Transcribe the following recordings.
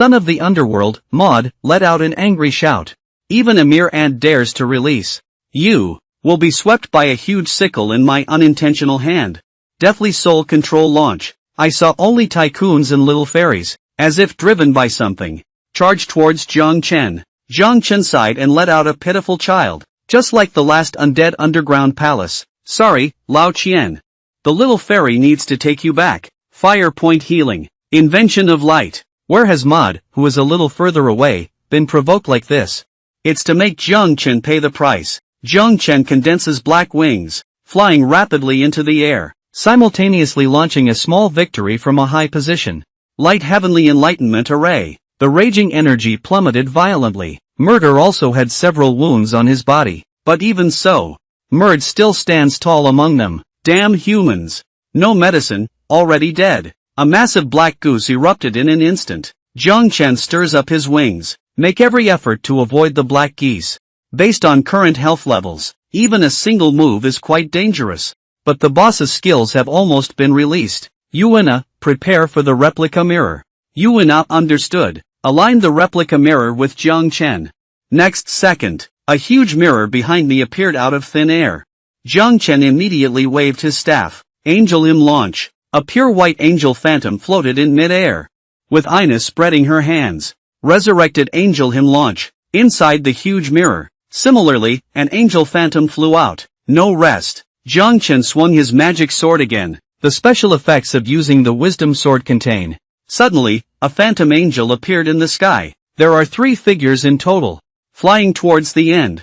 Son of the underworld, Maud, let out an angry shout. Even a mere ant dares to release. You will be swept by a huge sickle in my unintentional hand. Deathly soul control launch. I saw only tycoons and little fairies, as if driven by something, charge towards Jiang Chen. Jiang Chen sighed and let out a pitiful child, just like the last undead underground palace. Sorry, Lao Qian. The little fairy needs to take you back. Fire point healing. Invention of light. Where has Maud, who is a little further away, been provoked like this? It's to make Jiang Chen pay the price. Jiang Chen condenses black wings, flying rapidly into the air, simultaneously launching a small victory from a high position. Light heavenly enlightenment array. The raging energy plummeted violently. Murder also had several wounds on his body, but even so, Murd still stands tall among them. Damn humans. No medicine, already dead. A massive black goose erupted in an instant. Jiang Chen stirs up his wings. Make every effort to avoid the black geese. Based on current health levels, even a single move is quite dangerous. But the boss's skills have almost been released. Yuina, prepare for the replica mirror. Yuina understood. Align the replica mirror with Jiang Chen. Next second, a huge mirror behind me appeared out of thin air. Jiang Chen immediately waved his staff. Angel Im launch. A pure white angel phantom floated in mid-air. With Ina spreading her hands. Resurrected angel him launch. Inside the huge mirror. Similarly, an angel phantom flew out. No rest. Jiang Chen swung his magic sword again. The special effects of using the wisdom sword contain. Suddenly, a phantom angel appeared in the sky. There are 3 figures in total. Flying towards the end.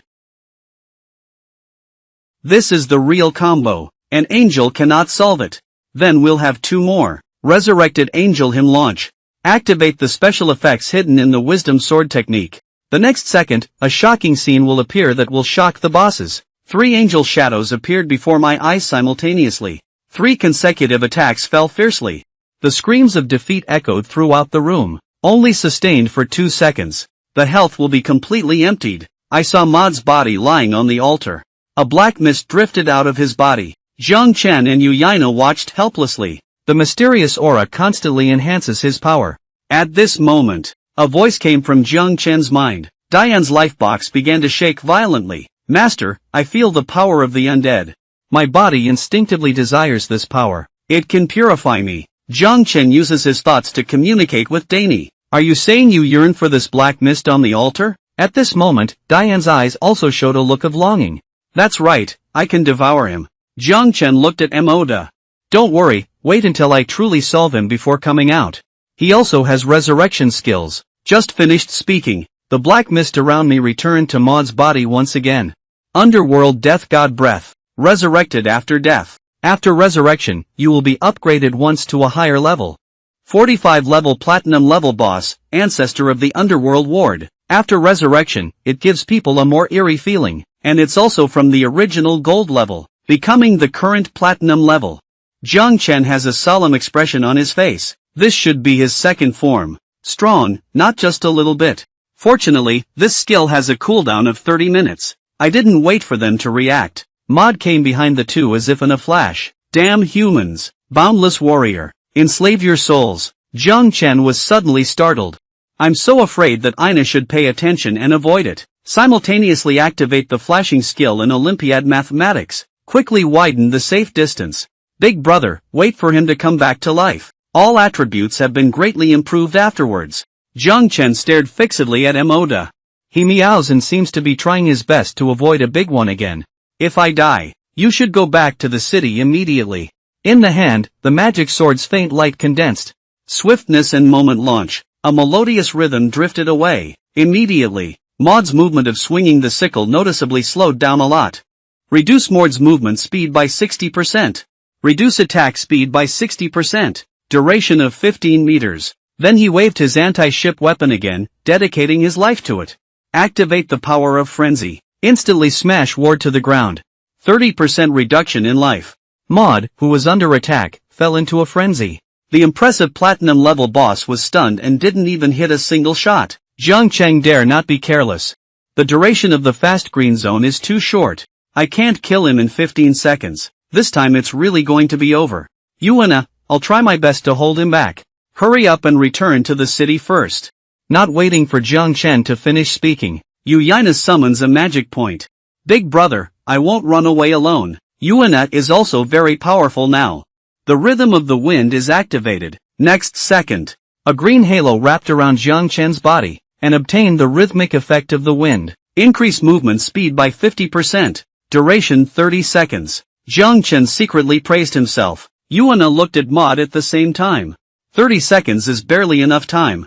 This is the real combo. An angel cannot solve it. Then we'll have 2 more. Resurrected angel him launch. Activate the special effects hidden in the wisdom sword technique. The next second, a shocking scene will appear that will shock the bosses. 3 angel shadows appeared before my eyes simultaneously. 3 consecutive attacks fell fiercely. The screams of defeat echoed throughout the room, only sustained for 2 seconds. The health will be completely emptied. I saw Maud's body lying on the altar. A black mist drifted out of his body. Jiang Chen and Yuina watched helplessly. The mysterious aura constantly enhances his power. At this moment, a voice came from Jiang Chen's mind. Diane's life box began to shake violently. Master, I feel the power of the undead. My body instinctively desires this power. It can purify me. Jiang Chen uses his thoughts to communicate with Dani. Are you saying you yearn for this black mist on the altar? At this moment, Diane's eyes also showed a look of longing. That's right, I can devour him. Jiang Chen looked at Moda. Don't worry, wait until I truly solve him before coming out. He also has resurrection skills. Just finished speaking, the black mist around me returned to Maud's body once again. Underworld Death God Breath. Resurrected after death. After resurrection, you will be upgraded once to a higher level. 45 level platinum level boss, ancestor of the underworld ward. After resurrection, it gives people a more eerie feeling, and it's also from the original gold level, becoming the current platinum level. Jiang Chen has a solemn expression on his face. This should be his second form. Strong, not just a little bit. Fortunately, this skill has a cooldown of 30 minutes. I didn't wait for them to react. Maud came behind the 2 as if in a flash. Damn humans. Boundless warrior. Enslave your souls. Jiang Chen was suddenly startled. I'm so afraid that Ina should pay attention and avoid it. Simultaneously activate the flashing skill in Olympiad mathematics. Quickly widen the safe distance. Big brother, wait for him to come back to life. All attributes have been greatly improved afterwards. Jiang Chen stared fixedly at Moda. He meows and seems to be trying his best to avoid a big one again. If I die, you should go back to the city immediately. In the hand, the magic sword's faint light condensed. Swiftness and moment launch. A melodious rhythm drifted away. Immediately, Maud's movement of swinging the sickle noticeably slowed down a lot. Reduce Maud's movement speed by 60%. Reduce attack speed by 60%. Duration of 15 meters. Then he waved his anti-ship weapon again, dedicating his life to it. Activate the power of frenzy. Instantly smash ward to the ground. 30% reduction in life. Maud, who was under attack, fell into a frenzy. The impressive platinum level boss was stunned and didn't even hit a single shot. Jiang Chen dare not be careless. The duration of the fast green zone is too short. I can't kill him in 15 seconds. This time it's really going to be over. Yuina, I'll try my best to hold him back. Hurry up and return to the city first. Not waiting for Jiang Chen to finish speaking, Yuina summons a magic point. Big brother, I won't run away alone. Yuina is also very powerful now. The rhythm of the wind is activated. Next second, a green halo wrapped around Jiang Chen's body, and obtained the rhythmic effect of the wind. Increase movement speed by 50%. Duration 30 seconds. Jiang Chen secretly praised himself. Yuina looked at Maud at the same time. 30 seconds is barely enough time.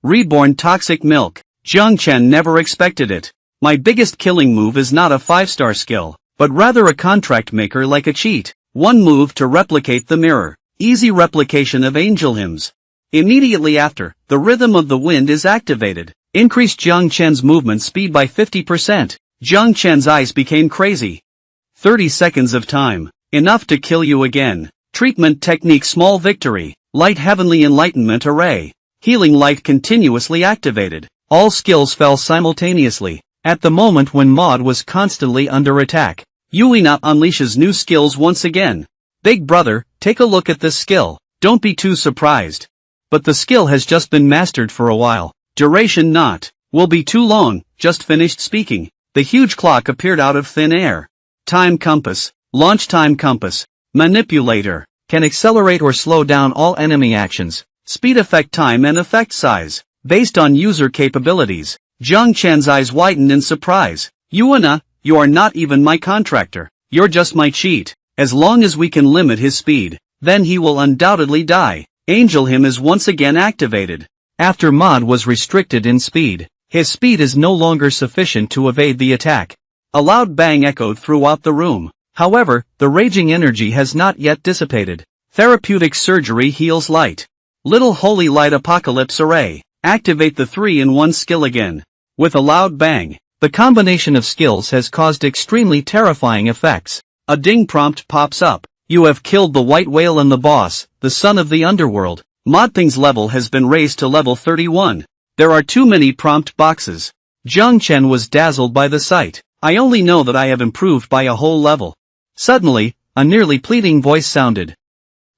Reborn Toxic Milk. Jiang Chen never expected it. My biggest killing move is not a 5-star skill, but rather a contract maker like a cheat. One move to replicate the mirror. Easy replication of angel hymns. Immediately after, the rhythm of the wind is activated. Increased Jiang Chen's movement speed by 50%. Jiang Chen's eyes became crazy. 30 seconds of time. Enough to kill you again. Treatment technique small victory. Light heavenly enlightenment array. Healing light continuously activated. All skills fell simultaneously. At the moment when Maud was constantly under attack, Yuina unleashes new skills once again. Big brother, take a look at this skill. Don't be too surprised. But the skill has just been mastered for a while. Duration not. Will be too long. Just finished speaking. The huge clock appeared out of thin air. Time compass. Launch time compass. Manipulator. Can accelerate or slow down all enemy actions. Speed effect time and effect size. Based on user capabilities. Jiang Chen's eyes widened in surprise. Yuina, you are not even my contractor. You're just my cheat. As long as we can limit his speed, then he will undoubtedly die. Angel hymn is once again activated. After Maud was restricted in speed, his speed is no longer sufficient to evade the attack. A loud bang echoed throughout the room. However, the raging energy has not yet dissipated. Therapeutic surgery heals light. Little holy light apocalypse array. Activate the 3-in-1 skill again. With a loud bang, the combination of skills has caused extremely terrifying effects. A ding prompt pops up. You have killed the white whale and the boss, the son of the underworld. Modping's level has been raised to level 31. There are too many prompt boxes. Jiang Chen was dazzled by the sight. I only know that I have improved by a whole level. Suddenly, a nearly pleading voice sounded.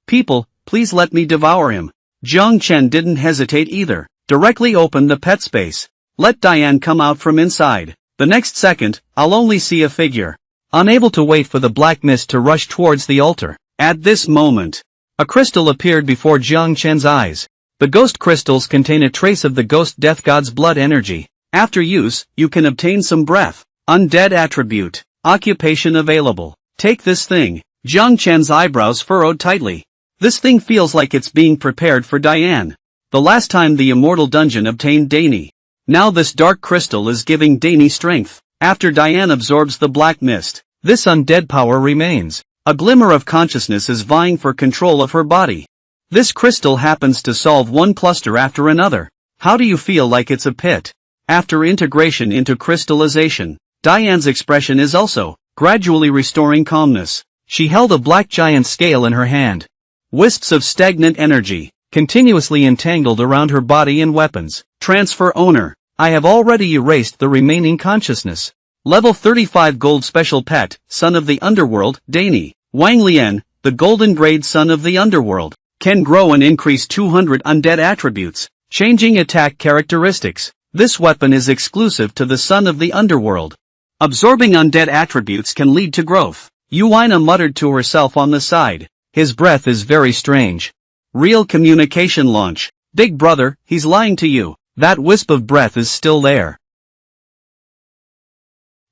People, please let me devour him. Jiang Chen didn't hesitate either. Directly opened the pet space. Let Diane come out from inside. The next second, I'll only see a figure. Unable to wait for the black mist to rush towards the altar. At this moment, a crystal appeared before Jiang Chen's eyes. The ghost crystals contain a trace of the ghost death god's blood energy. After use, you can obtain some breath. Undead attribute. Occupation available. Take this thing. Jiang Chen's eyebrows furrowed tightly. This thing feels like it's being prepared for Diane. The last time the immortal dungeon obtained Dani. Now this dark crystal is giving Dani strength. After Diane absorbs the black mist, this undead power remains. A glimmer of consciousness is vying for control of her body. This crystal happens to solve one cluster after another. How do you feel like it's a pit? After integration into crystallization, Diane's expression is also gradually restoring calmness. She held a black giant scale in her hand. Wisps of stagnant energy, continuously entangled around her body and weapons. Transfer owner. I have already erased the remaining consciousness. Level 35 Gold Special Pet, Son of the Underworld, Dani. Wang Lian, the Golden Grade Son of the Underworld. Can grow and increase 200 undead attributes. Changing attack characteristics. This weapon is exclusive to the Son of the Underworld. Absorbing undead attributes can lead to growth. Yuina muttered to herself on the side. His breath is very strange. Real communication launch. Big brother, he's lying to you. That wisp of breath is still there.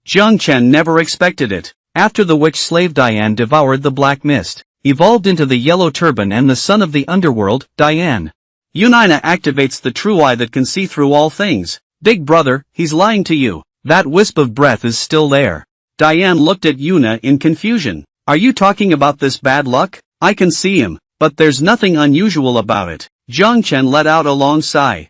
Jiang Chen never expected it. After the witch slave Diane devoured the black mist, evolved into the yellow turban and the son of the underworld, Diane. Yuina activates the true eye that can see through all things. Big brother, he's lying to you. That wisp of breath is still there. Diane looked at Yuina in confusion. Are you talking about this bad luck? I can see him, but there's nothing unusual about it. Jiang Chen let out a long sigh.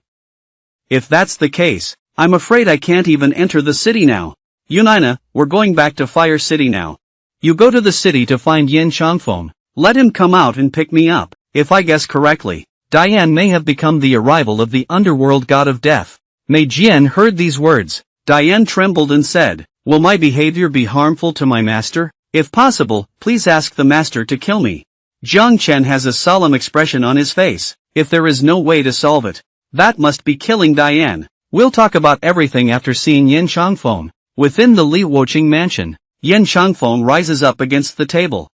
If that's the case, I'm afraid I can't even enter the city now. Yuina, we're going back to Fire City now. You go to the city to find Yin Changfeng. Let him come out and pick me up. If I guess correctly, Diane may have become the arrival of the underworld god of death. Mage heard these words. Diane trembled and said, will my behavior be harmful to my master? If possible, please ask the master to kill me. Jiang Chen has a solemn expression on his face. If there is no way to solve it, that must be killing Diane. We'll talk about everything after seeing Yen Changfeng. Within the Li Woqing mansion, Yen Changfeng rises up against the table.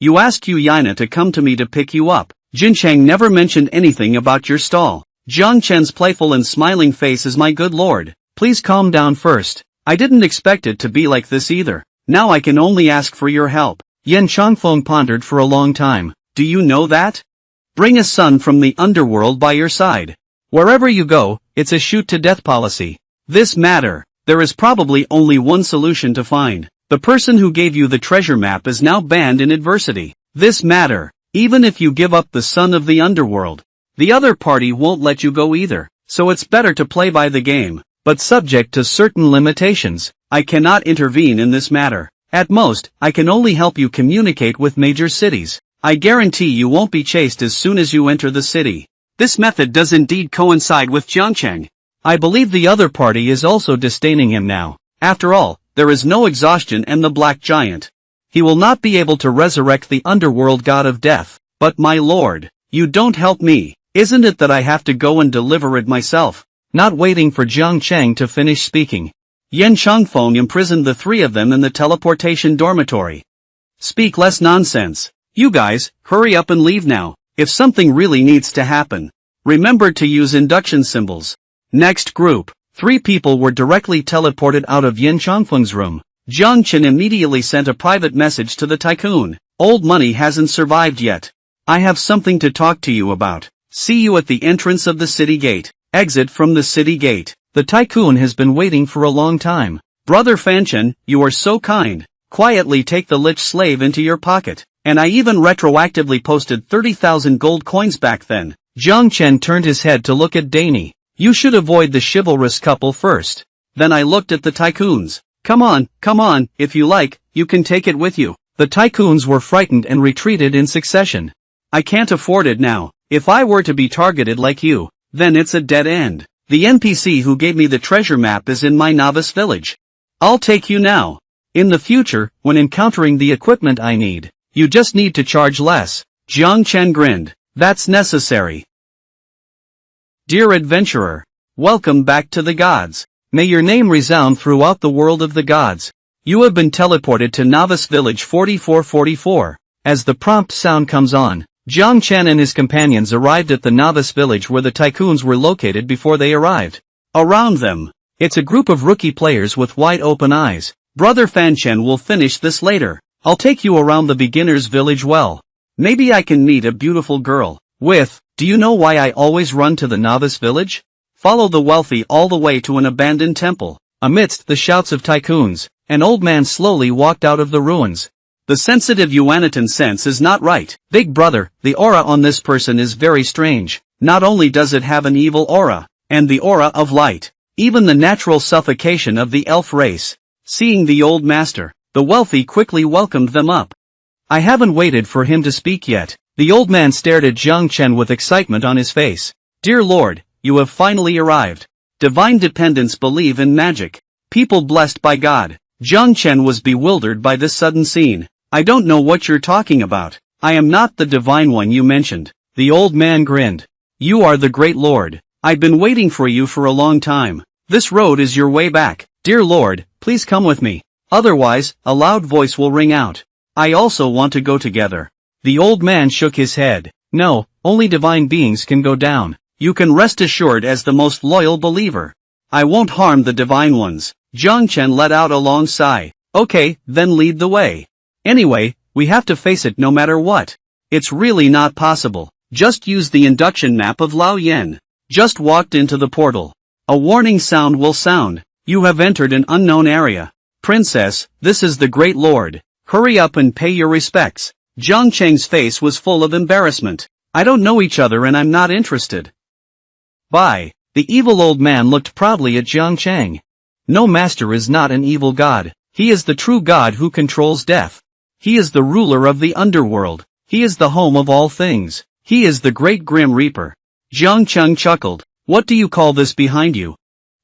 You asked Yu Yana to come to me to pick you up. Jin Chang never mentioned anything about your stall. Jiang Chen's playful and smiling face is my good lord. Please calm down first. I didn't expect it to be like this either. Now I can only ask for your help. Yen Changfeng pondered for a long time. Do you know that? Bring a son from the underworld by your side. Wherever you go, it's a shoot-to-death policy. This matter, there is probably only one solution to find. The person who gave you the treasure map is now banned in adversity. This matter, even if you give up the son of the underworld, the other party won't let you go either, so it's better to play by the game, but subject to certain limitations. I cannot intervene in this matter. At most, I can only help you communicate with major cities. I guarantee you won't be chased as soon as you enter the city. This method does indeed coincide with Jiang Chen. I believe the other party is also disdaining him now. After all, there is no exhaustion in the Black Giant. He will not be able to resurrect the underworld god of death. But my lord, you don't help me. Isn't it that I have to go and deliver it myself? Not waiting for Jiang Cheng to finish speaking, Yen Changfeng imprisoned the three of them in the teleportation dormitory. Speak less nonsense. You guys, hurry up and leave now. If something really needs to happen, remember to use induction symbols. Next group. 3 people were directly teleported out of Yen Changfeng's room. Jiang Chen immediately sent a private message to the tycoon. Old money hasn't survived yet. I have something to talk to you about. See you at the entrance of the city gate. Exit from the city gate. The tycoon has been waiting for a long time. Brother Fanchen, you are so kind. Quietly take the lich slave into your pocket. And I even retroactively posted 30,000 gold coins back then. Jiang Chen turned his head to look at Danny. You should avoid the chivalrous couple first. Then I looked at the tycoons. Come on, if you like, you can take it with you. The tycoons were frightened and retreated in succession. I can't afford it now. If I were to be targeted like you, then it's a dead end. The NPC who gave me the treasure map is in my novice village. I'll take you now. In the future, when encountering the equipment I need, you just need to charge less. Jiang Chen grinned. That's necessary. Dear adventurer, welcome back to the gods. May your name resound throughout the world of the gods. You have been teleported to Novice Village 4444. As the prompt sound comes on, Jiang Chen and his companions arrived at the Novice Village where the tycoons were located before they arrived. Around them, it's a group of rookie players with wide open eyes. Brother Fanchen will finish this later. I'll take you around the beginner's village well. Maybe I can meet a beautiful girl. Do you know why I always run to the Novice Village? Follow the wealthy all the way to an abandoned temple. Amidst the shouts of tycoons, an old man slowly walked out of the ruins. The sensitive Yuanitan sense is not right. Big brother, the aura on this person is very strange. Not only does it have an evil aura, and the aura of light, even the natural suffocation of the elf race. Seeing the old master, the wealthy quickly welcomed them up. I haven't waited for him to speak yet. The old man stared at Jiang Chen with excitement on his face. Dear Lord, you have finally arrived. Divine dependents believe in magic. People blessed by God. Jiang Chen was bewildered by this sudden scene. I don't know what you're talking about. I am not the divine one you mentioned. The old man grinned. You are the great Lord. I've been waiting for you for a long time. This road is your way back. Dear Lord, please come with me. Otherwise, a loud voice will ring out. I also want to go together. The old man shook his head. No, only divine beings can go down. You can rest assured as the most loyal believer. I won't harm the divine ones. Jiang Chen let out a long sigh. Okay, then lead the way. Anyway, we have to face it no matter what. It's really not possible. Just use the induction map of Lao Yen. Just walked into the portal. A warning sound will sound. You have entered an unknown area. Princess, this is the great lord. Hurry up and pay your respects. Jiang Cheng's face was full of embarrassment. I don't know each other and I'm not interested. Bye. The evil old man looked proudly at Jiang Cheng. No master is not an evil god. He is the true god who controls death. He is the ruler of the underworld. He is the home of all things. He is the great grim reaper. Jiang Cheng chuckled. What do you call this behind you?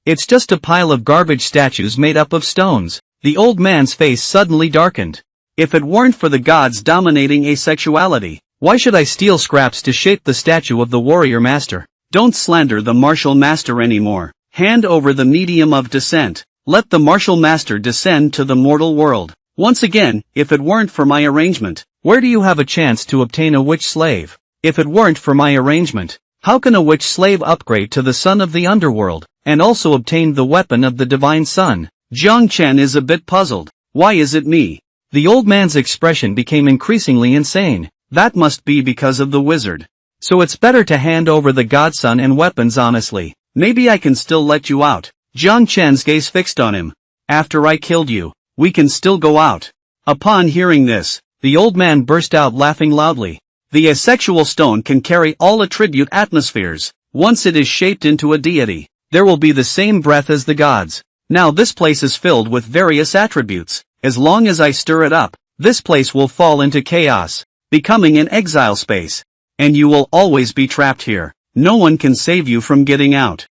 It's just a pile of garbage statues made up of stones. The old man's face suddenly darkened. If it weren't for the gods dominating asexuality, Why should I steal scraps to shape the statue of the warrior master? Don't slander the martial master anymore. Hand over the medium of descent. Let the martial master descend to the mortal world. Once again, if it weren't for my arrangement. Where do you have a chance to obtain a witch slave? If it weren't for my arrangement, how can a witch slave upgrade to the son of the underworld, and also obtain the weapon of the divine sun? Jiang Chen is a bit puzzled. Why is it me? The old man's expression became increasingly insane. That must be because of the wizard. So it's better to hand over the godson and weapons honestly. Maybe I can still let you out. Jiang Chen's gaze fixed on him. After I killed you, we can still go out. Upon hearing this, the old man burst out laughing loudly. The asexual stone can carry all attribute atmospheres. Once it is shaped into a deity, there will be the same breath as the gods. Now this place is filled with various attributes. As long as I stir it up, this place will fall into chaos, becoming an exile space. And you will always be trapped here. No one can save you from getting out.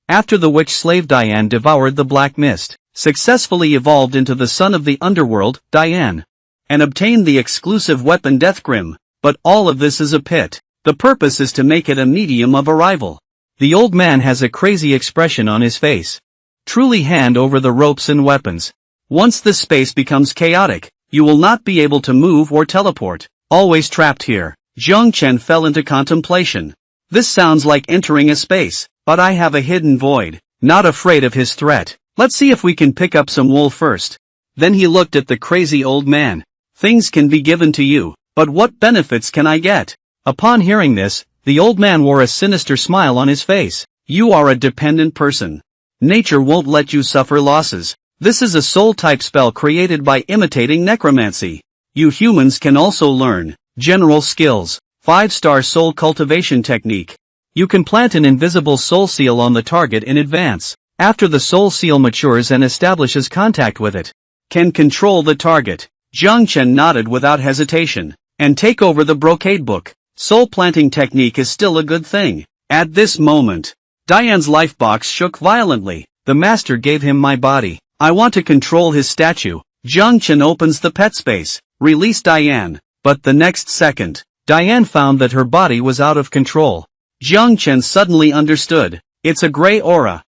After the witch slave Diane devoured the black mist, successfully evolved into the son of the underworld, Diane, and obtained the exclusive weapon Deathgrim. But all of this is a pit. The purpose is to make it a medium of arrival. The old man has a crazy expression on his face. Truly hand over the ropes and weapons. Once this space becomes chaotic, you will not be able to move or teleport. Always trapped here. Jiang Chen fell into contemplation. This sounds like entering a space, but I have a hidden void. Not afraid of his threat. Let's see if we can pick up some wool first. Then he looked at the crazy old man. Things can be given to you, but what benefits can I get? Upon hearing this, the old man wore a sinister smile on his face. You are a dependent person. Nature won't let you suffer losses. This is a soul-type spell created by imitating necromancy. You humans can also learn general skills, 5-star soul cultivation technique. You can plant an invisible soul seal on the target in advance. After the soul seal matures and establishes contact with it, can control the target. Jiang Chen nodded without hesitation. And take over the brocade book. Soul planting technique is still a good thing. At this moment, Diane's life box shook violently. The master gave him my body. I want to control his statue. Jiang Chen opens the pet space. Release Diane. But the next second, Diane found that her body was out of control. Jiang Chen suddenly understood. It's a gray aura.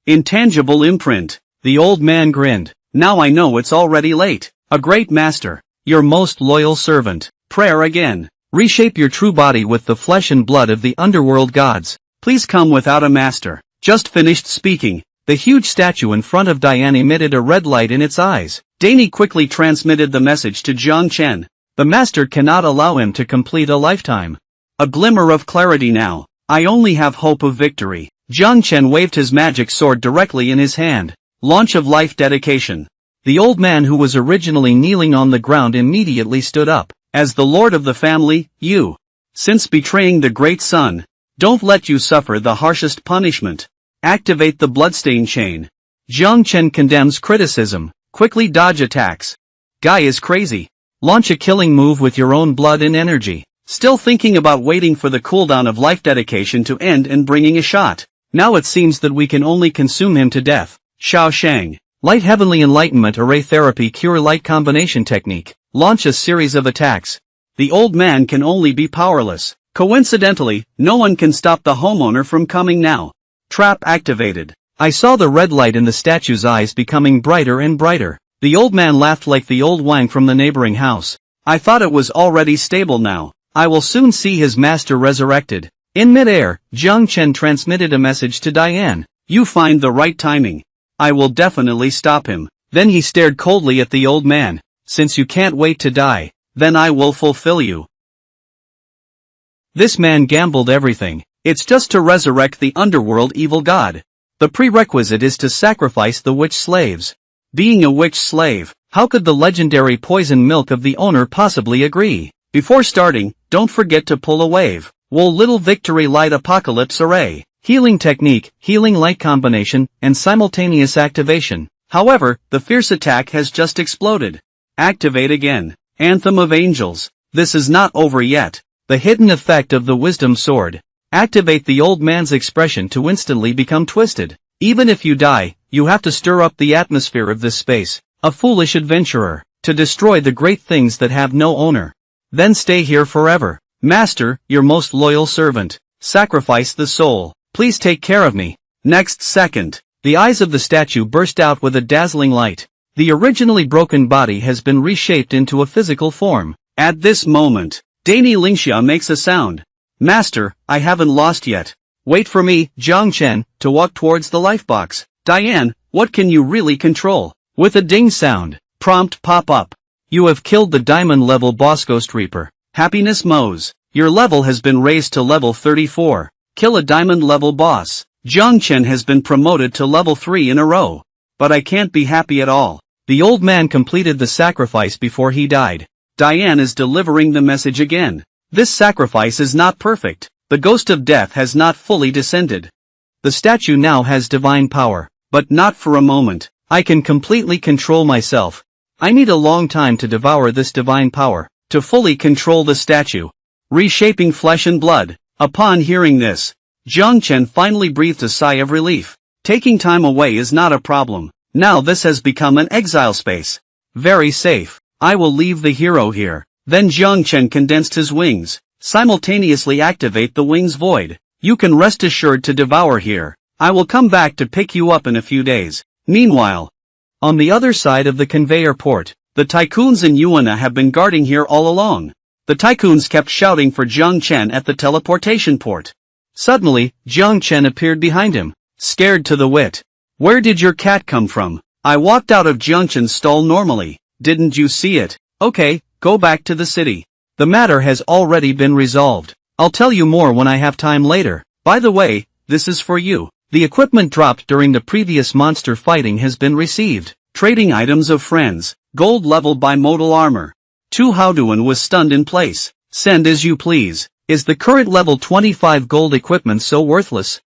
Intangible imprint. The old man grinned. Now I know it's already late. A great master. Your most loyal servant. Prayer again. Reshape your true body with the flesh and blood of the underworld gods. Please come without a master. Just finished speaking. The huge statue in front of Diane emitted a red light in its eyes. Danny quickly transmitted the message to Jiang Chen. The master cannot allow him to complete a lifetime. A glimmer of clarity now. I only have hope of victory. Jiang Chen waved his magic sword directly in his hand. Launch of life dedication. The old man who was originally kneeling on the ground immediately stood up. As the lord of the family, you, since betraying the great sun, don't let you suffer the harshest punishment. Activate the bloodstain chain. Jiang Chen condemns criticism. Quickly dodge attacks. Guy is crazy. Launch a killing move with your own blood and energy. Still thinking about waiting for the cooldown of life dedication to end and bringing a shot. Now it seems that we can only consume him to death. Xiao Shang. Light Heavenly Enlightenment Array Therapy Cure Light Combination Technique. Launch a series of attacks. The old man can only be powerless. Coincidentally, no one can stop the homeowner from coming now. Trap activated. I saw the red light in the statue's eyes becoming brighter and brighter. The old man laughed like the old Wang from the neighboring house. I thought it was already stable now. I will soon see his master resurrected. In midair, Jiang Chen transmitted a message to Diane. You find the right timing. I will definitely stop him. Then he stared coldly at the old man. Since you can't wait to die, then I will fulfill you. This man gambled everything. It's just to resurrect the underworld evil god. The prerequisite is to sacrifice the witch slaves. Being a witch slave, how could the legendary poison milk of the owner possibly agree? Before starting, don't forget to pull a wave. Wool Little Victory Light Apocalypse Array. Healing technique, healing light combination, and simultaneous activation. However, the fierce attack has just exploded. Activate again. Anthem of Angels. This is not over yet. The hidden effect of the wisdom sword. Activate the old man's expression to instantly become twisted. Even if you die, you have to stir up the atmosphere of this space. A foolish adventurer. To destroy the great things that have no owner. Then stay here forever. Master, your most loyal servant. Sacrifice the soul. Please take care of me. Next second, the eyes of the statue burst out with a dazzling light. The originally broken body has been reshaped into a physical form. At this moment, Dani Lingxia makes a sound. Master, I haven't lost yet. Wait for me, Jiang Chen, to walk towards the lifebox. Diane, what can you really control? With a ding sound, Prompt pop up. you have killed the diamond-level boss Ghost Reaper. Happiness Mose. Your level has been raised to level 34. Kill a diamond-level boss. Jiang Chen has been promoted to level 3 in a row. But I can't be happy at all. The old man completed the sacrifice before he died. Diane is delivering the message again. This sacrifice is not perfect. The ghost of death has not fully descended. The statue now has divine power. But not for a moment. I can completely control myself. I need a long time to devour this divine power, to fully control the statue. Reshaping flesh and blood. Upon hearing this, Jiang Chen finally breathed a sigh of relief. Taking time away is not a problem. Now this has become an exile space. Very safe. I will leave the hero here. Then Jiang Chen condensed his wings. Simultaneously activate the wings void. You can rest assured to devour here. I will come back to pick you up in a few days. Meanwhile, on the other side of the conveyor port, the tycoons and Yuana have been guarding here all along. The tycoons kept shouting for Jiang Chen at the teleportation port. Suddenly, Jiang Chen appeared behind him, scared to the wit. Where did your cat come from? I walked out of Jiang Chen's stall normally. Didn't you see it? Okay, go back to the city. The matter has already been resolved. I'll tell you more when I have time later. By the way, this is for you. The equipment dropped during the previous monster fighting has been received. Trading items of friends. Gold level bimodal armor. 2 Howduan was stunned in place. Send as you please. Is the current level 25 gold equipment so worthless?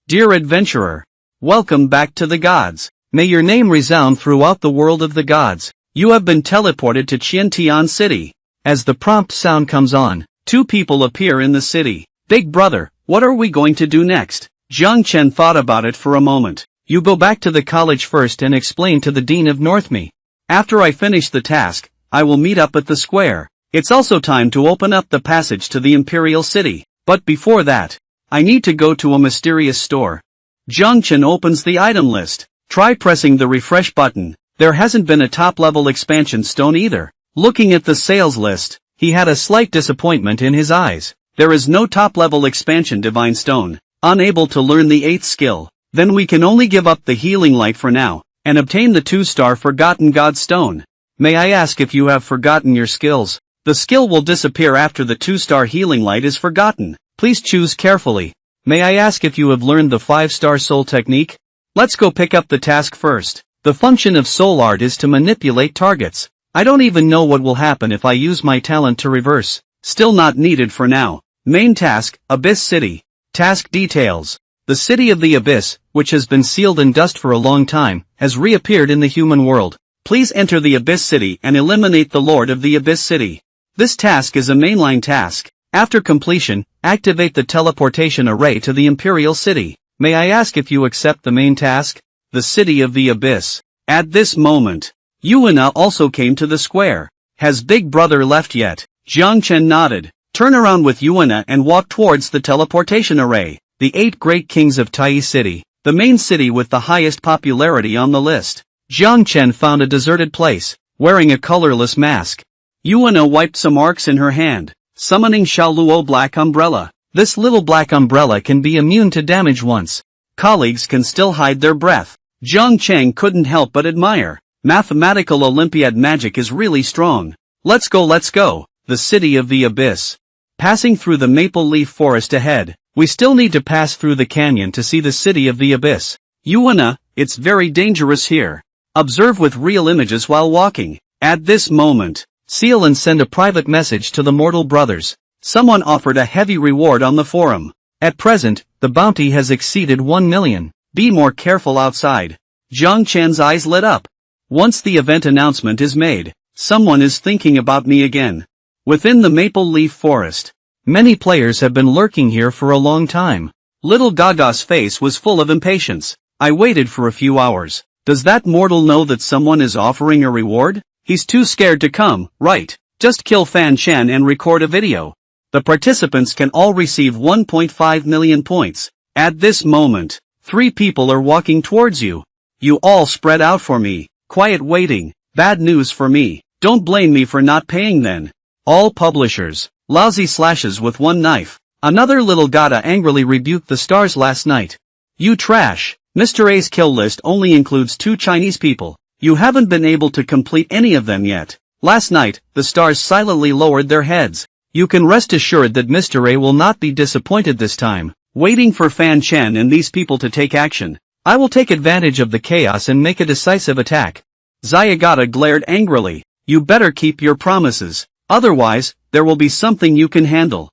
Dear adventurer, welcome back to the gods. May your name resound throughout the world of the gods. You have been teleported to Qiantian City. As the prompt sound comes on, 2 people appear in the city. Big brother, what are we going to do next? Jiang Chen thought about it for a moment. You go back to the college first and explain to the Dean of Northme. After I finish the task, I will meet up at the square. It's also time to open up the passage to the Imperial City. But before that, I need to go to a mysterious store. Jiang Chen opens the item list. Try pressing the refresh button. There hasn't been a top-level expansion stone either. Looking at the sales list, he had a slight disappointment in his eyes. There is no top-level expansion divine stone. Unable to learn the 8th skill. Then we can only give up the healing light for now, and obtain the 2-star Forgotten God Stone. May I ask if you have forgotten your skills? The skill will disappear after the 2-star healing light is forgotten. Please choose carefully. May I ask if you have learned the 5-star soul technique? Let's go pick up the task first. The function of soul art is to manipulate targets. I don't even know what will happen if I use my talent to reverse. Still not needed for now. Main task, Abyss City. Task details. The city of the Abyss, which has been sealed in dust for a long time, has reappeared in the human world. Please enter the Abyss City and eliminate the Lord of the Abyss City. This task is a mainline task. After completion, activate the teleportation array to the Imperial City. May I ask if you accept the main task? The City of the Abyss. At this moment, Yuana also came to the square. Has Big Brother left yet? Jiang Chen nodded. Turn around with Yuana and walk towards the teleportation array. The 8 great kings of Tai City, the main city with the highest popularity on the list. Jiang Chen found a deserted place, wearing a colorless mask. Yuana wiped some arcs in her hand, summoning Shaoluo Black Umbrella. This little black umbrella can be immune to damage once. Colleagues can still hide their breath. Jiang Chen couldn't help but admire. Mathematical Olympiad magic is really strong. Let's go. The City of the Abyss. Passing through the maple leaf forest ahead. We still need to pass through the canyon to see the City of the Abyss. Yuana, it's very dangerous here. Observe with real images while walking. At this moment, seal and send a private message to the mortal brothers. Someone offered a heavy reward on the forum. At present, the bounty has exceeded 1 million. Be more careful outside. Jiang Chen's eyes lit up. Once the event announcement is made, someone is thinking about me again. Within the maple leaf forest, many players have been lurking here for a long time. Little Gaga's face was full of impatience. I waited for a few hours. Does that mortal know that someone is offering a reward? He's too scared to come, right? Just kill Fan Chen and record a video. The participants can all receive 1.5 million points. At this moment, 3 people are walking towards you. You all spread out for me. Quiet waiting. Bad news for me. Don't blame me for not paying then. All publishers. Lousy slashes with one knife. Another little gada angrily rebuked the stars last night. You trash. Mr. A's kill list only includes 2 Chinese people. You haven't been able to complete any of them yet. Last night, the stars silently lowered their heads. You can rest assured that Mr. A will not be disappointed this time. Waiting for Fan Chen and these people to take action. I will take advantage of the chaos and make a decisive attack. Zyagata glared angrily. You better keep your promises. Otherwise, there will be something you can handle.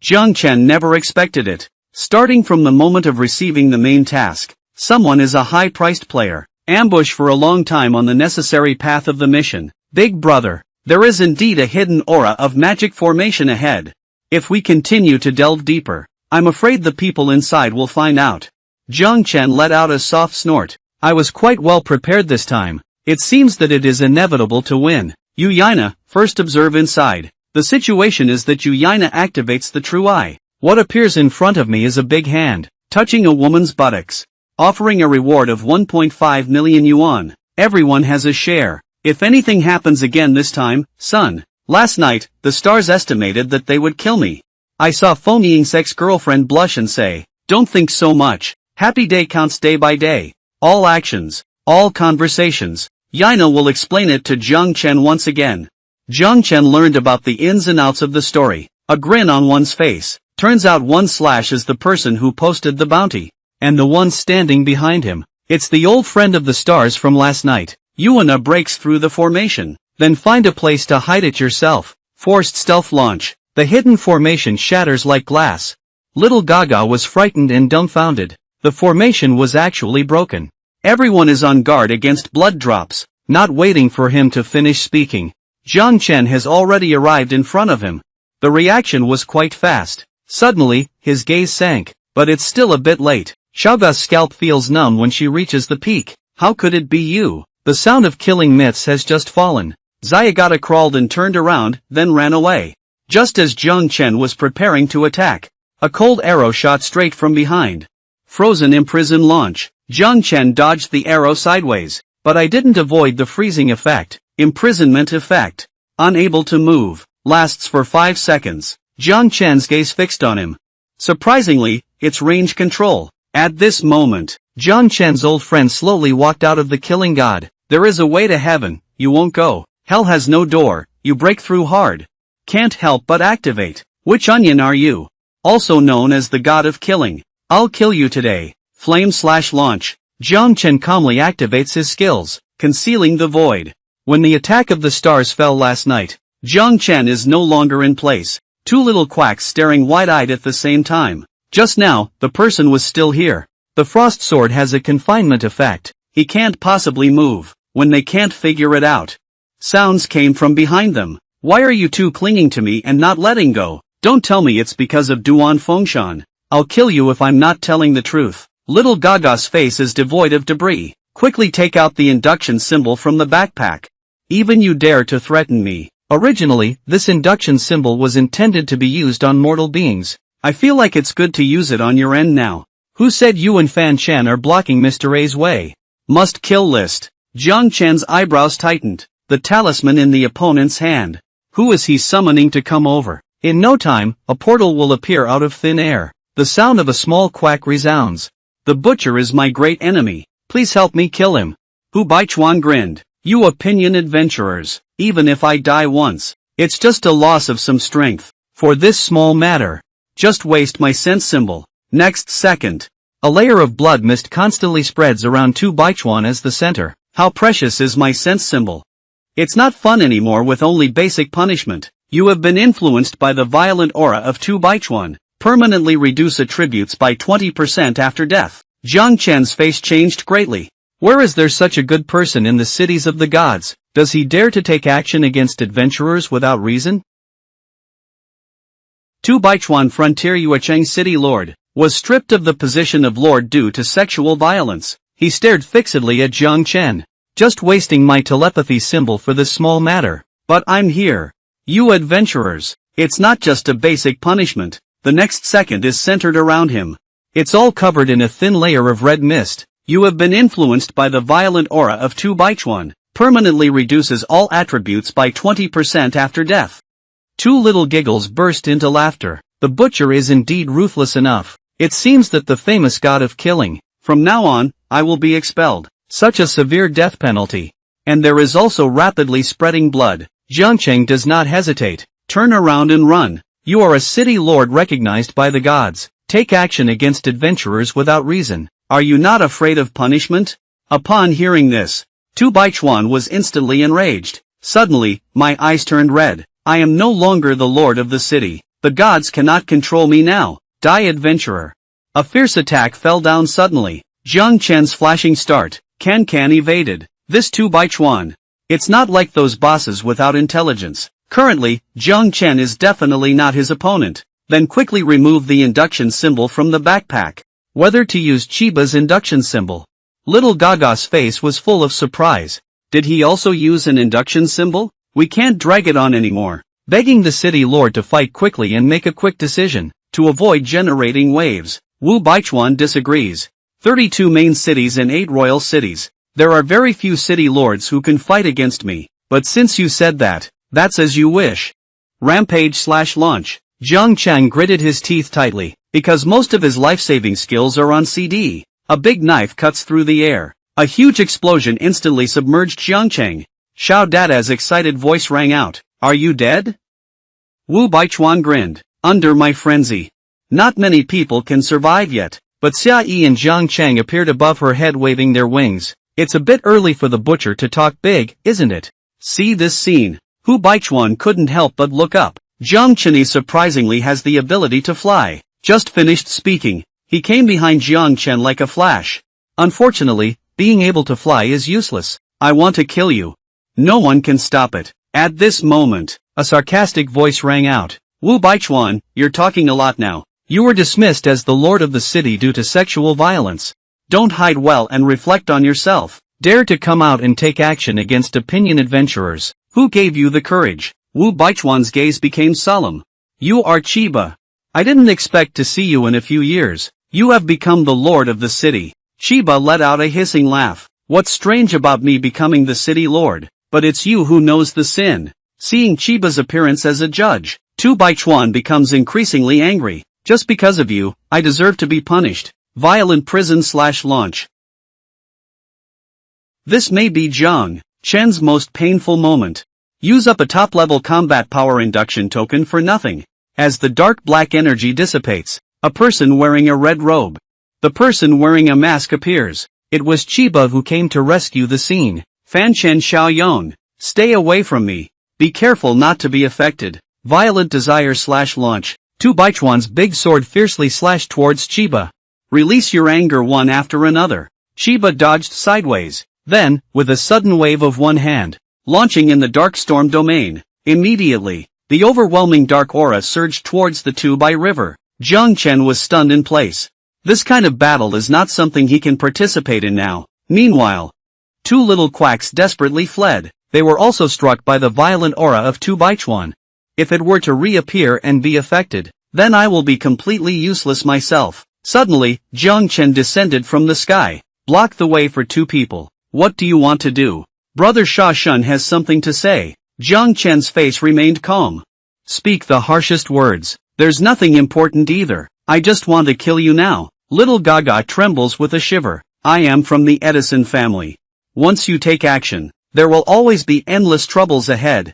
Jiang Chen never expected it. Starting from the moment of receiving the main task, someone is a high-priced player. Ambush for a long time on the necessary path of the mission. Big brother, there is indeed a hidden aura of magic formation ahead. If we continue to delve deeper, I'm afraid the people inside will find out. Jiang Chen let out a soft snort. I was quite well prepared this time. It seems that it is inevitable to win. Yu Yaina, first observe inside. The situation is that Yu Yaina activates the true eye. What appears in front of me is a big hand, touching a woman's buttocks, offering a reward of 1.5 million yuan. Everyone has a share. If anything happens again this time, son. Last night, the stars estimated that they would kill me. I saw Feng Ying's ex-girlfriend blush and say, don't think so much. Happy day counts day by day. All actions, all conversations. Yaina will explain it to Jiang Chen once again. Jiang Chen learned about the ins and outs of the story. A grin on one's face. Turns out 1/ is the person who posted the bounty. And the one standing behind him. It's the old friend of the stars from last night. Yuana breaks through the formation. Then find a place to hide it yourself. Forced stealth launch. The hidden formation shatters like glass. Little Gaga was frightened and dumbfounded. The formation was actually broken. Everyone is on guard against blood drops. Not waiting for him to finish speaking. Jiang Chen has already arrived in front of him. The reaction was quite fast. Suddenly, his gaze sank. But it's still a bit late. Xiaoga's scalp feels numb when she reaches the peak. How could it be you? The sound of killing myths has just fallen. Zyagata crawled and turned around, then ran away. Just as Jiang Chen was preparing to attack, a cold arrow shot straight from behind. Frozen imprison launch. Jiang Chen dodged the arrow sideways, but I didn't avoid the freezing effect. Imprisonment effect. Unable to move. Lasts for 5 seconds. Jiang Chen's gaze fixed on him. Surprisingly, it's range control. At this moment, Jiang Chen's old friend slowly walked out of the killing god. There is a way to heaven, you won't go. Hell has no door, you break through hard. Can't help but activate. Which onion are you? Also known as the god of killing. I'll kill you today. Flame/launch. Jiang Chen calmly activates his skills, concealing the void. When the attack of the stars fell last night, Jiang Chen is no longer in place. 2 little quacks staring wide-eyed at the same time. Just now, the person was still here. The frost sword has a confinement effect. He can't possibly move. When they can't figure it out. Sounds came from behind them. Why are you two clinging to me and not letting go? Don't tell me it's because of Duan Fengshan. I'll kill you if I'm not telling the truth. Little Gaga's face is devoid of debris. Quickly take out the induction symbol from the backpack. Even you dare to threaten me. Originally, this induction symbol was intended to be used on mortal beings. I feel like it's good to use it on your end now. Who said you and Fan Chen are blocking Mr. A's way? Must kill list. Jiang Chen's eyebrows tightened. The talisman in the opponent's hand. Who is he summoning to come over? In no time, a portal will appear out of thin air. The sound of a small quack resounds. The butcher is my great enemy. Please help me kill him. Hu Baichuan grinned. You opinion adventurers. Even if I die once, it's just a loss of some strength. For this small matter. Just waste my sense symbol. Next second. A layer of blood mist constantly spreads around Tu Baichuan as the center. How precious is my sense symbol? It's not fun anymore with only basic punishment. You have been influenced by the violent aura of Tu Baichuan. Permanently reduce attributes by 20% after death. Jiang Chen's face changed greatly. Where is there such a good person in the cities of the gods? Does he dare to take action against adventurers without reason? Tu Baichuan Frontier Yuecheng City Lord was stripped of the position of lord due to sexual violence. He stared fixedly at Jiang Chen. Just wasting my telepathy symbol for this small matter. But I'm here. You adventurers. It's not just a basic punishment. The next second is centered around him. It's all covered in a thin layer of red mist. You have been influenced by the violent aura of Tu Baichuan. Permanently reduces all attributes by 20% after death. Two little giggles burst into laughter. The butcher is indeed ruthless enough. It seems that the famous god of killing. From now on, I will be expelled. Such a severe death penalty. And there is also rapidly spreading blood. Jiang Chen does not hesitate. Turn around and run. You are a city lord recognized by the gods. Take action against adventurers without reason. Are you not afraid of punishment? Upon hearing this, Tu Baichuan was instantly enraged. Suddenly, my eyes turned red. I am no longer the lord of the city. The gods cannot control me now. Die, adventurer. A fierce attack fell down suddenly. Jiang Chen's flashing start. Can evaded. This Tu Baichuan. It's not like those bosses without intelligence. Currently, Jiang Chen is definitely not his opponent. Then quickly remove the induction symbol from the backpack. Whether to use Chiba's induction symbol. Little Gaga's face was full of surprise. Did he also use an induction symbol? We can't drag it on anymore. Begging the city lord to fight quickly and make a quick decision, to avoid generating waves. Wu Baichuan disagrees. 32 main cities and 8 royal cities. There are very few city lords who can fight against me, but since you said that, that's as you wish. Rampage/launch. Jiang Chen gritted his teeth tightly, because most of his life-saving skills are on CD. A big knife cuts through the air. A huge explosion instantly submerged Jiang Chen. Xiao Dada's excited voice rang out. Are you dead? Wu Baichuan grinned. Under my frenzy. Not many people can survive yet. But Xia Yi and Jiang Chen appeared above her head waving their wings. It's a bit early for the butcher to talk big, isn't it? See this scene. Wu Baichuan couldn't help but look up. Jiang Chen surprisingly has the ability to fly. Just finished speaking. He came behind Jiang Chen like a flash. Unfortunately, being able to fly is useless. I want to kill you. No one can stop it. At this moment, a sarcastic voice rang out. Wu Baichuan, you're talking a lot now. You were dismissed as the lord of the city due to sexual violence. Don't hide well and reflect on yourself. Dare to come out and take action against opinion adventurers. Who gave you the courage? Wu Baichuan's gaze became solemn. You are Chiba. I didn't expect to see you in a few years. You have become the lord of the city. Chiba let out a hissing laugh. What's strange about me becoming the city lord? But it's you who knows the sin. Seeing Chiba's appearance as a judge, Tu Baichuan becomes increasingly angry. Just because of you, I deserve to be punished. Violent prison/launch. This may be Jiang Chen's most painful moment. Use up a top-level combat power induction token for nothing. As the dark black energy dissipates, a person wearing a red robe. The person wearing a mask appears. It was Chiba who came to rescue the scene. Fanchen Xiaoyong. Stay away from me. Be careful not to be affected. Violent desire/launch. Tu Baichuan's big sword fiercely slashed towards Chiba. Release your anger one after another. Chiba dodged sideways. Then, with a sudden wave of one hand, launching in the dark storm domain. Immediately, the overwhelming dark aura surged towards the Tu-Bai River. Jiang Chen was stunned in place. This kind of battle is not something he can participate in now. Meanwhile, two little quacks desperately fled. They were also struck by the violent aura of Tu Baichuan. If it were to reappear and be affected, then I will be completely useless myself. Suddenly, Jiang Chen descended from the sky. Block the way for two people. What do you want to do? Brother Sha Shun has something to say. Jiang Chen's face remained calm. Speak the harshest words. There's nothing important either. I just want to kill you now. Little Gaga trembles with a shiver. I am from the Edison family. Once you take action, there will always be endless troubles ahead.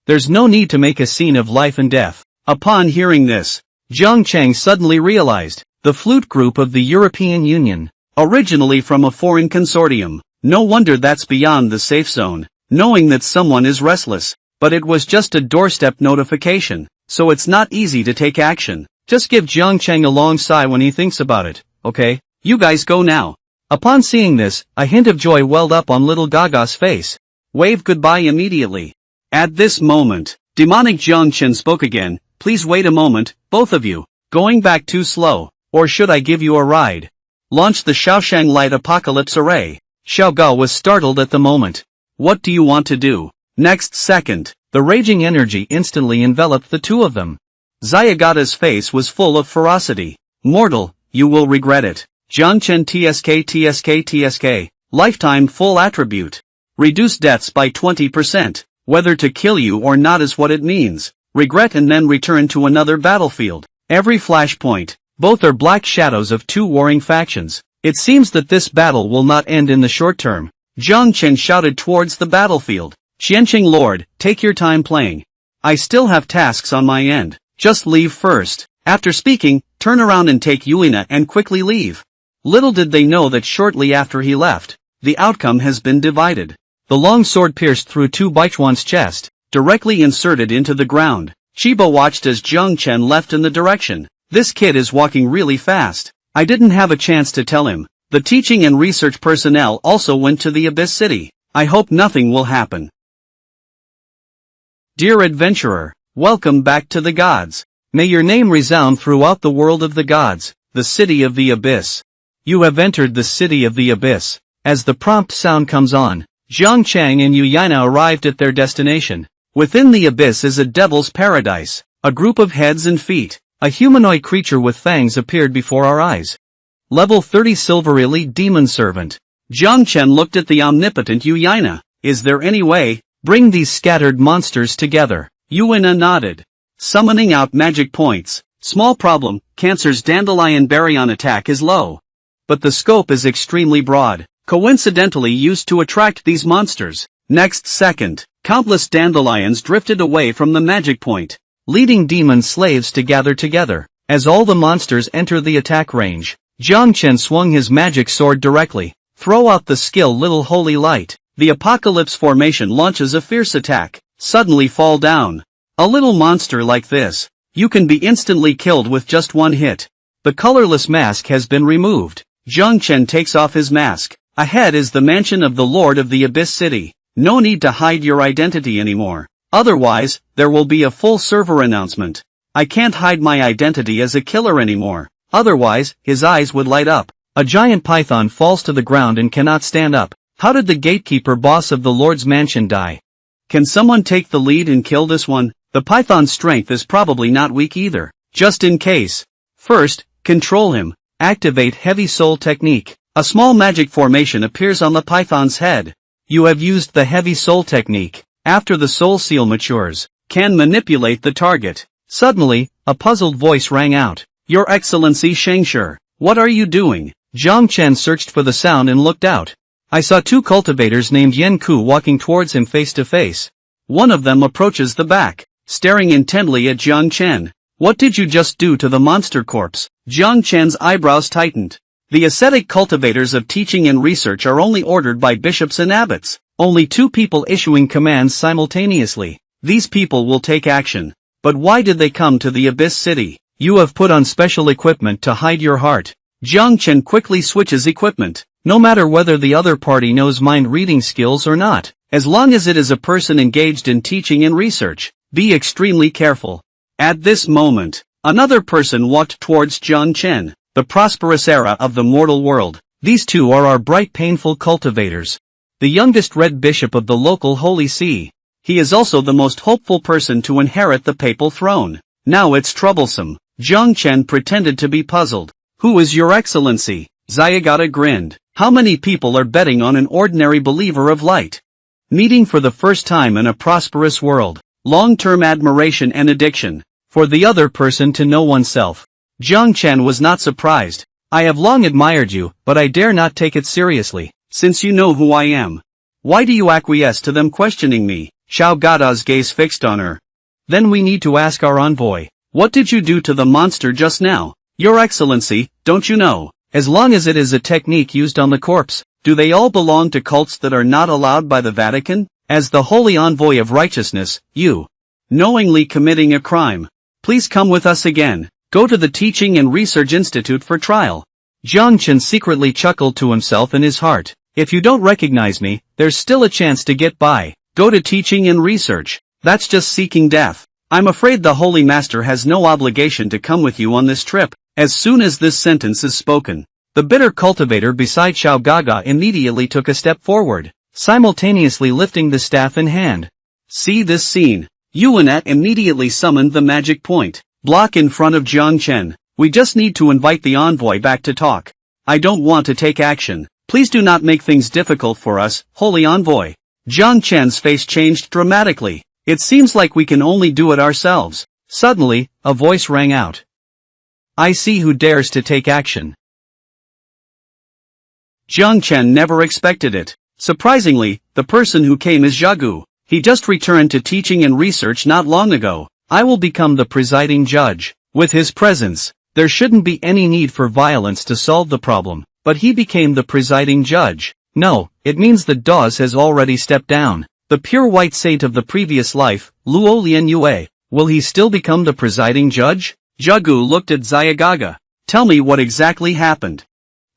There's no need to make a scene of life and death. Upon hearing this, Jiang Chen suddenly realized, the flute group of the European Union, originally from a foreign consortium. No wonder that's beyond the safe zone, knowing that someone is restless. But it was just a doorstep notification, so it's not easy to take action. Just give Jiang Chen a long sigh when he thinks about it, okay? You guys go now. Upon seeing this, a hint of joy welled up on little Gaga's face. Wave goodbye immediately. At this moment, demonic Jiang Chen spoke again. Please wait a moment, both of you. Going back too slow, or should I give you a ride? Launch the Shaoshang Light Apocalypse Array. Xiao Gao was startled at the moment. What do you want to do? Next second, the raging energy instantly enveloped the two of them. Xiaogata's face was full of ferocity. Mortal, you will regret it. Jiang Chen TSK. Lifetime full attribute. Reduce deaths by 20%. Whether to kill you or not is what it means. Regret and then return to another battlefield. Every flashpoint. Both are black shadows of two warring factions. It seems that this battle will not end in the short term. Jiang Chen shouted towards the battlefield. Xianqing Lord, take your time playing. I still have tasks on my end. Just leave first. After speaking, turn around and take Yuina and quickly leave. Little did they know that shortly after he left, the outcome has been divided. The long sword pierced through Tu Baichuan's chest, directly inserted into the ground. Chiba watched as Jiang Chen left in the direction. This kid is walking really fast. I didn't have a chance to tell him. The teaching and research personnel also went to the Abyss City. I hope nothing will happen. Dear adventurer, welcome back to the gods. May your name resound throughout the world of the gods, the city of the abyss. You have entered the city of the abyss. As the prompt sound comes on, Jiang Chang and Yu Yaina arrived at their destination. Within the abyss is a devil's paradise, a group of heads and feet. A humanoid creature with fangs appeared before our eyes. Level 30 Silver Elite Demon Servant. Jiang Chen looked at the omnipotent Yu Yaina. Is there any way? Bring these scattered monsters together. Yuina nodded. Summoning out magic points. Small problem, Cancer's Dandelion Baryon attack is low. But the scope is extremely broad, coincidentally used to attract these monsters. Next second, countless dandelions drifted away from the magic point, leading demon slaves to gather together. As all the monsters enter the attack range, Jiang Chen swung his magic sword directly. Throw out the skill Little Holy Light. The Apocalypse formation launches a fierce attack. Suddenly fall down. A little monster like this, you can be instantly killed with just one hit. The colorless mask has been removed. Jiang Chen takes off his mask. Ahead is the mansion of the Lord of the Abyss City. No need to hide your identity anymore. Otherwise, there will be a full server announcement. I can't hide my identity as a killer anymore. Otherwise, his eyes would light up. A giant python falls to the ground and cannot stand up. How did the gatekeeper boss of the Lord's mansion die? Can someone take the lead and kill this one? The python's strength is probably not weak either. Just in case. First, control him. Activate Heavy Soul Technique. A small magic formation appears on the python's head. You have used the Heavy Soul Technique. After the soul seal matures, can manipulate the target. Suddenly, a puzzled voice rang out. Your Excellency Shangshi, what are you doing? Jiang Chen searched for the sound and looked out. I saw two cultivators named Yen Ku walking towards him face to face. One of them approaches the back, staring intently at Jiang Chen. What did you just do to the monster corpse? Jiang Chen's eyebrows tightened. The ascetic cultivators of teaching and research are only ordered by bishops and abbots. Only two people issuing commands simultaneously. These people will take action. But why did they come to the Abyss City? You have put on special equipment to hide your heart. Jiang Chen quickly switches equipment. No matter whether the other party knows mind-reading skills or not, as long as it is a person engaged in teaching and research, be extremely careful. At this moment, another person walked towards Jiang Chen, the prosperous era of the mortal world. These two are our bright painful cultivators. The youngest Red Bishop of the local Holy See. He is also the most hopeful person to inherit the papal throne. Now it's troublesome. Jiang Chen pretended to be puzzled. Who is your excellency? Xiaogata grinned. How many people are betting on an ordinary believer of light? Meeting for the first time in a prosperous world. Long-term admiration and addiction. For the other person to know oneself. Jiang Chen was not surprised. I have long admired you, but I dare not take it seriously. Since you know who I am, why do you acquiesce to them questioning me? Xiaogata's gaze fixed on her. Then we need to ask our envoy. What did you do to the monster just now? Your Excellency, don't you know? As long as it is a technique used on the corpse, do they all belong to cults that are not allowed by the Vatican? As the holy envoy of righteousness, you knowingly committing a crime. Please come with us again. Go to the Teaching and Research Institute for trial. Jiang Chen secretly chuckled to himself in his heart. If you don't recognize me, there's still a chance to get by. Go to Teaching and Research. That's just seeking death. I'm afraid the Holy Master has no obligation to come with you on this trip. As soon as this sentence is spoken, The bitter cultivator beside Xiao Gaga immediately took a step forward, simultaneously lifting the staff in hand. See this scene. Yuanat immediately summoned the magic point block in front of Jiang Chen. We just need to invite the envoy back to talk. I don't want to take action. Please do not make things difficult for us, holy envoy. Jiang Chen's face changed dramatically. It seems like we can only do it ourselves. Suddenly, a voice rang out. I see who dares to take action. Jiang Chen never expected it. Surprisingly, the person who came is Zhagu. He just returned to teaching and research not long ago. I will become the presiding judge. With his presence, there shouldn't be any need for violence to solve the problem, but he became the presiding judge. No, it means the Dawes has already stepped down. The pure white saint of the previous life, Luo Lian Yue. Will he still become the presiding judge? Zhagu looked at Xiagaga. Tell me what exactly happened.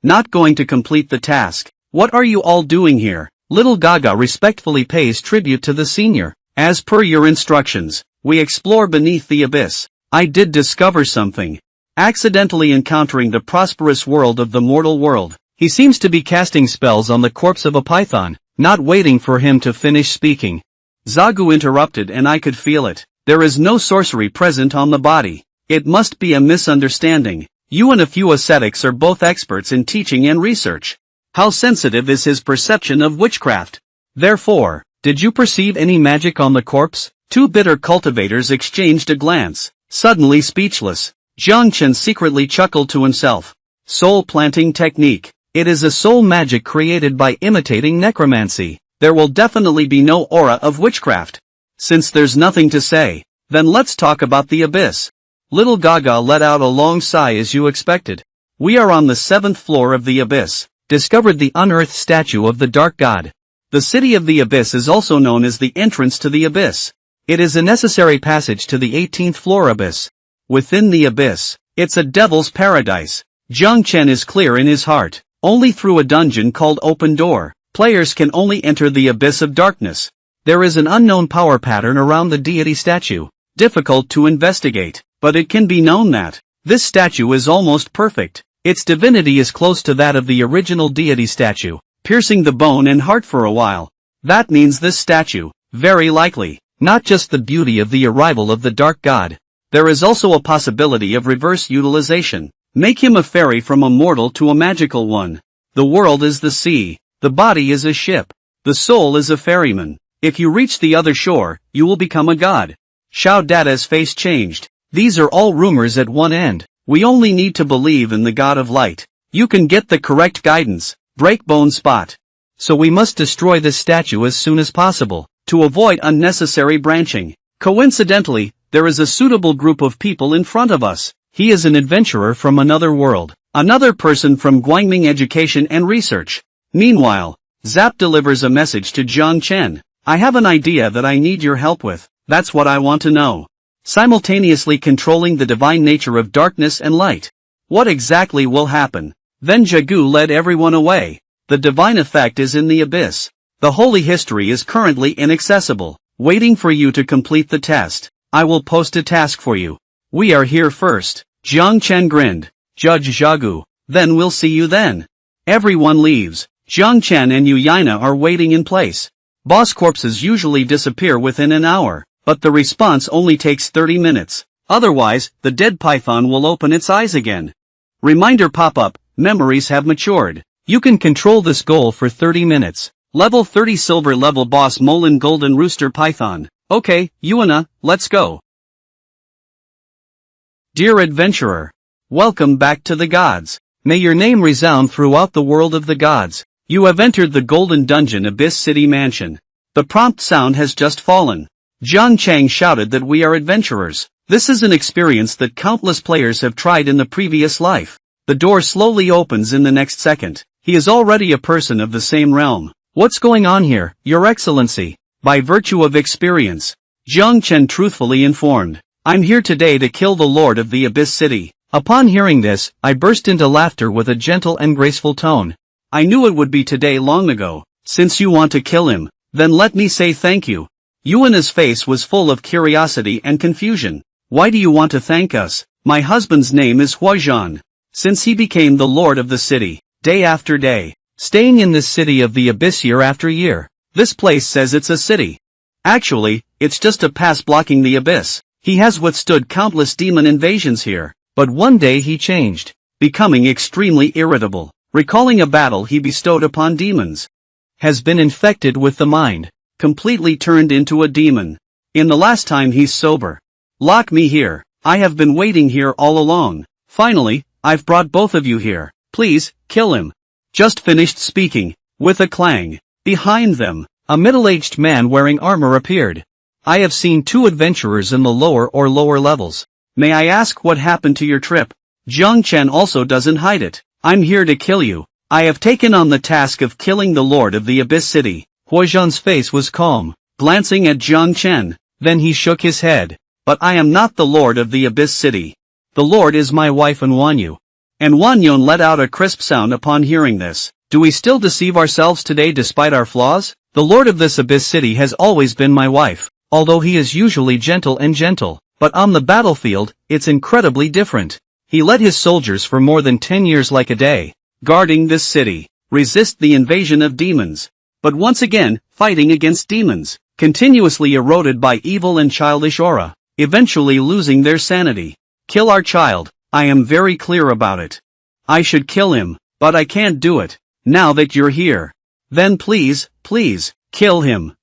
Not going to complete the task. What are you all doing here? Little Gaga respectfully pays tribute to the senior. As per your instructions, we explore beneath the abyss. I did discover something. Accidentally encountering the prosperous world of the mortal world. He seems to be casting spells on the corpse of a python, not waiting for him to finish speaking. Zhagu interrupted and I could feel it. There is no sorcery present on the body. It must be a misunderstanding. You and a few ascetics are both experts in teaching and research. How sensitive is his perception of witchcraft? Therefore, did you perceive any magic on the corpse? Two bitter cultivators exchanged a glance, suddenly speechless. Jiang Chen secretly chuckled to himself. Soul planting technique. It is a soul magic created by imitating necromancy. There will definitely be no aura of witchcraft. Since there's nothing to say, then let's talk about the abyss. Little Gaga let out a long sigh as you expected. We are on the 7th floor of the abyss. Discovered the unearthed statue of the dark god. The city of the abyss is also known as the entrance to the abyss. It is a necessary passage to the 18th floor abyss. Within the abyss, it's a devil's paradise. Jiang Chen is clear in his heart. Only through a dungeon called Open Door, players can only enter the abyss of darkness. There is an unknown power pattern around the deity statue. Difficult to investigate, but it can be known that this statue is almost perfect. Its divinity is close to that of the original deity statue, piercing the bone and heart for a while. That means this statue, very likely, not just the beauty of the arrival of the dark god. There is also a possibility of reverse utilization. Make him a fairy from a mortal to a magical one. The world is the sea. The body is a ship. The soul is a ferryman. If you reach the other shore, you will become a god. Xiao Dada's face changed. These are all rumors at one end. We only need to believe in the god of light. You can get the correct guidance. Break bone spot. So we must destroy this statue as soon as possible, to avoid unnecessary branching. Coincidentally, there is a suitable group of people in front of us. He is an adventurer from another world. Another person from Guangming Education and Research. Meanwhile, Zap delivers a message to Jiang Chen. I have an idea that I need your help with. That's what I want to know. Simultaneously controlling the divine nature of darkness and light. What exactly will happen? Then Zhagu led everyone away. The divine effect is in the abyss. The holy history is currently inaccessible, waiting for you to complete the test. I will post a task for you. We are here first. Jiang Chen grinned. Judge Zhagu. Then we'll see you then. Everyone leaves. Jiang Chen and Yu Yaina are waiting in place. Boss corpses usually disappear within an hour, but the response only takes 30 minutes. Otherwise, the dead python will open its eyes again. Reminder pop-up, memories have matured. You can control this goal for 30 minutes. Level 30 silver level boss Molin Golden Rooster Python. Okay, Yuana, let's go. Dear adventurer. Welcome back to the gods. May your name resound throughout the world of the gods. You have entered the Golden Dungeon Abyss City Mansion. The prompt sound has just fallen. Jiang Chang shouted that we are adventurers. This is an experience that countless players have tried in the previous life. The door slowly opens in the next second. He is already a person of the same realm. What's going on here, Your Excellency? By virtue of experience. Jiang Chen truthfully informed. I'm here today to kill the Lord of the Abyss City. Upon hearing this, I burst into laughter with a gentle and graceful tone. I knew it would be today long ago. Since you want to kill him, then let me say thank you. Yuana's face was full of curiosity and confusion. Why do you want to thank us? My husband's name is Huazhan. since he became the lord of the city, day after day. Staying in this city of the abyss year after year. This place says it's a city. Actually, it's just a pass blocking the abyss. He has withstood countless demon invasions here. But one day he changed, becoming extremely irritable, recalling a battle he bestowed upon demons. Has been infected with the mind, completely turned into a demon. In the last time he's sober. Lock me here. I have been waiting here all along. Finally, I've brought both of you here. Please, kill him. Just finished speaking. With a clang. Behind them, a middle-aged man wearing armor appeared. I have seen two adventurers in the lower levels. May I ask what happened to your trip? Jiang Chen also doesn't hide it. I'm here to kill you. I have taken on the task of killing the Lord of the Abyss City. Huozhan's face was calm, glancing at Jiang Chen. Then he shook his head. But I am not the Lord of the Abyss City. The Lord is my wife Wanyu. And Wanyon let out a crisp sound upon hearing this. Do we still deceive ourselves today despite our flaws? The Lord of this Abyss City has always been my wife, although he is usually gentle. But on the battlefield, it's incredibly different. He led his soldiers for more than 10 years like a day, guarding this city, resist the invasion of demons. But once again, fighting against demons, continuously eroded by evil and childish aura, eventually losing their sanity. Kill our child, I am very clear about it. I should kill him, but I can't do it, now that you're here. Then please, kill him.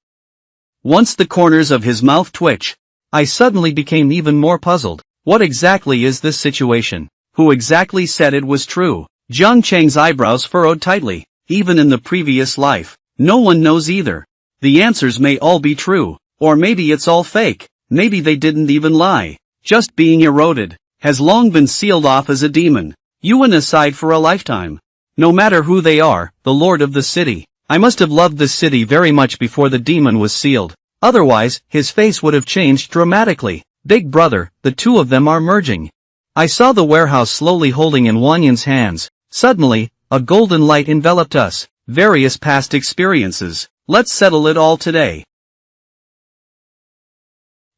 Once the corners of his mouth twitch, I suddenly became even more puzzled. What exactly is this situation? Who exactly said it was true? Jiang Cheng's eyebrows furrowed tightly. Even in the previous life, no one knows either. The answers may all be true, or maybe it's all fake. Maybe they didn't even lie. Just being eroded, has long been sealed off as a demon. Yuan aside for a lifetime. No matter who they are, the lord of the city. I must have loved this city very much before the demon was sealed. Otherwise, his face would have changed dramatically. Big brother, the two of them are merging. I saw the warehouse slowly holding in Wanyon's hands. Suddenly, a golden light enveloped us. Various past experiences. Let's settle it all today.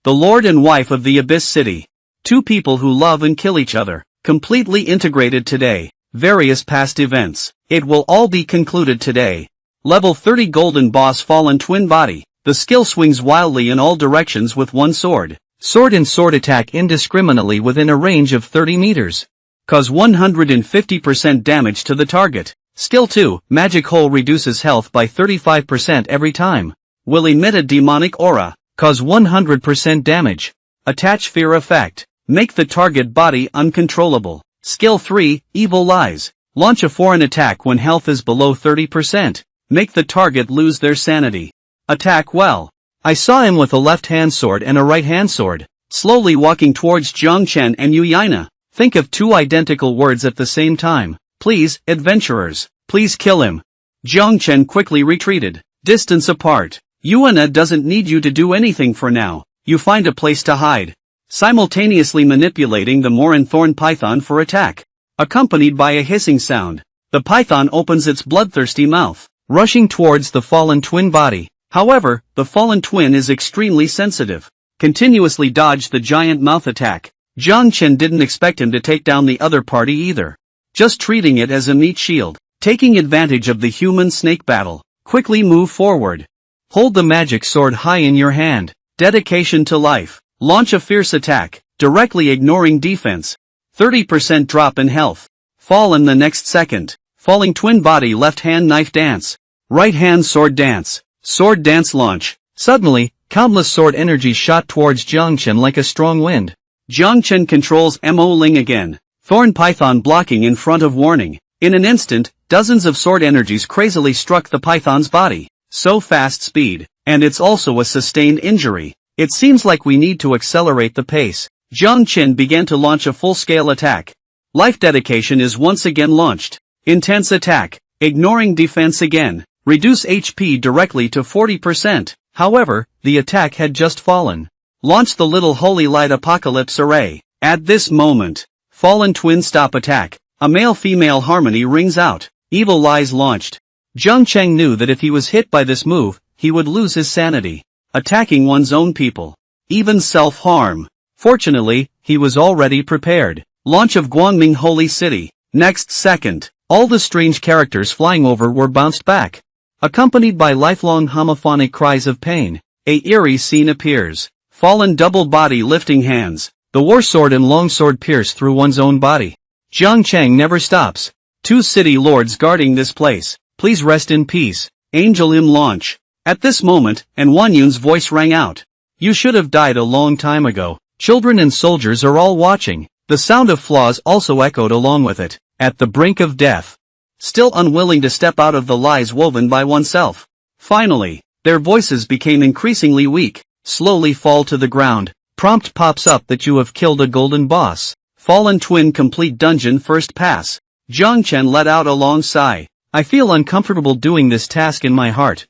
The lord and wife of the Abyss City. Two people who love and kill each other. Completely integrated today. Various past events. It will all be concluded today. Level 30 Golden Boss Fallen Twin Body. The skill swings wildly in all directions with one sword. Sword and sword attack indiscriminately within a range of 30 meters. Cause 150% damage to the target. Skill 2, Magic Hole reduces health by 35% every time. Will emit a demonic aura. Cause 100% damage. Attach fear effect. Make the target body uncontrollable. Skill 3, Evil Lies. Launch a foreign attack when health is below 30%. Make the target lose their sanity. Attack well. I saw him with a left-hand sword and a right-hand sword, slowly walking towards Jiang Chen and Yu Yaina. Think of two identical words at the same time. Please, adventurers, please kill him. Jiang Chen quickly retreated, distance apart. Yuana doesn't need you to do anything for now. You find a place to hide. Simultaneously manipulating the Morin Thorn Python for attack. Accompanied by a hissing sound. The python opens its bloodthirsty mouth, rushing towards the fallen twin body. However, the fallen twin is extremely sensitive. Continuously dodged the giant mouth attack. Jiang Chen didn't expect him to take down the other party either. Just treating it as a meat shield. Taking advantage of the human-snake battle. Quickly move forward. Hold the magic sword high in your hand. Dedication to life. Launch a fierce attack, directly ignoring defense. 30% drop in health. Fall in the next second. Falling twin body left hand knife dance. Right hand sword dance. Sword dance launch. Suddenly, countless sword energy shot towards Jiang Chen like a strong wind. Jiang Chen controls Mo Ling again. Thorn Python blocking in front of warning. In an instant, dozens of sword energies crazily struck the python's body. So fast speed. And it's also a sustained injury. It seems like we need to accelerate the pace. Jiang Chen began to launch a full-scale attack. Life dedication is once again launched. Intense attack. Ignoring defense again. Reduce HP directly to 40%. However, the attack had just fallen. Launch the little holy light apocalypse array. At this moment, fallen twin stop attack. A male-female harmony rings out. Evil Lies launched. Jiang Chen knew that if he was hit by this move, he would lose his sanity. Attacking one's own people. Even self-harm. Fortunately, he was already prepared. Launch of Guangming Holy City. Next second, all the strange characters flying over were bounced back. Accompanied by lifelong homophonic cries of pain, a eerie scene appears. Fallen double body lifting hands. The war sword and longsword pierce through one's own body. Jiang Chen never stops. 2 city lords guarding this place. Please rest in peace. Angel Im launch. At this moment, and Wanyun's voice rang out. You should have died a long time ago. Children and soldiers are all watching. The sound of flaws also echoed along with it. At the brink of death. Still unwilling to step out of the lies woven by oneself. Finally, their voices became increasingly weak, slowly fall to the ground. Prompt pops up that you have killed a golden boss. Fallen twin complete dungeon first pass. Jiang Chen let out a long sigh. I feel uncomfortable doing this task in my heart.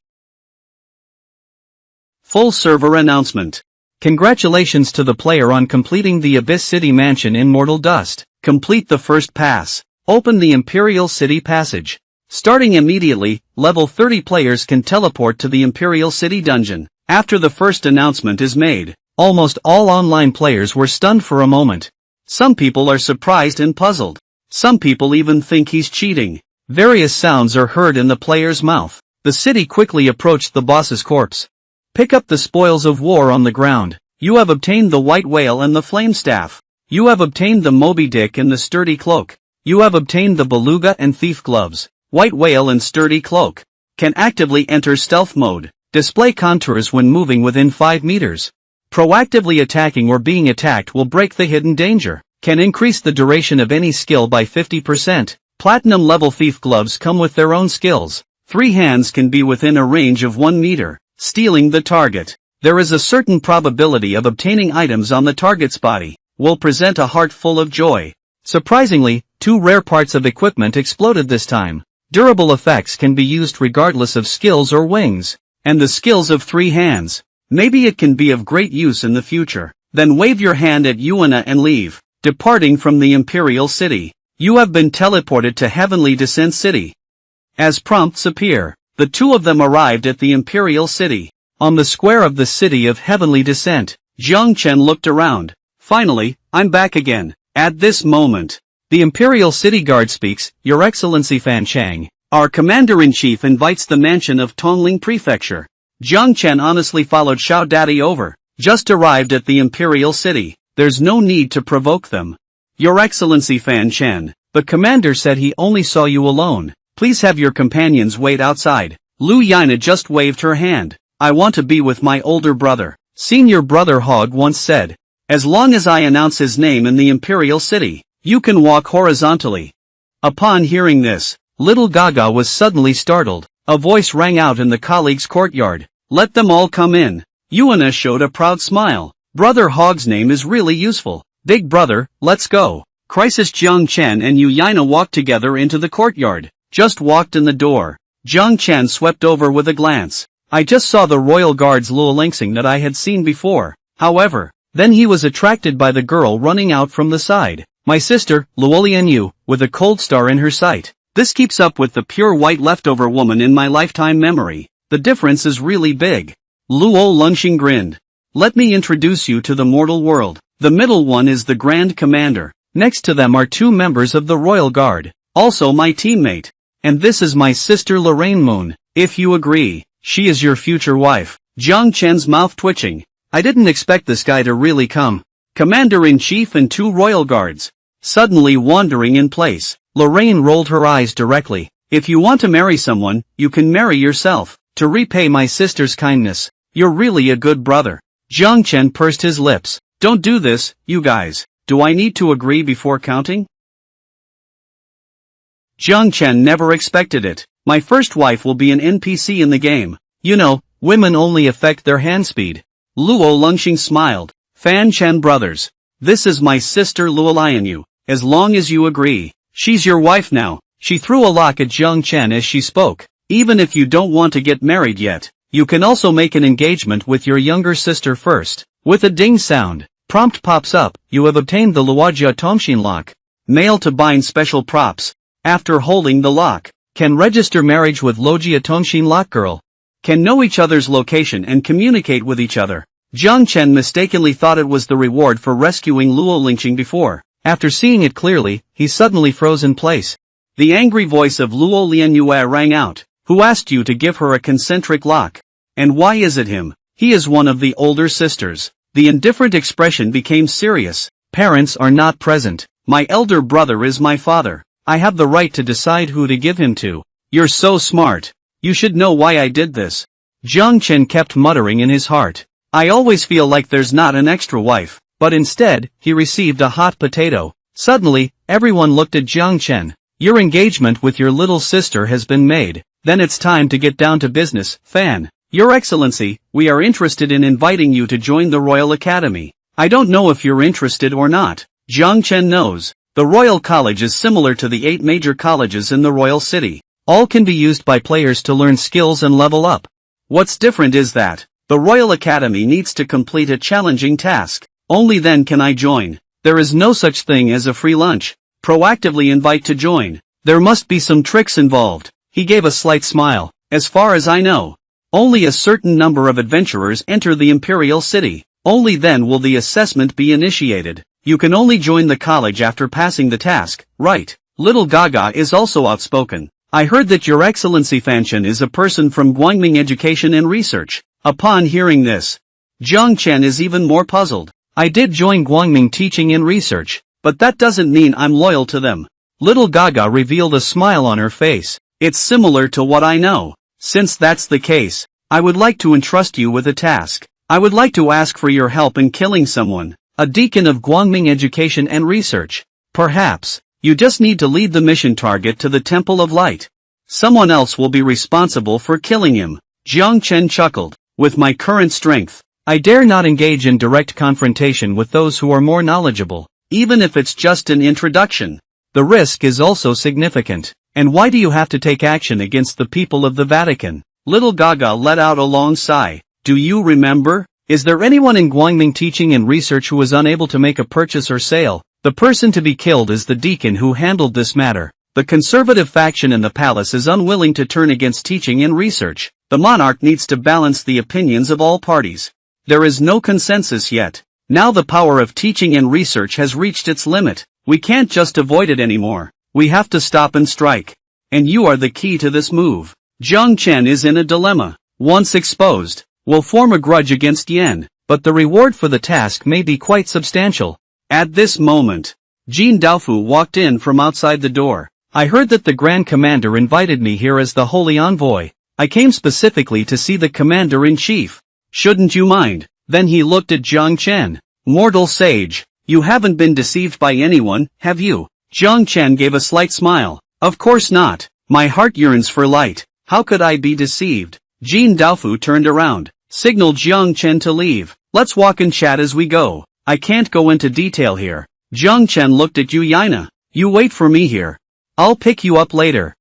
Full server announcement. Congratulations to the player on completing the Abyss City Mansion in Mortal Dust. Complete the first pass. Open the Imperial City Passage. Starting immediately, level 30 players can teleport to the Imperial City Dungeon. After the first announcement is made, almost all online players were stunned for a moment. Some people are surprised and puzzled. Some people even think he's cheating. Various sounds are heard in the player's mouth. The city quickly approached the boss's corpse. Pick up the spoils of war on the ground. You have obtained the white whale and the flame staff. You have obtained the Moby Dick and the sturdy cloak. You have obtained the beluga and thief gloves. White whale and sturdy cloak. Can actively enter stealth mode. Display contours when moving within 5 meters. Proactively attacking or being attacked will break the hidden danger. Can increase the duration of any skill by 50%. Platinum level thief gloves come with their own skills. 3 hands can be within a range of 1 meter. Stealing the target. There is a certain probability of obtaining items on the target's body. Will present a heart full of joy. Surprisingly, 2 rare parts of equipment exploded this time. Durable effects can be used regardless of skills or wings. And the skills of 3 hands. Maybe it can be of great use in the future. Then wave your hand at Yuana and leave. Departing from the Imperial City. You have been teleported to Heavenly Descent City. As prompts appear, the 2 of them arrived at the Imperial City. On the square of the City of Heavenly Descent, Jiang Chen looked around. Finally, I'm back again. At this moment, the Imperial City Guard speaks. Your Excellency Fan Chang, our Commander-in-Chief invites the mansion of Tongling Prefecture. Jiang Chen honestly followed Xiao Daddy over. Just arrived at the Imperial City. There's no need to provoke them. Your Excellency Fan Chen, the commander said he only saw you alone. Please have your companions wait outside. Lu Yana just waved her hand. I want to be with my older brother. Senior Brother Hog once said. As long as I announce his name in the Imperial City, you can walk horizontally. Upon hearing this, little Gaga was suddenly startled. A voice rang out in the colleagues' courtyard. Let them all come in. Yuana showed a proud smile. Brother Hog's name is really useful. Big brother, let's go. Crisis Jiang Chen and Yu Yana walked together into the courtyard. Just walked in the door. Jiang Chen swept over with a glance. I just saw the royal guard's Luolingsing that I had seen before. However, then he was attracted by the girl running out from the side. My sister, Luolianyu, with a cold star in her sight. This keeps up with the pure white leftover woman in my lifetime memory. The difference is really big. Luo Lungxing grinned. Let me introduce you to the mortal world. The middle one is the Grand Commander. Next to them are 2 members of the Royal Guard. Also my teammate. And this is my sister Lorraine Moon. If you agree, she is your future wife. Jiang Chen's mouth twitching. I didn't expect this guy to really come. Commander-in-Chief and 2 Royal Guards. Suddenly wandering in place. Lorraine rolled her eyes directly. If you want to marry someone, you can marry yourself. To repay my sister's kindness. You're really a good brother. Jiang Chen pursed his lips. Don't do this, you guys. Do I need to agree before counting? Jiang Chen never expected it. My first wife will be an NPC in the game. You know, women only affect their hand speed. Luo Lungxing smiled. Fan Chen brothers. This is my sister Luolianyu. As long as you agree, she's your wife now. She threw a lock at Jiang Chen as she spoke. Even if you don't want to get married yet, you can also make an engagement with your younger sister first. With a ding sound, prompt pops up. You have obtained the Luojia Tongxin lock. Mail to bind special props. After holding the lock, can register marriage with Logia Tongxin lock girl. Can know each other's location and communicate with each other. Jiang Chen mistakenly thought it was the reward for rescuing Luo Lingqing before. After seeing it clearly, he suddenly froze in place. The angry voice of Luo Lianyue rang out. Who asked you to give her a concentric lock? And why is it him? He is one of the older sisters. The indifferent expression became serious. Parents are not present. My elder brother is my father. I have the right to decide who to give him to. You're so smart. You should know why I did this. Jiang Chen kept muttering in his heart. I always feel like there's not an extra wife. But instead, he received a hot potato. Suddenly, everyone looked at Jiang Chen. Your engagement with your little sister has been made. Then it's time to get down to business, Fan. Your Excellency, we are interested in inviting you to join the Royal Academy. I don't know if you're interested or not. Jiang Chen knows. The Royal College is similar to the 8 major colleges in the Royal City. All can be used by players to learn skills and level up. What's different is that the Royal Academy needs to complete a challenging task. Only then can I join. There is no such thing as a free lunch. Proactively invite to join. There must be some tricks involved. He gave a slight smile. As far as I know, only a certain number of adventurers enter the Imperial City. Only then will the assessment be initiated. You can only join the college after passing the task, right? Little Gaga is also outspoken. I heard that Your Excellency Fanchen is a person from Guangming Education and Research. Upon hearing this, Jiang Chen is even more puzzled. I did join Guangming Teaching and Research, but that doesn't mean I'm loyal to them. Little Gaga revealed a smile on her face. It's similar to what I know. Since that's the case, I would like to entrust you with a task. I would like to ask for your help in killing someone. A deacon of Guangming Education and Research. Perhaps, you just need to lead the mission target to the Temple of Light. Someone else will be responsible for killing him. Jiang Chen chuckled. With my current strength, I dare not engage in direct confrontation with those who are more knowledgeable, even if it's just an introduction. The risk is also significant. And why do you have to take action against the people of the Vatican? Little Gaga let out a long sigh. Do you remember? Is there anyone in Guangming Teaching and Research who was unable to make a purchase or sale? The person to be killed is the deacon who handled this matter. The conservative faction in the palace is unwilling to turn against teaching and research. The monarch needs to balance the opinions of all parties. There is no consensus yet. Now the power of teaching and research has reached its limit. We can't just avoid it anymore. We have to stop and strike. And you are the key to this move. Jiang Chen is in a dilemma. Once exposed, will form a grudge against Yan, but the reward for the task may be quite substantial. At this moment, Jin Daofu walked in from outside the door. I heard that the Grand Commander invited me here as the Holy Envoy. I came specifically to see the Commander-in-Chief. Shouldn't you mind? Then he looked at Jiang Chen. Mortal sage, you haven't been deceived by anyone, have you? Jiang Chen gave a slight smile. Of course not. My heart yearns for light. How could I be deceived? Jin Daofu turned around, signaled Jiang Chen to leave. Let's walk and chat as we go. I can't go into detail here. Jiang Chen looked at Yu Yaina. You wait for me here. I'll pick you up later.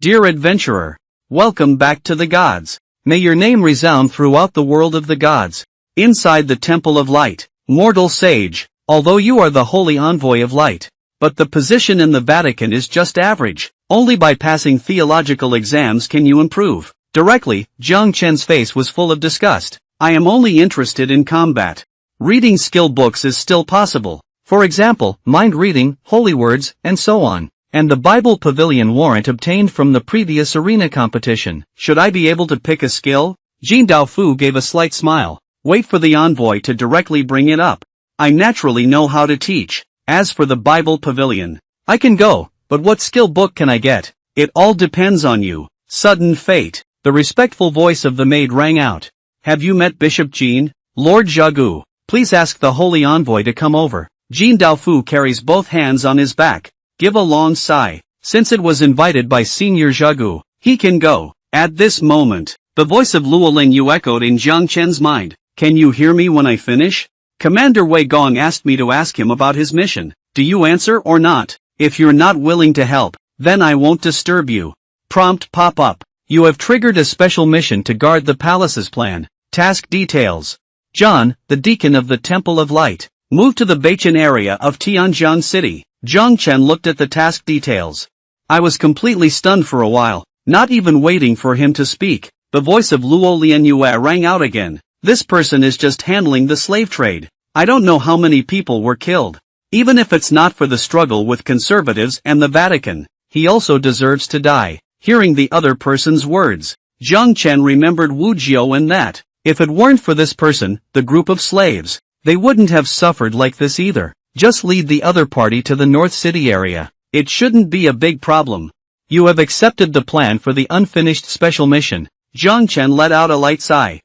Dear adventurer, welcome back to the gods. May your name resound throughout the world of the gods. Inside the Temple of Light, mortal sage, although you are the Holy Envoy of Light, but the position in the Vatican is just average. Only by passing theological exams can you improve. Directly, Jiang Chen's face was full of disgust. I am only interested in combat. Reading skill books is still possible. For example, mind reading, holy words, and so on. And the Bible Pavilion warrant obtained from the previous arena competition. Should I be able to pick a skill? Jin Daofu gave a slight smile. Wait for the envoy to directly bring it up. I naturally know how to teach. As for the Bible Pavilion, I can go, but what skill book can I get? It all depends on you. Sudden fate. The respectful voice of the maid rang out. Have you met Bishop Jin? Lord Zhagu, please ask the Holy Envoy to come over. Jin Daofu carries both hands on his back. Give a long sigh. Since it was invited by Senior Zhagu, he can go. At this moment, the voice of Luo Lingyu echoed in Jiang Chen's mind. Can you hear me when I finish? Commander Wei Gong asked me to ask him about his mission. Do you answer or not? If you're not willing to help, then I won't disturb you. Prompt pop up. You have triggered a special mission to guard the palace's plan. Task details. John, the deacon of the Temple of Light, moved to the Beichen area of Tianjiang City. Jiang Chen looked at the task details. I was completely stunned for a while, not even waiting for him to speak. The voice of Luo Lianyue rang out again. This person is just handling the slave trade. I don't know how many people were killed. Even if it's not for the struggle with conservatives and the Vatican, he also deserves to die. Hearing the other person's words, Jiang Chen remembered Wu Jiao and that, if it weren't for this person, the group of slaves, they wouldn't have suffered like this either. Just lead the other party to the North City area. It shouldn't be a big problem. You have accepted the plan for the unfinished special mission. Jiang Chen let out a light sigh.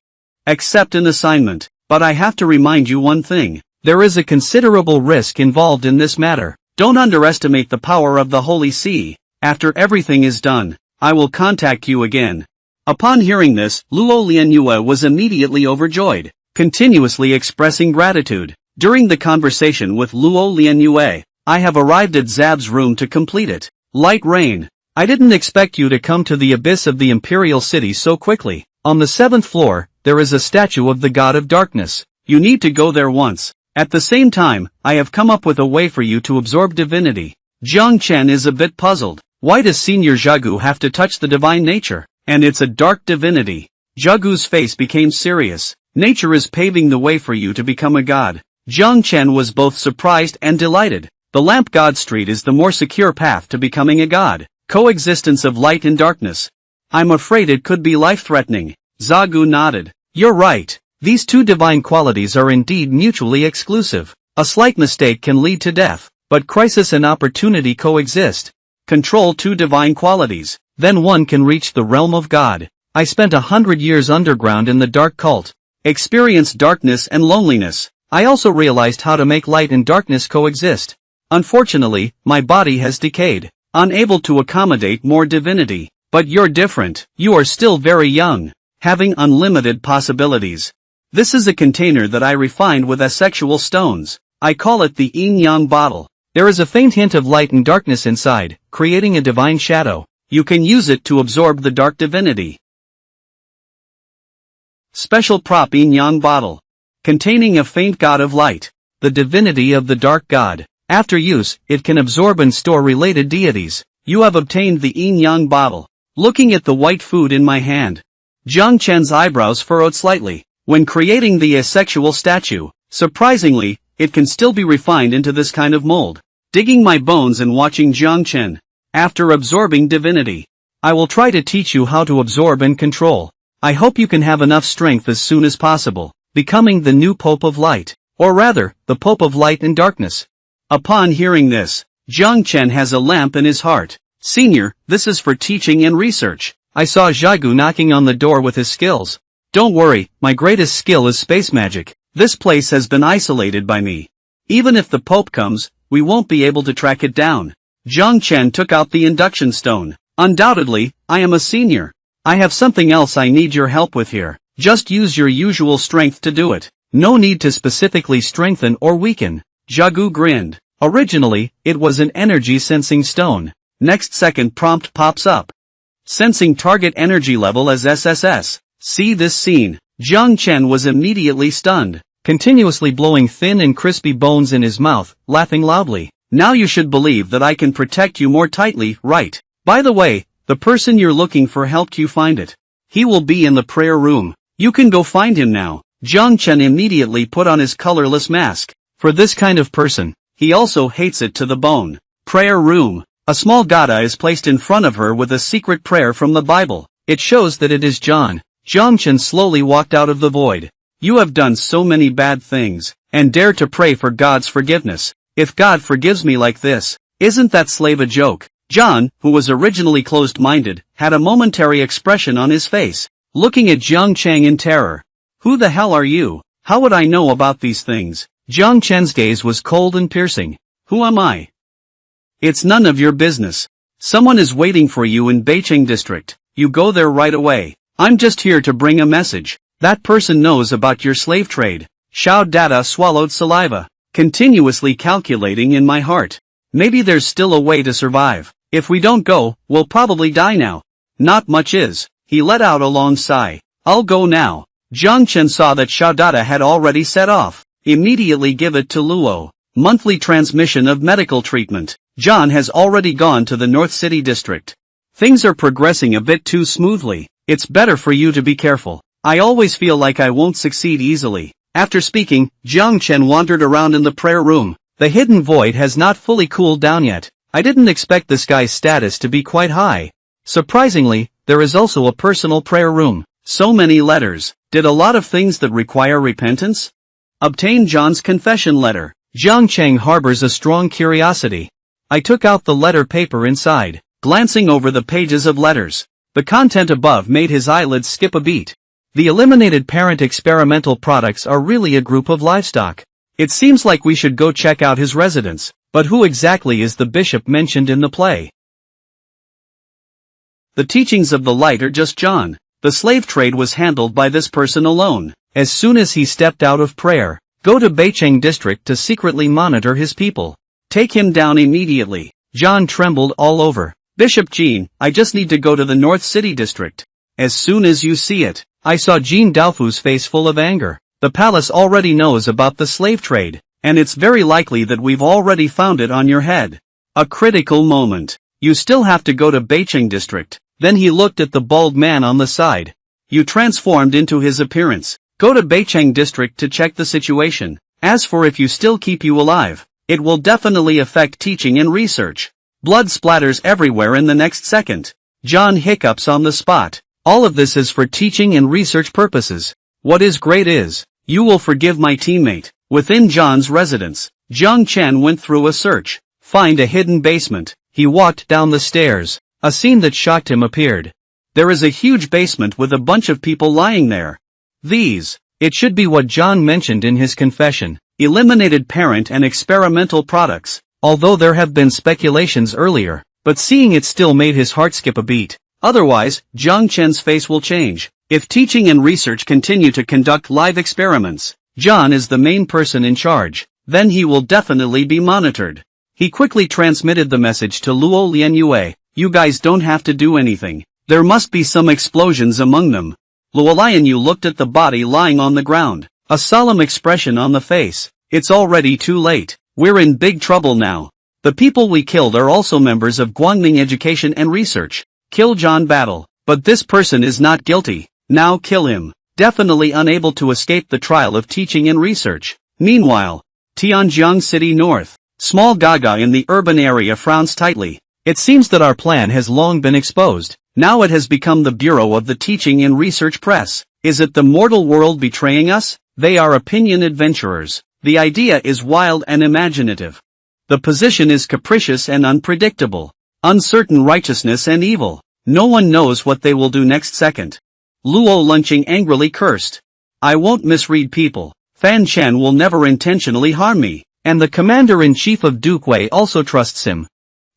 Accept an assignment, but I have to remind you one thing. There is a considerable risk involved in this matter. Don't underestimate the power of the Holy See. After everything is done, I will contact you again. Upon hearing this, Luo Lianyue was immediately overjoyed, continuously expressing gratitude. During the conversation with Luo Lianyue, I have arrived at Zab's room to complete it. Light rain. I didn't expect you to come to the abyss of the Imperial City so quickly. On the 7th floor, there is a statue of the God of Darkness. You need to go there once. At the same time, I have come up with a way for you to absorb divinity. Jiang Chen is a bit puzzled. Why does Senior Zhagu have to touch the divine nature? And it's a dark divinity. Zhagu's face became serious. Nature is paving the way for you to become a god. Jiang Chen was both surprised and delighted. The lamp god street is the more secure path to becoming a god. Coexistence of light and darkness. I'm afraid it could be life-threatening. Zhagu nodded. You're right. These two divine qualities are indeed mutually exclusive. A slight mistake can lead to death, but crisis and opportunity coexist. Control two divine qualities, then one can reach the realm of God. I spent 100 years underground in the dark cult. Experienced darkness and loneliness. I also realized how to make light and darkness coexist. Unfortunately, my body has decayed, unable to accommodate more divinity. But you're different. You are still very young, having unlimited possibilities. This is a container that I refined with asexual stones. I call it the yin-yang bottle. There is a faint hint of light and darkness inside, creating a divine shadow. You can use it to absorb the dark divinity. Special prop yin-yang bottle. Containing a faint god of light. The divinity of the dark god. After use, it can absorb and store related deities. You have obtained the yin-yang bottle. Looking at the white food in my hand, Jiang Chen's eyebrows furrowed slightly. When creating the asexual statue, surprisingly, it can still be refined into this kind of mold. Digging my bones and watching Jiang Chen. After absorbing divinity, I will try to teach you how to absorb and control. I hope you can have enough strength as soon as possible, becoming the new Pope of Light, or rather, the Pope of Light and Darkness. Upon hearing this, Jiang Chen has a lamp in his heart. Senior, this is for teaching and research. I saw Zhagu knocking on the door with his skills. Don't worry, my greatest skill is space magic. This place has been isolated by me. Even if the Pope comes, we won't be able to track it down. Jiang Chen took out the induction stone. Undoubtedly, I am a senior. I have something else I need your help with here. Just use your usual strength to do it. No need to specifically strengthen or weaken. Zhagu grinned. Originally, it was an energy sensing stone. Next second prompt pops up. Sensing target energy level as SSS. See this scene. Jiang Chen was immediately stunned, continuously blowing thin and crispy bones in his mouth, laughing loudly. Now you should believe that I can protect you more tightly, right? By the way, the person you're looking for helped you find it. He will be in the prayer room. You can go find him now. Jiang Chen immediately put on his colorless mask. For this kind of person, he also hates it to the bone. Prayer room. A small gada is placed in front of her with a secret prayer from the Bible. It shows that it is John. Jiang Chen slowly walked out of the void. You have done so many bad things, and dare to pray for God's forgiveness. If God forgives me like this, isn't that slave a joke? John, who was originally closed-minded, had a momentary expression on his face, looking at Jiang Chen in terror. Who the hell are you? How would I know about these things? Jiang Chen's gaze was cold and piercing. Who am I? It's none of your business. Someone is waiting for you in Beicheng district. You go there right away. I'm just here to bring a message. That person knows about your slave trade. Xiao Dada swallowed saliva, continuously calculating in my heart. Maybe there's still a way to survive. If we don't go, we'll probably die now. Not much is. He let out a long sigh. I'll go now. Jiang Chen saw that Xiao Dada had already set off. Immediately give it to Luo. Monthly transmission of medical treatment. John has already gone to the North City district. Things are progressing a bit too smoothly. It's better for you to be careful. I always feel like I won't succeed easily. After speaking, Jiang Chen wandered around in the prayer room. The hidden void has not fully cooled down yet. I didn't expect this guy's status to be quite high. Surprisingly, there is also a personal prayer room. So many letters. Did a lot of things that require repentance? Obtain John's confession letter. Jiang Chen harbors a strong curiosity. I took out the letter paper inside, glancing over the pages of letters. The content above made his eyelids skip a beat. The eliminated parent experimental products are really a group of livestock. It seems like we should go check out his residence. But who exactly is the bishop mentioned in the play? The teachings of the light are just John. The slave trade was handled by this person alone. As soon as he stepped out of prayer, go to Beicheng district to secretly monitor his people. Take him down immediately. John trembled all over. Bishop Jean, I just need to go to the North City district. As soon as you see it. I saw Jean Daofu's face full of anger. The palace already knows about the slave trade, and it's very likely that we've already found it on your head. A critical moment. You still have to go to Beicheng district. Then he looked at the bald man on the side. You transformed into his appearance. Go to Beicheng district to check the situation. As for if you still keep you alive, it will definitely affect teaching and research. Blood splatters everywhere in the next second. John hiccups on the spot. All of this is for teaching and research purposes. What is great is, you will forgive my teammate. Within John's residence, Jiang Chen went through a search. Find a hidden basement. He walked down the stairs. A scene that shocked him appeared. There is a huge basement with a bunch of people lying there. It should be what John mentioned in his confession. Eliminated parent and experimental products. Although there have been speculations earlier, but seeing it still made his heart skip a beat. Otherwise, Jiang Chen's face will change. If teaching and research continue to conduct live experiments, John is the main person in charge, then he will definitely be monitored. He quickly transmitted the message to Luo Lianyue. You guys don't have to do anything. There must be some explosions among them. Luo Lianyue looked at the body lying on the ground, a solemn expression on the face. It's already too late. We're in big trouble now. The people we killed are also members of Guangming Education and Research. Kill John Battle. But this person is not guilty. Now kill him. Definitely unable to escape the trial of teaching and research. Meanwhile, Tianjiang City North. Small Gaga in the urban area frowns tightly. It seems that our plan has long been exposed. Now it has become the bureau of the teaching and research press. Is it the mortal world betraying us? They are opinion adventurers. The idea is wild and imaginative. The position is capricious and unpredictable. Uncertain righteousness and evil. No one knows what they will do next second. Luo Lunching angrily cursed. I won't misread people. Fan Chen will never intentionally harm me. And the commander-in-chief of Dukwei also trusts him.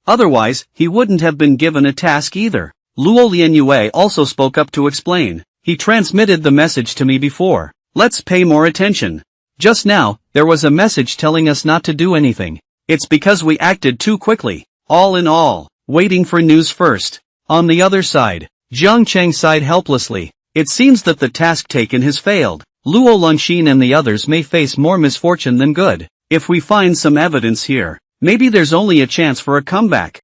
Otherwise, he wouldn't have been given a task either. Luo Lianyue also spoke up to explain. He transmitted the message to me before. Let's pay more attention. Just now, there was a message telling us not to do anything. It's because we acted too quickly. All in all, waiting for news first. On the other side, Jiang Chen sighed helplessly. It seems that the task taken has failed. Luo Lunxin and the others may face more misfortune than good. If we find some evidence here, maybe there's only a chance for a comeback.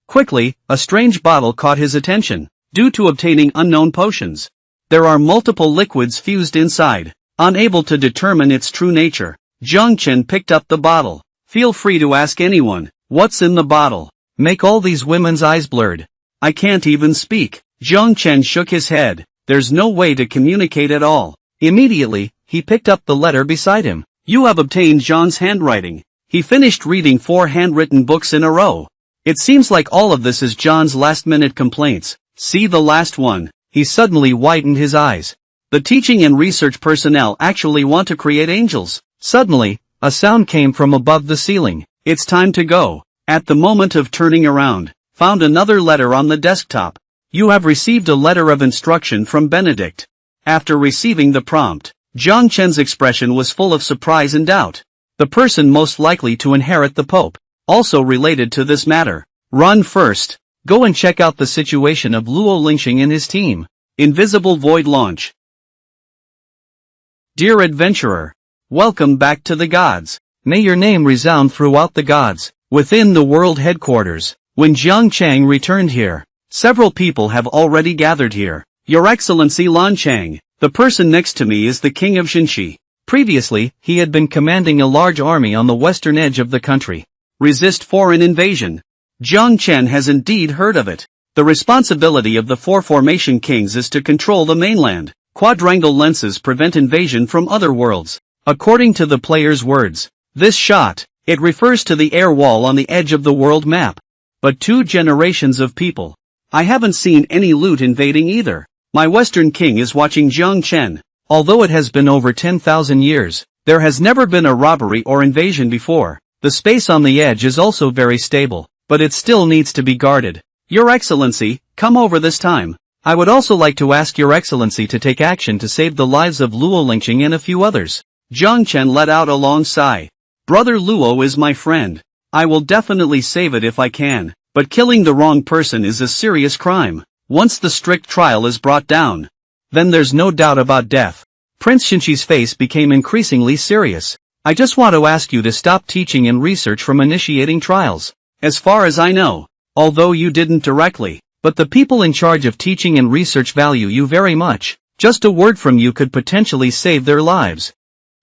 Quickly, a strange bottle caught his attention. Due to obtaining unknown potions, there are multiple liquids fused inside. Unable to determine its true nature, Jiang Chen picked up the bottle. Feel free to ask anyone, what's in the bottle? Make all these women's eyes blurred. I can't even speak. Jiang Chen shook his head. There's no way to communicate at all. Immediately, he picked up the letter beside him. You have obtained John's handwriting. He finished reading 4 handwritten books in a row. It seems like all of this is John's last-minute complaints. See the last one. He suddenly widened his eyes. The teaching and research personnel actually want to create angels. Suddenly, a sound came from above the ceiling. It's time to go. At the moment of turning around, found another letter on the desktop. You have received a letter of instruction from Benedict. After receiving the prompt, Jiang Chen's expression was full of surprise and doubt. The person most likely to inherit the Pope, also related to this matter. Run first. Go and check out the situation of Luo Lingxing and his team. Invisible Void Launch. Dear adventurer, welcome back to the gods. May your name resound throughout the gods. Within the world headquarters, when Jiang Chang returned here, several people have already gathered here. Your Excellency Lan Chang, the person next to me is the King of Xinxi. Previously, he had been commanding a large army on the western edge of the country. Resist foreign invasion. Jiang Chen has indeed heard of it. The responsibility of the four formation kings is to control the mainland. Quadrangle lenses prevent invasion from other worlds. According to the player's words, this shot, it refers to the air wall on the edge of the world map. But 2 generations of people. I haven't seen any loot invading either. My western king is watching Jiang Chen. Although it has been over 10,000 years, there has never been a robbery or invasion before. The space on the edge is also very stable, but it still needs to be guarded. Your Excellency, come over this time. I would also like to ask Your Excellency to take action to save the lives of Luo Lingqing and a few others. Jiang Chen let out a long sigh. Brother Luo is my friend. I will definitely save it if I can, but killing the wrong person is a serious crime. Once the strict trial is brought down, then there's no doubt about death. Prince Xinqi's face became increasingly serious. I just want to ask you to stop teaching and research from initiating trials. As far as I know, although you didn't directly, but the people in charge of teaching and research value you very much. Just a word from you could potentially save their lives.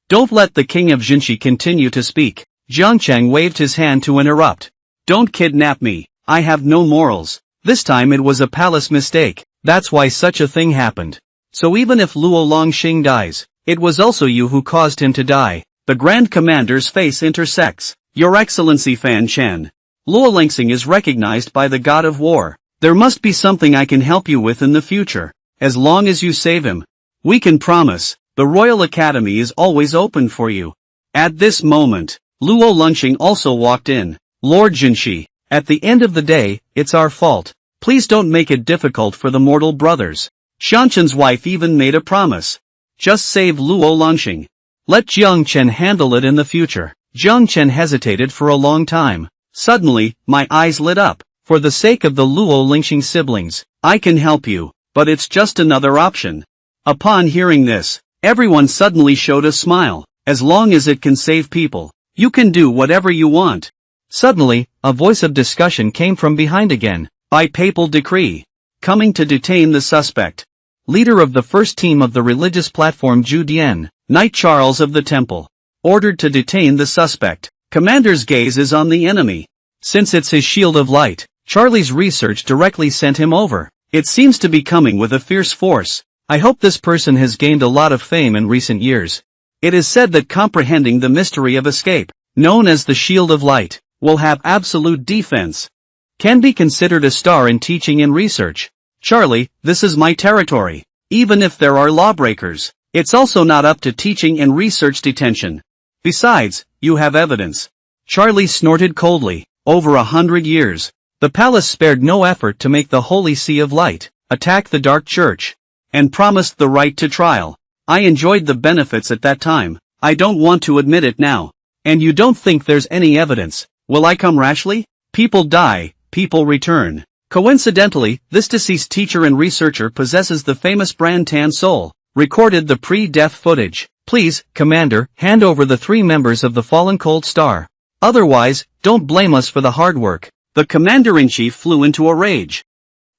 Don't let the king of Xinqi continue to speak. Jiang Chen waved his hand to interrupt. Don't kidnap me. I have no morals. This time it was a palace mistake. That's why such a thing happened. So even if Luo Longxing dies, it was also you who caused him to die. The Grand Commander's face intersects. Your Excellency Fan Chen. Luo Longxing is recognized by the God of War. There must be something I can help you with in the future. As long as you save him. We can promise, the Royal Academy is always open for you. At this moment, Luo Longxing also walked in. Lord Xinqi, at the end of the day, it's our fault. Please don't make it difficult for the mortal brothers. Shanchen's wife even made a promise. Just save Luo Longxing. Let Jiang Chen handle it in the future. Jiang Chen hesitated for a long time. Suddenly, my eyes lit up. For the sake of the Luo Lingqing siblings, I can help you, but it's just another option. Upon hearing this, everyone suddenly showed a smile. As long as it can save people, you can do whatever you want. Suddenly, a voice of discussion came from behind again. By papal decree. Coming to detain the suspect. Leader of the first team of the religious platform Zhu Dian, Knight Charles of the Temple. Ordered to detain the suspect. Commander's gaze is on the enemy. Since it's his shield of light, Charlie's research directly sent him over. It seems to be coming with a fierce force. I hope this person has gained a lot of fame in recent years. It is said that comprehending the mystery of escape, known as the Shield of Light, will have absolute defense. Can be considered a star in teaching and research. Charlie, this is my territory. Even if there are lawbreakers, it's also not up to teaching and research detention. Besides, you have evidence. Charlie snorted coldly. Over 100 years. The palace spared no effort to make the Holy Sea of Light attack the Dark Church, and promised the right to trial. I enjoyed the benefits at that time. I don't want to admit it now. And you don't think there's any evidence? Will I come rashly? People die, people return. Coincidentally, this deceased teacher and researcher possesses the famous Brand Tan soul, recorded the pre-death footage. Please, Commander, hand over the 3 members of the fallen Cold Star. Otherwise, don't blame us for the hard work. The Commander-in-Chief flew into a rage.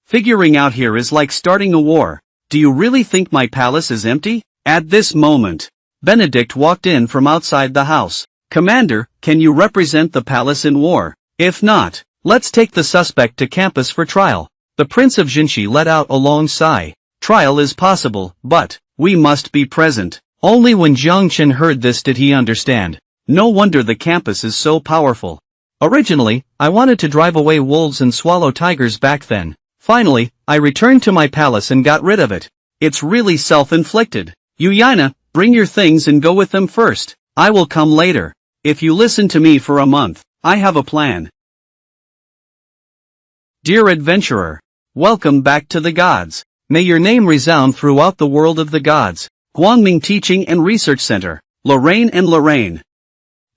Figuring out here is like starting a war. Do you really think my palace is empty? At this moment, Benedict walked in from outside the house. Commander, can you represent the palace in war? If not, let's take the suspect to campus for trial. The Prince of Xinqi let out a long sigh. Trial is possible, but we must be present. Only when Jiang Chen heard this did he understand. No wonder the campus is so powerful. Originally, I wanted to drive away wolves and swallow tigers back then. Finally, I returned to my palace and got rid of it. It's really self-inflicted. Yuyaina, bring your things and go with them first. I will come later. If you listen to me for a month, I have a plan. Dear adventurer, welcome back to the gods. May your name resound throughout the world of the gods. Guangming Teaching and Research Center, Lorraine and Lorraine.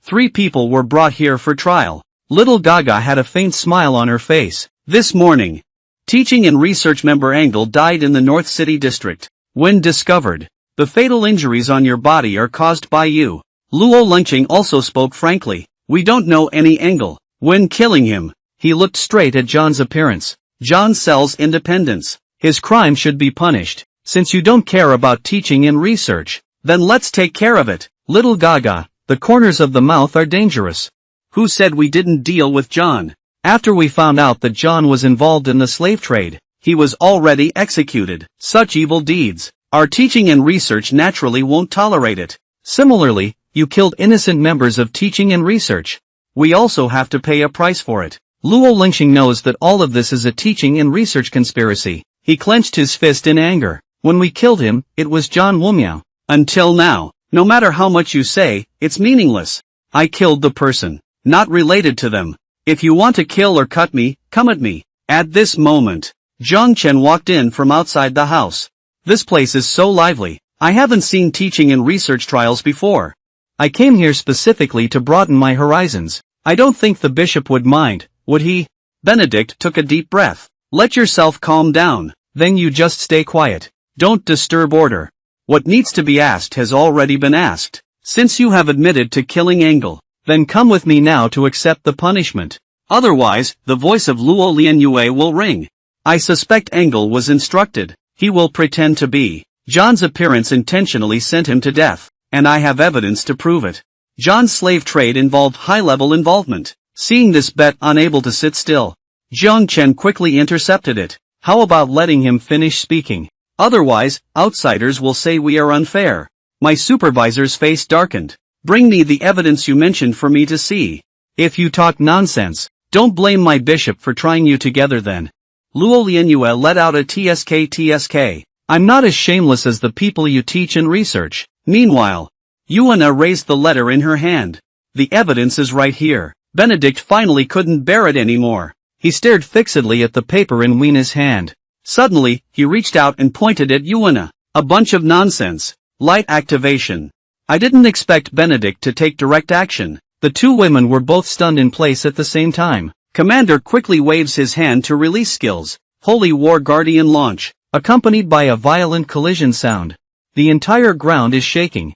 3 people were brought here for trial. Little Gaga had a faint smile on her face. This morning, Teaching and Research member Angle died in the North City District. When discovered, the fatal injuries on your body are caused by you. Luo Longxing also spoke frankly. We don't know any Angle. When killing him, he looked straight at John's appearance. John sells independence. His crime should be punished. Since you don't care about teaching and research, then let's take care of it. Little Gaga, the corners of the mouth are dangerous. Who said we didn't deal with John? After we found out that John was involved in the slave trade, he was already executed. Such evil deeds, our teaching and research naturally won't tolerate it. Similarly, you killed innocent members of teaching and research. We also have to pay a price for it. Luo Lingxing knows that all of this is a teaching and research conspiracy. He clenched his fist in anger. When we killed him, it was John Wumiao. Until now, no matter how much you say, it's meaningless. I killed the person, not related to them. If you want to kill or cut me, come at me. At this moment, Jiang Chen walked in from outside the house. This place is so lively. I haven't seen teaching and research trials before. I came here specifically to broaden my horizons. I don't think the bishop would mind, would he? Benedict took a deep breath. Let yourself calm down. Then you just stay quiet. Don't disturb order. What needs to be asked has already been asked. Since you have admitted to killing Engel, then come with me now to accept the punishment. Otherwise, the voice of Luo Lianyue will ring. I suspect Engel was instructed. He will pretend to be. John's appearance intentionally sent him to death, and I have evidence to prove it. John's slave trade involved high-level involvement. Seeing this bet unable to sit still, Jiang Chen quickly intercepted it. How about letting him finish speaking? Otherwise, outsiders will say we are unfair. My supervisor's face darkened. Bring me the evidence you mentioned for me to see. If you talk nonsense, don't blame my bishop for trying you together then. Luo Lianyue let out a tsk. I'm not as shameless as the people you teach and research. Meanwhile, Yuana raised the letter in her hand. The evidence is right here. Benedict finally couldn't bear it anymore. He stared fixedly at the paper in Weena's hand. Suddenly, he reached out and pointed at Yuana. A bunch of nonsense. Light activation. I didn't expect Benedict to take direct action. The two women were both stunned in place at the same time. Commander quickly waves his hand to release skills. Holy War Guardian launch. Accompanied by a violent collision sound. The entire ground is shaking.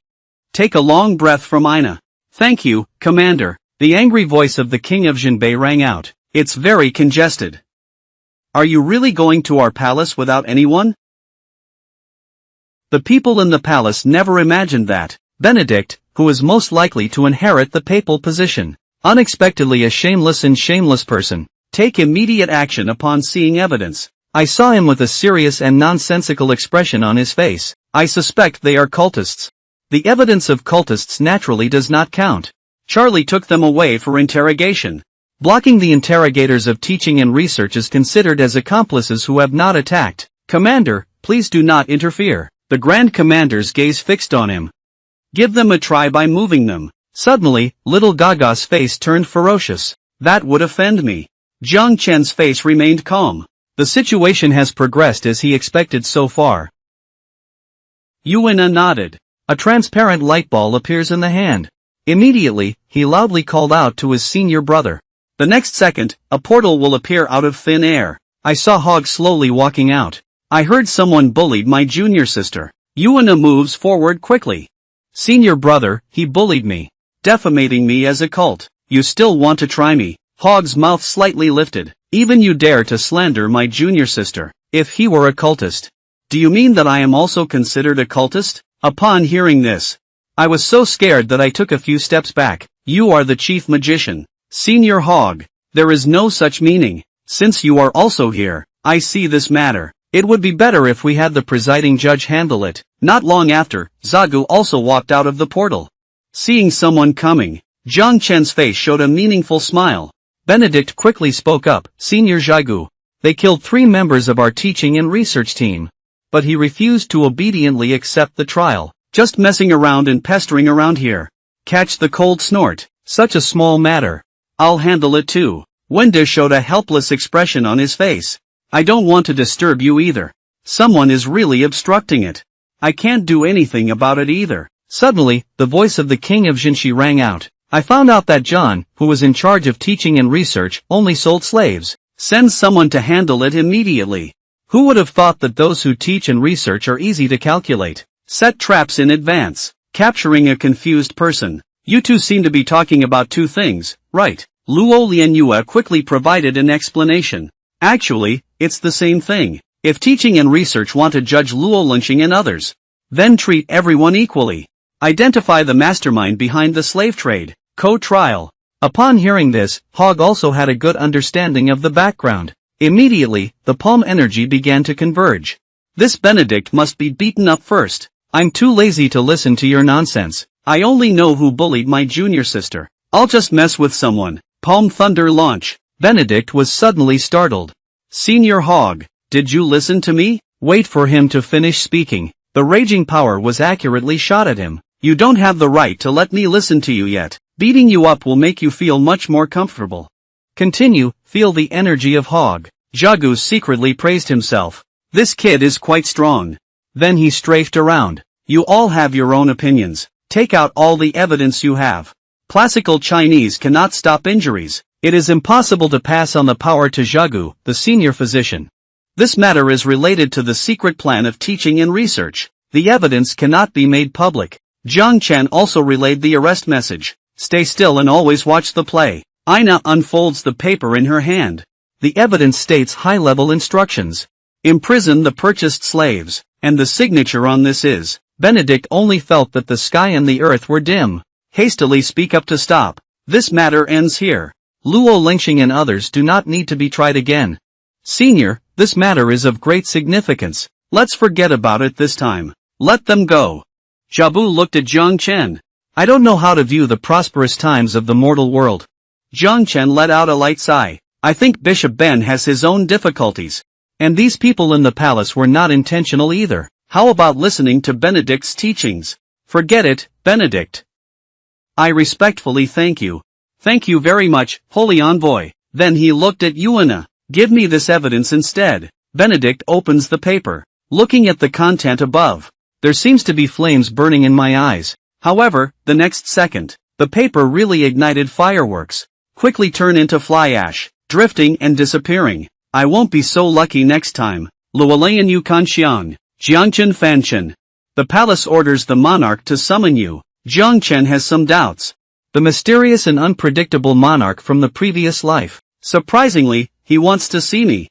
Take a long breath from Ina. Thank you, Commander. The angry voice of the king of Jinbei rang out. It's very congested. Are you really going to our palace without anyone? The people in the palace never imagined that. Benedict, who is most likely to inherit the papal position, unexpectedly a shameless person, take immediate action upon seeing evidence. I saw him with a serious and nonsensical expression on his face. I suspect they are cultists. The evidence of cultists naturally does not count. Charlie took them away for interrogation. Blocking the interrogators of teaching and research is considered as accomplices who have not attacked. Commander, please do not interfere. The Grand Commander's gaze fixed on him. Give them a try by moving them. Suddenly, little Gaga's face turned ferocious. That would offend me. Jiang Chen's face remained calm. The situation has progressed as he expected so far. Yuana nodded. A transparent light ball appears in the hand. Immediately, he loudly called out to his senior brother. The next second, a portal will appear out of thin air. I saw Hog slowly walking out. I heard someone bullied my junior sister. Yuana moves forward quickly. Senior brother, he bullied me. Defamating me as a cult. You still want to try me? Hog's mouth slightly lifted. Even you dare to slander my junior sister. If he were a cultist. Do you mean that I am also considered a cultist? Upon hearing this, I was so scared that I took a few steps back. You are the chief magician. Senior Hog, there is no such meaning. Since you are also here, I see this matter. It would be better if we had the presiding judge handle it. Not long after, Zagu also walked out of the portal. Seeing someone coming, Jiang Chen's face showed a meaningful smile. Benedict quickly spoke up. Senior Zagu, they killed 3 members of our teaching and research team. But he refused to obediently accept the trial. Just messing around and pestering around here. Catch the cold snort. Such a small matter. I'll handle it too. Wenda showed a helpless expression on his face. I don't want to disturb you either. Someone is really obstructing it. I can't do anything about it either. Suddenly, the voice of the king of Jinshi rang out. I found out that John, who was in charge of teaching and research, only sold slaves. Send someone to handle it immediately. Who would have thought that those who teach and research are easy to calculate? Set traps in advance. Capturing a confused person. You two seem to be talking about 2 things, right? Luo Lianyue quickly provided an explanation. Actually, it's the same thing. If teaching and research want to judge Luo Lynching and others, then treat everyone equally. Identify the mastermind behind the slave trade. Co-trial. Upon hearing this, Hog also had a good understanding of the background. Immediately, the palm energy began to converge. This Benedict must be beaten up first. I'm too lazy to listen to your nonsense. I only know who bullied my junior sister. I'll just mess with someone. Palm thunder launch. Benedict was suddenly startled. Senior Hog, did you listen to me? Wait for him to finish speaking. The raging power was accurately shot at him. You don't have the right to let me listen to you yet. Beating you up will make you feel much more comfortable. Continue, feel the energy of Hog. Jagu secretly praised himself. This kid is quite strong. Then he strafed around. You all have your own opinions. Take out all the evidence you have. Classical Chinese cannot stop injuries. It is impossible to pass on the power to Jagu, the senior physician. This matter is related to the secret plan of teaching and research. The evidence cannot be made public. Jiang Chen also relayed the arrest message. Stay still and always watch the play. Ina unfolds the paper in her hand. The evidence states high-level instructions. Imprison the purchased slaves, and the signature on this is. Benedict only felt that the sky and the earth were dim. Hastily speak up to stop. This matter ends here. Luo Lingxing and others do not need to be tried again. Senior, this matter is of great significance. Let's forget about it this time. Let them go. Jabu looked at Jiang Chen. I don't know how to view the prosperous times of the mortal world. Jiang Chen let out a light sigh. I think Bishop Ben has his own difficulties. And these people in the palace were not intentional either. How about listening to Benedict's teachings? Forget it, Benedict. I respectfully thank you. Thank you very much, Holy Envoy. Then he looked at Yuana. Give me this evidence instead. Benedict opens the paper. Looking at the content above. There seems to be flames burning in my eyes. However, the next second, the paper really ignited fireworks. Quickly turn into fly ash, drifting and disappearing. I won't be so lucky next time. Luolayan Yu Kanxiang, Jiangchen Fanchen. The palace orders the monarch to summon you. Jiang Chen has some doubts. The mysterious and unpredictable monarch from the previous life. Surprisingly, he wants to see me.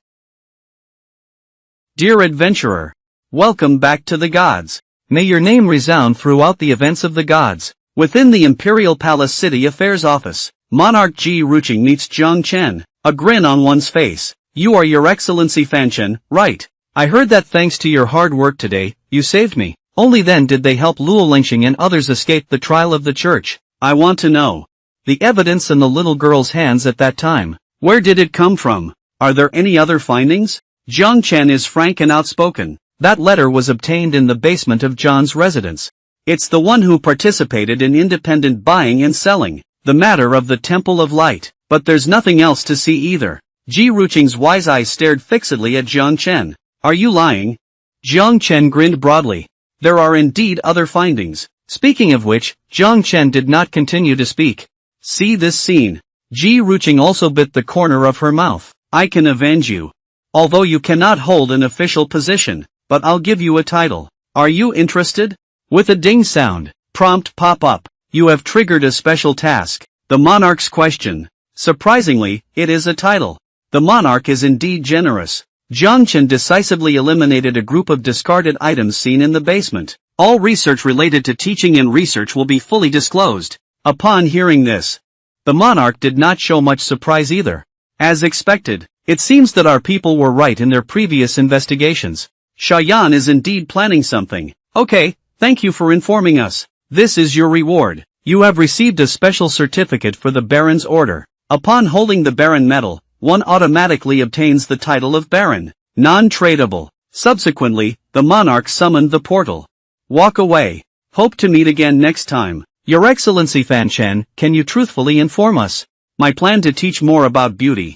Dear adventurer. Welcome back to the gods. May your name resound throughout the events of the gods. Within the Imperial Palace City Affairs Office, Monarch Ji Ruching meets Jiang Chen, a grin on one's face. You are Your Excellency Fanchen, right? I heard that thanks to your hard work today, you saved me. Only then did they help Luo Lingxing and others escape the trial of the church. I want to know. The evidence in the little girl's hands at that time. Where did it come from? Are there any other findings? Jiang Chen is frank and outspoken. That letter was obtained in the basement of John's residence. It's the one who participated in independent buying and selling. The matter of the Temple of Light. But there's nothing else to see either. Ji Ruching's wise eyes stared fixedly at Jiang Chen. Are you lying? Jiang Chen grinned broadly. There are indeed other findings. Speaking of which, Jiang Chen did not continue to speak. See this scene. Ji Ruching also bit the corner of her mouth. I can avenge you. Although you cannot hold an official position, but I'll give you a title. Are you interested? With a ding sound, prompt pop up. You have triggered a special task. The monarch's question. Surprisingly, it is a title. The monarch is indeed generous. Jiang Chen decisively eliminated a group of discarded items seen in the basement. All research related to teaching and research will be fully disclosed. Upon hearing this, the monarch did not show much surprise either. As expected, it seems that our people were right in their previous investigations. Shayan is indeed planning something. Okay, thank you for informing us. This is your reward. You have received a special certificate for the Baron's order. Upon holding the Baron medal, one automatically obtains the title of Baron, non-tradable. Subsequently, the monarch summoned the portal. Walk away. Hope to meet again next time. Your Excellency Fanchen, can you truthfully inform us? My plan to teach more about beauty.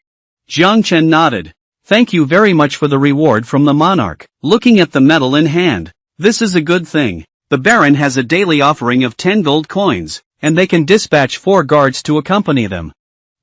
Jiang Chen nodded. Thank you very much for the reward from the monarch. Looking at the medal in hand. This is a good thing. The Baron has a daily offering of 10 gold coins, and they can dispatch 4 guards to accompany them.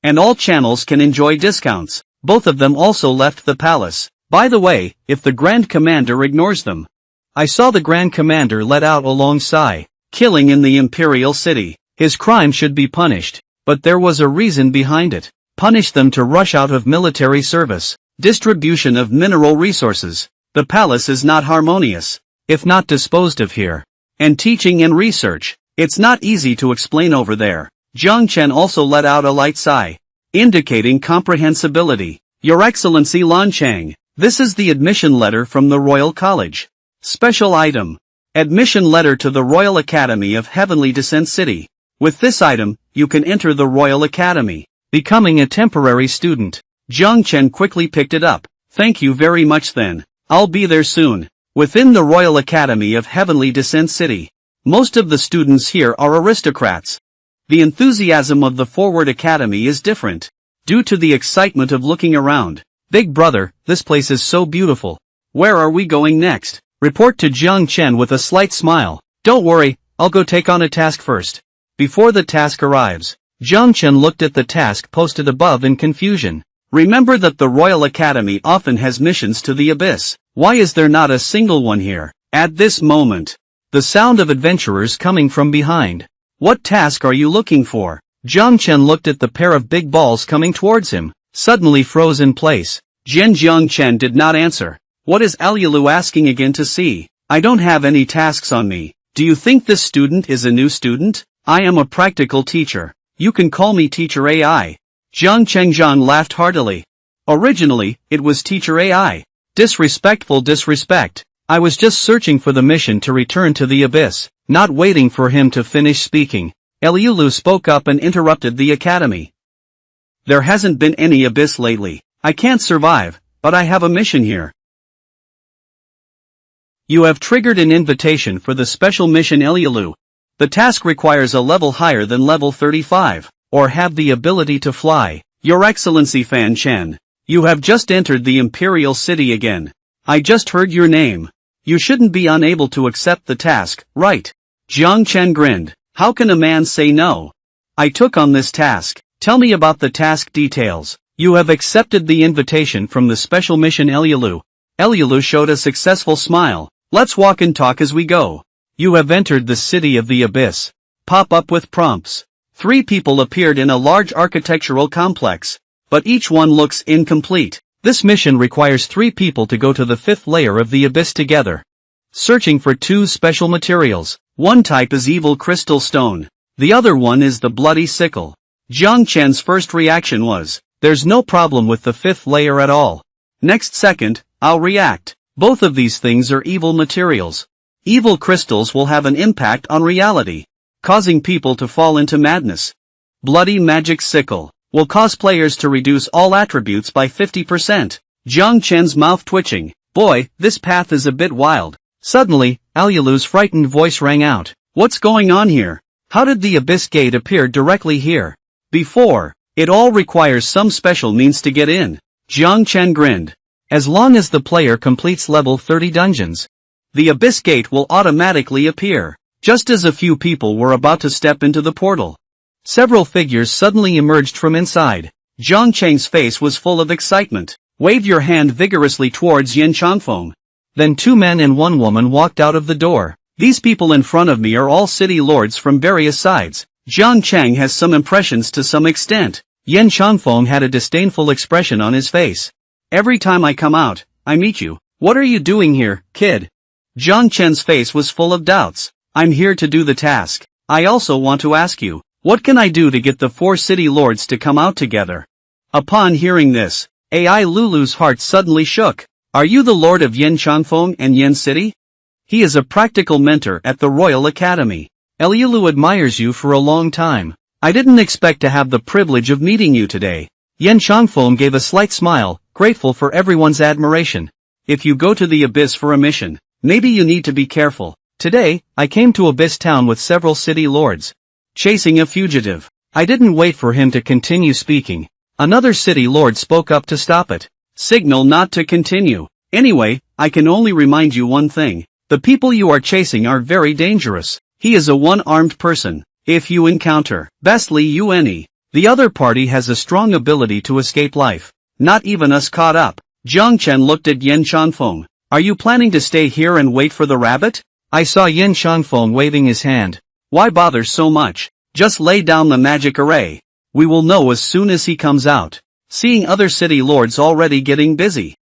And all channels can enjoy discounts. Both of them also left the palace. By the way, if the Grand Commander ignores them. I saw the Grand Commander let out a long sigh. Killing in the Imperial City. His crime should be punished. But there was a reason behind it. Punish them to rush out of military service. Distribution of mineral resources. The palace is not harmonious. If not disposed of here. And teaching and research. It's not easy to explain over there. Jiang Chen also let out a light sigh, indicating comprehensibility. Your Excellency Lan Chang, this is the admission letter from the Royal College. Special item. Admission letter to the Royal Academy of Heavenly Descent City. With this item, you can enter the Royal Academy, becoming a temporary student. Jiang Chen quickly picked it up. Thank you very much then. I'll be there soon. Within the Royal Academy of Heavenly Descent City, most of the students here are aristocrats. The enthusiasm of the Forward Academy is different, due to the excitement of looking around. Big brother, this place is so beautiful. Where are we going next? Report to Jiang Chen with a slight smile. Don't worry, I'll go take on a task first. Before the task arrives, Jiang Chen looked at the task posted above in confusion. Remember that the Royal Academy often has missions to the Abyss. Why is there not a single one here? At this moment, the sound of adventurers coming from behind. What task are you looking for? Jiang Chen looked at the pair of big balls coming towards him, suddenly froze in place. Jiang Chen did not answer. What is Alialu asking again to see? I don't have any tasks on me. Do you think this student is a new student? I am a practical teacher. You can call me Teacher AI. Jiang Chengjiang laughed heartily. Originally, it was Teacher AI. Disrespectful disrespect. I was just searching for the mission to return to the Abyss, not waiting for him to finish speaking. Eliulu spoke up and interrupted the academy. There hasn't been any Abyss lately. I can't survive, but I have a mission here. You have triggered an invitation for the special mission Eliulu. The task requires a level higher than level 35, or have the ability to fly. Your Excellency Fan Chen, you have just entered the Imperial City again. I just heard your name. You shouldn't be unable to accept the task, right? Jiang Chen grinned. How can a man say no? I took on this task. Tell me about the task details. You have accepted the invitation from the special mission Eliulu. Eliulu showed a successful smile. Let's walk and talk as we go. You have entered the City of the Abyss. Pop up with prompts. 3 people appeared in a large architectural complex, but each one looks incomplete. This mission requires 3 people to go to the 5th layer of the Abyss together. Searching for 2 special materials. One type is Evil Crystal Stone. The other one is the Bloody Sickle. Jiang Chen's first reaction was, there's no problem with the 5th layer at all. Next second, I'll react. Both of these things are evil materials. Evil crystals will have an impact on reality, causing people to fall into madness. Bloody Magic Sickle will cause players to reduce all attributes by 50%. Jiang Chen's mouth twitching. Boy, this path is a bit wild. Suddenly, Alialu's frightened voice rang out. What's going on here? How did the Abyss Gate appear directly here? Before, it all requires some special means to get in. Jiang Chen grinned. As long as the player completes level 30 dungeons, the Abyss Gate will automatically appear. Just as a few people were about to step into the portal, several figures suddenly emerged from inside. Jiang Cheng's face was full of excitement. Wave your hand vigorously towards Yin Changfeng. Then 2 men and 1 woman walked out of the door. These people in front of me are all city lords from various sides. Jiang Cheng has some impressions to some extent. Yin Changfeng had a disdainful expression on his face. Every time I come out, I meet you. What are you doing here, kid? Jiang Chen's face was full of doubts. I'm here to do the task. I also want to ask you, what can I do to get the 4 city lords to come out together? Upon hearing this, AI Lulu's heart suddenly shook. Are you the lord of Yin Changfeng and Yin City? He is a practical mentor at the Royal Academy. Eliulu admires you for a long time. I didn't expect to have the privilege of meeting you today. Yin Changfeng gave a slight smile, grateful for everyone's admiration. If you go to the Abyss for a mission, maybe you need to be careful. Today, I came to Abyss Town with several city lords, chasing a fugitive. I didn't wait for him to continue speaking. Another city lord spoke up to stop it. Signal not to continue. Anyway, I can only remind you one thing. The people you are chasing are very dangerous. He is a one-armed person. If you encounter, bestly you any. The other party has a strong ability to escape life. Not even us caught up. Jiang Chen looked at Yin Changfeng. Are you planning to stay here and wait for the rabbit? I saw Yin Changfeng waving his hand. Why bother so much? Just lay down the magic array. We will know as soon as he comes out. Seeing other city lords already getting busy,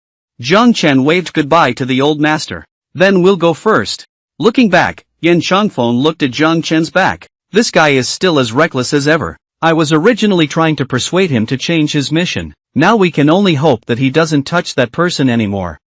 Jiang Chen waved goodbye to the old master. Then we'll go first. Looking back, Yan Changfeng looked at Jiang Chen's back. This guy is still as reckless as ever. I was originally trying to persuade him to change his mission. Now we can only hope that he doesn't touch that person anymore.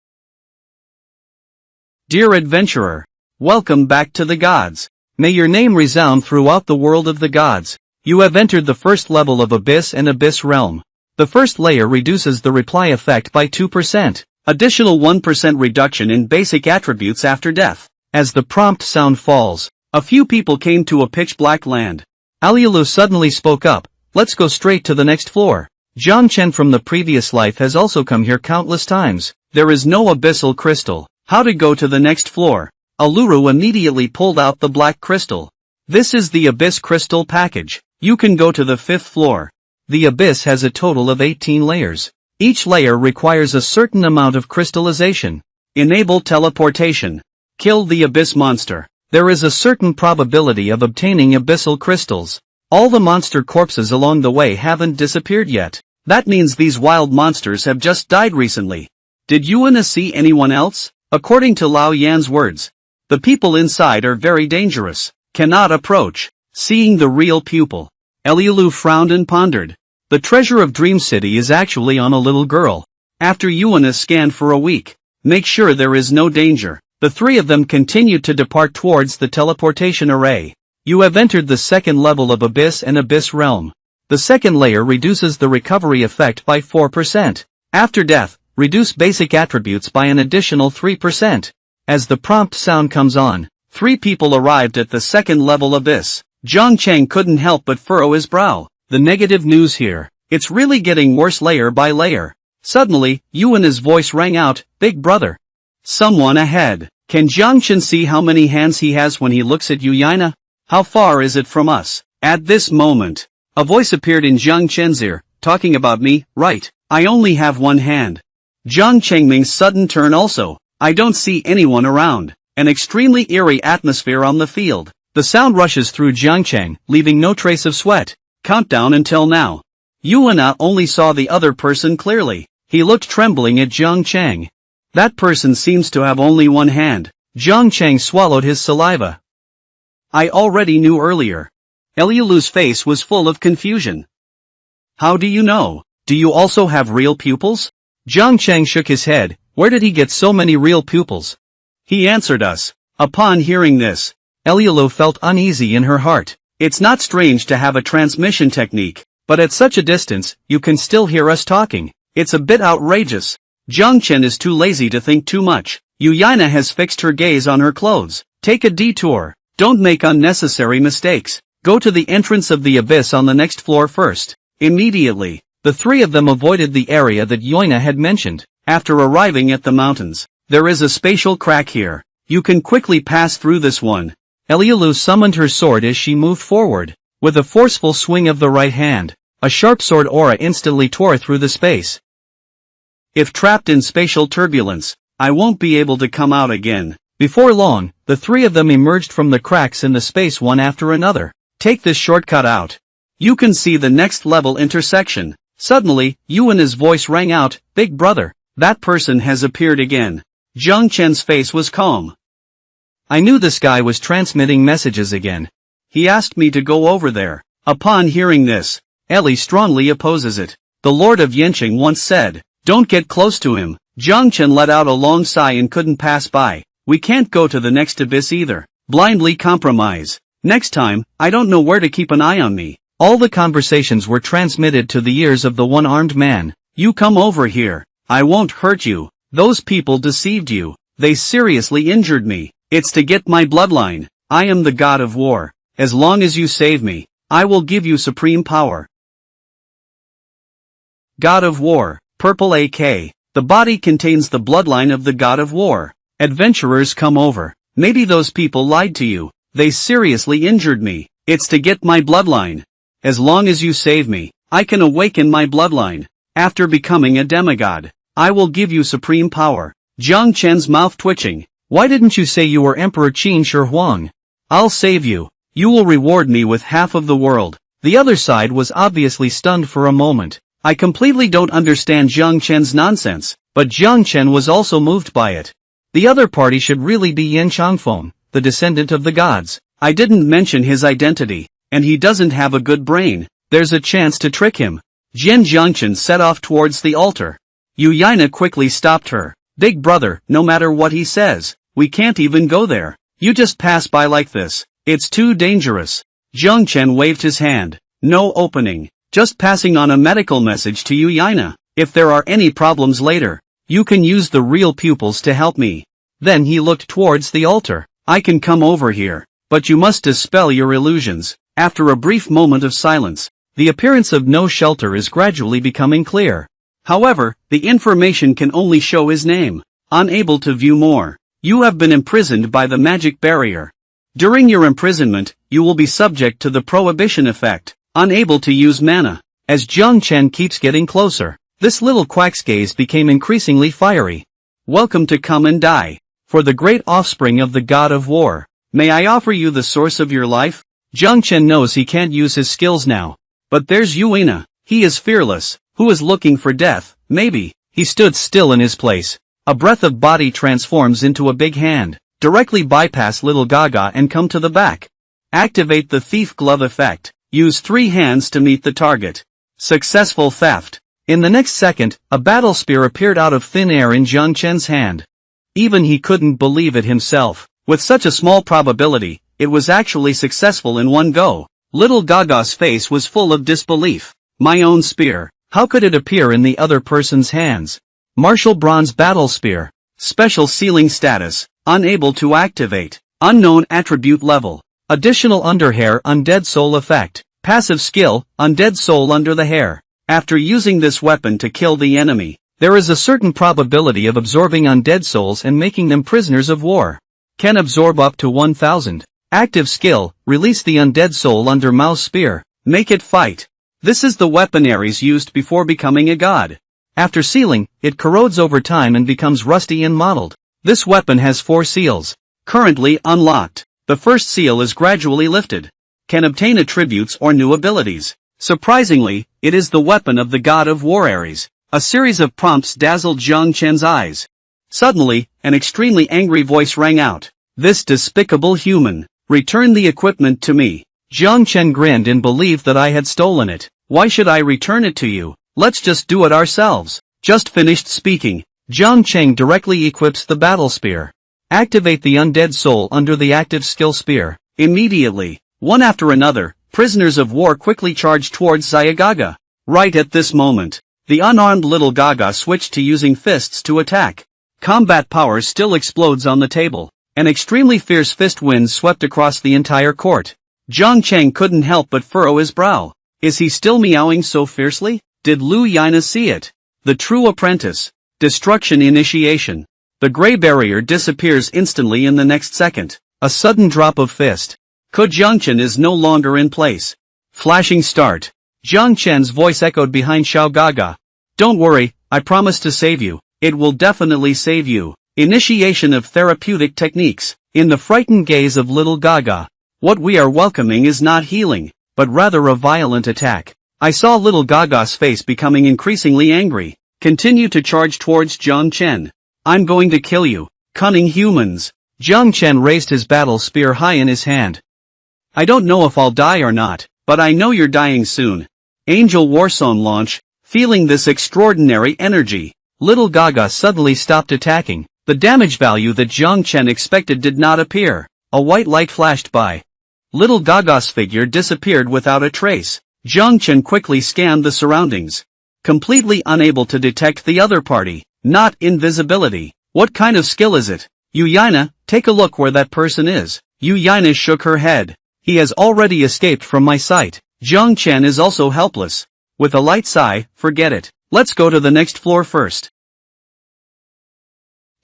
Dear adventurer, welcome back to the gods. May your name resound throughout the world of the gods. You have entered the first level of Abyss and Abyss Realm. The first layer reduces the reply effect by 2%. Additional 1% reduction in basic attributes after death. As the prompt sound falls, a few people came to a pitch-black land. Alialu suddenly spoke up. Let's go straight to the next floor. Jiang Chen from the previous life has also come here countless times. There is no abyssal crystal. How to go to the next floor? Aluru immediately pulled out the black crystal. This is the Abyss Crystal package. You can go to the 5th floor. The Abyss has a total of 18 layers. Each layer requires a certain amount of crystallization. Enable teleportation. Kill the Abyss monster. There is a certain probability of obtaining abyssal crystals. All the monster corpses along the way haven't disappeared yet. That means these wild monsters have just died recently. Did Yuana see anyone else? According to Lao Yan's words, the people inside are very dangerous. Cannot approach. Seeing the real pupil, Elialu frowned and pondered. The treasure of Dream City is actually on a little girl. After Yuana scanned for a week, make sure there is no danger. The three of them continued to depart towards the teleportation array. You have entered the second level of Abyss and Abyss Realm. The second layer reduces the recovery effect by 4%. After death, reduce basic attributes by an additional 3%. As the prompt sound comes on, 3 people arrived at the second level Abyss. Jiang Chen couldn't help but furrow his brow. The negative news here. It's really getting worse layer by layer. Suddenly, Yuana's voice rang out, Big brother. Someone ahead. Can Jiang Chen see how many hands he has when he looks at Yuana? How far is it from us? At this moment, a voice appeared in Jiang Chen's ear, talking about me, right? I only have one hand. Jiang Chengming's sudden turn also. I don't see anyone around. An extremely eerie atmosphere on the field. The sound rushes through Jiang Cheng, leaving no trace of sweat. Countdown until now. Yuana only saw the other person clearly. He looked trembling at Jiang Cheng. That person seems to have only one hand. Jiang Cheng swallowed his saliva. I already knew earlier. Elialu's face was full of confusion. How do you know? Do you also have real pupils? Jiang Cheng shook his head. Where did he get so many real pupils? He answered us. Upon hearing this, Elialu felt uneasy in her heart. It's not strange to have a transmission technique, but at such a distance, you can still hear us talking. It's a bit outrageous. Jiang Chen is too lazy to think too much. Yuana has fixed her gaze on her clothes. Take a detour. Don't make unnecessary mistakes. Go to the entrance of the abyss on the next floor first. Immediately, the three of them avoided the area that Yuana had mentioned. After arriving at the mountains, there is a spatial crack here. You can quickly pass through this one. Elialu summoned her sword as she moved forward. With a forceful swing of the right hand, a sharp sword aura instantly tore through the space. If trapped in spatial turbulence, I won't be able to come out again. Before long, the three of them emerged from the cracks in the space one after another. Take this shortcut out. You can see the next level intersection. Suddenly, Yuana's voice rang out, Big brother, that person has appeared again. Jiang Chen's face was calm. I knew this guy was transmitting messages again. He asked me to go over there. Upon hearing this, Eli strongly opposes it. The Lord of Yenching once said, don't get close to him. Jiang Chen let out a long sigh and couldn't pass by. We can't go to the next abyss either. Blindly compromise. Next time, I don't know where to keep an eye on me. All the conversations were transmitted to the ears of the one-armed man. You come over here. I won't hurt you. Those people deceived you. They seriously injured me. It's to get my bloodline. I am the god of war. As long as you save me, I will give you supreme power. God of War, Purple AK. The body contains the bloodline of the god of war. Adventurers come over. Maybe those people lied to you. They seriously injured me. It's to get my bloodline. As long as you save me, I can awaken my bloodline. After becoming a demigod, I will give you supreme power. Jiang Chen's mouth twitching. Why didn't you say you were Emperor Qin Shi Huang? I'll save you. You will reward me with half of the world. The other side was obviously stunned for a moment. I completely don't understand Jiang Chen's nonsense, but Jiang Chen was also moved by it. The other party should really be Yan Changfeng. the descendant of the gods. I didn't mention his identity, and he doesn't have a good brain. There's a chance to trick him. Jiang Chen set off towards the altar. Yaina quickly stopped her. Big brother, no matter what he says, we can't even go there. You just pass by like this. It's too dangerous. Jiang Chen waved his hand. No opening. Just passing on a medical message to you, Yaina. If there are any problems later, you can use the real pupils to help me. Then he looked towards the altar. I can come over here, but you must dispel your illusions. After a brief moment of silence, the appearance of no shelter is gradually becoming clear. However, the information can only show his name. Unable to view more. You have been imprisoned by the magic barrier. During your imprisonment, you will be subject to the prohibition effect, unable to use mana. As Jiang Chen keeps getting closer, this little quack's gaze became increasingly fiery. Welcome to Come and Die. For the great offspring of the god of war, may I offer you the source of your life? Jiang Chen knows he can't use his skills now. But there's Yaina. He is fearless. Who is looking for death, maybe. He stood still in his place. A breath of body transforms into a big hand. Directly bypass Little Gaga and come to the back. Activate the thief glove effect. Use 3 hands to meet the target. Successful theft. In the next second, a battle spear appeared out of thin air in Jiang Chen's hand. Even he couldn't believe it himself. With such a small probability, it was actually successful in one go. Little Gaga's face was full of disbelief. My own spear. How could it appear in the other person's hands? Martial Bronze Battle Spear. Special Sealing Status. Unable to activate. Unknown Attribute Level. Additional Underhair Undead Soul Effect. Passive Skill, Undead Soul Under the Hair. After using this weapon to kill the enemy, there is a certain probability of absorbing undead souls and making them prisoners of war. Can absorb up to 1000. Active skill, release the undead soul under Mao's spear. Make it fight. This is the weapon Ares used before becoming a god. After sealing, it corrodes over time and becomes rusty and mottled. This weapon has 4 seals. Currently unlocked. The first seal is gradually lifted. Can obtain attributes or new abilities. Surprisingly, it is the weapon of the god of war Ares. A series of prompts dazzled Jiang Chen's eyes. Suddenly, an extremely angry voice rang out. This despicable human. Return the equipment to me. Jiang Chen grinned and believed that I had stolen it. Why should I return it to you? Let's just do it ourselves. Just finished speaking. Jiang Chen directly equips the battle spear. Activate the undead soul under the active skill spear. Immediately, one after another, prisoners of war quickly charged towards Zyagaga. Right at this moment, the unarmed Little Gaga switched to using fists to attack. Combat power still explodes on the table. An extremely fierce fist wind swept across the entire court. Jiang Chen couldn't help but furrow his brow. Is he still meowing so fiercely? Did Lu Yaina see it? The true apprentice. Destruction initiation. The gray barrier disappears instantly in the next second. A sudden drop of fist. Jiang Chen is no longer in place. Flashing start. Jiang Chen's voice echoed behind Xiao Gaga. Don't worry, I promise to save you. It will definitely save you. Initiation of therapeutic techniques. In the frightened gaze of Little Gaga. What we are welcoming is not healing, but rather a violent attack. I saw Little Gaga's face becoming increasingly angry. Continue to charge towards Jiang Chen. I'm going to kill you, cunning humans. Jiang Chen raised his battle spear high in his hand. I don't know if I'll die or not, but I know you're dying soon. Angel Warzone launch. Feeling this extraordinary energy, Little Gaga suddenly stopped attacking. The damage value that Jiang Chen expected did not appear. A white light flashed by. Little Gaga's figure disappeared without a trace. Jiang Chen quickly scanned the surroundings. Completely unable to detect the other party. Not invisibility. What kind of skill is it? Yaina, take a look where that person is. Yaina shook her head. He has already escaped from my sight. Jiang Chen is also helpless. With a light sigh, forget it. Let's go to the next floor first.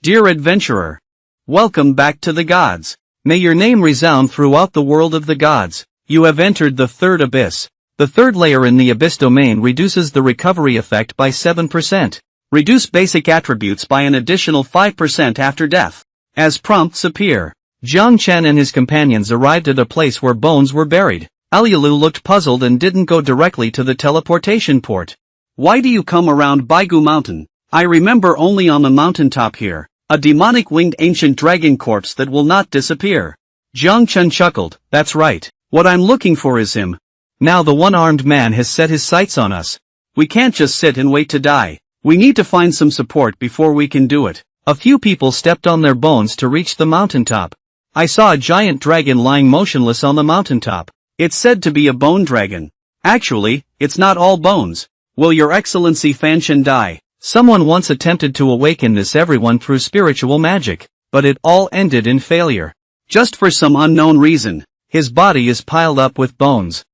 Dear adventurer. Welcome back to the gods. May your name resound throughout the world of the gods. You have entered the third abyss. The third layer in the abyss domain reduces the recovery effect by 7%. Reduce basic attributes by an additional 5% after death. As prompts appear. Jiang Chen and his companions arrived at a place where bones were buried. Alialu looked puzzled and didn't go directly to the teleportation port. Why do you come around Baigu Mountain? I remember only on the mountaintop here. A demonic winged ancient dragon corpse that will not disappear. Jiang Chen chuckled, that's right. What I'm looking for is him. Now the one-armed man has set his sights on us. We can't just sit and wait to die. We need to find some support before we can do it. A few people stepped on their bones to reach the mountaintop. I saw a giant dragon lying motionless on the mountaintop. It's said to be a bone dragon. Actually, it's not all bones. Will your excellency Fanshan die? Someone once attempted to awaken this everyone through spiritual magic, but it all ended in failure. Just for some unknown reason. His body is piled up with bones.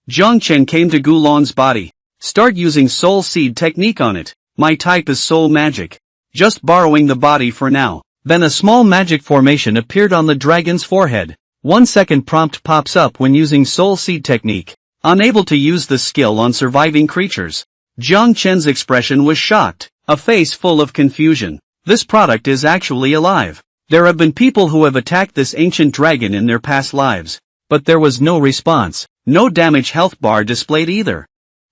Jiang Chen came to Gulong's body. Start using soul seed technique on it. My type is soul magic. Just borrowing the body for now. Then a small magic formation appeared on the dragon's forehead. 1 second prompt pops up when using soul seed technique. Unable to use the skill on surviving creatures. Jiang Chen's expression was shocked, a face full of confusion. This product is actually alive. There have been people who have attacked this ancient dragon in their past lives. But there was no response. No damage health bar displayed either.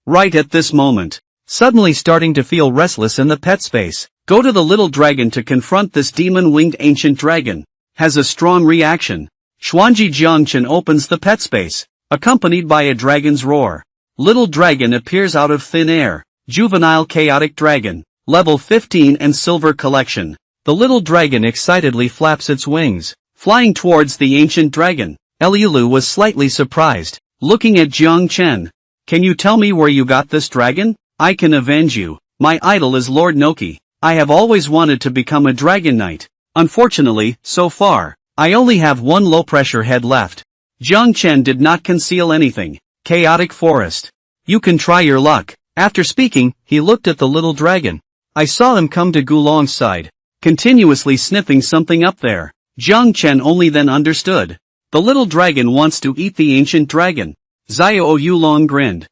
Right at this moment. Suddenly starting to feel restless in the pet space. Go to the little dragon to confront this demon-winged ancient dragon. Has a strong reaction. Xuanji Jiang Chen opens the pet space, accompanied by a dragon's roar. Little dragon appears out of thin air. Juvenile chaotic dragon. Level 15 and silver collection. The little dragon excitedly flaps its wings, flying towards the ancient dragon. Eliulu was slightly surprised, looking at Jiang Chen. Can you tell me where you got this dragon? I can avenge you. My idol is Lord Noki. I have always wanted to become a dragon knight. Unfortunately, so far, I only have one low-pressure head left. Jiang Chen did not conceal anything. Chaotic forest. You can try your luck. After speaking, he looked at the little dragon. I saw him come to Gulong's side, continuously sniffing something up there. Jiang Chen only then understood. The little dragon wants to eat the ancient dragon. Xiao Yulong grinned.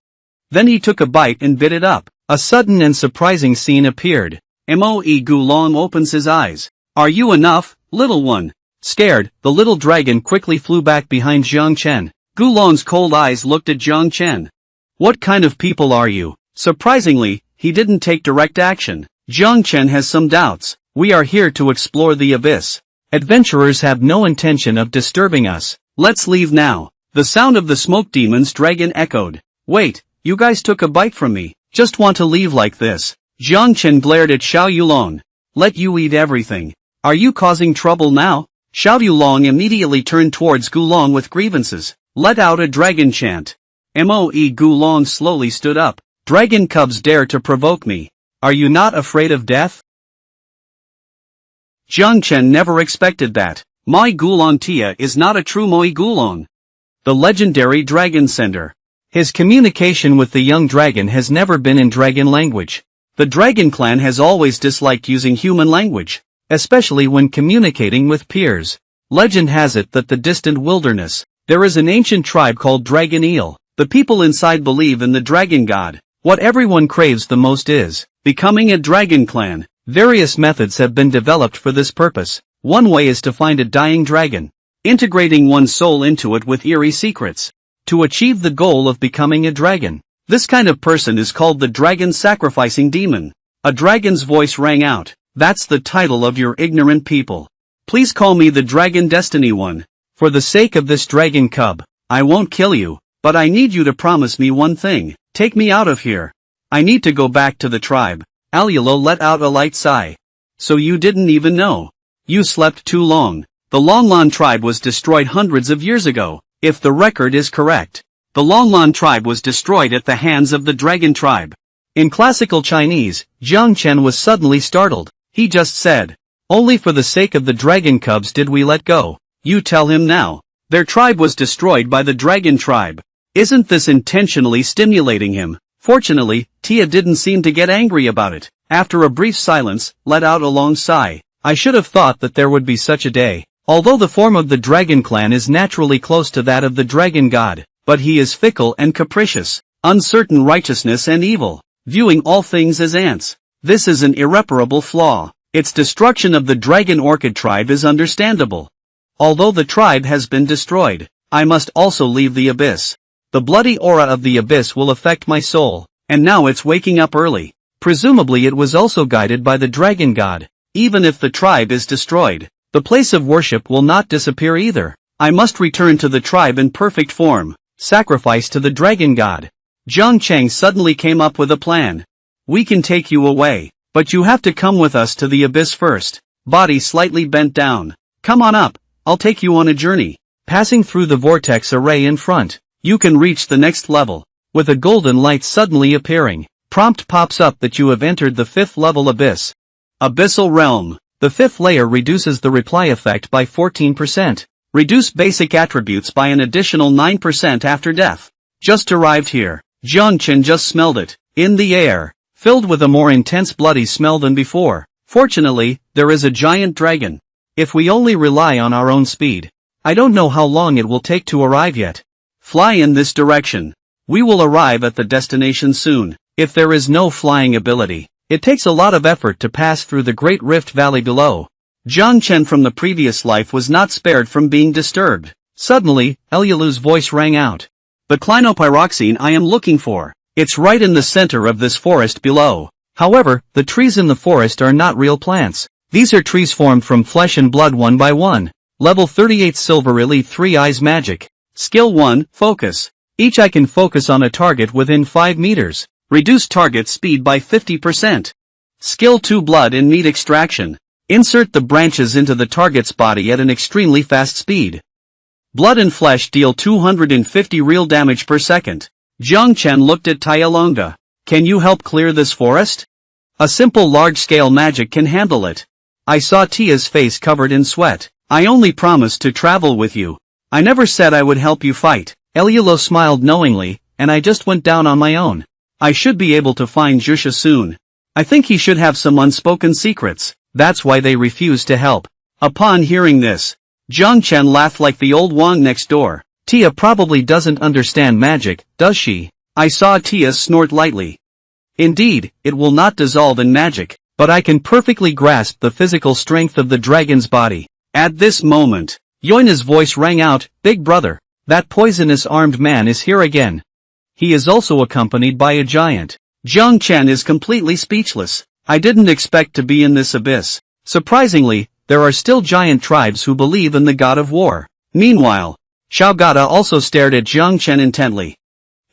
Then he took a bite and bit it up. A sudden and surprising scene appeared. Moe Gulong opens his eyes. Are you enough, little one? Scared, the little dragon quickly flew back behind Jiang Chen. Gulong's cold eyes looked at Jiang Chen. What kind of people are you? Surprisingly, he didn't take direct action. Jiang Chen has some doubts. We are here to explore the abyss. Adventurers have no intention of disturbing us. Let's leave now. The sound of the smoke demon's dragon echoed. Wait, you guys took a bite from me. Just want to leave like this. Jiang Chen glared at Xiao Yulong. Let you eat everything. Are you causing trouble now? Xiao Yulong immediately turned towards Gulong with grievances. Let out a dragon chant. Moe Gulong slowly stood up. Dragon cubs dare to provoke me. Are you not afraid of death? Jiang Chen never expected that. Mai Gulong Tia is not a true Moi Gulong. The legendary dragon sender. His communication with the young dragon has never been in dragon language. The dragon clan has always disliked using human language, especially when communicating with peers. Legend has it that the distant wilderness, there is an ancient tribe called Dragon Eel. The people inside believe in the dragon god. What everyone craves the most is becoming a dragon clan. Various methods have been developed for this purpose. One way is to find a dying dragon, integrating one's soul into it with eerie secrets, to achieve the goal of becoming a dragon. This kind of person is called the dragon sacrificing demon. A dragon's voice rang out. That's the title of your ignorant people. Please call me the Dragon Destiny One. For the sake of this dragon cub, I won't kill you, but I need you to promise me one thing. Take me out of here. I need to go back to the tribe. Alulo let out a light sigh. So you didn't even know. You slept too long. The Longlan tribe was destroyed hundreds of years ago, if the record is correct. The Longlan tribe was destroyed at the hands of the dragon tribe. In classical Chinese, Jiang Chen was suddenly startled. He just said, only for the sake of the dragon cubs did we let go. You tell him now. Their tribe was destroyed by the dragon tribe. Isn't this intentionally stimulating him? Fortunately, Tia didn't seem to get angry about it. After a brief silence, let out a long sigh. I should have thought that there would be such a day. Although the form of the dragon clan is naturally close to that of the dragon god, but he is fickle and capricious, uncertain righteousness and evil, viewing all things as ants. This is an irreparable flaw. Its destruction of the dragon orchid tribe is understandable. Although the tribe has been destroyed, I must also leave the abyss. The bloody aura of the abyss will affect my soul, and now it's waking up early. Presumably it was also guided by the dragon god. Even if the tribe is destroyed, the place of worship will not disappear either. I must return to the tribe in perfect form. Sacrifice to the dragon god. Jiang Chen suddenly came up with a plan. We can take you away, but you have to come with us to the abyss first. Body slightly bent down. Come on up, I'll take you on a journey. Passing through the vortex array in front, you can reach the next level. With a golden light suddenly appearing, prompt pops up that you have entered the 5th level abyss. Abyssal realm. The 5th layer reduces the reply effect by 14%. Reduce basic attributes by an additional 9% after death. Just arrived here. Jiang Chen just smelled it. In the air, filled with a more intense bloody smell than before. Fortunately, there is a giant dragon. If we only rely on our own speed, I don't know how long it will take to arrive yet. Fly in this direction. We will arrive at the destination soon. If there is no flying ability, it takes a lot of effort to pass through the Great Rift Valley below. Jiang Chen from the previous life was not spared from being disturbed. Suddenly, Elyulu's voice rang out. The clinopyroxene I am looking for. It's right in the center of this forest below. However, the trees in the forest are not real plants. These are trees formed from flesh and blood one by one. Level 38 Silver Elite 3 Eyes Magic. Skill 1, Focus. Each eye can focus on a target within 5 meters. Reduce target speed by 50%. Skill 2 Blood and Meat Extraction. Insert the branches into the target's body at an extremely fast speed. Blood and flesh deal 250 real damage per second. Jiang Chen looked at Tyalonga. Can you help clear this forest? A simple large-scale magic can handle it. I saw Tia's face covered in sweat. I only promised to travel with you. I never said I would help you fight. Elyulu smiled knowingly, and I just went down on my own. I should be able to find Jusha soon. I think he should have some unspoken secrets. That's why they refused to help. Upon hearing this, Jiang Chen laughed like the old Wang next door. Tia probably doesn't understand magic, does she? I saw Tia snort lightly. Indeed, it will not dissolve in magic, but I can perfectly grasp the physical strength of the dragon's body. At this moment, Yoina's voice rang out, Big brother, that poisonous armed man is here again. He is also accompanied by a giant. Jiang Chen is completely speechless. I didn't expect to be in this abyss. Surprisingly, there are still giant tribes who believe in the god of war. Meanwhile, Xiaogata also stared at Jiang Chen intently.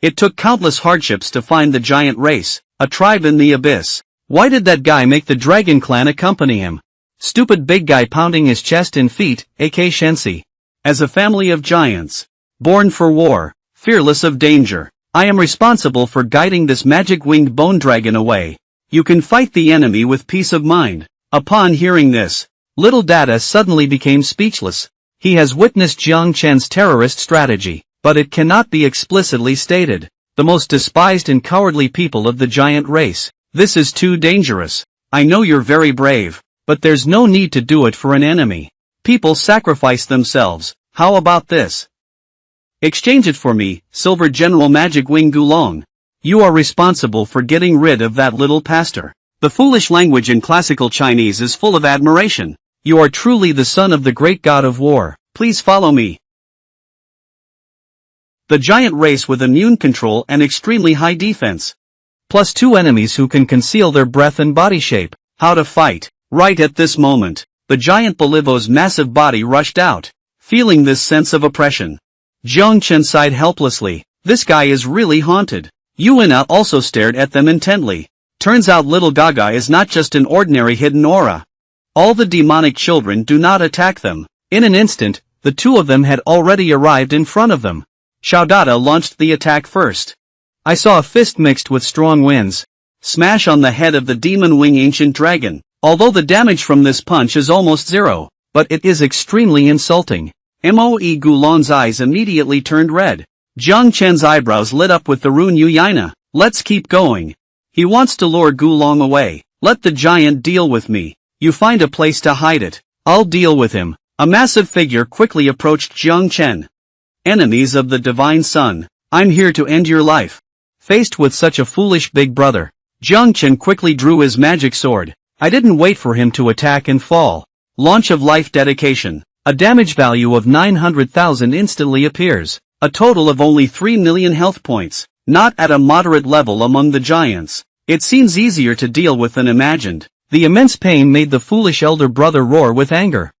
It took countless hardships to find the giant race, a tribe in the abyss. Why did that guy make the dragon clan accompany him? Stupid big guy pounding his chest and feet, a.k.a. Shensi. As a family of giants, born for war, fearless of danger, I am responsible for guiding this magic-winged bone dragon away. You can fight the enemy with peace of mind. Upon hearing this, little Dada suddenly became speechless. He has witnessed Jiang Chen's terrorist strategy, but it cannot be explicitly stated. The most despised and cowardly people of the giant race. This is too dangerous. I know you're very brave, but there's no need to do it for an enemy. People sacrifice themselves. How about this? Exchange it for me, Silver General Magic Wing Gulong. You are responsible for getting rid of that little pastor. The foolish language in classical Chinese is full of admiration. You are truly the son of the great god of war. Please follow me. The giant race with immune control and extremely high defense. Plus 2 enemies who can conceal their breath and body shape. How to fight. Right at this moment, the giant Bolivo's massive body rushed out. Feeling this sense of oppression, Jiang Chen sighed helplessly. This guy is really haunted. Yuina also stared at them intently. Turns out little Gaga is not just an ordinary hidden aura. All the demonic children do not attack them. In an instant, the 2 of them had already arrived in front of them. Xiaodada launched the attack first. I saw a fist mixed with strong winds. Smash on the head of the demon wing ancient dragon. Although the damage from this punch is almost zero, but it is extremely insulting. Moe Gulon's eyes immediately turned red. Jiang Chen's eyebrows lit up with the rune Yuina. Let's keep going. He wants to lure Gulong away. Let the giant deal with me. You find a place to hide it. I'll deal with him. A massive figure quickly approached Jiang Chen. Enemies of the Divine Sun, I'm here to end your life. Faced with such a foolish big brother, Jiang Chen quickly drew his magic sword. I didn't wait for him to attack and fall. Launch of life dedication. A damage value of 900,000 instantly appears. A total of only 3 million health points. Not at a moderate level among the giants. It seems easier to deal with than imagined. The immense pain made the foolish elder brother roar with anger.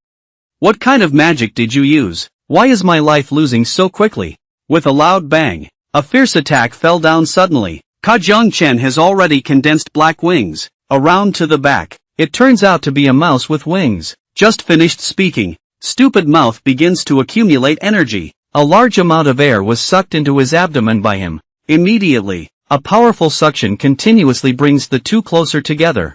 What kind of magic did you use? Why is my life losing so quickly? With a loud bang, a fierce attack fell down suddenly. Jiang Chen has already condensed black wings, around to the back. It turns out to be a mouse with wings. Just finished speaking. Stupid mouth begins to accumulate energy. A large amount of air was sucked into his abdomen by him. Immediately, a powerful suction continuously brings the two closer together.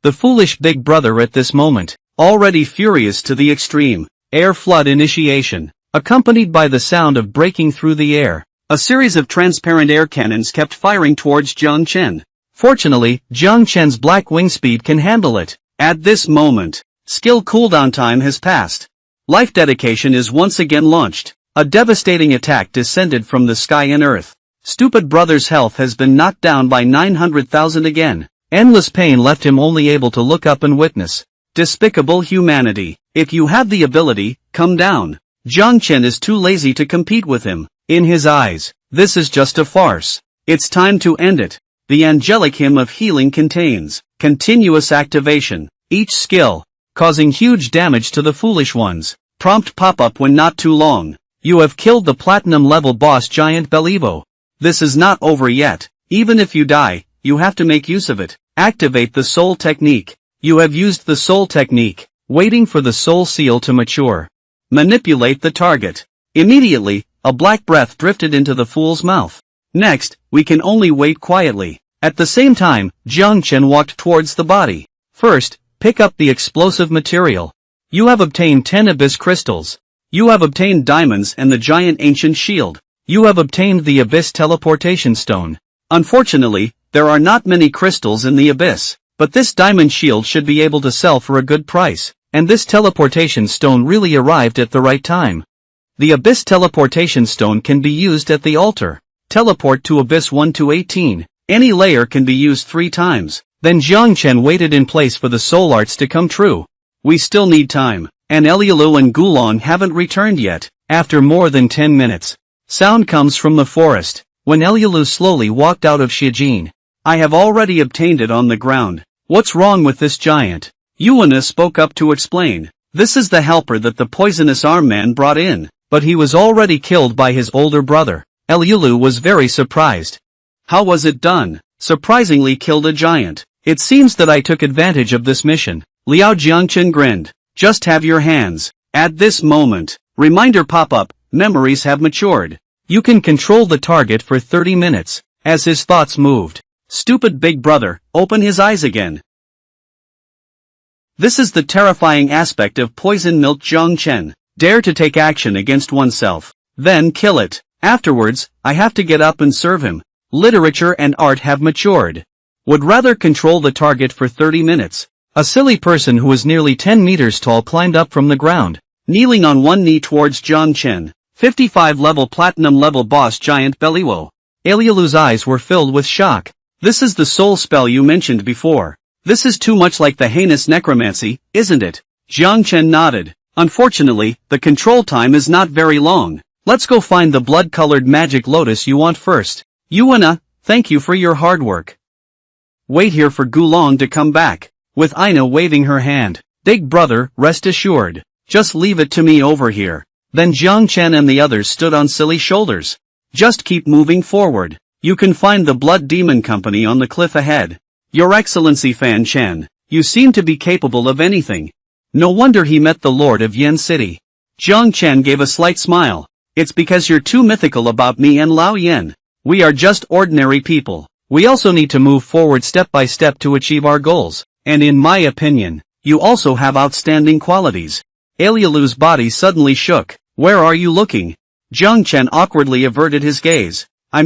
The foolish big brother at this moment, already furious to the extreme, air flood initiation, accompanied by the sound of breaking through the air. A series of transparent air cannons kept firing towards Jiang Chen. Fortunately, Jiang Chen's black wing speed can handle it. At this moment, skill cooldown time has passed. Life dedication is once again launched. A devastating attack descended from the sky and earth. Stupid brother's health has been knocked down by 900,000 again. Endless pain left him only able to look up and witness. Despicable humanity. If you have the ability, come down. Jiang Chen is too lazy to compete with him. In his eyes, this is just a farce. It's time to end it. The angelic hymn of healing contains continuous activation. Each skill, causing huge damage to the foolish ones. Prompt pop-up when not too long. You have killed the platinum level boss giant Belivo. This is not over yet. Even if you die, you have to make use of it. Activate the soul technique. You have used the soul technique, waiting for the soul seal to mature. Manipulate the target. Immediately, a black breath drifted into the fool's mouth. Next, we can only wait quietly. At the same time, Jiang Chen walked towards the body. First, pick up the explosive material. You have obtained 10 abyss crystals. You have obtained diamonds and the giant ancient shield. You have obtained the abyss teleportation stone. Unfortunately, there are not many crystals in the abyss, but this diamond shield should be able to sell for a good price, and this teleportation stone really arrived at the right time. The abyss teleportation stone can be used at the altar. Teleport to abyss 1 to 18. Any layer can be used 3 times. Then Jiang Chen waited in place for the soul arts to come true. We still need time, and Elialu and Gulong haven't returned yet. After more than 10 minutes, sound comes from the forest. When Elialu slowly walked out of Shijin, I have already obtained it on the ground. What's wrong with this giant? Yuana spoke up to explain. This is the helper that the poisonous arm man brought in, but he was already killed by his older brother. Elialu was very surprised. How was it done? Surprisingly killed a giant. It seems that I took advantage of this mission. Liao Jiangchen grinned. Just have your hands. At this moment, reminder pop-up, memories have matured. You can control the target for 30 minutes. As his thoughts moved, stupid big brother, open his eyes again. This is the terrifying aspect of poison milk Jiang Chen. Dare to take action against oneself, then kill it. Afterwards, I have to get up and serve him. Literature and art have matured. Would rather control the target for 30 minutes. A silly person who was nearly 10 meters tall climbed up from the ground, kneeling on one knee towards Jiang Chen. 55 level platinum level boss giant Beliwo. Elialu's eyes were filled with shock. This is the soul spell you mentioned before. This is too much like the heinous necromancy, isn't it? Jiang Chen nodded. Unfortunately, the control time is not very long. Let's go find the blood-colored magic lotus you want first. Yuana, thank you for your hard work. Wait here for Gulong to come back. With Aina waving her hand. Big brother, rest assured. Just leave it to me over here. Then Jiang Chen and the others stood on silly shoulders. Just keep moving forward. You can find the Blood Demon Company on the cliff ahead. Your Excellency Fan Chen, you seem to be capable of anything. No wonder he met the Lord of Yen City. Jiang Chen gave a slight smile. It's because you're too mythical about me and Lao Yen. We are just ordinary people. We also need to move forward step by step to achieve our goals. And in my opinion, you also have outstanding qualities. Elialu's body suddenly shook. Where are you looking? Jiang Chen awkwardly averted his gaze. I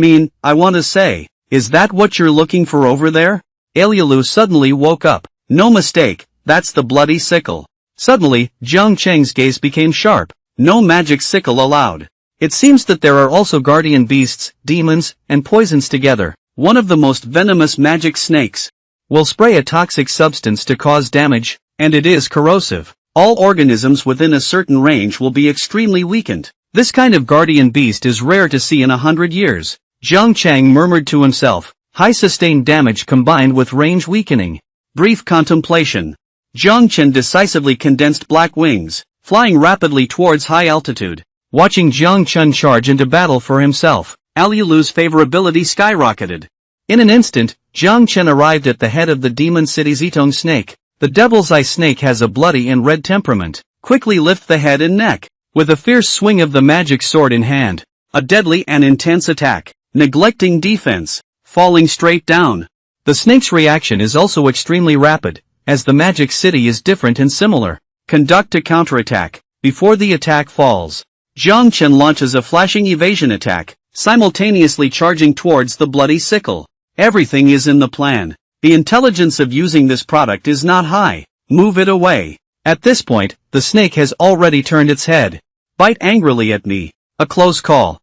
want to say, is that what you're looking for over there? Elialu suddenly woke up. No mistake, that's the bloody sickle. Suddenly, Jiang Cheng's gaze became sharp. No magic sickle allowed. It seems that there are also guardian beasts, demons, and poisons together. One of the most venomous magic snakes will spray a toxic substance to cause damage, and it is corrosive. All organisms within a certain range will be extremely weakened. This kind of guardian beast is rare to see in 100 years. Jiang Cheng murmured to himself. High sustained damage combined with range weakening. Brief contemplation. Jiang Chen decisively condensed black wings, flying rapidly towards high altitude. Watching Jiang Chen charge into battle for himself, Alulu's favorability skyrocketed. in an instant, Jiang Chen arrived at the head of the demon city's Itong snake. The devil's eye snake has a bloody and red temperament. Quickly lift the head and neck. With a fierce swing of the magic sword in hand, A deadly and intense attack, neglecting defense, falling straight down. the snake's reaction is also extremely rapid, as the magic city is different and similar. Conduct a counterattack. Before the attack falls, Jiang Chen launches a flashing evasion attack, simultaneously charging towards the bloody sickle. Everything is in the plan. The intelligence of using this product is not high. Move it away. At this point, the snake has already turned its head. Bite angrily at me. A close call.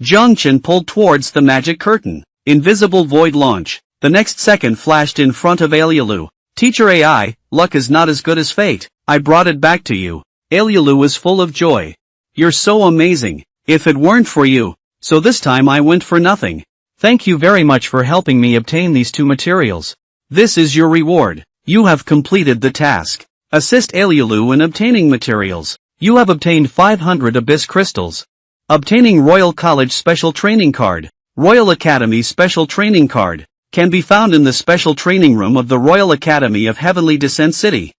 Jiang Chen pulled towards the magic curtain. Invisible void launch. The next second flashed in front of Alulu. Teacher AI, luck is not as good as fate. I brought it back to you. Alulu was full of joy. You're so amazing. If it weren't for you. So this time I went for nothing. Thank you very much for helping me obtain these two materials. This is your reward. You have completed the task. Assist Alulu in obtaining materials. You have obtained 500 Abyss Crystals. Obtaining Royal College Special Training Card. Royal Academy Special Training Card. Can be found in the Special Training Room of the Royal Academy of Heavenly Descent City.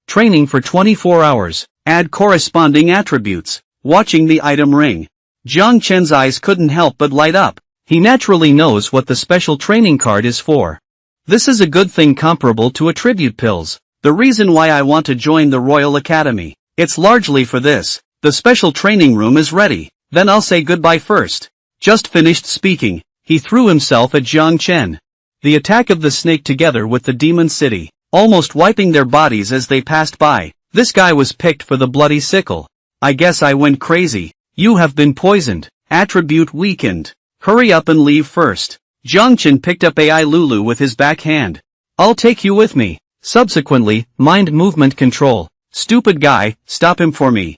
Training for 24 hours. Add corresponding attributes. Watching the item ring. Jiang Chen's eyes couldn't help but light up. He naturally knows what the special training card is for. This is a good thing comparable to attribute pills. The reason why I want to join the Royal Academy. It's largely for this. The special training room is ready. Then I'll say goodbye first. Just finished speaking, he threw himself at Jiang Chen. The attack of the snake together with the demon city, almost wiping their bodies as they passed by. This guy was picked for the bloody sickle. I guess I went crazy. You have been poisoned. Attribute weakened. Hurry up and leave first. Jiang Chen picked up AI Lulu with his back hand. I'll take you with me. Subsequently, mind movement control. Stupid guy, stop him for me.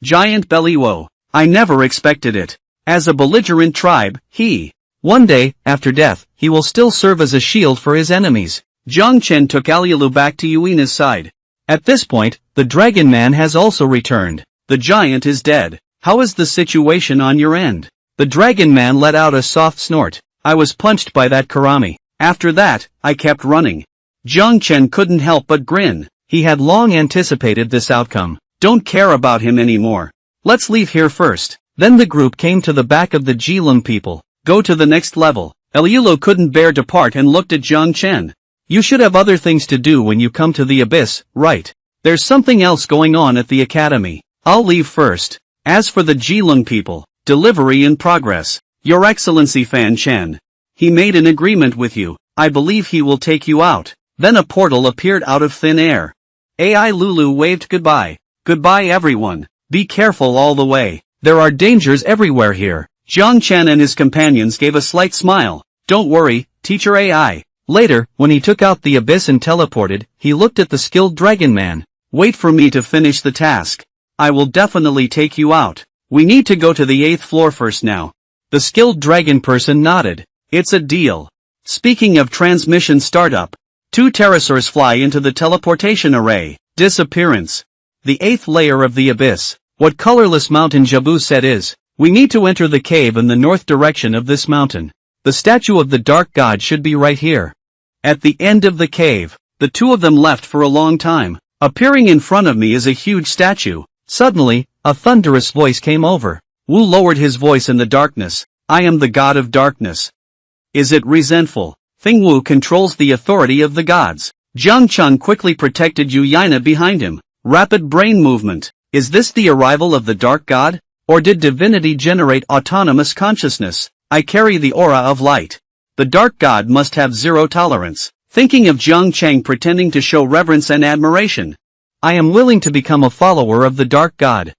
Giant Belly Woe. I never expected it. As a belligerent tribe, one day, after death, he will still serve as a shield for his enemies. Jiang Chen took Alulu back to Yuina's side. At this point, the Dragon Man has also returned. The giant is dead. How is the situation on your end? The Dragon Man let out a soft snort. I was punched by that Karami. After that, I kept running. Jiang Chen couldn't help but grin. He had long anticipated this outcome. Don't care about him anymore. Let's leave here first. Then the group came to the back of the Jilin people. Go to the next level. Alulu couldn't bear to part and looked at Jiang Chen. You should have other things to do when you come to the abyss, right? There's something else going on at the academy. I'll leave first. As for the Jilin people, delivery in progress. Your Excellency Fan Chen. He made an agreement with you. I believe he will take you out. Then a portal appeared out of thin air. AI Lulu waved goodbye. Goodbye everyone. Be careful all the way. There are dangers everywhere here. Jiang Chen and his companions gave a slight smile. Don't worry, Teacher AI. Later, when he took out the abyss and teleported, he looked at the skilled Dragon Man. Wait for me to finish the task. I will definitely take you out. We need to go to the 8th floor first now. The skilled dragon person nodded. It's a deal. Speaking of transmission startup, 2 pterosaurs fly into the teleportation array. Disappearance. The 8th layer of the abyss. What colorless mountain Jabu said is, we need to enter the cave in the north direction of this mountain. The statue of the dark god should be right here. At the end of the cave, the two of them left for a long time. Appearing in front of me is a huge statue. Suddenly, a thunderous voice came over. Wu lowered his voice in the darkness. I am the god of darkness. Is it resentful? Thing Wu controls the authority of the gods. Jiang Chen quickly protected Yuina behind him. Rapid brain movement. Is this the arrival of the dark god? Or did divinity generate autonomous consciousness? I carry the aura of light. The dark god must have zero tolerance. Thinking of Jiang Cheng pretending to show reverence and admiration. I am willing to become a follower of the dark god.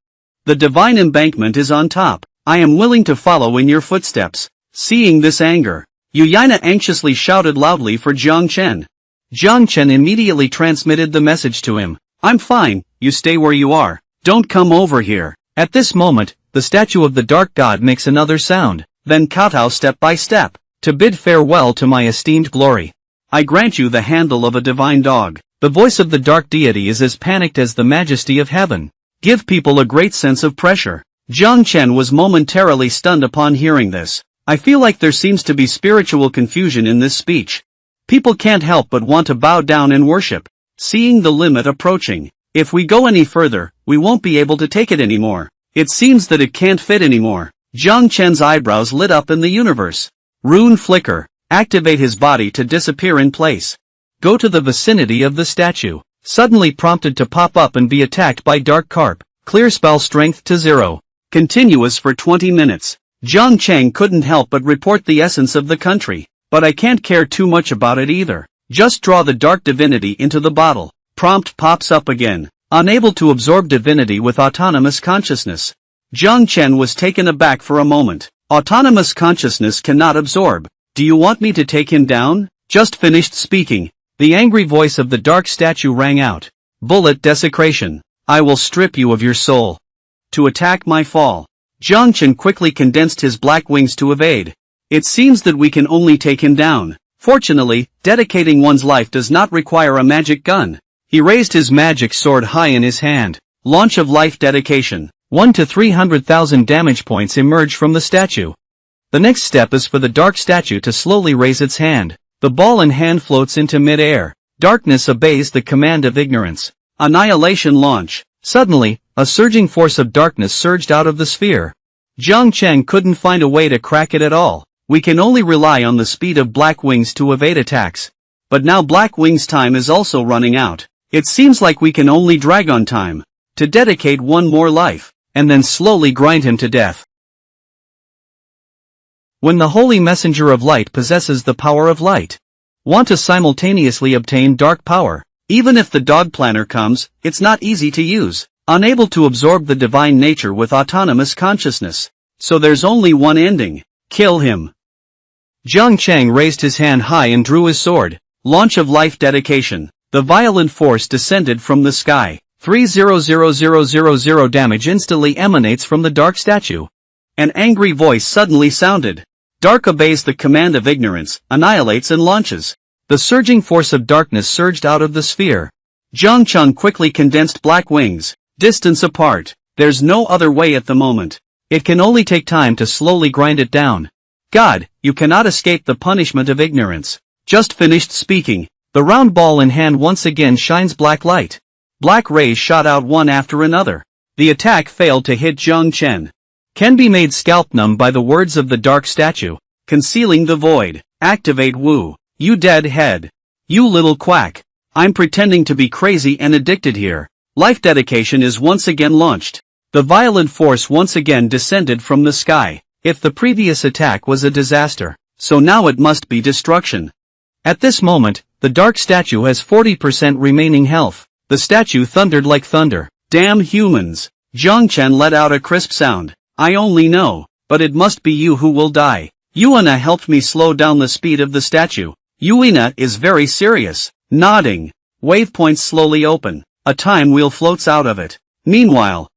The divine embankment is on top. I am willing to follow in your footsteps. Seeing this anger, Yuina anxiously shouted loudly for Jiang Chen. Jiang Chen immediately transmitted the message to him. I'm fine, you stay where you are. Don't come over here. At this moment, the statue of the dark god makes another sound. Then kowtow step by step. To bid farewell to my esteemed glory. I grant you the handle of a divine dog. The voice of the dark deity is as panicked as the majesty of heaven. Give people a great sense of pressure. Jiang Chen was momentarily stunned upon hearing this. I feel like there seems to be spiritual confusion in this speech. People can't help but want to bow down and worship, seeing the limit approaching. If we go any further, we won't be able to take it anymore. It seems that it can't fit anymore. Jiang Chen's eyebrows lit up in the universe. Rune flicker. Activate his body to disappear in place. Go to the vicinity of the statue. Suddenly prompted to pop up and be attacked by Dark Carp. Clear spell strength to 0. Continuous for 20 minutes. Jiang Chen couldn't help but report the essence of the country. But I can't care too much about it either. Just draw the dark divinity into the bottle. Prompt pops up again. Unable to absorb divinity with autonomous consciousness. Jiang Chen was taken aback for a moment. Autonomous consciousness cannot absorb. Do you want me to take him down? Just finished speaking. The angry voice of the dark statue rang out. Bullet desecration. I will strip you of your soul. To attack my fall. Jiang Chen quickly condensed his black wings to evade. It seems that we can only take him down. Fortunately, dedicating one's life does not require a magic gun. He raised his magic sword high in his hand. Launch of life dedication. 1 to 300,000 damage points emerge from the statue. The next step is for the dark statue to slowly raise its hand. The ball and hand floats into mid-air. Darkness obeys the command of ignorance. Annihilation launch. Suddenly, a surging force of darkness surged out of the sphere. Jiang Chen couldn't find a way to crack it at all. We can only rely on the speed of Black Wings to evade attacks. But now Black Wings' time is also running out. It seems like we can only drag on time to dedicate one more life, and then slowly grind him to death. When the Holy Messenger of Light possesses the power of light. Want to simultaneously obtain dark power. Even if the dog planner comes, it's not easy to use. Unable to absorb the divine nature with autonomous consciousness. So there's only one ending. Kill him. Jiang Chen raised his hand high and drew his sword. Launch of life dedication. The violent force descended from the sky. 300,000 damage instantly emanates from the dark statue. An angry voice suddenly sounded. Dark obeys the command of ignorance, annihilates and launches. The surging force of darkness surged out of the sphere. Jiang Chen quickly condensed black wings. Distance apart. There's no other way at the moment. It can only take time to slowly grind it down. God, you cannot escape the punishment of ignorance. Just finished speaking. The round ball in hand once again shines black light. Black rays shot out one after another. The attack failed to hit Jiang Chen. Can be made scalp numb by the words of the dark statue. Concealing the void. Activate Wu. You dead head. You little quack. I'm pretending to be crazy and addicted here. Life dedication is once again launched. The violent force once again descended from the sky. If the previous attack was a disaster, so now it must be destruction. At this moment, the dark statue has 40% remaining health. The statue thundered like thunder. Damn humans. Jiang Chen let out a crisp sound. I only know, but it must be you who will die. Yuina helped me slow down the speed of the statue. Yuina is very serious. Nodding. Wave points slowly open. A time wheel floats out of it. Meanwhile,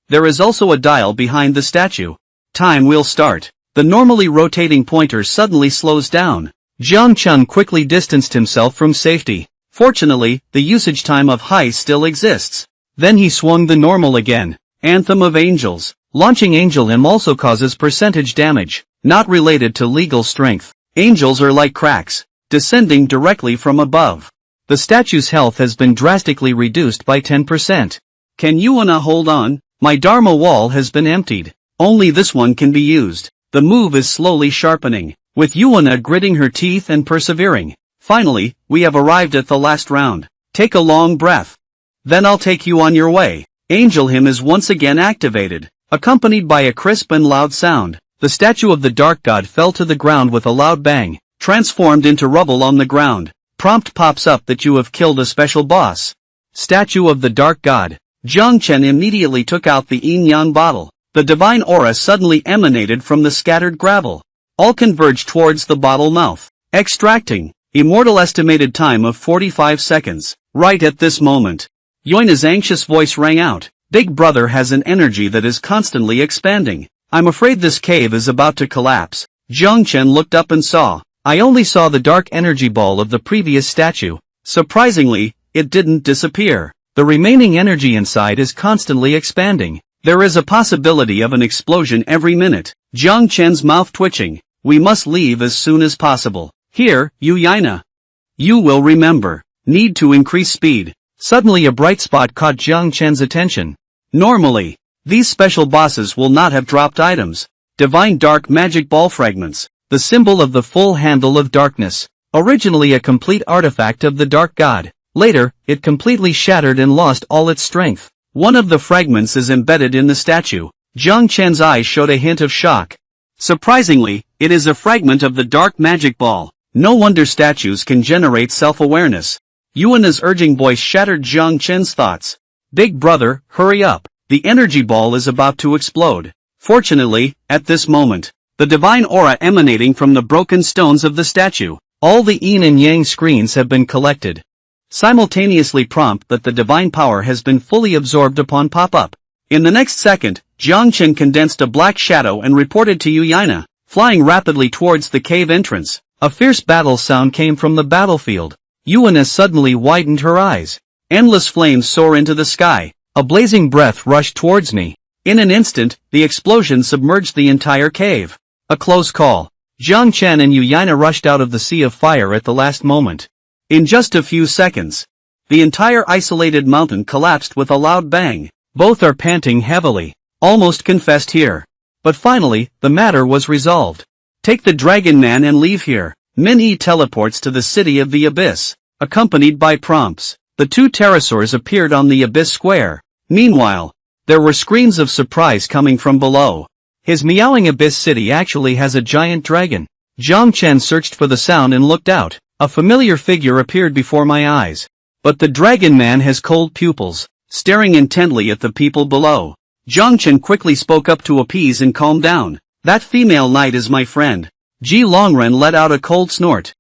there is also a dial behind the statue. Time wheel start. The normally rotating pointer suddenly slows down. Jiang Chen quickly distanced himself from safety. Fortunately, the usage time of high still exists. Then he swung the normal again. Anthem of Angels. Launching Angel Hymn also causes percentage damage, not related to legal strength. Angels are like cracks, descending directly from above. The statue's health has been drastically reduced by 10%. Can Yuina hold on? My Dharma wall has been emptied. Only this one can be used. The move is slowly sharpening, with Yuina gritting her teeth and persevering. Finally, we have arrived at the last round. Take a long breath. Then I'll take you on your way. Angel Hymn is once again activated. Accompanied by a crisp and loud sound, the statue of the dark god fell to the ground with a loud bang, transformed into rubble on the ground. Prompt pops up that you have killed a special boss. Statue of the dark god. Jiang Chen immediately took out the yin-yang bottle. The divine aura suddenly emanated from the scattered gravel. All converged towards the bottle mouth. Extracting. Immortal estimated time of 45 seconds. Right at this moment, Yuina's anxious voice rang out. Big Brother has an energy that is constantly expanding. I'm afraid this cave is about to collapse. Jiang Chen looked up and saw I only saw the dark energy ball of the previous statue. Surprisingly, it didn't disappear. The remaining energy inside is constantly expanding. There is a possibility of an explosion every minute. Jiang Chen's mouth twitching. We must leave as soon as possible. Here, Yu Yaina. You will remember. Need to increase speed. Suddenly a bright spot caught Jiang Chen's attention. Normally, these special bosses will not have dropped items. Divine Dark Magic Ball Fragments. The symbol of the full handle of darkness. Originally a complete artifact of the Dark God. Later, it completely shattered and lost all its strength. One of the fragments is embedded in the statue. Jiang Chen's eyes showed a hint of shock. Surprisingly, it is a fragment of the Dark Magic Ball. No wonder statues can generate self-awareness. Yuana's urging voice shattered Jiang Chen's thoughts. Big brother, hurry up. The energy ball is about to explode. Fortunately, at this moment, the divine aura emanating from the broken stones of the statue. All the yin and yang screens have been collected. Simultaneously prompt that the divine power has been fully absorbed upon pop-up. In the next second, Jiang Chen condensed a black shadow and reported to Yu Yaina, flying rapidly towards the cave entrance. A fierce battle sound came from the battlefield. Yuana suddenly widened her eyes. Endless flames soar into the sky. A blazing breath rushed towards me. In an instant, the explosion submerged the entire cave. A close call. Jiang Chen and Yu Yaina rushed out of the sea of fire at the last moment. In just a few seconds, the entire isolated mountain collapsed with a loud bang. Both are panting heavily. Almost confessed here. But finally, the matter was resolved. Take the Dragon Man and leave here. Min-Yi teleports to the City of the Abyss. Accompanied by prompts, the two pterosaurs appeared on the Abyss Square. Meanwhile, there were screams of surprise coming from below. His meowing Abyss City actually has a giant dragon. Jiang Chen searched for the sound and looked out. A familiar figure appeared before my eyes. But the Dragon Man has cold pupils, staring intently at the people below. Jiang Chen quickly spoke up to appease and calm down. That female knight is my friend. Ji Longren let out a cold snort.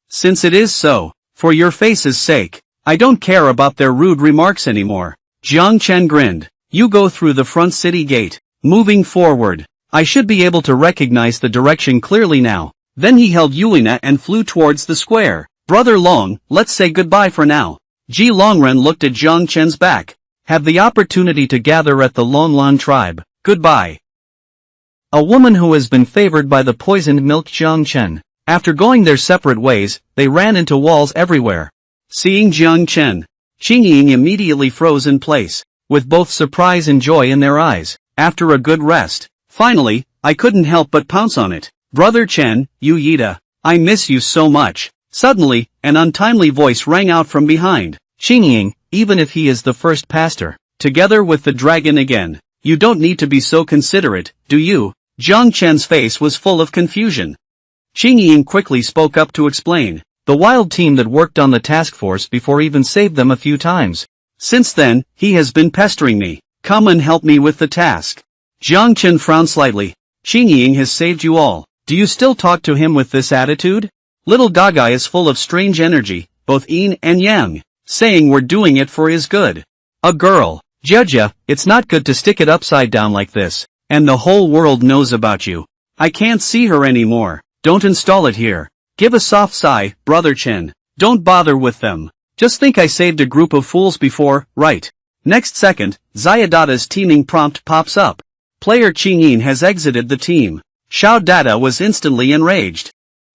Since it is so, for your face's sake, I don't care about their rude remarks anymore. Jiang Chen grinned. You go through the front city gate. Moving forward, I should be able to recognize the direction clearly now. Then he held Yuina and flew towards the square. Brother Long, let's say goodbye for now. Ji Longren looked at Jiang Chen's back. Have the opportunity to gather at the Longlan tribe. Goodbye. A woman who has been favored by the poisoned milk Jiang Chen. After going their separate ways, they ran into walls everywhere. Seeing Jiang Chen, Qingying immediately froze in place, with both surprise and joy in their eyes. After a good rest, finally, I couldn't help but pounce on it. Brother Chen, Yu Yida, I miss you so much. Suddenly, an untimely voice rang out from behind. Qingying, even if he is the first pastor, together with the dragon again. You don't need to be so considerate, do you? Jiang Chen's face was full of confusion. Qingying quickly spoke up to explain. The wild team that worked on the task force before even saved them a few times. Since then, he has been pestering me. Come and help me with the task. Jiang Chen frowned slightly. Qingying has saved you all. Do you still talk to him with this attitude? Little Gaga is full of strange energy, both yin and yang, saying we're doing it for his good. A girl. Jia, it's not good to stick it upside down like this. And the whole world knows about you. I can't see her anymore. Don't install it here. Give a soft sigh, Brother Chen. Don't bother with them. Just think I saved a group of fools before, right? Next second, Zayadata's teaming prompt pops up. Player Qingyin has exited the team. Xiao Data was instantly enraged.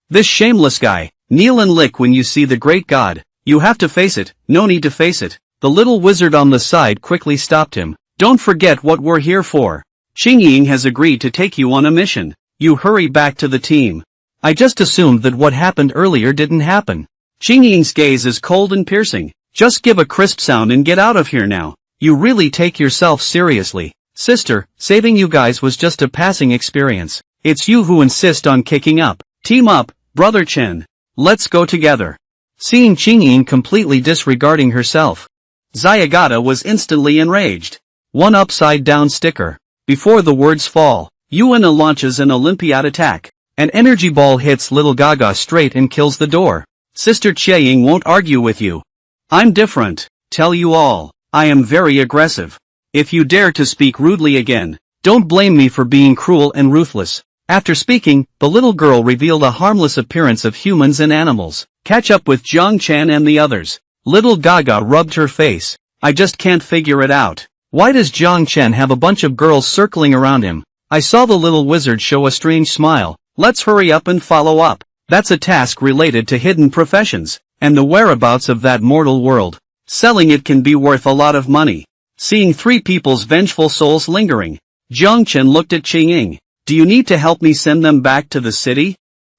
This shameless guy. Kneel and lick when you see the great god. You have to face it, no need to face it. The little wizard on the side quickly stopped him. Don't forget what we're here for. Qingying has agreed to take you on a mission. You hurry back to the team. I just assumed that what happened earlier didn't happen. Qingying's gaze is cold and piercing. Just give a crisp sound and get out of here now. You really take yourself seriously. Sister, saving you guys was just a passing experience. It's you who insist on kicking up. Team up, Brother Chen. Let's go together. Seeing Qingying completely disregarding herself, Zayagata was instantly enraged. One upside down sticker. Before the words fall, Yuana launches an Olympiad attack. An energy ball hits Little Gaga straight and kills the door. Sister Qieying won't argue with you. I'm different, tell you all. I am very aggressive. If you dare to speak rudely again, don't blame me for being cruel and ruthless. After speaking, the little girl revealed a harmless appearance of humans and animals. Catch up with Jiang Chen and the others. Little Gaga rubbed her face. I just can't figure it out. Why does Jiang Chen have a bunch of girls circling around him? I saw the little wizard show a strange smile. Let's hurry up and follow up. That's a task related to hidden professions, and the whereabouts of that mortal world. Selling it can be worth a lot of money. Seeing 3 people's vengeful souls lingering, Jiang Chen looked at Qingying. Do you need to help me send them back to the city?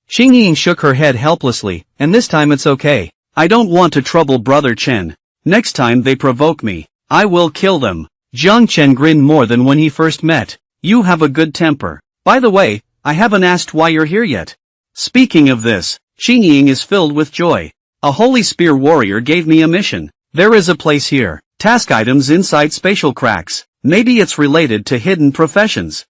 Qingying shook her head helplessly, and this time it's okay. I don't want to trouble Brother Chen. Next time they provoke me, I will kill them. Jiang Chen grinned more than when he first met. You have a good temper. By the way, I haven't asked why you're here yet. Speaking of this, Qingying is filled with joy. A holy spear warrior gave me a mission. There is a place here. Task items inside spatial cracks. Maybe it's related to hidden professions.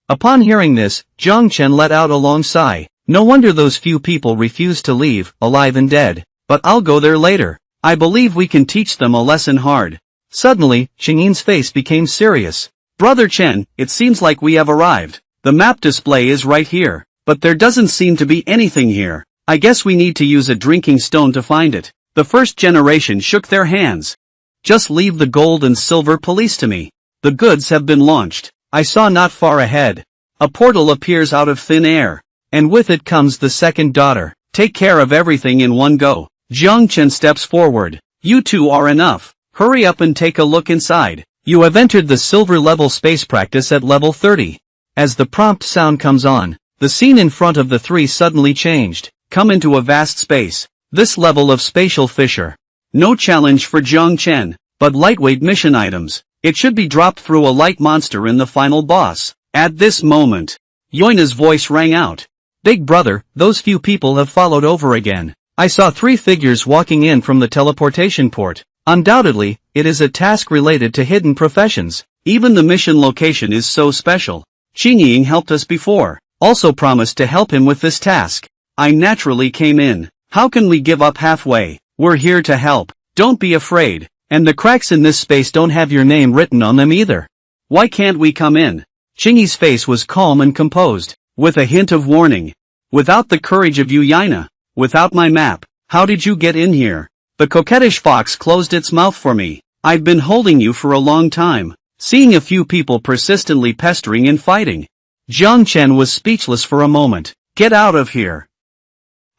Upon hearing this, Jiang Chen let out a long sigh. No wonder those few people refused to leave, alive and dead. But I'll go there later. I believe we can teach them a lesson hard. Suddenly, Qingying's face became serious. Brother Chen, it seems like we have arrived. The map display is right here, but there doesn't seem to be anything here. I guess we need to use a drinking stone to find it. The first generation shook their hands. Just leave the gold and silver police to me. The goods have been launched. I saw not far ahead. A portal appears out of thin air. And with it comes the second daughter. Take care of everything in one go. Jiang Chen steps forward. You two are enough. Hurry up and take a look inside. You have entered the silver level space practice at level 30. As the prompt sound comes on, the scene in front of the 3 suddenly changed. Come into a vast space. This level of spatial fissure. No challenge for Jiang Chen, but lightweight mission items. It should be dropped through a light monster in the final boss. At this moment, Yoina's voice rang out. Big brother, those few people have followed over again. I saw 3 figures walking in from the teleportation port. Undoubtedly, it is a task related to hidden professions. Even the mission location is so special. Qingying helped us before, also promised to help him with this task. I naturally came in. How can we give up halfway? We're here to help. Don't be afraid. And the cracks in this space don't have your name written on them either. Why can't we come in? Qingy's face was calm and composed, with a hint of warning. Without the courage of you Yaina, without my map, how did you get in here? The coquettish fox closed its mouth for me. I've been holding you for a long time. Seeing a few people persistently pestering and fighting. Jiang Chen was speechless for a moment. Get out of here.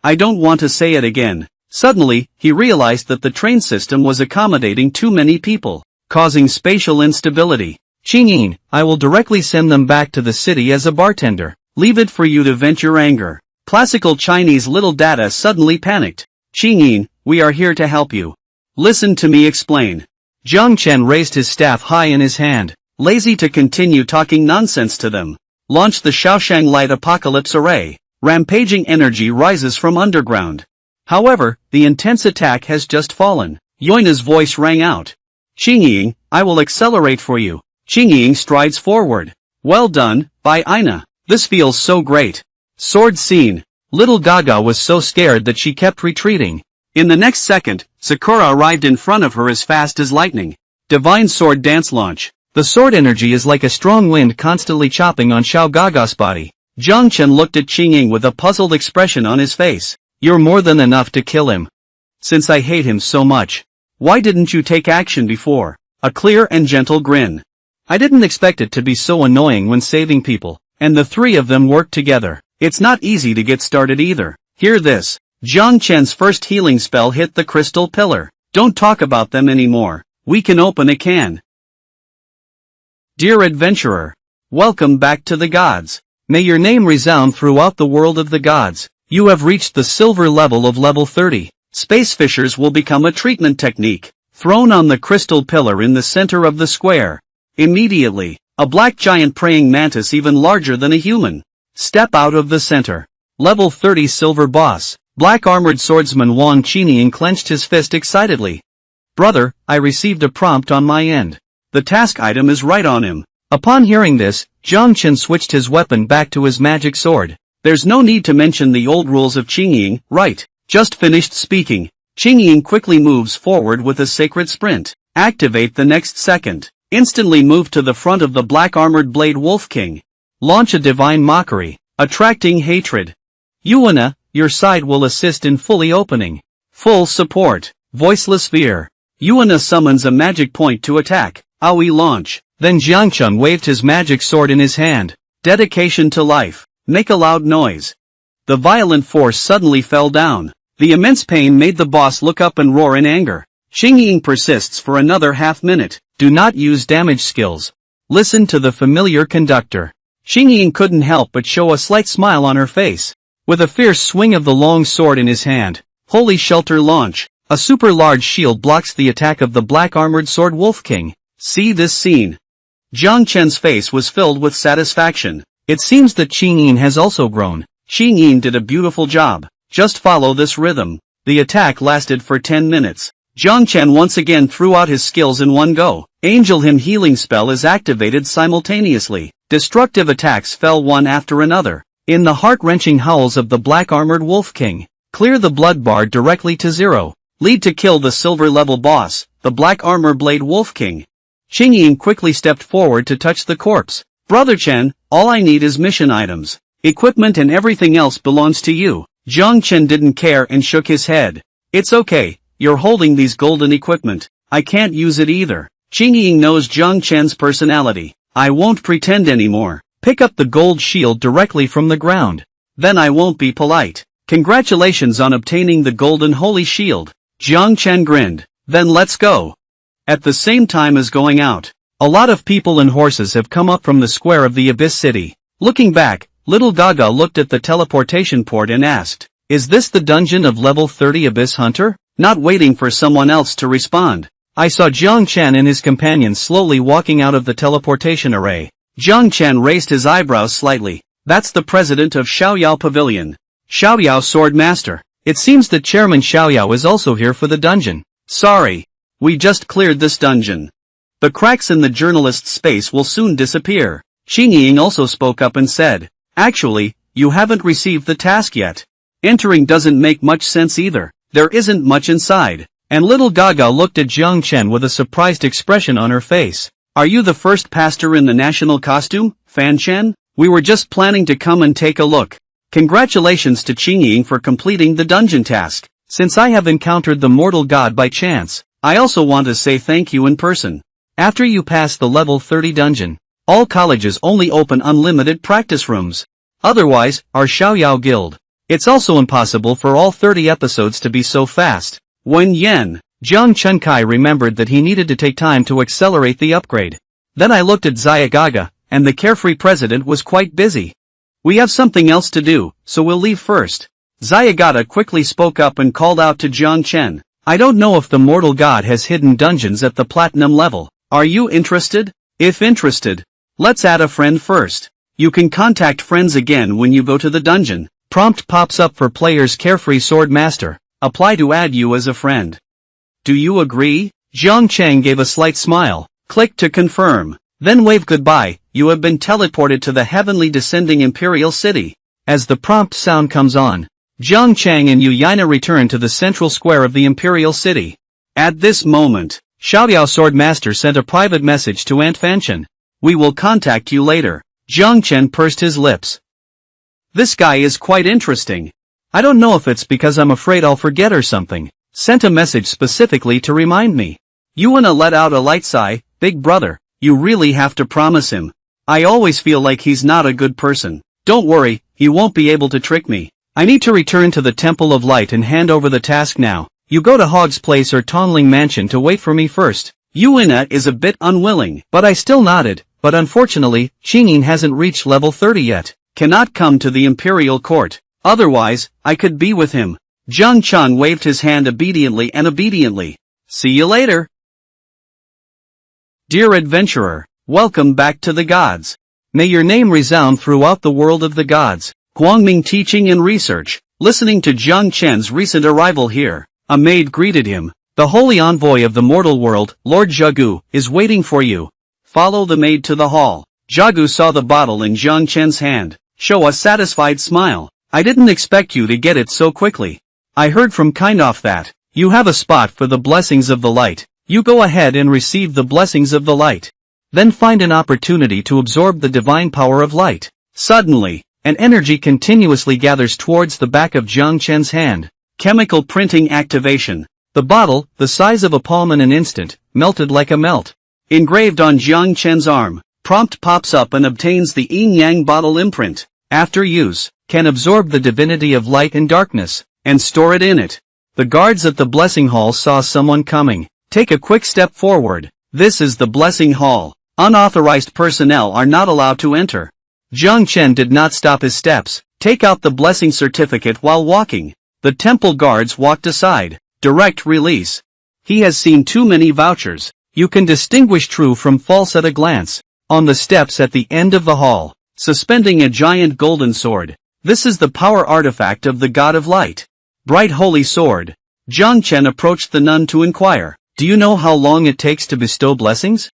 I don't want to say it again. Suddenly, he realized that the train system was accommodating too many people, causing spatial instability. Qingying, I will directly send them back to the city as a bartender. Leave it for you to vent your anger. Classical Chinese little data suddenly panicked. Qingying, we are here to help you. Listen to me explain. Jiang Chen raised his staff high in his hand. Lazy to continue talking nonsense to them. Launch the Shaoshang Light Apocalypse Array. Rampaging energy rises from underground. However, the intense attack has just fallen. Yoina's voice rang out. Qingying, I will accelerate for you. Qingying strides forward. Well done, by Aina. This feels so great. Sword scene. Little Gaga was so scared that she kept retreating. In the next second, Sakura arrived in front of her as fast as lightning. Divine sword dance launch. The sword energy is like a strong wind constantly chopping on Xiao Gaga's body. Jiang Chen looked at Qingying with a puzzled expression on his face. You're more than enough to kill him. Since I hate him so much, why didn't you take action before? A clear and gentle grin. I didn't expect it to be so annoying when saving people, and the 3 of them worked together. It's not easy to get started either. Hear this. Jiang Chen's first healing spell hit the crystal pillar. Don't talk about them anymore. We can open a can. Dear adventurer, welcome back to the gods. May your name resound throughout the world of the gods. You have reached the silver level of level 30. Space fissures will become a treatment technique, thrown on the crystal pillar in the center of the square. Immediately, a black giant praying mantis even larger than a human. Step out of the center. Level 30 silver boss. Black armored swordsman Wang Qingying clenched his fist excitedly. Brother, I received a prompt on my end. The task item is right on him. Upon hearing this, Jiang Chen switched his weapon back to his magic sword. There's no need to mention the old rules of Qingying, right? Just finished speaking. Qingying quickly moves forward with a sacred sprint. Activate the next second. Instantly move to the front of the black armored blade Wolf King. Launch a divine mockery. attracting hatred. Yuana, your side will assist in fully opening. Full support, voiceless fear. Yuana summons a magic point to attack. Aoi launch. Then Jiang Chen waved his magic sword in his hand. Dedication to life. Make a loud noise. The violent force suddenly fell down. The immense pain made the boss look up and roar in anger. Xingying persists for another half-minute. Do not use damage skills. Listen to the familiar conductor. Xingying couldn't help but show a slight smile on her face. With a fierce swing of the long sword in his hand, Holy Shelter launch. a super large shield blocks the attack of the black-armored sword Wolf King. See this scene. Jiang Chen's face was filled with satisfaction. It seems that Qingyin has also grown. Qingyin did a beautiful job. Just follow this rhythm. The attack lasted for 10 minutes. Jiang Chen once again threw out his skills in one go. Angel Hymn healing spell is activated simultaneously. Destructive attacks fell one after another. In the heart-wrenching howls of the black-armored Wolf King, clear the blood bar directly to 0. Lead to kill the silver-level boss, the Black Armor Blade Wolf King. Qingyin quickly stepped forward to touch the corpse. Brother Chen, all I need is mission items. Equipment and everything else belongs to you. Jiang Chen didn't care and shook his head. It's okay, you're holding these golden equipment. I can't use it either. Qingyin knows Jiang Chen's personality. I won't pretend anymore. Pick up the gold shield directly from the ground. Then I won't be polite. Congratulations on obtaining the golden holy shield. Jiang Chen grinned. Then let's go. At the same time as going out, a lot of people and horses have come up from the square of the Abyss City. Looking back, little Gaga looked at the teleportation port and asked, "Is this the dungeon of level 30 Abyss Hunter?" Not waiting for someone else to respond, I saw Jiang Chen and his companions slowly walking out of the teleportation array. Jiang Chen raised his eyebrows slightly. That's the president of Xiaoyao Pavilion. Xiaoyao Sword Master. It seems that Chairman Xiaoyao is also here for the dungeon. Sorry. We just cleared this dungeon. The cracks in the journalist's space will soon disappear. Qingyin also spoke up and said, actually, you haven't received the task yet. Entering doesn't make much sense either. There isn't much inside. And little Gaga looked at Jiang Chen with a surprised expression on her face. Are you the first pastor in the national costume, Fan Chen? We were just planning to come and take a look. Congratulations to Qingyin for completing the dungeon task. Since I have encountered the mortal god by chance, I also want to say thank you in person. After you pass the level 30 dungeon, all colleges only open unlimited practice rooms. Otherwise, our Xiaoyao Guild. It's also impossible for all 30 episodes to be so fast. Wen Yen. Jiang Chenkai remembered that he needed to take time to accelerate the upgrade. Then I looked at Zayagaga, and the carefree president was quite busy. We have something else to do, so we'll leave first. Zayagata quickly spoke up and called out to Jiang Chen. I don't know if the mortal god has hidden dungeons at the platinum level. Are you interested? If interested, let's add a friend first. You can contact friends again when you go to the dungeon. Prompt pops up for player's carefree sword master. Apply to add you as a friend. Do you agree? Jiang Chen gave a slight smile. Click to confirm. Then wave goodbye. You have been teleported to the heavenly descending Imperial City. As the prompt sound comes on, Jiang Chen and Yu Yaina return to the central square of the Imperial City. At this moment, Xiaoyao Sword Master sent a private message to Aunt Fanchen. We will contact you later. Jiang Chen pursed his lips. This guy is quite interesting. I don't know if it's because I'm afraid I'll forget or something. Sent a message specifically to remind me. Yuana let out a light sigh. Big brother, you really have to promise him. I always feel like he's not a good person. Don't worry, he won't be able to trick me. I need to return to the Temple of Light and hand over the task now. You go to Hog's Place or Tonling Mansion to wait for me first. Yuana is a bit unwilling, but I still nodded. But unfortunately, Qingyin hasn't reached level 30 yet. Cannot come to the Imperial Court. Otherwise, I could be with him. Jiang Chen waved his hand obediently. See you later. Dear adventurer, welcome back to the gods. May your name resound throughout the world of the gods. Guangming teaching and research. Listening to Jiang Chen's recent arrival here, a maid greeted him. The holy envoy of the mortal world, Lord Zhagu, is waiting for you. Follow the maid to the hall. Zhagu saw the bottle in Jiang Chen's hand. Show a satisfied smile. I didn't expect you to get it so quickly. I heard from Kindoff that you have a spot for the blessings of the light. You go ahead and receive the blessings of the light. Then find an opportunity to absorb the divine power of light. Suddenly, and energy continuously gathers towards the back of Jiang Chen's hand. Chemical printing activation. The bottle, the size of a palm in an instant, melted like a melt. Engraved on Jiang Chen's arm. Prompt pops up and obtains the yin-yang bottle imprint. After use, can absorb the divinity of light and darkness, and store it in it. The guards at the blessing hall saw someone coming. Take a quick step forward. This is the blessing hall. Unauthorized personnel are not allowed to enter. Jiang Chen did not stop his steps. Take out the blessing certificate while walking. The temple guards walked aside. Direct release. He has seen too many vouchers. You can distinguish true from false at a glance. On the steps at the end of the hall, suspending a giant golden sword. This is the power artifact of the God of Light. Bright holy sword. Jiang Chen approached the nun to inquire. Do you know how long it takes to bestow blessings?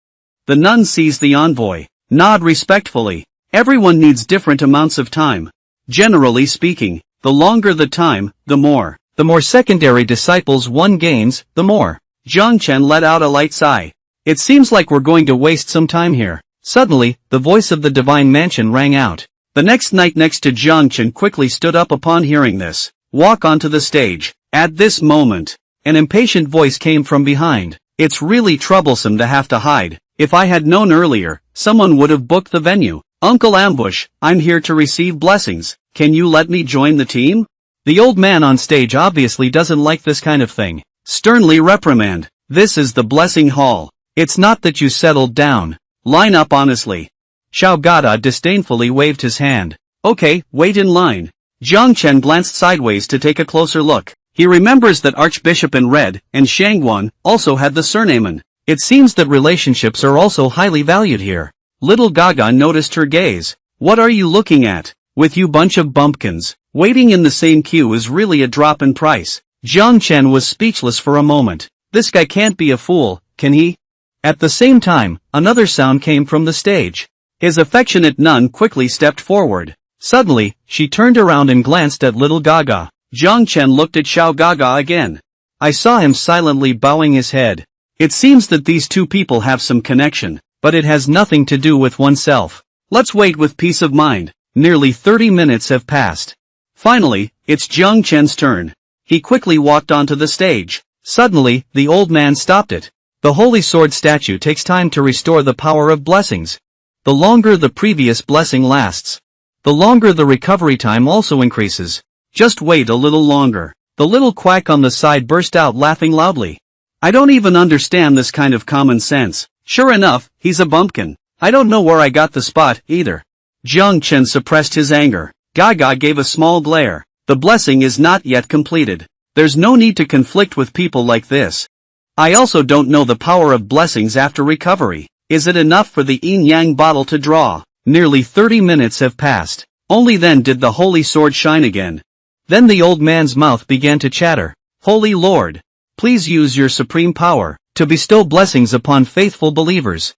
The nun sees the envoy. Nod respectfully. Everyone needs different amounts of time. Generally speaking, the longer the time, the more. The more secondary disciples one gains, the more. Jiang Chen let out a light sigh. It seems like we're going to waste some time here. Suddenly, the voice of the divine mansion rang out. The next knight next to Jiang Chen quickly stood up upon hearing this. Walk onto the stage. At this moment, an impatient voice came from behind. It's really troublesome to have to hide. If I had known earlier, someone would have booked the venue. Uncle Ambush, I'm here to receive blessings. Can you let me join the team? The old man on stage obviously doesn't like this kind of thing. Sternly reprimand. This is the blessing hall. It's not that you settled down. Line up honestly. Xiao Gada disdainfully waved his hand. Okay, wait in line. Jiang Chen glanced sideways to take a closer look. He remembers that Archbishop in Red and Shangguan also had the surname. It seems that relationships are also highly valued here. Little Gaga noticed her gaze. What are you looking at? With you bunch of bumpkins. Waiting in the same queue is really a drop in price. Jiang Chen was speechless for a moment. This guy can't be a fool, can he? At the same time, another sound came from the stage. His affectionate nun quickly stepped forward. Suddenly, she turned around and glanced at little Gaga. Jiang Chen looked at Xiao Gaga again. I saw him silently bowing his head. It seems that these two people have some connection, but it has nothing to do with oneself. Let's wait with peace of mind. Nearly 30 minutes have passed. Finally, it's Jiang Chen's turn. He quickly walked onto the stage. Suddenly, the old man stopped it. The Holy Sword statue takes time to restore the power of blessings. The longer the previous blessing lasts, the longer the recovery time also increases. Just wait a little longer. The little quack on the side burst out laughing loudly. I don't even understand this kind of common sense. Sure enough, he's a bumpkin. I don't know where I got the spot, either. Jiang Chen suppressed his anger. Gaga gave a small glare. The blessing is not yet completed. There's no need to conflict with people like this. I also don't know the power of blessings after recovery. Is it enough for the yin-yang bottle to draw? Nearly 30 minutes have passed. Only then did the holy sword shine again. Then the old man's mouth began to chatter. Holy Lord, please use your supreme power to bestow blessings upon faithful believers.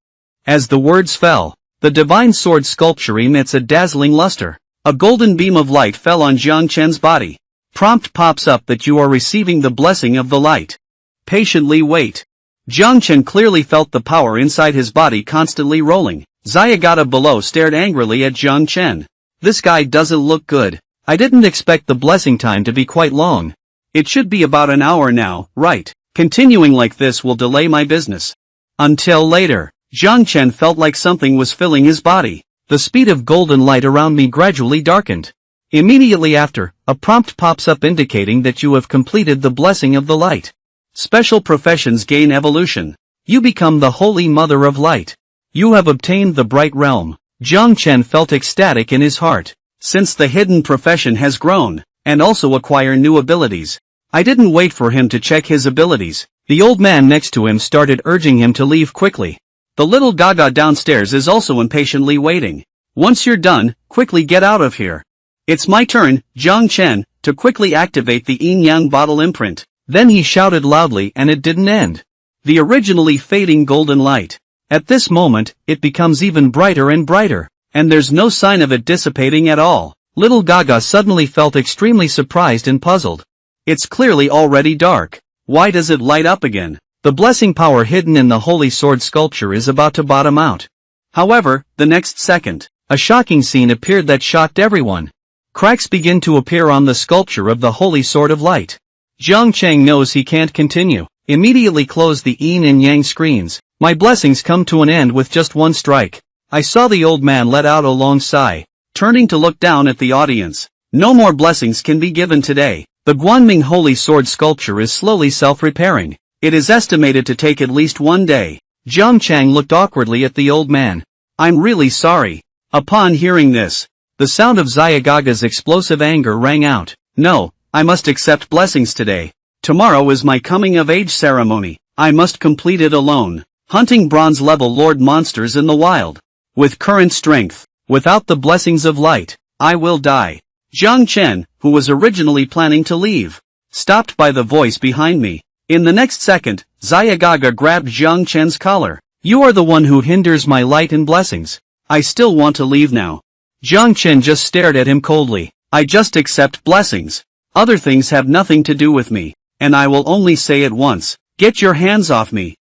As the words fell, the divine sword sculpture emits a dazzling luster. A golden beam of light fell on Jiang Chen's body. Prompt pops up that you are receiving the blessing of the light. Patiently wait. Jiang Chen clearly felt the power inside his body constantly rolling. Xiaogata below stared angrily at Jiang Chen. This guy doesn't look good. I didn't expect the blessing time to be quite long. It should be about an hour now, right? Continuing like this will delay my business. Until later, Jiang Chen felt like something was filling his body. The speed of golden light around me gradually darkened. Immediately after, a prompt pops up indicating that you have completed the blessing of the light. Special professions gain evolution. You become the Holy Mother of Light. You have obtained the Bright Realm. Jiang Chen felt ecstatic in his heart. Since the hidden profession has grown, and also acquire new abilities. I didn't wait for him to check his abilities. The old man next to him started urging him to leave quickly. The little Gaga downstairs is also impatiently waiting. Once you're done, quickly get out of here. It's my turn, Jiang Chen, to quickly activate the yin-yang bottle imprint. Then he shouted loudly and it didn't end. The originally fading golden light. At this moment, it becomes even brighter and brighter, and there's no sign of it dissipating at all. Little Gaga suddenly felt extremely surprised and puzzled. It's clearly already dark. Why does it light up again? The blessing power hidden in the holy sword sculpture is about to bottom out. However, the next second, A shocking scene appeared that shocked everyone. Cracks begin to appear on the sculpture of the Holy Sword of Light. Jiang Chen knows he can't continue. Immediately close the yin and yang screens. My blessings come to an end with just one strike. I saw the old man let out a long sigh, turning to look down at the audience. No more blessings can be given today. The Guanming Holy Sword sculpture is slowly self-repairing. It is estimated to take at least one day. Jiang Chen looked awkwardly at the old man. I'm really sorry. Upon hearing this, the sound of Xiaogaga's explosive anger rang out. No, I must accept blessings today. Tomorrow is my coming-of-age ceremony. I must complete it alone, hunting bronze-level lord monsters in the wild. With current strength, without the blessings of light, I will die. Jiang Chen, who was originally planning to leave, stopped by the voice behind me. In the next second, Xiaogaga grabbed Jiang Chen's collar. You are the one who hinders my light and blessings. I still want to leave now. Jiang Chen just stared at him coldly. I just accept blessings. Other things have nothing to do with me, and I will only say it once. Get your hands off me.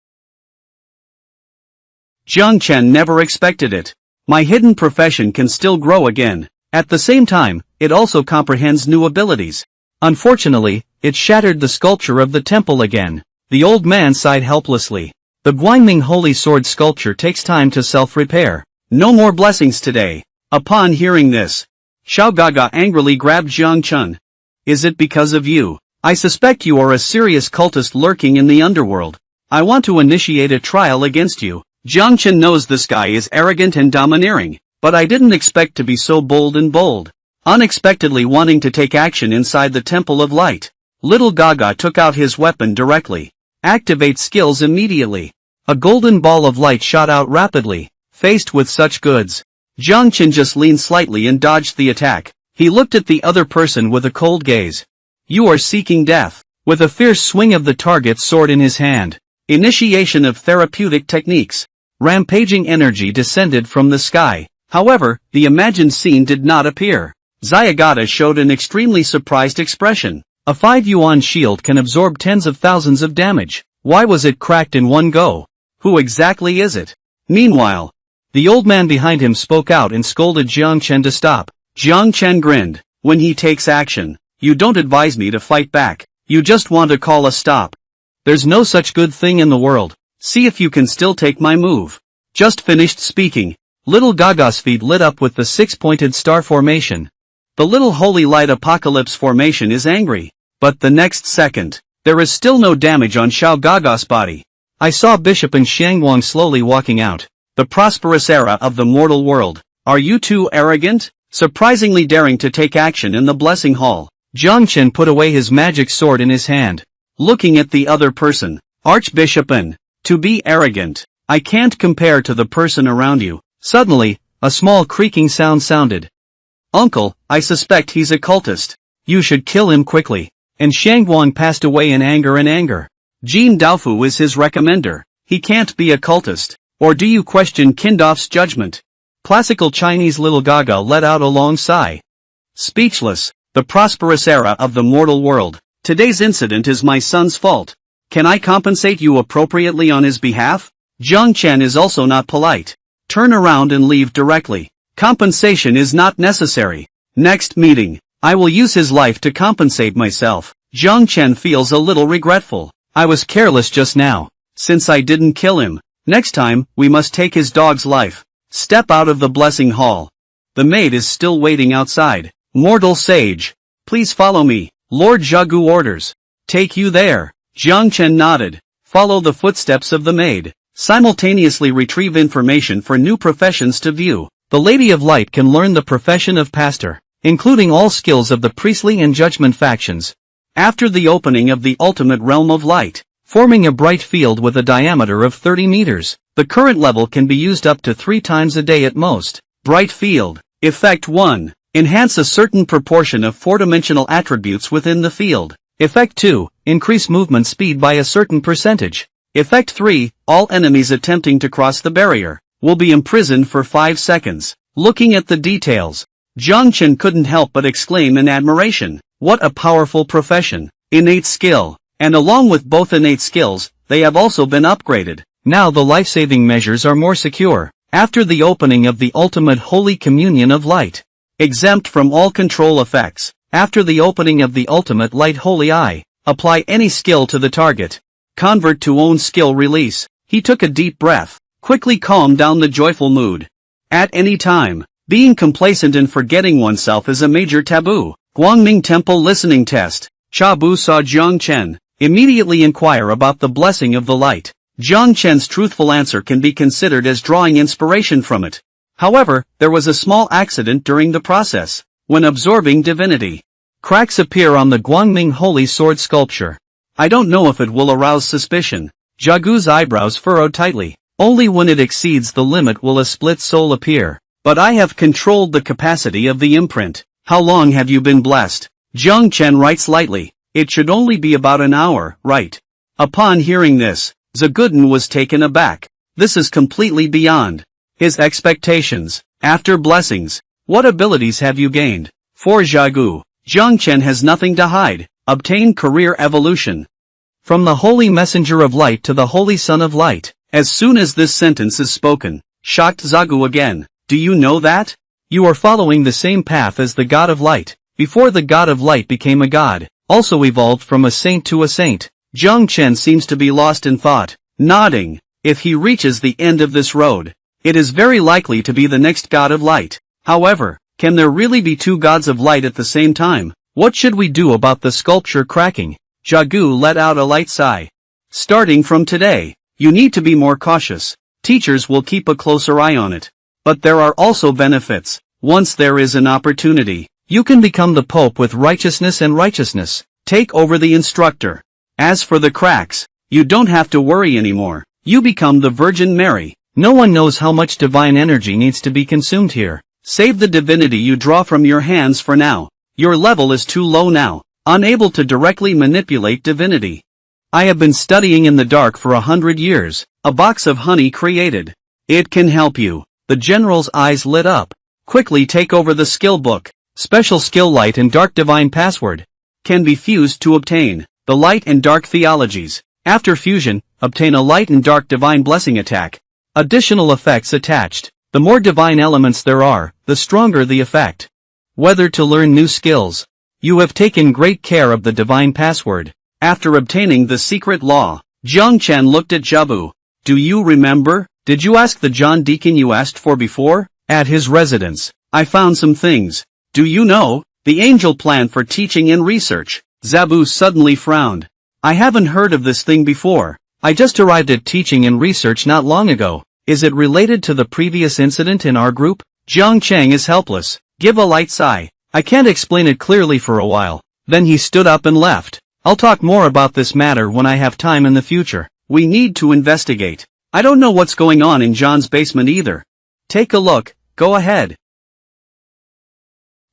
Jiang Chen never expected it. My hidden profession can still grow again. At the same time, it also comprehends new abilities. Unfortunately, it shattered the sculpture of the temple again. The old man sighed helplessly. The Guanming Holy Sword sculpture takes time to self-repair. No more blessings today. Upon hearing this, Xiaogaga angrily grabbed Jiang Chen. Is it because of you? I suspect you are a serious cultist lurking in the underworld. I want to initiate a trial against you. Jiang Chen knows this guy is arrogant and domineering, but I didn't expect to be so bold and bold. Unexpectedly wanting to take action inside the Temple of Light, Little Gaga took out his weapon directly. Activate skills immediately. A golden ball of light shot out rapidly. Faced with such goods, Jiang Chen just leaned slightly and dodged the attack. He looked at the other person with a cold gaze. You are seeking death. With a fierce swing of the target's sword in his hand. Initiation of therapeutic techniques. Rampaging energy descended from the sky. However, the imagined scene did not appear. Xiaogata showed an extremely surprised expression. A 5 yuan shield can absorb tens of thousands of damage. Why was it cracked in one go? Who exactly is it? Meanwhile, the old man behind him spoke out and scolded Jiang Chen to stop. Jiang Chen grinned. When he takes action, you don't advise me to fight back. You just want to call a stop. There's no such good thing in the world. See if you can still take my move. Just finished speaking. Little Gaga's feet lit up with the 6-pointed star formation. The little holy light apocalypse formation is angry. But the next second, there is still no damage on Xiaogaga's body. I saw Bishop and Shangwang slowly walking out. The prosperous era of the mortal world. Are you too arrogant? Surprisingly daring to take action in the blessing hall. Jiang Chen put away his magic sword in his hand. Looking at the other person. Archbishop N. To be arrogant. I can't compare to the person around you. Suddenly, a small creaking sound sounded. Uncle, I suspect he's a cultist. You should kill him quickly. And Shangwang passed away in anger. Jin Daofu is his recommender. He can't be a cultist. Or do you question Kindof's judgment? Classical Chinese Little Gaga let out a long sigh. Speechless. The prosperous era of the mortal world. Today's incident is my son's fault. Can I compensate you appropriately on his behalf? Jiang Chen is also not polite. Turn around and leave directly. Compensation is not necessary. Next meeting, I will use his life to compensate myself. Jiang Chen feels a little regretful. I was careless just now. Since I didn't kill him, next time, we must take his dog's life. Step out of the blessing hall. The maid is still waiting outside. Mortal sage, please follow me. Lord Zhagu orders. Take you there. Jiang Chen nodded. Follow the footsteps of the maid. Simultaneously retrieve information for new professions to view. The Lady of Light can learn the profession of pastor, including all skills of the priestly and judgment factions. After the opening of the ultimate realm of light, forming a bright field with a diameter of 30 meters, the current level can be used up to 3 times a day at most. Bright field. Effect 1. Enhance a certain proportion of 4-dimensional attributes within the field. Effect 2. Increase movement speed by a certain percentage. Effect 3. All enemies attempting to cross the barrier will be imprisoned for 5 seconds. Looking at the details, Jiang Chen couldn't help but exclaim in admiration. What a powerful profession. Innate skill. And along with both innate skills, they have also been upgraded. Now the life-saving measures are more secure. After the opening of the ultimate holy communion of light. Exempt from all control effects. After the opening of the ultimate light holy eye. Apply any skill to the target. Convert to own skill release. He took a deep breath. Quickly calmed down the joyful mood. At any time, being complacent and forgetting oneself is a major taboo. Guangming Temple Listening Test. Chabu saw Jiang Chen immediately inquire about the blessing of the light. Jiang Chen's truthful answer can be considered as drawing inspiration from it. However, there was a small accident during the process. When absorbing divinity, cracks appear on the Guangming Holy Sword sculpture. I don't know if it will arouse suspicion. Jagu's eyebrows furrowed tightly. Only when it exceeds the limit will a split soul appear. But I have controlled the capacity of the imprint. How long have you been blessed? Jiang Chen writes lightly. It should only be about an hour, right? Upon hearing this, Zaguden was taken aback. This is completely beyond his expectations. After blessings, what abilities have you gained? For Jagu, Jiang Chen has nothing to hide. Obtain career evolution. From the Holy Messenger of Light to the Holy Son of Light. As soon as this sentence is spoken, shocked Zagu again. Do you know that? You are following the same path as the God of Light. Before the God of Light became a god, also evolved from a saint to a saint. Jiang Chen seems to be lost in thought, nodding. If he reaches the end of this road, it is very likely to be the next God of Light. However, can there really be two gods of light at the same time? What should we do about the sculpture cracking? Jagu let out a light sigh. Starting from today, you need to be more cautious. Teachers will keep a closer eye on it. But there are also benefits. Once there is an opportunity, you can become the Pope with righteousness and righteousness. Take over the instructor. As for the cracks, you don't have to worry anymore. You become the Virgin Mary. No one knows how much divine energy needs to be consumed here. Save the divinity you draw from your hands for now. Your level is too low now, unable to directly manipulate divinity. I have been studying in the dark for 100 years. A box of honey created. It can help you. The general's eyes lit up. Quickly take over the skill book. Special skill light and dark divine password. Can be fused to obtain the light and dark theologies. After fusion, obtain a light and dark divine blessing attack. Additional effects attached. The more divine elements there are, the stronger the effect. Whether to learn new skills. You have taken great care of the divine password. After obtaining the secret law, Jiang Chen looked at Jabu. Do you remember? Did you ask the John Deacon you asked for before? At his residence, I found some things. Do you know? The angel plan for teaching and research. Zabu suddenly frowned. I haven't heard of this thing before. I just arrived at teaching and research not long ago. Is it related to the previous incident in our group? Jiang Cheng is helpless. Give a light sigh. I can't explain it clearly for a while. Then he stood up and left. I'll talk more about this matter when I have time in the future. We need to investigate. I don't know what's going on in John's basement either. Take a look. Go ahead.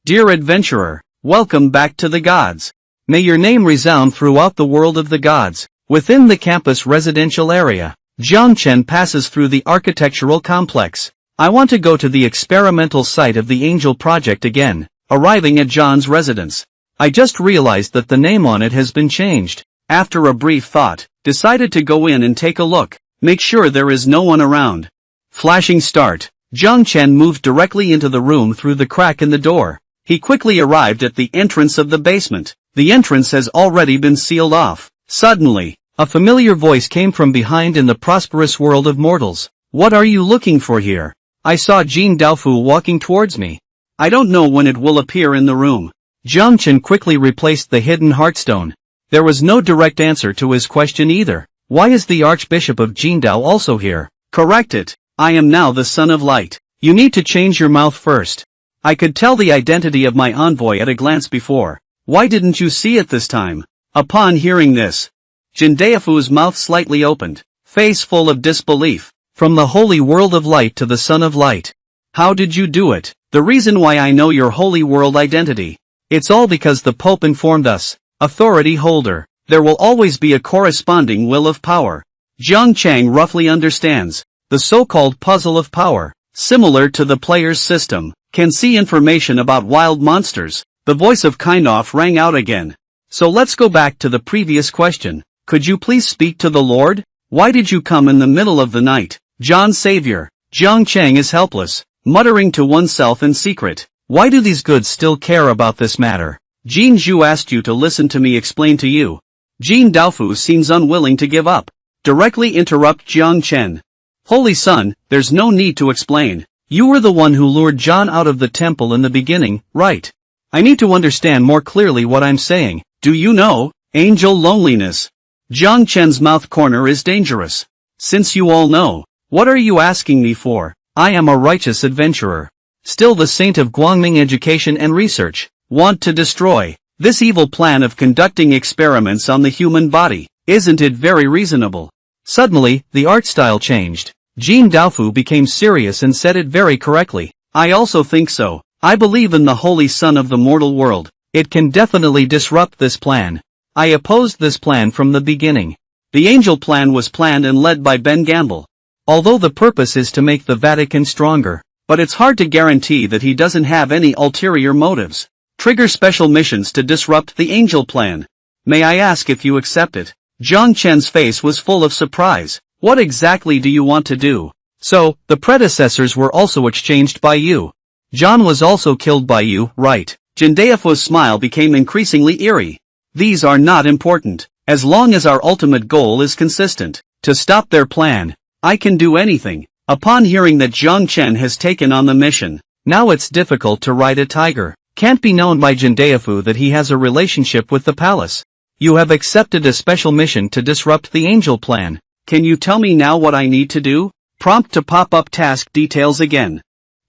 Dear adventurer, welcome back to the gods. May your name resound throughout the world of the gods. Within the campus residential area, Jiang Chen passes through the architectural complex. I want to go to the experimental site of the Angel Project again. Arriving at John's residence, I just realized that the name on it has been changed. After a brief thought, decided to go in and take a look. Make sure there is no one around. Flashing start. Jiang Chen moved directly into the room through the crack in the door. He quickly arrived at the entrance of the basement. The entrance has already been sealed off. Suddenly, a familiar voice came from behind in the prosperous world of mortals. What are you looking for here? I saw Jin Daofu walking towards me. I don't know when it will appear in the room. Jiang Chen quickly replaced the hidden heartstone. There was no direct answer to his question either. Why is the Archbishop of Jindao also here? Correct it. I am now the Son of Light. You need to change your mouth first. I could tell the identity of my envoy at a glance before. Why didn't you see it this time? Upon hearing this, Jindaofu's mouth slightly opened, face full of disbelief. From the holy world of light to the Son of Light. How did you do it? The reason why I know your holy world identity. It's all because the Pope informed us. Authority holder. There will always be a corresponding will of power. Jiang Chang roughly understands. The so-called puzzle of power, similar to the player's system, can see information about wild monsters. The voice of Kainoff rang out again. So let's go back to the previous question. Could you please speak to the Lord? Why did you come in the middle of the night? John Savior. Jiang Chen is helpless, muttering to oneself in secret. Why do these goods still care about this matter? Jin Zhu asked you to listen to me explain to you. Jin Daofu seems unwilling to give up. Directly interrupt Jiang Chen. Holy Son, there's no need to explain. You were the one who lured John out of the temple in the beginning, right? I need to understand more clearly what I'm saying. Do you know, angel loneliness? Jiang Chen's mouth corner is dangerous. Since you all know, what are you asking me for? I am a righteous adventurer. Still the saint of Guangming education and research. Want to destroy this evil plan of conducting experiments on the human body. Isn't it very reasonable? Suddenly, the art style changed. Jin Daofu became serious and said it very correctly. I also think so. I believe in the Holy Son of the mortal world. It can definitely disrupt this plan. I opposed this plan from the beginning. The angel plan was planned and led by Ben Gamble. Although the purpose is to make the Vatican stronger. But it's hard to guarantee that he doesn't have any ulterior motives. Trigger special missions to disrupt the angel plan. May I ask if you accept it? Jiang Chen's face was full of surprise. What exactly do you want to do? So, the predecessors were also exchanged by you. John was also killed by you, right? Jindaofu's smile became increasingly eerie. These are not important. As long as our ultimate goal is consistent. To stop their plan, I can do anything. Upon hearing that Jiang Chen has taken on the mission, now it's difficult to ride a tiger. Can't be known by Jindaofu that he has a relationship with the palace. You have accepted a special mission to disrupt the angel plan. Can you tell me now what I need to do? Prompt to pop up task details again.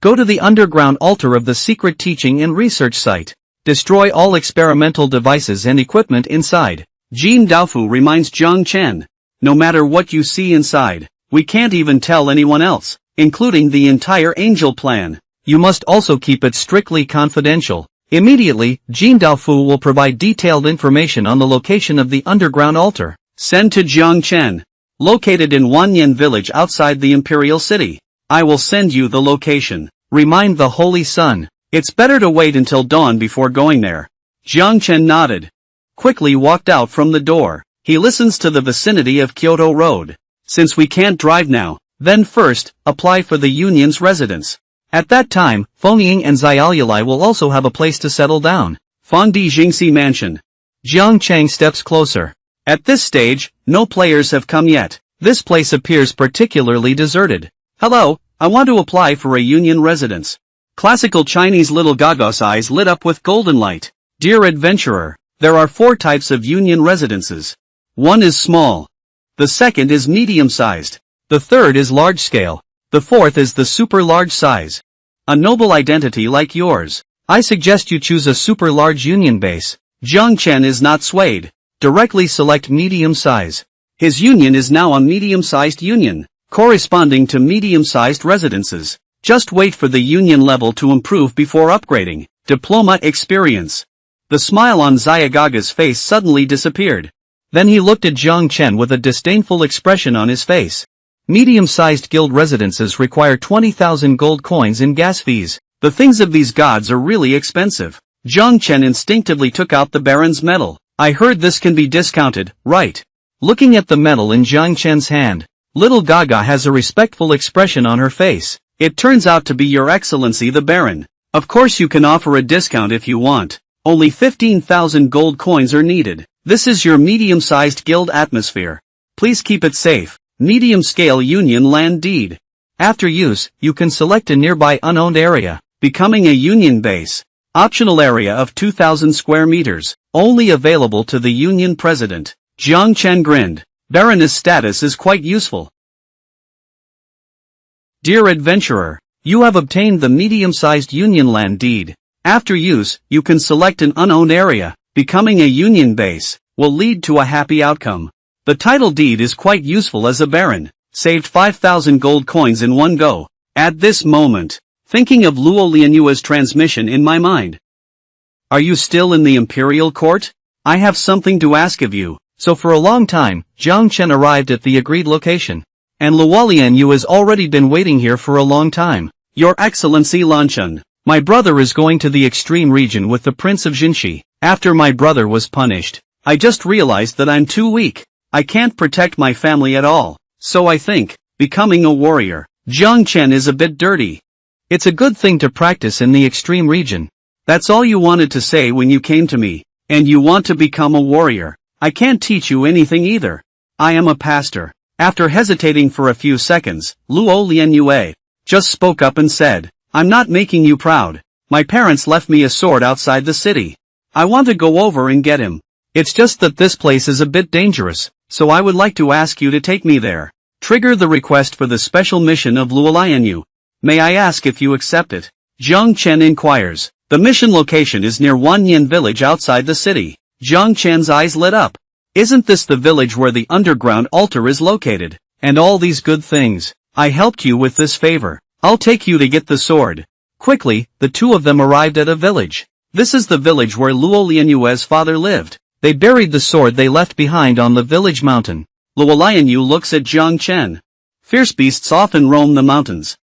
Go to the underground altar of the secret teaching and research site. Destroy all experimental devices and equipment inside. Jin Daofu reminds Jiang Chen. No matter what you see inside, we can't even tell anyone else, including the entire angel plan. You must also keep it strictly confidential. Immediately, Jin Daofu will provide detailed information on the location of the underground altar. Send to Jiang Chen. Located in Wanyan village outside the imperial city. I will send you the location. Remind the Holy Son. It's better to wait until dawn before going there. Jiang Chen nodded. Quickly walked out from the door. He listens to the vicinity of Kyoto Road. Since we can't drive now, then first, apply for the union's residence. At that time, Fengying and Xiaoyulai will also have a place to settle down. Fangdi Jingxi Mansion. Jiang Cheng steps closer. At this stage, no players have come yet. This place appears particularly deserted. Hello, I want to apply for a union residence. Classical Chinese little Gaga's eyes lit up with golden light. Dear adventurer, there are 4 types of union residences. One is small. The second is medium-sized. The third is large-scale. The fourth is the super-large size. A noble identity like yours. I suggest you choose a super-large union base. Jiang Chen is not swayed. Directly select medium size. His union is now a medium-sized union, corresponding to medium-sized residences. Just wait for the union level to improve before upgrading. Diploma experience. The smile on Xiaogaga's face suddenly disappeared. Then he looked at Jiang Chen with a disdainful expression on his face. Medium-sized guild residences require 20,000 gold coins in gas fees. The things of these gods are really expensive. Jiang Chen instinctively took out the Baron's medal. I heard this can be discounted, right? Looking at the medal in Jiang Chen's hand, little Gaga has a respectful expression on her face. It turns out to be Your Excellency the Baron. Of course you can offer a discount if you want. Only 15,000 gold coins are needed. This is your medium-sized guild atmosphere. Please keep it safe. Medium-scale union land deed. After use, you can select a nearby unowned area, becoming a union base. Optional area of 2,000 square meters, only available to the union president. Jiang Chen grinned. Baroness status is quite useful. Dear adventurer, you have obtained the medium-sized union land deed. After use, you can select an unowned area. Becoming a union base will lead to a happy outcome. The title deed is quite useful as a baron. Saved 5,000 gold coins in one go. At this moment, thinking of Luo Lianyua's transmission in my mind. Are you still in the imperial court? I have something to ask of you. So for a long time, Jiang Chen arrived at the agreed location. And Luo Lianyu has already been waiting here for a long time. Your Excellency Lanchun, my brother is going to the extreme region with the Prince of Jinshi. After my brother was punished, I just realized that I'm too weak. I can't protect my family at all. So I think, becoming a warrior. Jiang Chen is a bit dirty. It's a good thing to practice in the extreme region. That's all you wanted to say when you came to me. And you want to become a warrior. I can't teach you anything either. I am a pastor. After hesitating for a few seconds, Luo Lianyue just spoke up and said, I'm not making you proud. My parents left me a sword outside the city. I want to go over and get him. It's just that this place is a bit dangerous, so I would like to ask you to take me there. Trigger the request for the special mission of Luo Lianyu. May I ask if you accept it? Jiang Chen inquires. The mission location is near Wanyan village outside the city. Jiang Chen's eyes lit up. Isn't this the village where the underground altar is located? And all these good things. I helped you with this favor. I'll take you to get the sword. Quickly, the two of them arrived at a village. This is the village where Luo Lianyue's father lived. They buried the sword they left behind on the village mountain. Luo Lianyu looks at Jiang Chen. Fierce beasts often roam the mountains.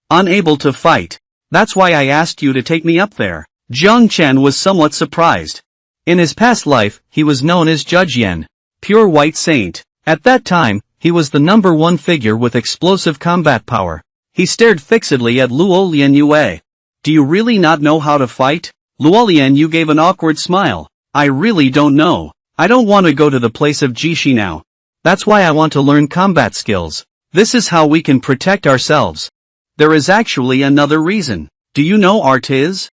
Unable to fight. That's why I asked you to take me up there. Jiang Chen was somewhat surprised. In his past life, he was known as Judge Yen, pure white saint. At that time, he was the #1 figure with explosive combat power. He stared fixedly at Luo Lianyue. Do you really not know how to fight? Luo Lianyu gave an awkward smile. I really don't know. I don't want to go to the place of Jishi now. That's why I want to learn combat skills. This is how we can protect ourselves. There is actually another reason. Do you know art is?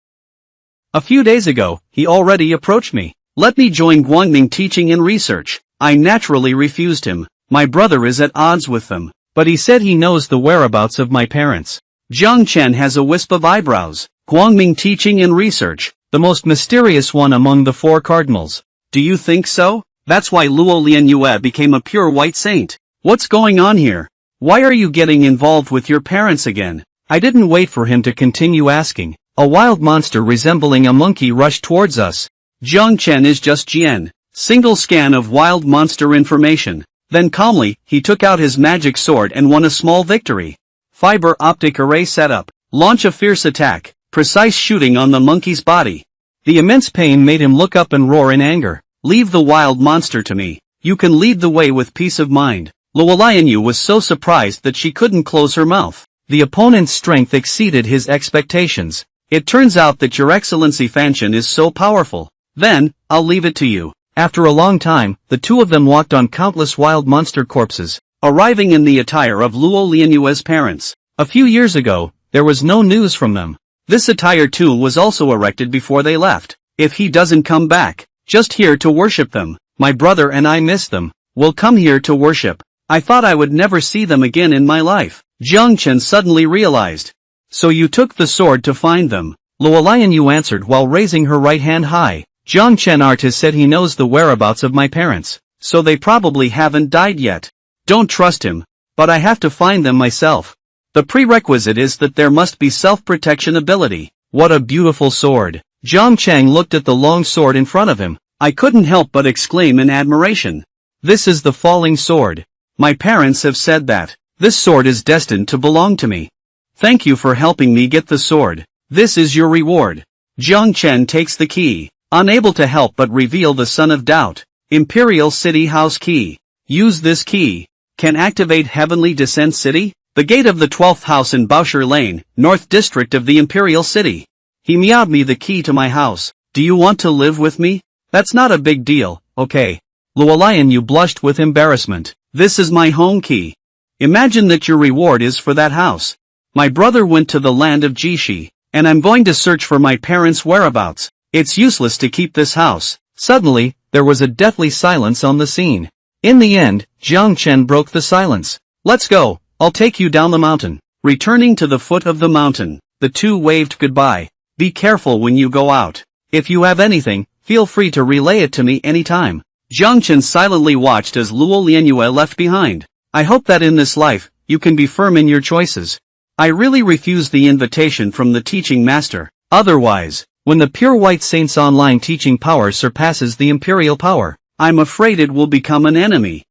A few days ago, he already approached me. Let me join Guangming teaching and research. I naturally refused him. My brother is at odds with them. But he said he knows the whereabouts of my parents. Jiang Chen has a wisp of eyebrows. Guangming teaching and research. The most mysterious one among the 4 cardinals. Do you think so? That's why Luo Lianyue became a pure white saint. What's going on here? Why are you getting involved with your parents again? I didn't wait for him to continue asking. A wild monster resembling a monkey rushed towards us. Jiang Chen is just Jian. Single scan of wild monster information. Then calmly, he took out his magic sword and won a small victory. Fiber optic array setup. Launch a fierce attack. Precise shooting on the monkey's body. The immense pain made him look up and roar in anger. Leave the wild monster to me. You can lead the way with peace of mind. Luo Lianyu was so surprised that she couldn't close her mouth. The opponent's strength exceeded his expectations. It turns out that your excellency Fanshan is so powerful. Then, I'll leave it to you. After a long time, the two of them walked on countless wild monster corpses, arriving in the attire of Luo Lianyue's parents. A few years ago, there was no news from them. This attire too was also erected before they left. If he doesn't come back, just here to worship them. My brother and I miss them. We'll come here to worship. I thought I would never see them again in my life. Jiang Chen suddenly realized. So you took the sword to find them. Luo Lianyu answered while raising her right hand high. Jiang Chen artist said he knows the whereabouts of my parents, so they probably haven't died yet. Don't trust him, but I have to find them myself. The prerequisite is that there must be self-protection ability. What a beautiful sword. Jiang Chen looked at the long sword in front of him. I couldn't help but exclaim in admiration. This is the falling sword. My parents have said that. This sword is destined to belong to me. Thank you for helping me get the sword. This is your reward. Jiang Chen takes the key. Unable to help but reveal the Son of Doubt. Imperial City House Key. Use this key. Can activate Heavenly Descent City? The gate of the 12th house in Baosher Lane, North District of the Imperial City. He meowed me the key to my house. Do you want to live with me? That's not a big deal, okay. Luo Lianyu blushed with embarrassment. This is my home key. Imagine that your reward is for that house. My brother went to the land of Jishi, and I'm going to search for my parents' whereabouts. It's useless to keep this house. Suddenly, there was a deathly silence on the scene. In the end, Jiang Chen broke the silence. Let's go, I'll take you down the mountain. Returning to the foot of the mountain, the two waved goodbye. Be careful when you go out. If you have anything, feel free to relay it to me anytime. Jiang Chen silently watched as Luo Lianyue left behind. I hope that in this life, you can be firm in your choices. I really refuse the invitation from the teaching master. Otherwise, when the pure white saint's online teaching power surpasses the imperial power, I'm afraid it will become an enemy.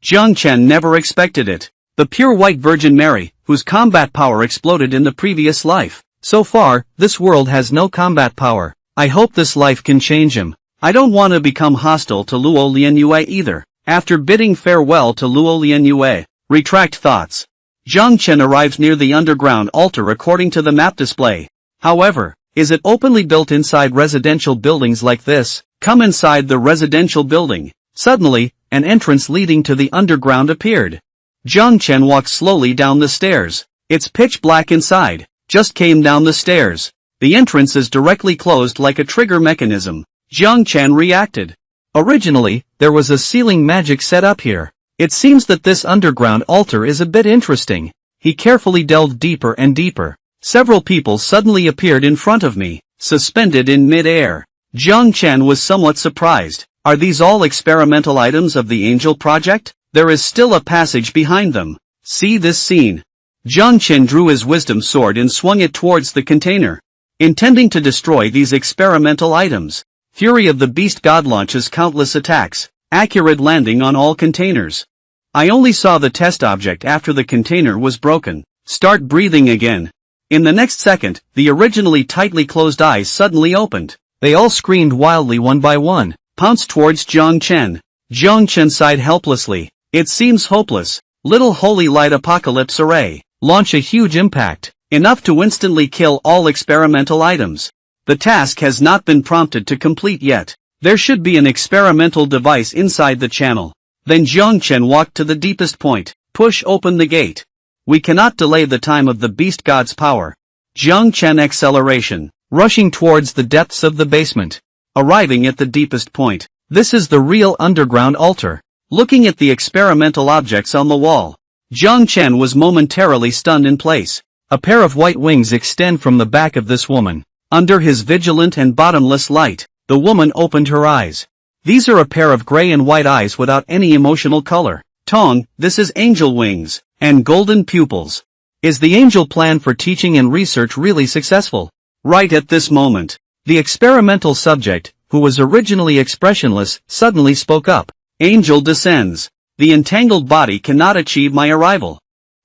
Jiang Chen never expected it. The pure white Virgin Mary, whose combat power exploded in the previous life. So far, this world has no combat power. I hope this life can change him. I don't want to become hostile to Luo Lianyue either. After bidding farewell to Luo Lianyue, retract thoughts. Jiang Chen arrived near the underground altar according to the map display. However, is it openly built inside residential buildings like this? Come inside the residential building. Suddenly, an entrance leading to the underground appeared. Jiang Chen walked slowly down the stairs. It's pitch black inside. Just came down the stairs. The entrance is directly closed like a trigger mechanism. Jiang Chen reacted. Originally, there was a ceiling magic set up here. It seems that this underground altar is a bit interesting. He carefully delved deeper and deeper. Several people suddenly appeared in front of me, suspended in mid-air. Jiang Chen was somewhat surprised. Are these all experimental items of the Angel Project? There is still a passage behind them. See this scene. Jiang Chen drew his wisdom sword and swung it towards the container, intending to destroy these experimental items. Fury of the Beast God launches countless attacks, accurate landing on all containers. I only saw the test object after the container was broken. Start breathing again. In the next second, the originally tightly closed eyes suddenly opened. They all screamed wildly one by one, pounced towards Jiang Chen. Jiang Chen sighed helplessly. It seems hopeless. Little Holy Light Apocalypse Array. Launch a huge impact, enough to instantly kill all experimental items. The task has not been prompted to complete yet. There should be an experimental device inside the channel. Then Jiang Chen walked to the deepest point. Push open the gate. We cannot delay the time of the Beast God's power. Jiang Chen acceleration, rushing towards the depths of the basement. Arriving at the deepest point. This is the real underground altar. Looking at the experimental objects on the wall, Jiang Chen was momentarily stunned in place. A pair of white wings extend from the back of this woman. Under his vigilant and bottomless light, the woman opened her eyes. These are a pair of gray and white eyes without any emotional color. Tong, this is angel wings, and golden pupils. Is the angel plan for teaching and research really successful? Right at this moment, the experimental subject, who was originally expressionless, suddenly spoke up. Angel descends. The entangled body cannot achieve my arrival.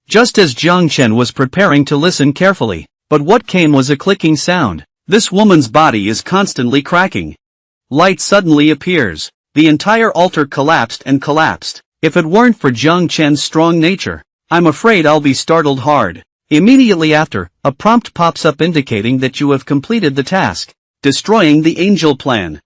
Just as Jiang Chen was preparing to listen carefully, but what came was a clicking sound. This woman's body is constantly cracking. Light suddenly appears. The entire altar collapsed and collapsed. If it weren't for Jiang Chen's strong nature, I'm afraid I'll be startled hard. Immediately after, a prompt pops up indicating that you have completed the task. Destroying the angel plan.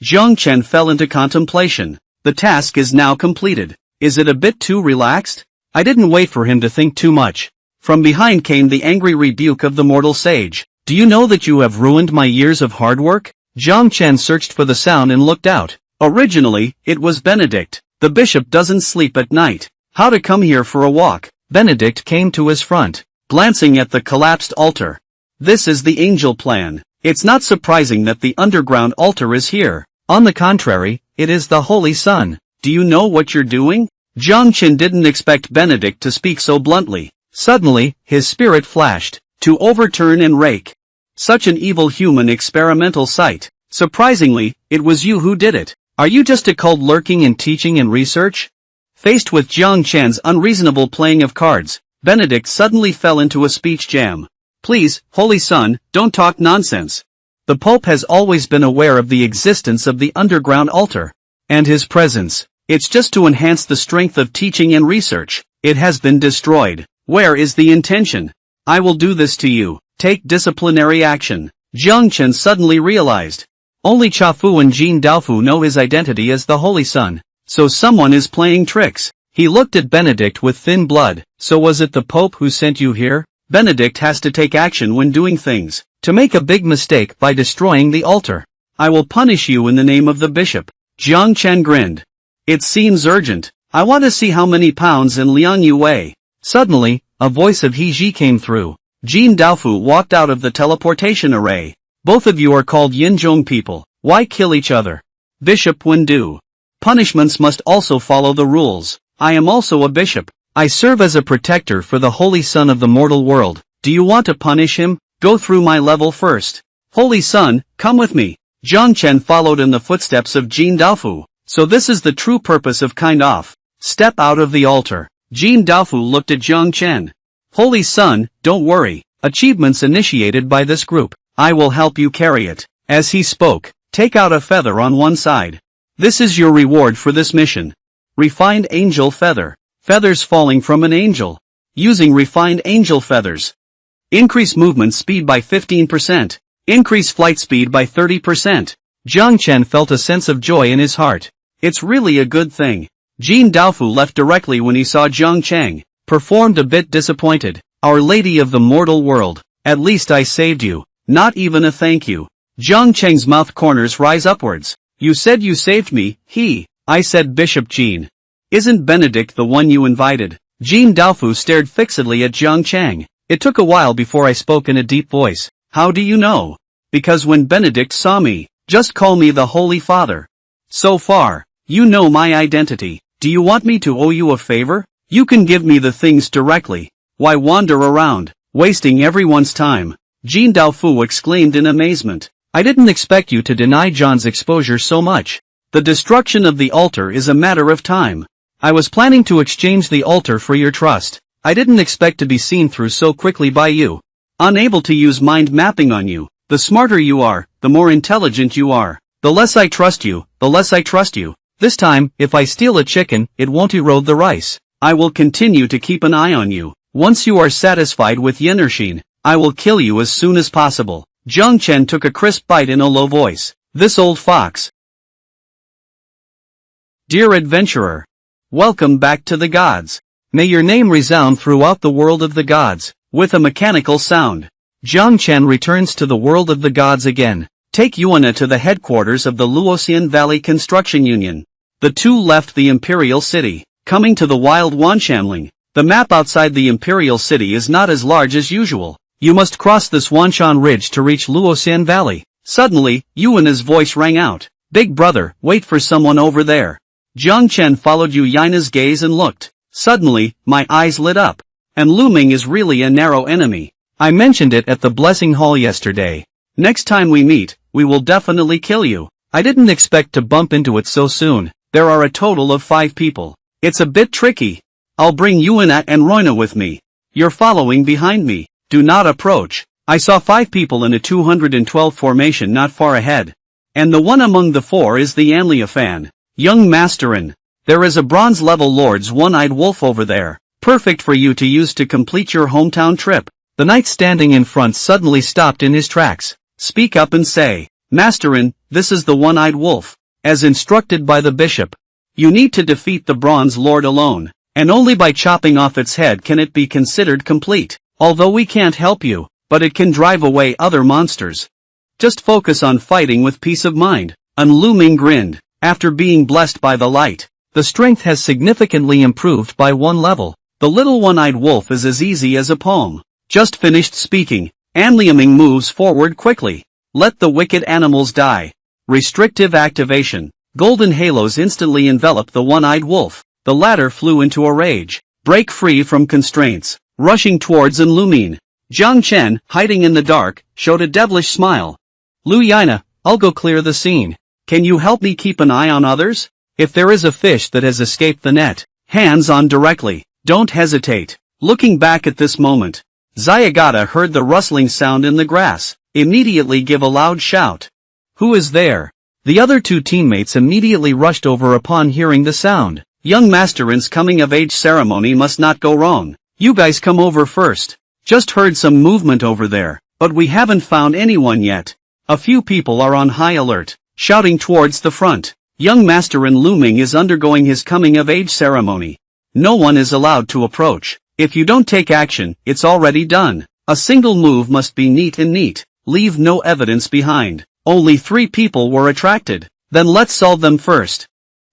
Jiang Chen fell into contemplation. The task is now completed. Is it a bit too relaxed? I didn't wait for him to think too much. From behind came the angry rebuke of the mortal sage. Do you know that you have ruined my years of hard work? Jiang Chen searched for the sound and looked out. Originally, it was Benedict. The bishop doesn't sleep at night. How to come here for a walk? Benedict came to his front, glancing at the collapsed altar. This is the angel plan. It's not surprising that the underground altar is here. On the contrary, it is the Holy Sun. Do you know what you're doing? Jiang Chen didn't expect Benedict to speak so bluntly. Suddenly, his spirit flashed. To overturn and rake. Such an evil human experimental sight. Surprisingly, it was you who did it. Are you just a cult lurking in teaching and research? Faced with Jiang Chen's unreasonable playing of cards, Benedict suddenly fell into a speech jam. Please, Holy Son, don't talk nonsense. The Pope has always been aware of the existence of the underground altar. And his presence. It's just to enhance the strength of teaching and research. It has been destroyed. Where is the intention? I will do this to you. Take disciplinary action. Jiang Chen suddenly realized. Only Chafu and Jin Daofu know his identity as the Holy Son. So someone is playing tricks. He looked at Benedict with thin blood. So was it the Pope who sent you here? Benedict has to take action when doing things. To make a big mistake by destroying the altar. I will punish you in the name of the bishop. Jiang Chen grinned. It seems urgent. I want to see how many pounds in Liang you weigh. Suddenly, a voice of He Ji came through. Jin Daofu walked out of the teleportation array. Both of you are called Yinzhong people. Why kill each other? Bishop Wendu. Punishments must also follow the rules. I am also a bishop. I serve as a protector for the Holy Son of the mortal world. Do you want to punish him? Go through my level first. Holy Son, come with me. Jiang Chen followed in the footsteps of Jin Daofu. So this is the true purpose of kind off. Step out of the altar. Jin Daofu looked at Jiang Chen. Holy Son, don't worry. Achievements initiated by this group. I will help you carry it. As he spoke, take out a feather on one side. This is your reward for this mission. Refined angel feather. Feathers falling from an angel. using refined angel feathers. Increase movement speed by 15%. Increase flight speed by 30%. Jiang Chen felt a sense of joy in his heart. It's really a good thing. Jin Daofu left directly when he saw Jiang Chen. Performed a bit disappointed. Our Lady of the Mortal World, at least I saved you. Not even a thank you. Jiang Chen's mouth corners rise upwards. You said you saved me, I said Bishop Jin. Isn't Benedict the one you invited? Jin Daofu stared fixedly at Jiang Chen. It took a while before I spoke in a deep voice. How do you know? Because when Benedict saw me, just call me the Holy Father. So far, you know my identity. Do you want me to owe you a favor? You can give me the things directly. Why wander around, wasting everyone's time? Jin Daofu exclaimed in amazement. I didn't expect you to deny John's exposure so much. The destruction of the altar is a matter of time. I was planning to exchange the altar for your trust. I didn't expect to be seen through so quickly by you. Unable to use mind mapping on you. The smarter you are, the more intelligent you are. The less I trust you, the less I trust you. This time, if I steal a chicken, it won't erode the rice. I will continue to keep an eye on you. Once you are satisfied with Yenershin, I will kill you as soon as possible. Jiang Chen took a crisp bite in a low voice. This old fox. Dear adventurer. Welcome back to the gods. May your name resound throughout the world of the gods. With a mechanical sound. Jiang Chen returns to the world of the gods again. Take Yuana to the headquarters of the Luoxian Valley Construction Union. The two left the Imperial City, coming to the wild Wanshanling. The map outside the Imperial City is not as large as usual. You must cross this Wanshan Ridge to reach Luoxian Valley. Suddenly, Yuana's voice rang out. Big brother, wait for someone over there. Jiang Chen followed Yuana's gaze and looked. Suddenly, my eyes lit up. And Luming is really a narrow enemy. I mentioned it at the Blessing Hall yesterday. Next time we meet, we will definitely kill you. I didn't expect to bump into it so soon. There are a total of 5 people. It's a bit tricky. I'll bring Yuana and Roina with me. You're following behind me. Do not approach. I saw 5 people in a 212 formation not far ahead. And the one among the 4 is the Anlia fan. Young Masterin. There is a bronze level Lord's one-eyed wolf over there. Perfect for you to use to complete your hometown trip. The knight standing in front suddenly stopped in his tracks. Speak up and say, Masterin, this is the one-eyed wolf. As instructed by the bishop. You need to defeat the bronze lord alone. And only by chopping off its head can it be considered complete. Although we can't help you, but it can drive away other monsters. Just focus on fighting with peace of mind. Luming grinned. After being blessed by the light, the strength has significantly improved by 1 level. The little one-eyed wolf is as easy as a palm. Just finished speaking. Anliaming moves forward quickly. Let the wicked animals die. Restrictive activation. Golden halos instantly envelop the one-eyed wolf. The latter flew into a rage. Break free from constraints. Rushing towards Luming. Jiang Chen, hiding in the dark, showed a devilish smile. Lu Yana, I'll go clear the scene. Can you help me keep an eye on others? If there is a fish that has escaped the net, hands on directly. Don't hesitate. Looking back at this moment, Zayagata heard the rustling sound in the grass. Immediately give a loud shout. Who is there? The other 2 teammates immediately rushed over upon hearing the sound. Young Masterin's coming-of-age ceremony must not go wrong. You guys come over first. Just heard some movement over there, but we haven't found anyone yet. A few people are on high alert, shouting towards the front. Young Masterin Luming is undergoing his coming-of-age ceremony. No one is allowed to approach. If you don't take action, it's already done. A single move must be neat and neat. Leave no evidence behind. Only 3 people were attracted. Then let's solve them first.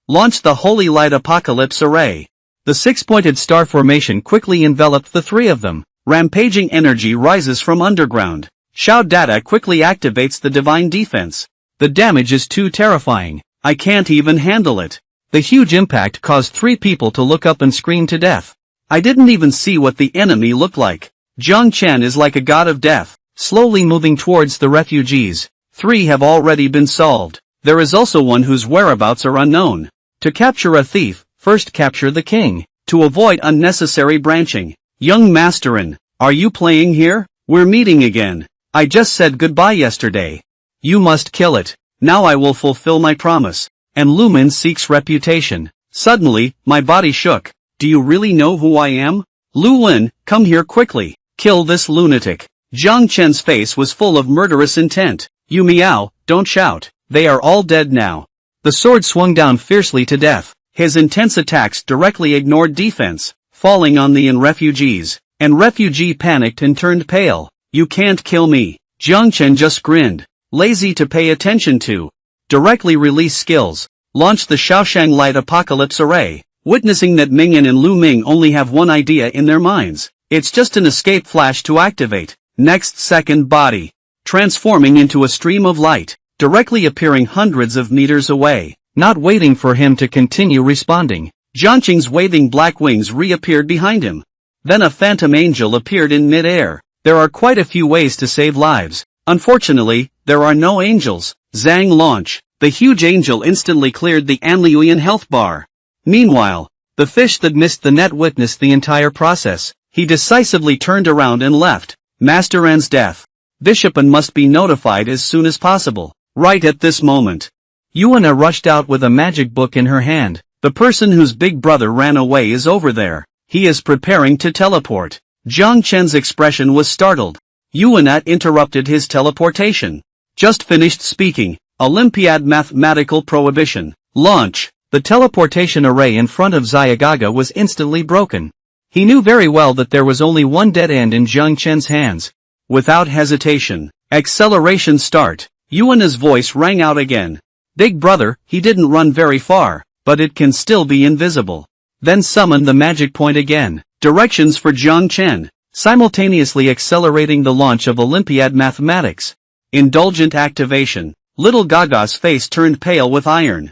Launch the Holy Light Apocalypse Array. The 6-pointed star formation quickly enveloped the 3 of them. Rampaging energy rises from underground. Shao Data quickly activates the Divine Defense. The damage is too terrifying. I can't even handle it. The huge impact caused 3 people to look up and scream to death. I didn't even see what the enemy looked like. Jiang Chen is like a god of death, slowly moving towards the refugees. 3 have already been solved. There is also one whose whereabouts are unknown. To capture a thief, first capture the king. To avoid unnecessary branching. Young Masterin, are you playing here? We're meeting again. I just said goodbye yesterday. You must kill it. Now I will fulfill my promise. And Lumen seeks reputation. Suddenly, my body shook. Do you really know who I am? Lu Wen, come here quickly. Kill this lunatic. Jiang Chen's face was full of murderous intent. You meow, don't shout. They are all dead now. The sword swung down fiercely to death. His intense attacks directly ignored defense, falling on the refugees. And refugee panicked and turned pale. You can't kill me. Jiang Chen just grinned. Lazy to pay attention to. Directly release skills. Launch the Shaoshang Light Apocalypse Array. Witnessing that Mingyan and Lu Ming only have one idea in their minds. It's just an escape flash to activate. Next second body. Transforming into a stream of light. Directly appearing hundreds of meters away. Not waiting for him to continue responding. Jiangqing's waving black wings reappeared behind him. Then a phantom angel appeared in mid-air. There are quite a few ways to save lives. Unfortunately, there are no angels. Zhang launch. The huge angel instantly cleared the Anliuyan health bar. Meanwhile, the fish that missed the net witnessed the entire process. He decisively turned around and left. Master An's death. Bishop An must be notified as soon as possible. Right at this moment. Yuana rushed out with a magic book in her hand. The person whose big brother ran away is over there. He is preparing to teleport. Jiang Chen's expression was startled. Yuana interrupted his teleportation. Just finished speaking. Olympiad Mathematical Prohibition. Launch. The teleportation array in front of Xiagaga was instantly broken. He knew very well that there was only one dead end in Jiang Chen's hands. Without hesitation. Acceleration start. Yuana's voice rang out again. Big brother, he didn't run very far, but it can still be invisible. Then summon the magic point again. Directions for Jiang Chen. Simultaneously accelerating the launch of Olympiad Mathematics. Indulgent activation. Little Gaga's face turned pale with iron.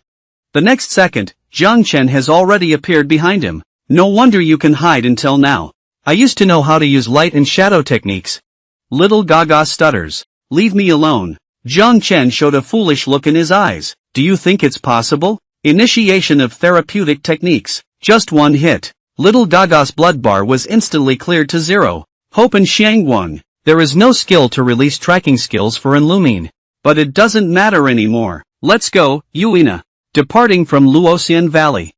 The next second, Jiang Chen has already appeared behind him. No wonder you can hide until now. I used to know how to use light and shadow techniques. Little Gaga stutters. Leave me alone. Jiang Chen showed a foolish look in his eyes. Do you think it's possible? Initiation of therapeutic techniques. Just one hit. Little Gaga's blood bar was instantly cleared to 0. Hope and Xiangguang. There is no skill to release tracking skills for Enlumine. But it doesn't matter anymore. Let's go, Yuina. Departing from Luoxian Valley.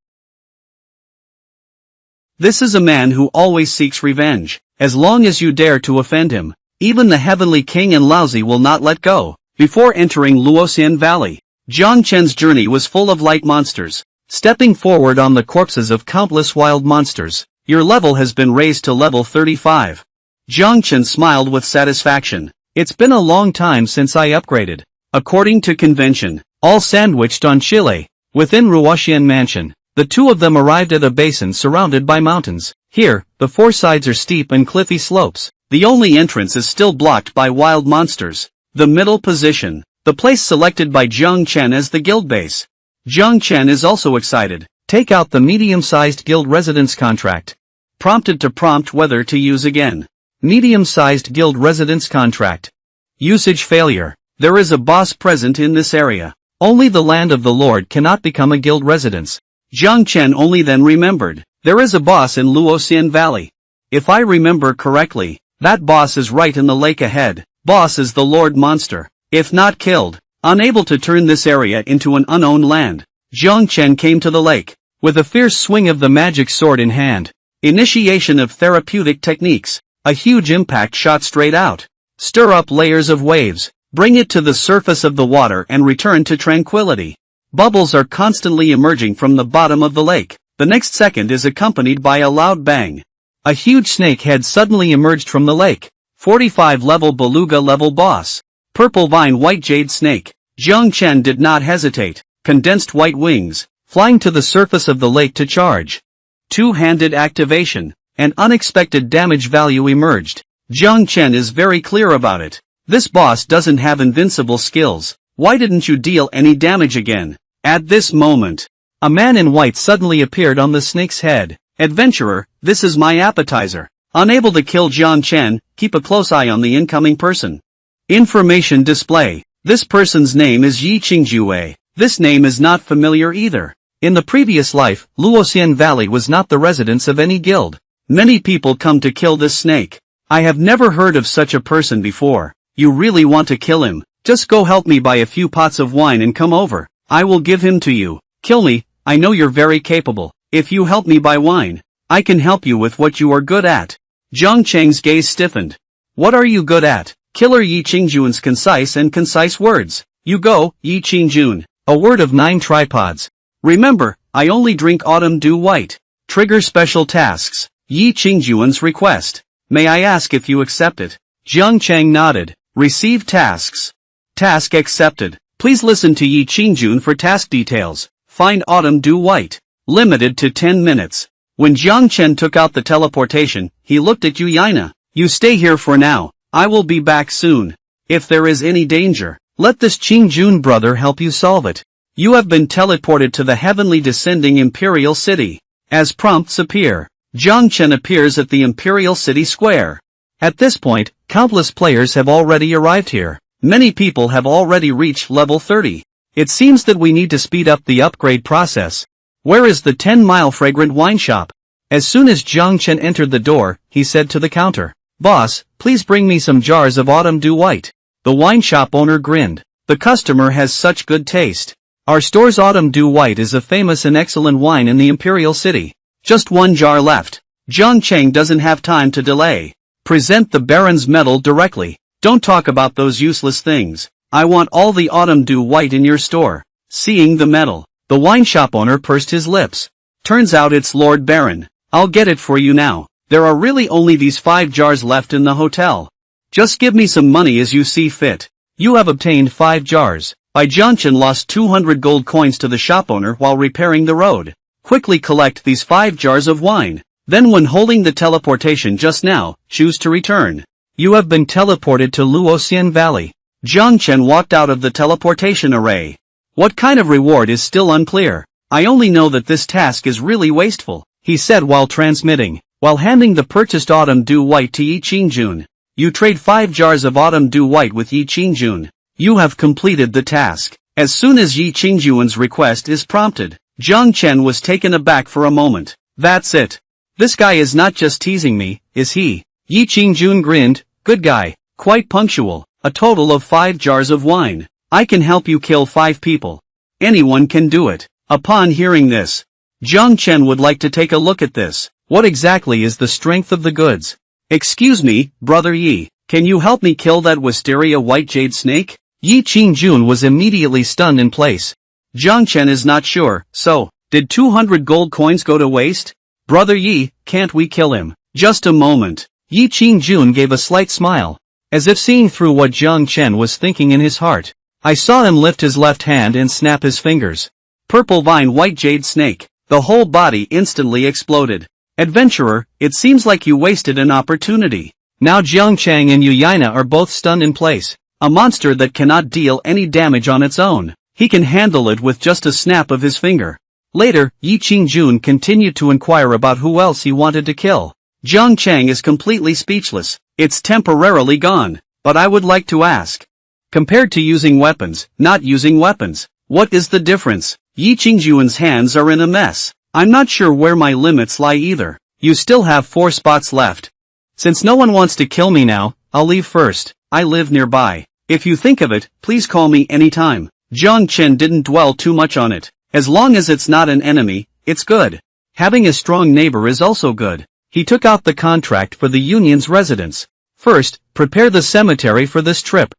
This is a man who always seeks revenge. As long as you dare to offend him, even the Heavenly King and Laozi will not let go. Before entering Luoxian Valley, Jiang Chen's journey was full of light monsters. Stepping forward on the corpses of countless wild monsters, your level has been raised to level 35. Jiang Chen smiled with satisfaction. It's been a long time since I upgraded. According to convention, all sandwiched on Chile. Within Ruoxian Mansion, the two of them arrived at a basin surrounded by mountains. Here, the four sides are steep and cliffy slopes. The only entrance is still blocked by wild monsters. The middle position, the place selected by Jiang Chen as the guild base. Jiang Chen is also excited. Take out the medium-sized guild residence contract. Prompted to prompt whether to use again. Medium-sized guild residence contract. Usage failure. There is a boss present in this area. Only the land of the Lord cannot become a guild residence. Jiang Chen only then remembered. There is a boss in Luoxian Valley. If I remember correctly, that boss is right in the lake ahead. Boss is the Lord Monster. If not killed, unable to turn this area into an unowned land, Jiang Chen came to the lake, with a fierce swing of the magic sword in hand. Initiation of therapeutic techniques. A huge impact shot straight out. Stir up layers of waves. Bring it to the surface of the water and return to tranquility. Bubbles are constantly emerging from the bottom of the lake. The next second is accompanied by a loud bang. A huge snake head suddenly emerged from the lake. 45 level Beluga level boss. Purple vine white jade snake. Jiang Chen did not hesitate. Condensed white wings, flying to the surface of the lake to charge. Two-handed activation. An unexpected damage value emerged. Jiang Chen is very clear about it. This boss doesn't have invincible skills. Why didn't you deal any damage again? At this moment, a man in white suddenly appeared on the snake's head. Adventurer, this is my appetizer. Unable to kill Jiang Chen, keep a close eye on the incoming person. Information display. This person's name is Yi Qingjue. This name is not familiar either. In the previous life, Luoxian Valley was not the residence of any guild. Many people come to kill this snake. I have never heard of such a person before. You really want to kill him? Just go help me buy a few pots of wine and come over. I will give him to you. Kill me, I know you're very capable. If you help me buy wine, I can help you with what you are good at. Jiang Chen's gaze stiffened. What are you good at? Killer Yi Qingjun's concise words. You go, Yi Qingjun. A word of 9 tripods. Remember, I only drink autumn dew white. Trigger special tasks. Yi Qingjun's request. May I ask if you accept it? Jiang Chen nodded. Receive tasks. Task accepted. Please listen to Yi Qingjun for task details. Find autumn dew white. Limited to 10 minutes. When Jiang Chen took out the teleportation, he looked at Yu Yaina. You stay here for now. I will be back soon. If there is any danger, let this Qingjun brother help you solve it. You have been teleported to the heavenly descending Imperial City. As prompts appear, Jiang Chen appears at the Imperial City Square. At this point, countless players have already arrived here. Many people have already reached level 30. It seems that we need to speed up the upgrade process. Where is the 10-mile fragrant wine shop? As soon as Jiang Chen entered the door, he said to the counter, Boss, please bring me some jars of autumn dew white. The wine shop owner grinned. The customer has such good taste. Our store's autumn dew white is a famous and excellent wine in the Imperial City. Just 1 jar left. Jiang Chen doesn't have time to delay. Present the Baron's medal directly. Don't talk about those useless things. I want all the autumn dew white in your store. Seeing the medal, the wine shop owner pursed his lips. Turns out it's Lord Baron. I'll get it for you now. There are really only these 5 jars left in the hotel. Just give me some money as you see fit. You have obtained 5 jars. Jiang Chen lost 200 gold coins to the shop owner while repairing the road. Quickly collect these 5 jars of wine. Then when holding the teleportation just now, choose to return. You have been teleported to Luoxian Valley. Jiang Chen walked out of the teleportation array. What kind of reward is still unclear. I only know that this task is really wasteful, he said while transmitting. While handing the purchased autumn dew white to Yi Qingjun. You trade 5 jars of autumn dew white with Yi Qingjun. You have completed the task. As soon as Yi Qingjun's request is prompted, Jiang Chen was taken aback for a moment. That's it. This guy is not just teasing me, is he? Yi Qingjun grinned. Good guy, quite punctual. A total of 5 jars of wine. I can help you kill 5 people. Anyone can do it. Upon hearing this, Jiang Chen would like to take a look at this. What exactly is the strength of the goods? Excuse me, Brother Yi, can you help me kill that wisteria white jade snake? Yi Qingjun was immediately stunned in place. Jiang Chen is not sure, so, did 200 gold coins go to waste? Brother Yi, can't we kill him? Just a moment. Yi Qingjun gave a slight smile, as if seeing through what Jiang Chen was thinking in his heart. I saw him lift his left hand and snap his fingers. Purple vine white jade snake. The whole body instantly exploded. Adventurer, it seems like you wasted an opportunity. Now Jiang Chen and Yu Yaina are both stunned in place. A monster that cannot deal any damage on its own. He can handle it with just a snap of his finger. Later, Yi Qingjun continued to inquire about who else he wanted to kill. Jiang Chen is completely speechless. It's temporarily gone. But I would like to ask. Compared to using weapons, not using weapons, what is the difference? Yi Qingjun's hands are in a mess. I'm not sure where my limits lie either. You still have 4 spots left. Since no one wants to kill me now, I'll leave first. I live nearby. If you think of it, please call me anytime. Jiang Chen didn't dwell too much on it. As long as it's not an enemy, it's good. Having a strong neighbor is also good. He took out the contract for the Union's residence. First, prepare the cemetery for this trip.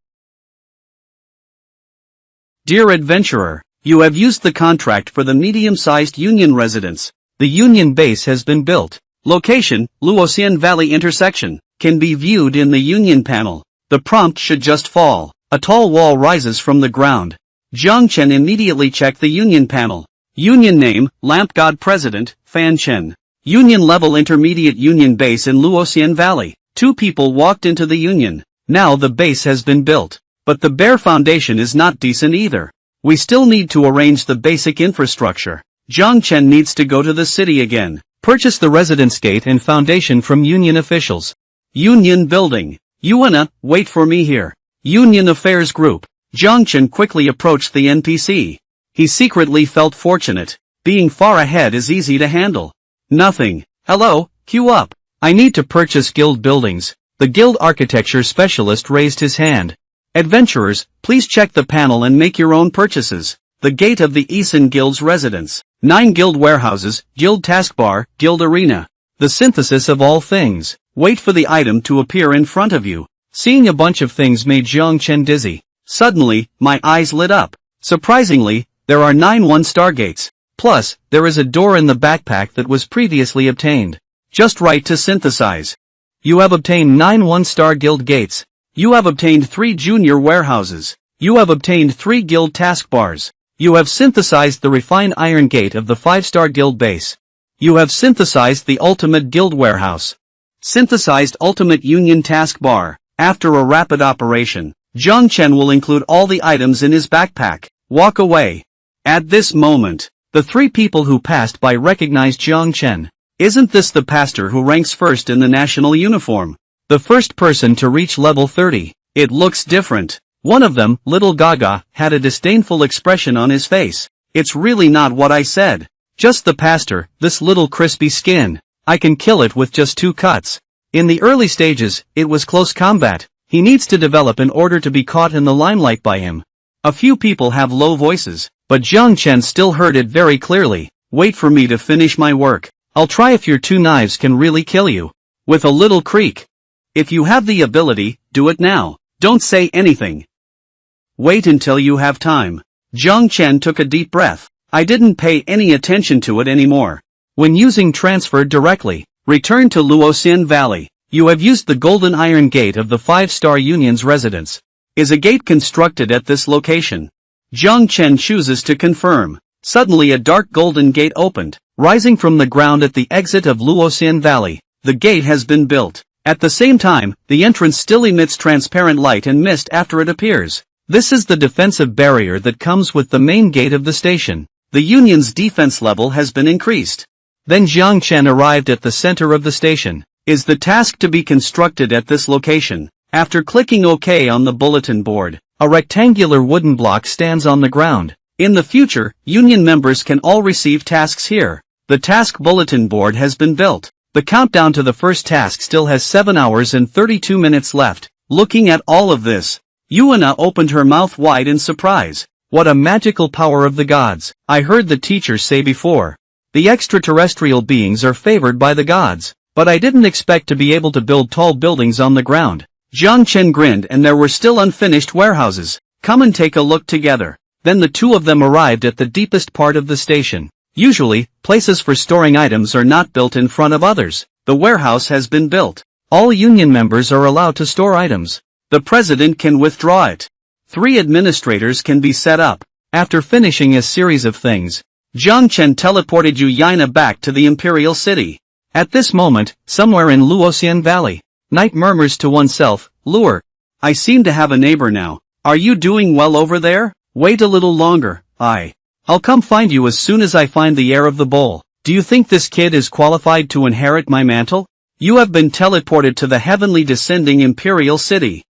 Dear adventurer, you have used the contract for the medium-sized Union residence. The Union base has been built. Location, Luoxian Valley intersection, can be viewed in the Union panel. The prompt should just fall. A tall wall rises from the ground. Jiang Chen immediately checked the Union panel. Union name, Lamp God President, Fan Chen. Union level intermediate Union base in Luoxian Valley. 2 people walked into the Union. Now the base has been built. But the bare foundation is not decent either. We still need to arrange the basic infrastructure. Jiang Chen needs to go to the city again. Purchase the residence gate and foundation from Union officials. Union building. Yuana, wait for me here. Union Affairs Group. Jiang Chen quickly approached the NPC. He secretly felt fortunate. Being far ahead is easy to handle. Nothing. Hello, queue up. I need to purchase guild buildings. The guild architecture specialist raised his hand. Adventurers, please check the panel and make your own purchases. The gate of the Eason Guild's residence. 9 guild warehouses, guild taskbar, guild arena. The synthesis of all things. Wait for the item to appear in front of you. Seeing a bunch of things made Jiang Chen dizzy. Suddenly, my eyes lit up. Surprisingly, there are 9 1-star gates. Plus, there is a door in the backpack that was previously obtained. Just right to synthesize. You have obtained 9 1-star guild gates. You have obtained 3 junior warehouses. You have obtained 3 guild taskbars. You have synthesized the refined iron gate of the 5-star guild base. You have synthesized the ultimate guild warehouse. Synthesized ultimate union taskbar. After a rapid operation, Jiang Chen will include all the items in his backpack. Walk away. At this moment, the 3 people who passed by recognized Jiang Chen. Isn't this the pastor who ranks first in the national uniform? The first person to reach level 30. It looks different. One of them, Little Gaga, had a disdainful expression on his face. It's really not what I said. Just the pastor, this little crispy skin. I can kill it with just 2 cuts. In the early stages, it was close combat. He needs to develop in order to be caught in the limelight by him. A few people have low voices, but Jiang Chen still heard it very clearly. Wait for me to finish my work. I'll try if your 2 knives can really kill you. With a little creak. If you have the ability, do it now. Don't say anything. Wait until you have time. Jiang Chen took a deep breath. I didn't pay any attention to it anymore. When using transfer directly, return to Luoxian Valley. You have used the golden iron gate of the 5-star union's residence. Is a gate constructed at this location? Jiang Chen chooses to confirm. Suddenly a dark golden gate opened, rising from the ground at the exit of Luoxian Valley. The gate has been built. At the same time, the entrance still emits transparent light and mist after it appears. This is the defensive barrier that comes with the main gate of the station. The Union's defense level has been increased. Then Jiang Chen arrived at the center of the station. Is the task to be constructed at this location? After clicking OK on the bulletin board, a rectangular wooden block stands on the ground. In the future, Union members can all receive tasks here. The task bulletin board has been built. The countdown to the first task still has 7 hours and 32 minutes left. Looking at all of this, Yuana opened her mouth wide in surprise. What a magical power of the gods. I heard the teacher say before. The extraterrestrial beings are favored by the gods. But I didn't expect to be able to build tall buildings on the ground. Jiang Chen grinned and there were still unfinished warehouses. Come and take a look together. Then the 2 of them arrived at the deepest part of the station. Usually, places for storing items are not built in front of others. The warehouse has been built. All union members are allowed to store items. The president can withdraw it. 3 administrators can be set up. After finishing a series of things, Jiang Chen teleported Yuyaina back to the imperial city. At this moment, somewhere in Luoxian Valley, Knight murmurs to oneself, Lure. I seem to have a neighbor now. Are you doing well over there? Wait a little longer. I'll come find you as soon as I find the heir of the bowl. Do you think this kid is qualified to inherit my mantle? You have been teleported to the heavenly descending imperial city.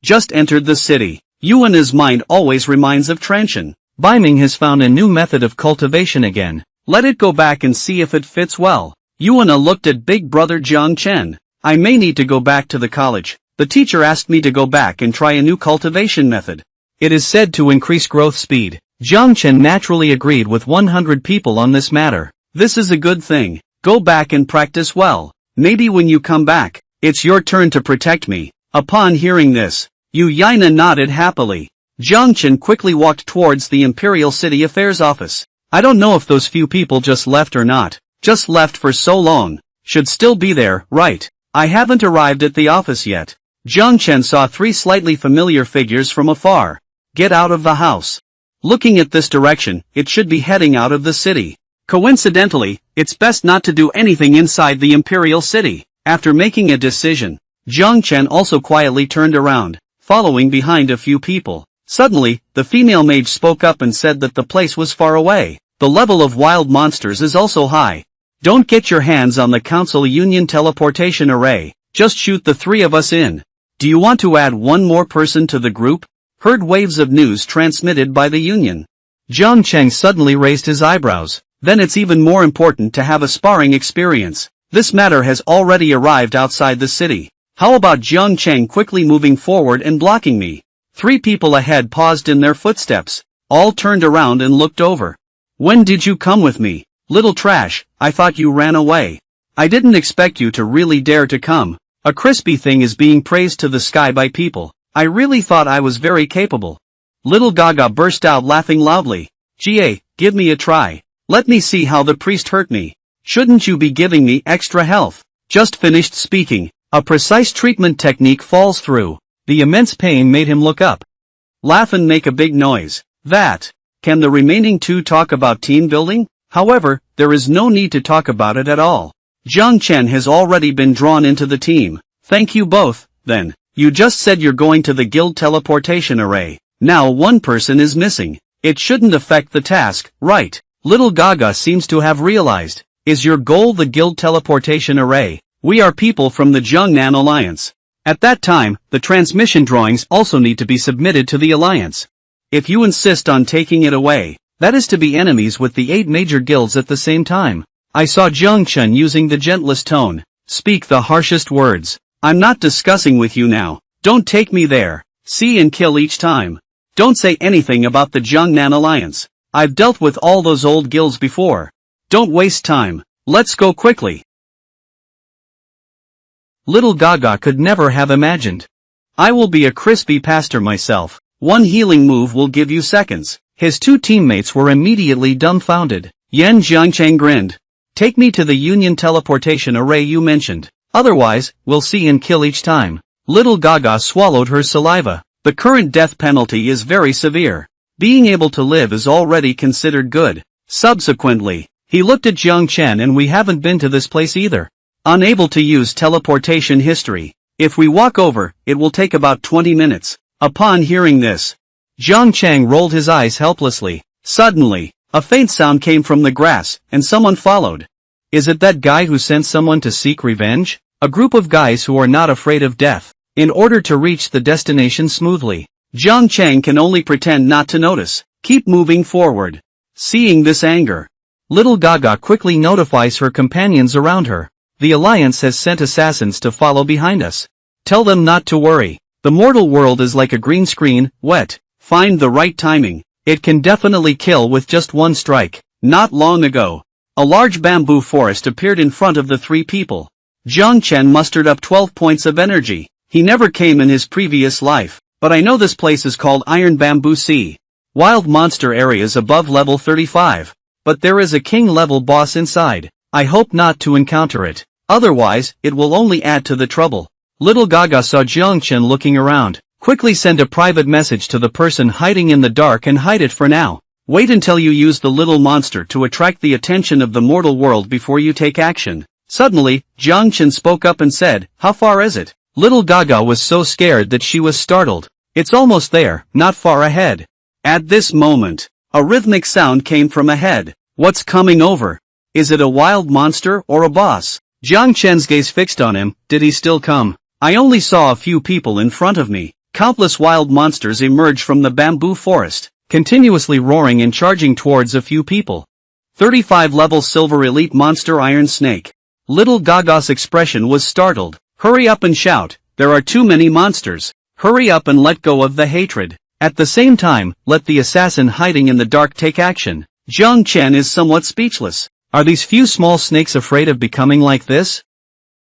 Just entered the city. Yuana's mind always reminds of Transhan. Biming has found a new method of cultivation again. Let it go back and see if it fits well. Yuana looked at big brother Jiang Chen. I may need to go back to the college. The teacher asked me to go back and try a new cultivation method. It is said to increase growth speed. Jiang Chen naturally agreed with 100 people on this matter. This is a good thing. Go back and practice well. Maybe when you come back, it's your turn to protect me. Upon hearing this, Yuyaina nodded happily. Jiang Chen quickly walked towards the Imperial City Affairs office. I don't know if those few people just left or not. Just left for so long. Should still be there, right? I haven't arrived at the office yet. Jiang Chen saw 3 slightly familiar figures from afar. Get out of the house. Looking at this direction, it should be heading out of the city. Coincidentally, it's best not to do anything inside the Imperial City. After making a decision, Jiang Chen also quietly turned around, following behind a few people. Suddenly, the female mage spoke up and said that the place was far away. The level of wild monsters is also high. Don't get your hands on the Council Union teleportation array. Just shoot the 3 of us in. Do you want to add 1 more person to the group? Heard waves of news transmitted by the Union. Jiang Chen suddenly raised his eyebrows. Then it's even more important to have a sparring experience. This matter has already arrived outside the city. How about Jiang Chen quickly moving forward and blocking me? 3 people ahead paused in their footsteps. All turned around and looked over. When did you come with me? Little trash, I thought you ran away. I didn't expect you to really dare to come. A crispy thing is being praised to the sky by people. I really thought I was very capable. Little Gaga burst out laughing loudly. Ga, give me a try. Let me see how the priest hurt me. Shouldn't you be giving me extra health? Just finished speaking. A precise treatment technique falls through. The immense pain made him look up. Laugh and make a big noise. That. Can the remaining two talk about team building? However, there is no need to talk about it at all. Jiang Chen has already been drawn into the team. Thank you both, then. You just said you're going to the guild teleportation array. Now one person is missing. It shouldn't affect the task, right? Little Gaga seems to have realized. Is your goal the guild teleportation array? We are people from the Jiangnan Alliance. At that time, the transmission drawings also need to be submitted to the Alliance. If you insist on taking it away, that is to be enemies with the 8 major guilds at the same time. I saw Jiang Chen using the gentlest tone. Speak the harshest words. I'm not discussing with you now. Don't take me there. See and kill each time. Don't say anything about the Jiangnan Alliance. I've dealt with all those old guilds before. Don't waste time. Let's go quickly. Little Gaga could never have imagined. I will be a crispy pastor myself. One healing move will give you seconds. His 2 teammates were immediately dumbfounded. Yan Jiangcheng grinned. Take me to the Union teleportation array you mentioned. Otherwise, we'll see and kill each time. Little Gaga swallowed her saliva. The current death penalty is very severe. Being able to live is already considered good. Subsequently, he looked at Jiang Chen and we haven't been to this place either. Unable to use teleportation history. If we walk over, it will take about 20 minutes. Upon hearing this, Jiang Chen rolled his eyes helplessly. Suddenly, a faint sound came from the grass, and someone followed. Is it that guy who sent someone to seek revenge? A group of guys who are not afraid of death. In order to reach the destination smoothly, Jiang Chen can only pretend not to notice. Keep moving forward. Seeing this anger, Little Gaga quickly notifies her companions around her. The Alliance has sent assassins to follow behind us. Tell them not to worry. The mortal world is like a green screen, wet. Find the right timing. It can definitely kill with just one strike. Not long ago, a large bamboo forest appeared in front of the 3 people. Jiang Chen mustered up 12 points of energy. He never came in his previous life, but I know this place is called Iron Bamboo Sea. Wild monster areas above level 35. But there is a king level boss inside. I hope not to encounter it. Otherwise, it will only add to the trouble. Little Gaga saw Jiang Chen looking around. Quickly send a private message to the person hiding in the dark and hide it for now. Wait until you use the little monster to attract the attention of the mortal world before you take action. Suddenly, Jiang Chen spoke up and said, how far is it? Little Gaga was so scared that she was startled. It's almost there, not far ahead. At this moment, a rhythmic sound came from ahead. What's coming over? Is it a wild monster or a boss? Jiang Chen's gaze fixed on him. Did he still come? I only saw a few people in front of me. Countless wild monsters emerged from the bamboo forest, continuously roaring and charging towards a few people. 35 level silver elite monster Iron Snake. Little Gaga's expression was startled. Hurry up and shout, there are too many monsters. Hurry up and let go of the hatred. At the same time, let the assassin hiding in the dark take action. Jiang Chen is somewhat speechless. Are these few small snakes afraid of becoming like this?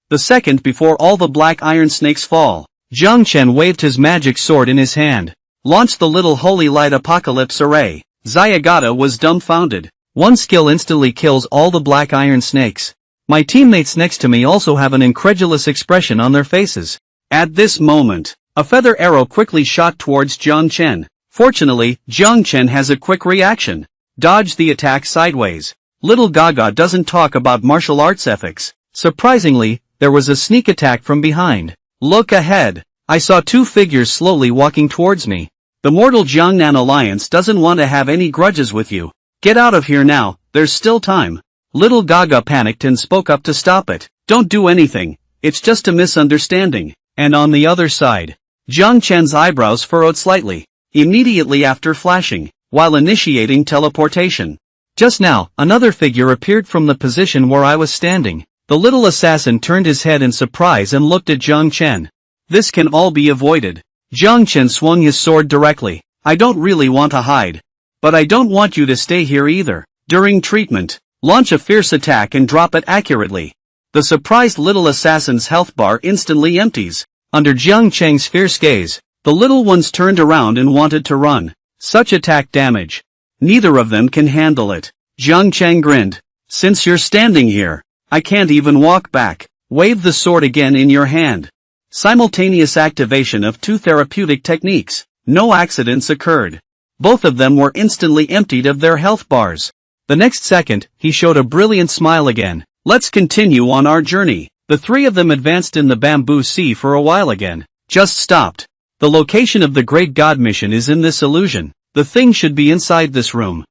The second before all the black iron snakes fall, Jiang Chen waved his magic sword in his hand. Launched the little holy light apocalypse array. Zyagata was dumbfounded. One skill instantly kills all the black iron snakes. My teammates next to me also have an incredulous expression on their faces. At this moment, a feather arrow quickly shot towards Jiang Chen. Fortunately, Jiang Chen has a quick reaction. Dodge the attack sideways. Little Gaga doesn't talk about martial arts ethics. Surprisingly, there was a sneak attack from behind. Look ahead. I saw 2 figures slowly walking towards me. The mortal Jiangnan Alliance doesn't want to have any grudges with you. Get out of here now, there's still time. Little Gaga panicked and spoke up to stop it. Don't do anything. It's just a misunderstanding. And on the other side, Jiang Chen's eyebrows furrowed slightly, immediately after flashing, while initiating teleportation. Just now, another figure appeared from the position where I was standing. The little assassin turned his head in surprise and looked at Jiang Chen. This can all be avoided. Jiang Chen swung his sword directly. I don't really want to hide. But I don't want you to stay here either. During treatment, launch a fierce attack and drop it accurately. The surprised little assassin's health bar instantly empties. Under Jiang Chen's fierce gaze, The little ones turned around and wanted to run. Such attack damage. Neither of them can handle it. Jiang Chen grinned. Since you're standing here, I can't even walk back. Wave the sword again in your hand. Simultaneous activation of two therapeutic techniques. No accidents occurred. Both of them were instantly emptied of their health bars. The next second, he showed a brilliant smile again. Let's continue on our journey. The three of them advanced in the bamboo sea for a while again. Just stopped. The location of the Great God mission is in this illusion. The thing should be inside this room.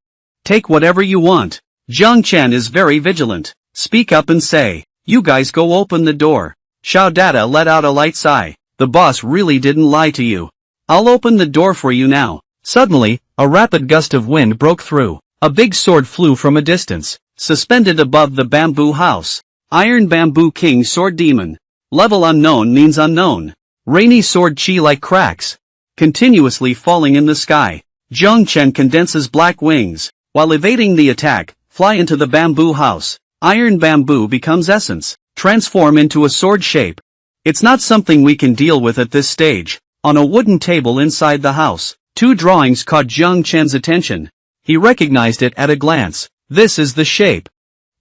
Take whatever you want. Jiang Chen is very vigilant. Speak up and say, you guys go open the door. Xiao Dada let out a light sigh. The boss really didn't lie to you. I'll open the door for you now. Suddenly, a rapid gust of wind broke through. A big sword flew from a distance, suspended above the bamboo house. Iron Bamboo King Sword Demon. Level unknown means unknown. Rainy sword chi like cracks. Continuously falling in the sky. Jiang Chen condenses black wings. While evading the attack, fly into the bamboo house. Iron bamboo becomes essence. Transform into a sword shape. It's not something we can deal with at this stage. On a wooden table inside the house, two drawings caught Jiang Chen's attention. He recognized it at a glance. This is the shape.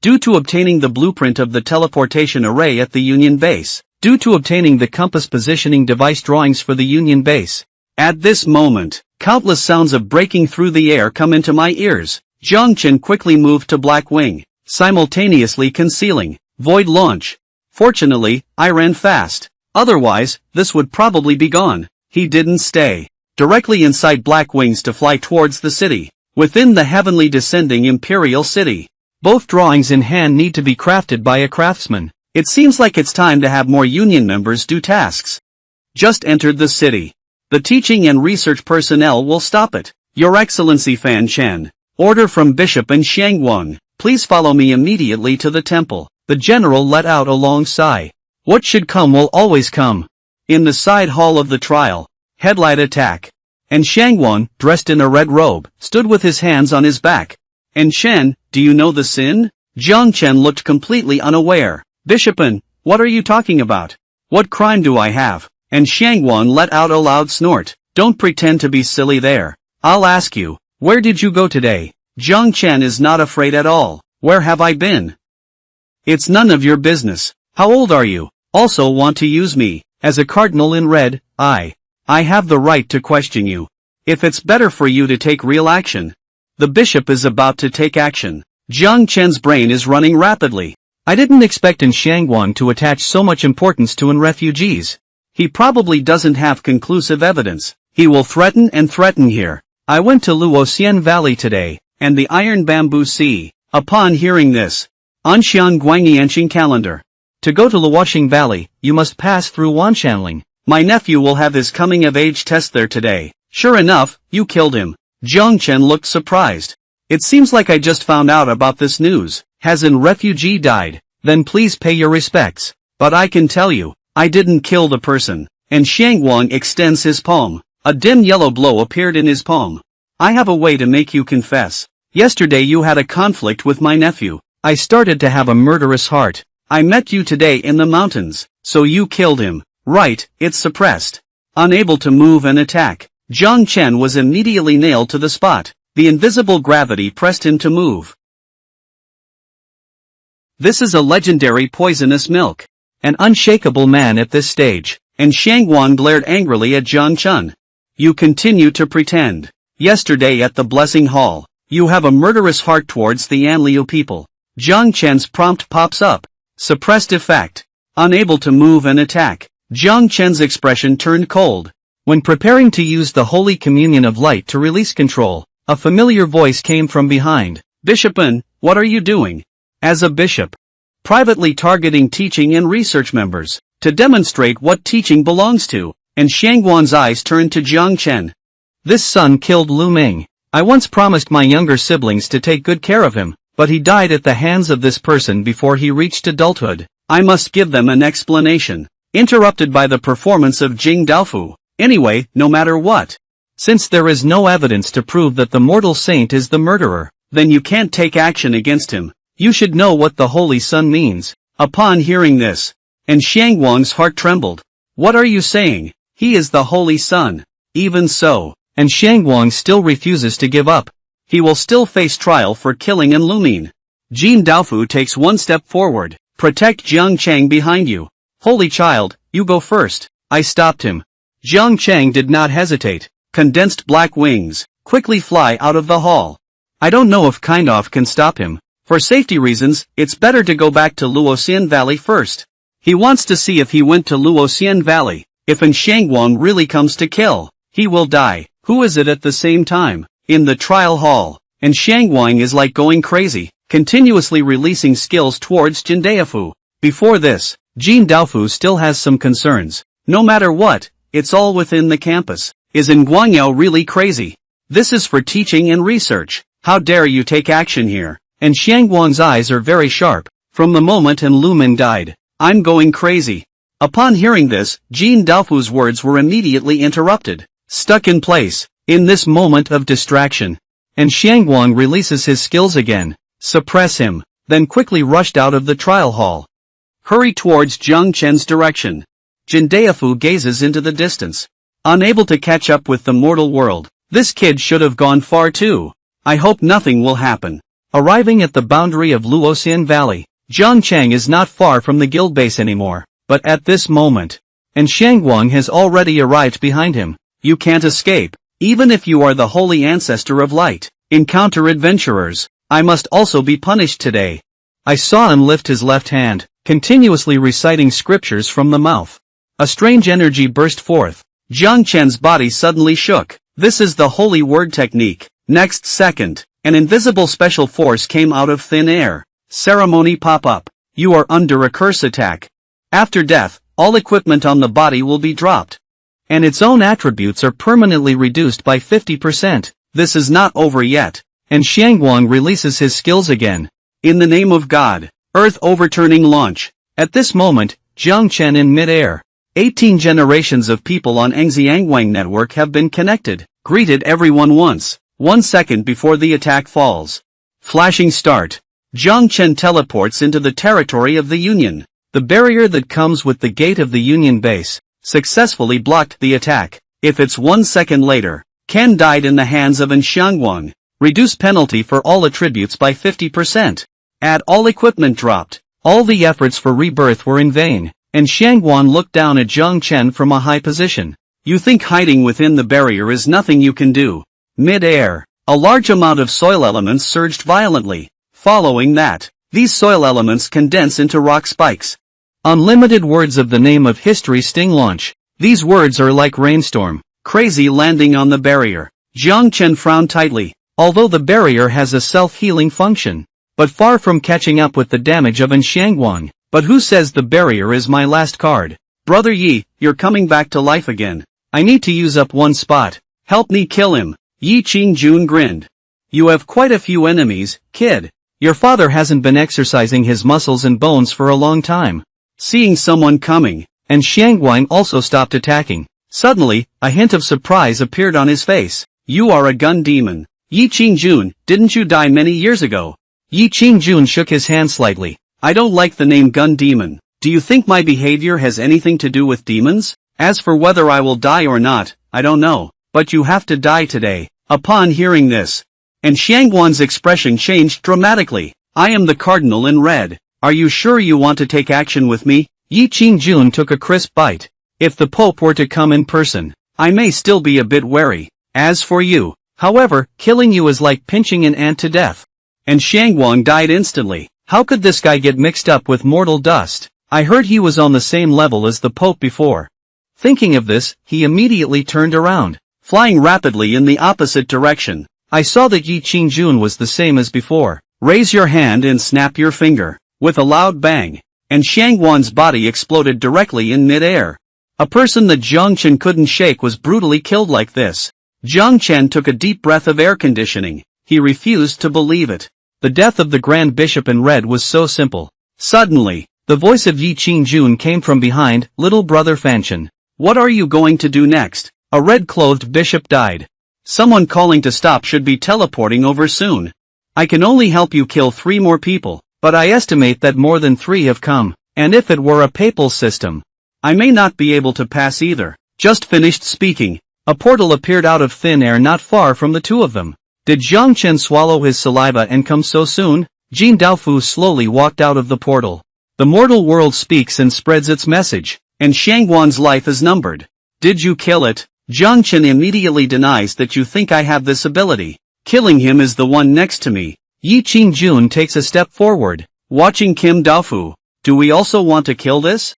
Due to obtaining the blueprint of the teleportation array at the Union base. Due to obtaining the compass positioning device drawings for the Union base. At this moment, countless sounds of breaking through the air come into my ears. Jiang Chen quickly moved to Black Wing, simultaneously concealing Void Launch. Fortunately, I ran fast. Otherwise, this would probably be gone. He didn't stay directly inside Black Wings to fly towards the city, within the heavenly descending Imperial City. Both drawings in hand need to be crafted by a craftsman. It seems like it's time to have more Union members do tasks. Just entered the city. The teaching and research personnel will stop it. Your Excellency Fan Chen. Order from Bishop and Shangwang. Please follow me immediately to the temple. The general let out a long sigh. What should come will always come. In the side hall of the trial. Headlight attack. And Shangwang, dressed in a red robe, stood with his hands on his back. And Chen, do you know the sin? Jiang Chen looked completely unaware. Bishopin, what are you talking about? What crime do I have? And Shangwang let out a loud snort. Don't pretend to be silly there. I'll ask you, where did you go today? Jiang Chen is not afraid at all. Where have I been? It's none of your business. How old are you? Also want to use me? As a cardinal in red, I have the right to question you. If it's better for you to take real action. The bishop is about to take action. Jiang Chen's brain is running rapidly. I didn't expect in Shangwang to attach so much importance to an refugees. He probably doesn't have conclusive evidence. He will threaten and threaten here. I went to Luoxian Valley today, and the Iron Bamboo Sea. Upon hearing this, Anxian Guangianqing calendar. To go to Luoxing Valley, you must pass through Wanshanling. My nephew will have his coming-of-age test there today. Sure enough, you killed him. Jiang Chen looked surprised. It seems like I just found out about this news. Has a refugee died? Then please pay your respects. But I can tell you, I didn't kill the person. And Shangwang extends his palm. A dim yellow glow appeared in his palm. I have a way to make you confess. Yesterday you had a conflict with my nephew. I started to have a murderous heart. I met you today in the mountains, so you killed him. Right, it's suppressed. Unable to move and attack. Jiang Chen was immediately nailed to the spot. The invisible gravity pressed him to move. This is a legendary poisonous milk. An unshakable man at this stage. And Shangwang glared angrily at Jiang Chen. You continue to pretend. Yesterday at the Blessing Hall, you have a murderous heart towards the Anliu people. Jiang Chen's prompt pops up. Suppressed effect. Unable to move and attack. Jiang Chen's expression turned cold. When preparing to use the Holy Communion of Light to release control, a familiar voice came from behind. Bishopin, what are you doing? As a bishop. Privately targeting teaching and research members, to demonstrate what teaching belongs to, and Shangwang's eyes turned to Jiang Chen. This son killed Lu Ming. I once promised my younger siblings to take good care of him, but he died at the hands of this person before he reached adulthood. I must give them an explanation. Interrupted by the performance of Jing Daofu. Anyway, no matter what. Since there is no evidence to prove that the mortal saint is the murderer, then you can't take action against him. You should know what the Holy Sun means. Upon hearing this, and Xiangguang's heart trembled. What are you saying? He is the Holy Sun. Even so, and Xiangguang still refuses to give up. He will still face trial for killing and Lumine. Jin Daofu takes one step forward. Protect Jiang Chen behind you. Holy child, you go first. I stopped him. Jiang Chen did not hesitate. Condensed black wings quickly fly out of the hall. I don't know if Kindoff can stop him. For safety reasons, it's better to go back to Luoxian Valley first. He wants to see if he went to Luoxian Valley. If An Xiangguang really comes to kill, he will die. Who is it at the same time? In the trial hall, An Xiangguang is like going crazy, continuously releasing skills towards Jin Daofu. Before this, Jin Daofu still has some concerns. No matter what, it's all within the campus. Is An Guangyao really crazy? This is for teaching and research. How dare you take action here? And Xiangguang's eyes are very sharp. From the moment An Lumin died, I'm going crazy. Upon hearing this, Jin Daofu's words were immediately interrupted. Stuck in place, in this moment of distraction. And Xiangguang releases his skills again. Suppress him, then quickly rushed out of the trial hall. Hurry towards Jiang Chen's direction. Jin Daofu gazes into the distance. Unable to catch up with the mortal world, this kid should have gone far too. I hope nothing will happen. Arriving at the boundary of Luoxian Valley, Jiang Chen is not far from the guild base anymore, but at this moment, and Xiangguang has already arrived behind him. You can't escape, even if you are the holy ancestor of light. Encounter adventurers. I must also be punished today. I saw him lift his left hand, continuously reciting scriptures from the mouth. A strange energy burst forth. Jiang Chen's body suddenly shook. This is the holy word technique. Next second, an invisible special force came out of thin air. Ceremony pop-up. You are under a curse attack. After death, all equipment on the body will be dropped. And its own attributes are permanently reduced by 50%. This is not over yet. And Xiangguang releases his skills again. In the name of God, Earth overturning launch. At this moment, Jiang Chen in mid-air. 18 generations of people on Engxiangwang network have been connected. Greeted everyone once. 1 second before the attack falls. Flashing start. Jiang Chen teleports into the territory of the Union. The barrier that comes with the gate of the Union base successfully blocked the attack. If it's 1 second later, Ken died in the hands of An Xiangguang. Reduce penalty for all attributes by 50%. Add all equipment dropped. All the efforts for rebirth were in vain, and Xiangguang looked down at Jiang Chen from a high position. You think hiding within the barrier is nothing you can do. Mid-air, a large amount of soil elements surged violently. Following that, these soil elements condense into rock spikes. Unlimited words of the name of history sting launch. These words are like rainstorm. Crazy landing on the barrier. Jiang Chen frowned tightly. Although the barrier has a self-healing function, but far from catching up with the damage of An Xiangguang. But who says the barrier is my last card? Brother Yi, you're coming back to life again. I need to use up one spot. Help me kill him. Yi Qingjun grinned. You have quite a few enemies, kid. Your father hasn't been exercising his muscles and bones for a long time. Seeing someone coming, and Xiangguang also stopped attacking. Suddenly, a hint of surprise appeared on his face. You are a gun demon. Yi Qingjun, didn't you die many years ago? Yi Qingjun shook his hand slightly. I don't like the name gun demon. Do you think my behavior has anything to do with demons? As for whether I will die or not, I don't know. But you have to die today. Upon hearing this, and Xiangguang's expression changed dramatically. I am the cardinal in red. Are you sure you want to take action with me? Yi Qingjun took a crisp bite. If the Pope were to come in person, I may still be a bit wary. As for you, however, killing you is like pinching an ant to death. And Xiangguang died instantly. How could this guy get mixed up with mortal dust? I heard he was on the same level as the Pope before. Thinking of this, he immediately turned around. Flying rapidly in the opposite direction. I saw that Yi Qingjun was the same as before. Raise your hand and snap your finger. With a loud bang, and Xiangguang's body exploded directly in mid-air. A person that Jiang Chen couldn't shake was brutally killed like this. Jiang Chen took a deep breath of air conditioning. He refused to believe it. The death of the Grand Bishop in red was so simple. Suddenly, the voice of Yi Qingjun came from behind. Little brother Fanchen. What are you going to do next? A red-clothed bishop died. Someone calling to stop should be teleporting over soon. I can only help you kill 3 more people. But I estimate that more than 3 have come, and if it were a papal system, I may not be able to pass either. Just finished speaking. A portal appeared out of thin air not far from the two of them. Did Jiang Chen swallow his saliva and come so soon? Jin Daofu slowly walked out of the portal. The mortal world speaks and spreads its message, and Shangguan's life is numbered. Did you kill it? Jiang Chen immediately denies that you think I have this ability. Killing him is the one next to me. Yi Qingjun takes a step forward, watching Kim Daofu. Do we also want to kill this?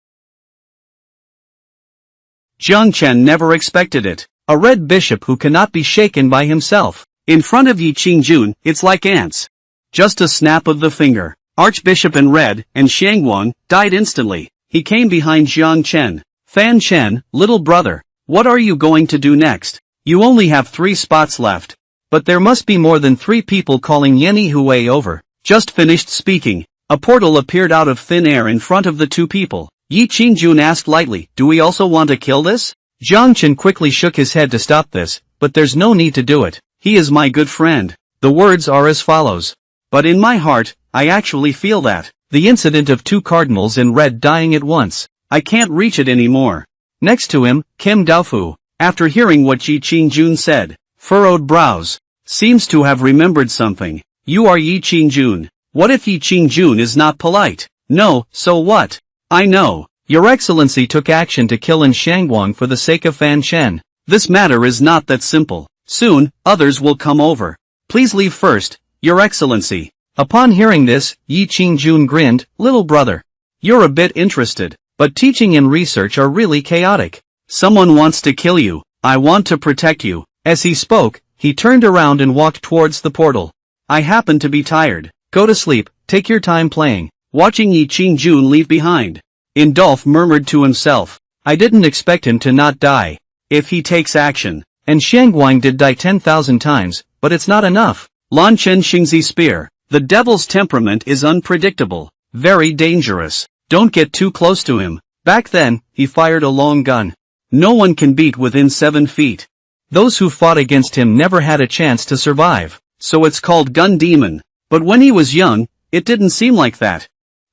Jiang Chen never expected it. A red bishop who cannot be shaken by himself. In front of Yi Qingjun, it's like ants. Just a snap of the finger. Archbishop in red, and Shangguan, died instantly. He came behind Jiang Chen. Fan Chen, little brother, what are you going to do next? You only have 3 spots left. But there must be more than 3 people calling Yenny Hui over. Just finished speaking. A portal appeared out of thin air in front of the 2 people. Yi Qingjun asked lightly, do we also want to kill this? Jiang Chen quickly shook his head to stop this, but there's no need to do it. He is my good friend. The words are as follows. But in my heart, I actually feel that. The incident of 2 cardinals in red dying at once. I can't reach it anymore. Next to him, Kim Daofu, after hearing what Yi Qingjun said, furrowed brows. Seems to have remembered something. You are Yi Qingjun. What if Yi Qingjun is not polite? No, so what? I know. Your Excellency took action to kill in Shangguan for the sake of Fan Chen. This matter is not that simple. Soon, others will come over. Please leave first, Your Excellency. Upon hearing this, Yi Qingjun grinned, little brother. You're a bit interested, but teaching and research are really chaotic. Someone wants to kill you. I want to protect you. As he spoke, he turned around and walked towards the portal. I happen to be tired. Go to sleep, take your time playing. Watching Yi Qingjun leave behind. Indolf murmured to himself. I didn't expect him to not die. If he takes action. And Shangguan did die 10,000 times, but it's not enough. Lan Chen Xingzi Spear. The devil's temperament is unpredictable. Very dangerous. Don't get too close to him. Back then, he fired a long gun. No one can beat within 7 feet. Those who fought against him never had a chance to survive. So it's called Gun Demon. But when he was young, it didn't seem like that.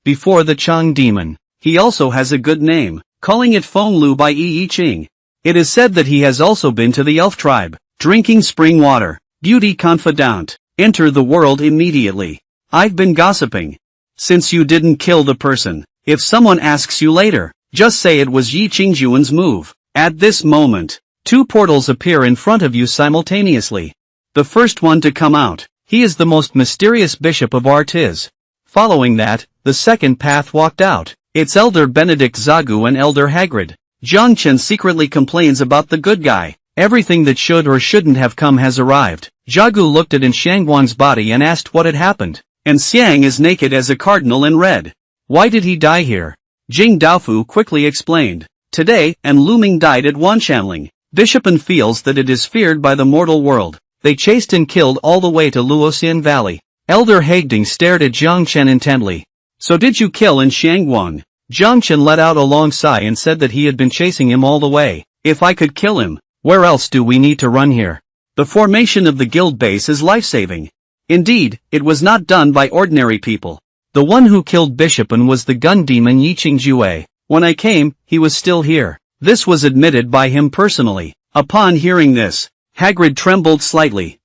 Before the Chang Demon. He also has a good name, calling it Feng Lu by Yi Ching. It is said that he has also been to the elf tribe, drinking spring water. Beauty confidant, enter the world immediately. I've been gossiping. Since you didn't kill the person, if someone asks you later, just say it was Yi Qingjun's move. At this moment, 2 portals appear in front of you simultaneously. The first one to come out, he is the most mysterious bishop of Artiz. Following that, the second path walked out. It's Elder Benedict Zagu and Elder Hagrid. Jiang Chen secretly complains about the good guy. Everything that should or shouldn't have come has arrived. Zagu looked at Shangguan's body and asked what had happened. And Xiang is naked as a cardinal in red. Why did he die here? Jing Daofu quickly explained. Today, and Luming died at Wanshanling. Bishopin feels that it is feared by the mortal world. They chased and killed all the way to Luoxian Valley. Elder Hagding stared at Jiang Chen intently. So did you kill in Shangguan? Jiang Chen let out a long sigh and said that he had been chasing him all the way. If I could kill him, where else do we need to run here? The formation of the guild base is life-saving. Indeed, it was not done by ordinary people. The one who killed Bishopin was the gun demon Yi Qingjue. When I came, he was still here. This was admitted by him personally. Upon hearing this, Hagrid trembled slightly.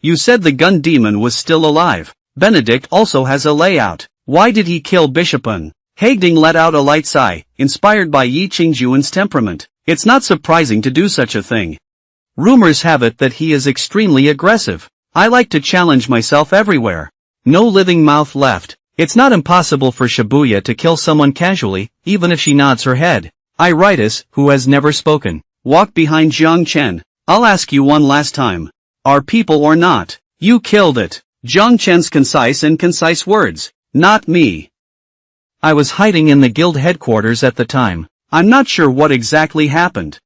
You said the gun demon was still alive. Benedict also has a layout. Why did he kill Bishopin? Hagding let out a light sigh, inspired by Yi Qingjuan's temperament. It's not surprising to do such a thing. Rumors have it that he is extremely aggressive. I like to challenge myself everywhere. No living mouth left. It's not impossible for Shibuya to kill someone casually, even if she nods her head. Iritis, who has never spoken, walked behind Jiang Chen. I'll ask you one last time. Are people or not? You killed it. Jiang Chen's concise words. Not me. I was hiding in the guild headquarters at the time. I'm not sure what exactly happened.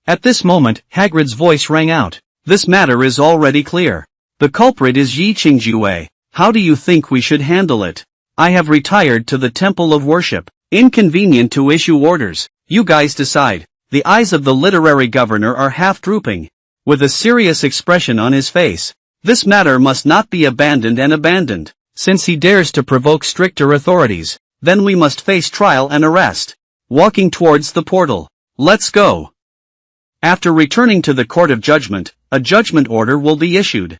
At this moment, Hagrid's voice rang out. This matter is already clear. The culprit is Yi Qingjue. How do you think we should handle it? I have retired to the temple of worship. Inconvenient to issue orders. You guys decide. The eyes of the literary governor are half drooping. With a serious expression on his face. This matter must not be abandoned. Since he dares to provoke stricter authorities, then we must face trial and arrest. Walking towards the portal. Let's go. After returning to the Court of Judgment, a judgment order will be issued.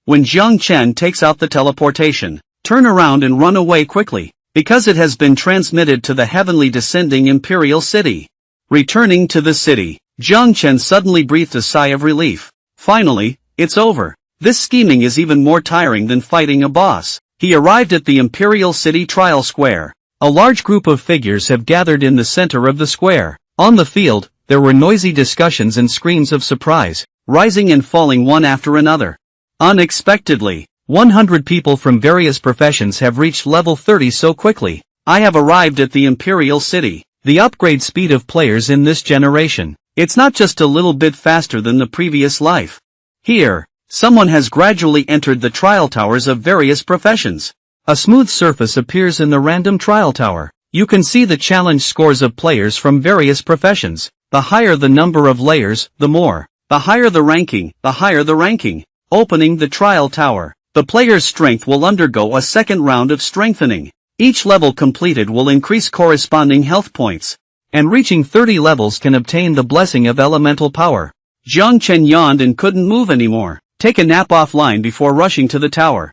When Jiang Chen takes out the teleportation, turn around and run away quickly, because it has been transmitted to the heavenly descending Imperial City. Returning to the city, Jiang Chen suddenly breathed a sigh of relief. Finally, it's over. This scheming is even more tiring than fighting a boss. He arrived at the Imperial City Trial Square. A large group of figures have gathered in the center of the square. On the field, there were noisy discussions and screams of surprise, rising and falling one after another. Unexpectedly, 100 people from various professions have reached level 30 so quickly. I have arrived at the Imperial City. The upgrade speed of players in this generation. It's not just a little bit faster than the previous life. Here, someone has gradually entered the trial towers of various professions. A smooth surface appears in the random trial tower. You can see the challenge scores of players from various professions. The higher the number of layers, the more. The higher the ranking, the higher the ranking. Opening the trial tower. The player's strength will undergo a second round of strengthening. Each level completed will increase corresponding health points. And reaching 30 levels can obtain the blessing of elemental power. Jiang Chen yawned and couldn't move anymore. Take a nap offline before rushing to the tower.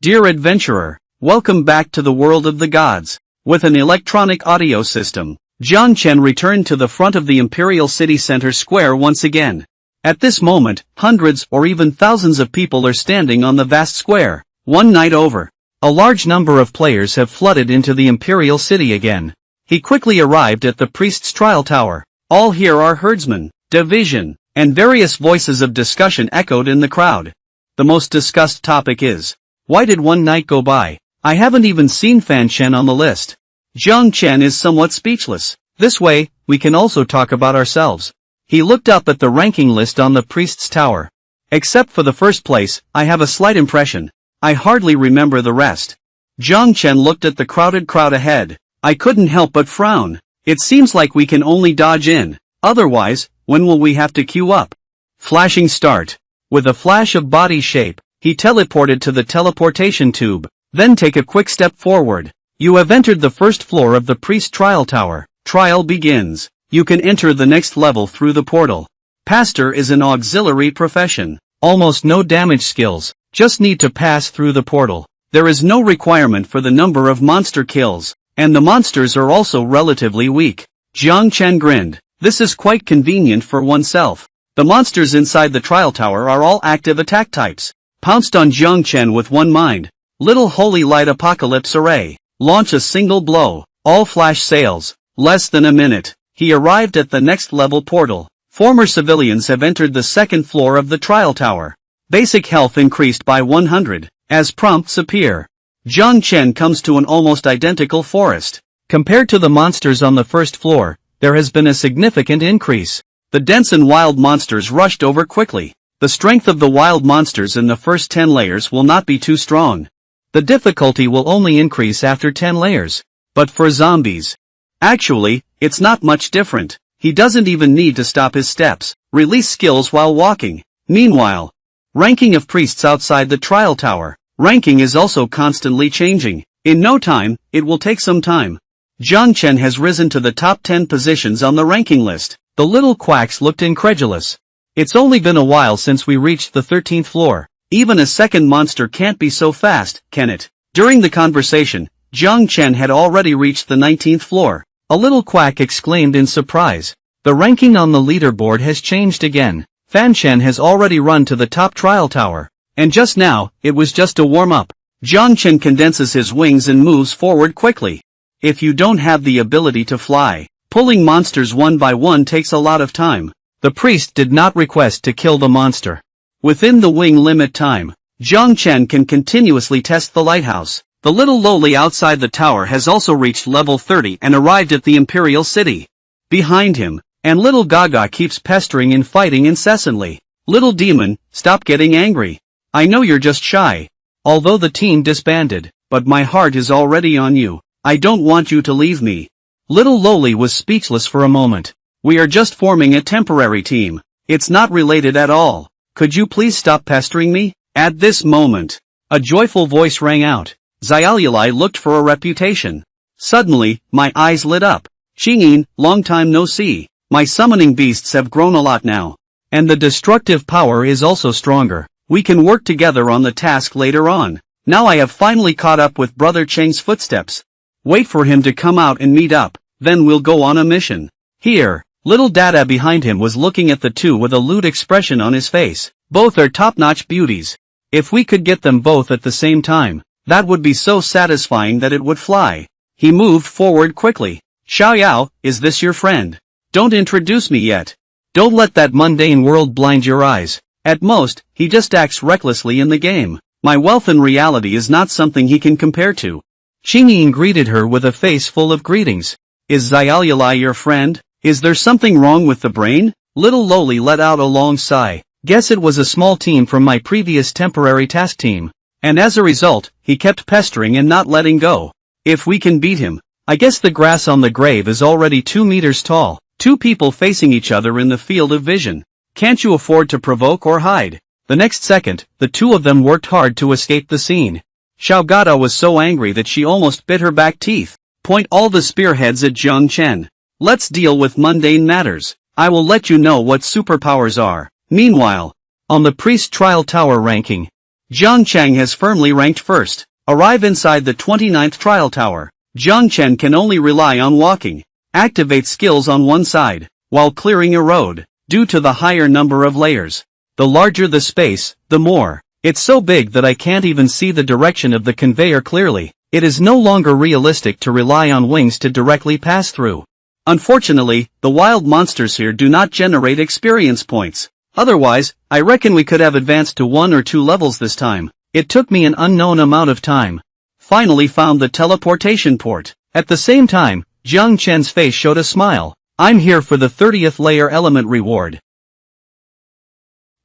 Dear adventurer, welcome back to the world of the gods. With an electronic audio system, Jiang Chen returned to the front of the Imperial City Center Square once again. At this moment, hundreds or even thousands of people are standing on the vast square. One night over, a large number of players have flooded into the Imperial City again. He quickly arrived at the priest's trial tower. All here are herdsmen, division, and various voices of discussion echoed in the crowd. The most discussed topic is, why did one night go by? I haven't even seen Fan Chen on the list. Jiang Chen is somewhat speechless. This way, we can also talk about ourselves. He looked up at the ranking list on the priest's tower. Except for the first place, I have a slight impression. I hardly remember the rest. Jiang Chen looked at the crowded crowd ahead. I couldn't help but frown. It seems like we can only dodge in. Otherwise, when will we have to queue up? Flashing start. With a flash of body shape, he teleported to the teleportation tube. Then take a quick step forward. You have entered the first floor of the priest trial tower. Trial begins. You can enter the next level through the portal. Pastor is an auxiliary profession. Almost no damage skills. Just need to pass through the portal. There is no requirement for the number of monster kills. And the monsters are also relatively weak. Jiang Chen grinned. This is quite convenient for oneself. The monsters inside the trial tower are all active attack types. Pounced on Jiang Chen with one mind. Little Holy Light Apocalypse Array. Launch a single blow. All flash sales. Less than a minute. He arrived at the next level portal. Former civilians have entered the second floor of the trial tower. Basic health increased by 100. As prompts appear. Jiang Chen comes to an almost identical forest. Compared to the monsters on the first floor, there has been a significant increase. The dense and wild monsters rushed over quickly. The strength of the wild monsters in the first 10 layers will not be too strong. The difficulty will only increase after 10 layers. But for zombies, actually, it's not much different. He doesn't even need to stop his steps, release skills while walking. Meanwhile, ranking of priests outside the trial tower. Ranking is also constantly changing. In no time, it will take some time. Jiang Chen has risen to the top 10 positions on the ranking list. The little quacks looked incredulous. It's only been a while since we reached the 13th floor. Even a second monster can't be so fast, can it? During the conversation, Jiang Chen had already reached the 19th floor. A little quack exclaimed in surprise. The ranking on the leaderboard has changed again. Fan Chen has already run to the top trial tower. And just now, it was just a warm-up. Jiang Chen condenses his wings and moves forward quickly. If you don't have the ability to fly, pulling monsters one by one takes a lot of time. The priest did not request to kill the monster. Within the wing limit time, Jiang Chen can continuously test the lighthouse. The little lowly outside the tower has also reached level 30 and arrived at the Imperial City. Behind him, and little Gaga keeps pestering and fighting incessantly. Little demon, stop getting angry. I know you're just shy. Although the team disbanded, but my heart is already on you. I don't want you to leave me. Little Lowly was speechless for a moment. We are just forming a temporary team. It's not related at all. Could you please stop pestering me? At this moment, A joyful voice rang out. Xiaolulai looked for a reputation. Suddenly, my eyes lit up. Qingyin, long time no see. My summoning beasts have grown a lot now. And the destructive power is also stronger. We can work together on the task later on. Now I have finally caught up with Brother Cheng's footsteps. Wait for him to come out and meet up, then we'll go on a mission. Here, little Dada behind him was looking at the two with a lewd expression on his face. Both are top-notch beauties. If we could get them both at the same time, that would be so satisfying that it would fly. He moved forward quickly. Xiaoyao, is this your friend? Don't introduce me yet. Don't let that mundane world blind your eyes. At most, he just acts recklessly in the game. My wealth in reality is not something he can compare to. Qingyin greeted her with a face full of greetings. Is Xiaolulai your friend? Is there something wrong with the brain? Little Loli let out a long sigh. Guess it was a small team from my previous temporary task team. And as a result, he kept pestering and not letting go. If we can beat him, I guess the grass on the grave is already 2 meters tall. Two people facing each other in the field of vision. Can't you afford to provoke or hide? The next second, the two of them worked hard to escape the scene. Xiao Gada was so angry that she almost bit her back teeth. Point all the spearheads at Jiang Chen. Let's deal with mundane matters. I will let you know what superpowers are. Meanwhile, on the priest trial tower ranking, Jiang Chen has firmly ranked first. Arrive inside the 29th trial tower. Jiang Chen can only rely on walking. Activate skills on one side, while clearing a road, due to the higher number of layers. The larger the space, the more. It's so big that I can't even see the direction of the conveyor clearly. It is no longer realistic to rely on wings to directly pass through. Unfortunately, the wild monsters here do not generate experience points. Otherwise, I reckon we could have advanced to 1 or 2 levels this time. It took me an unknown amount of time. Finally found the teleportation port. At the same time, Jiang Chen's face showed a smile. I'm here for the 30th layer element reward.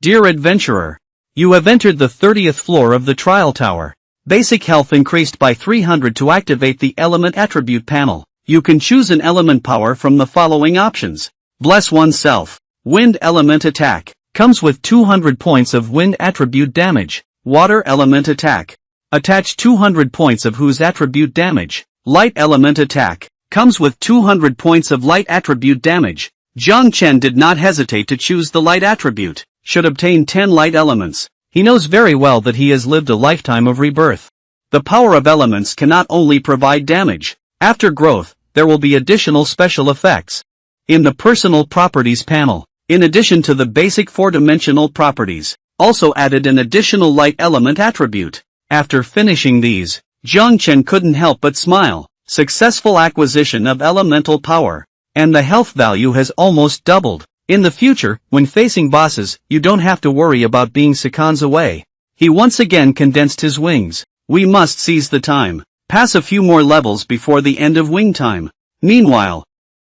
Dear adventurer, you have entered the 30th floor of the trial tower. Basic health increased by 300 to activate the element attribute panel. You can choose an element power from the following options. Bless oneself. Wind element attack. Comes with 200 points of wind attribute damage. Water element attack. Attach 200 points of whose attribute damage. Light element attack. Comes with 200 points of light attribute damage. Jiang Chen did not hesitate to choose the light attribute. Should obtain 10 light elements. He knows very well that he has lived a lifetime of rebirth. The power of elements cannot only provide damage. After growth, there will be additional special effects. In the personal properties panel, in addition to the basic 4-dimensional properties, also added an additional light element attribute. After finishing these, Jiang Chen couldn't help but smile. Successful acquisition of elemental power. And the health value has almost doubled. In the future, when facing bosses, you don't have to worry about being seconds away. He once again condensed his wings. We must seize the time. Pass a few more levels before the end of wing time. Meanwhile,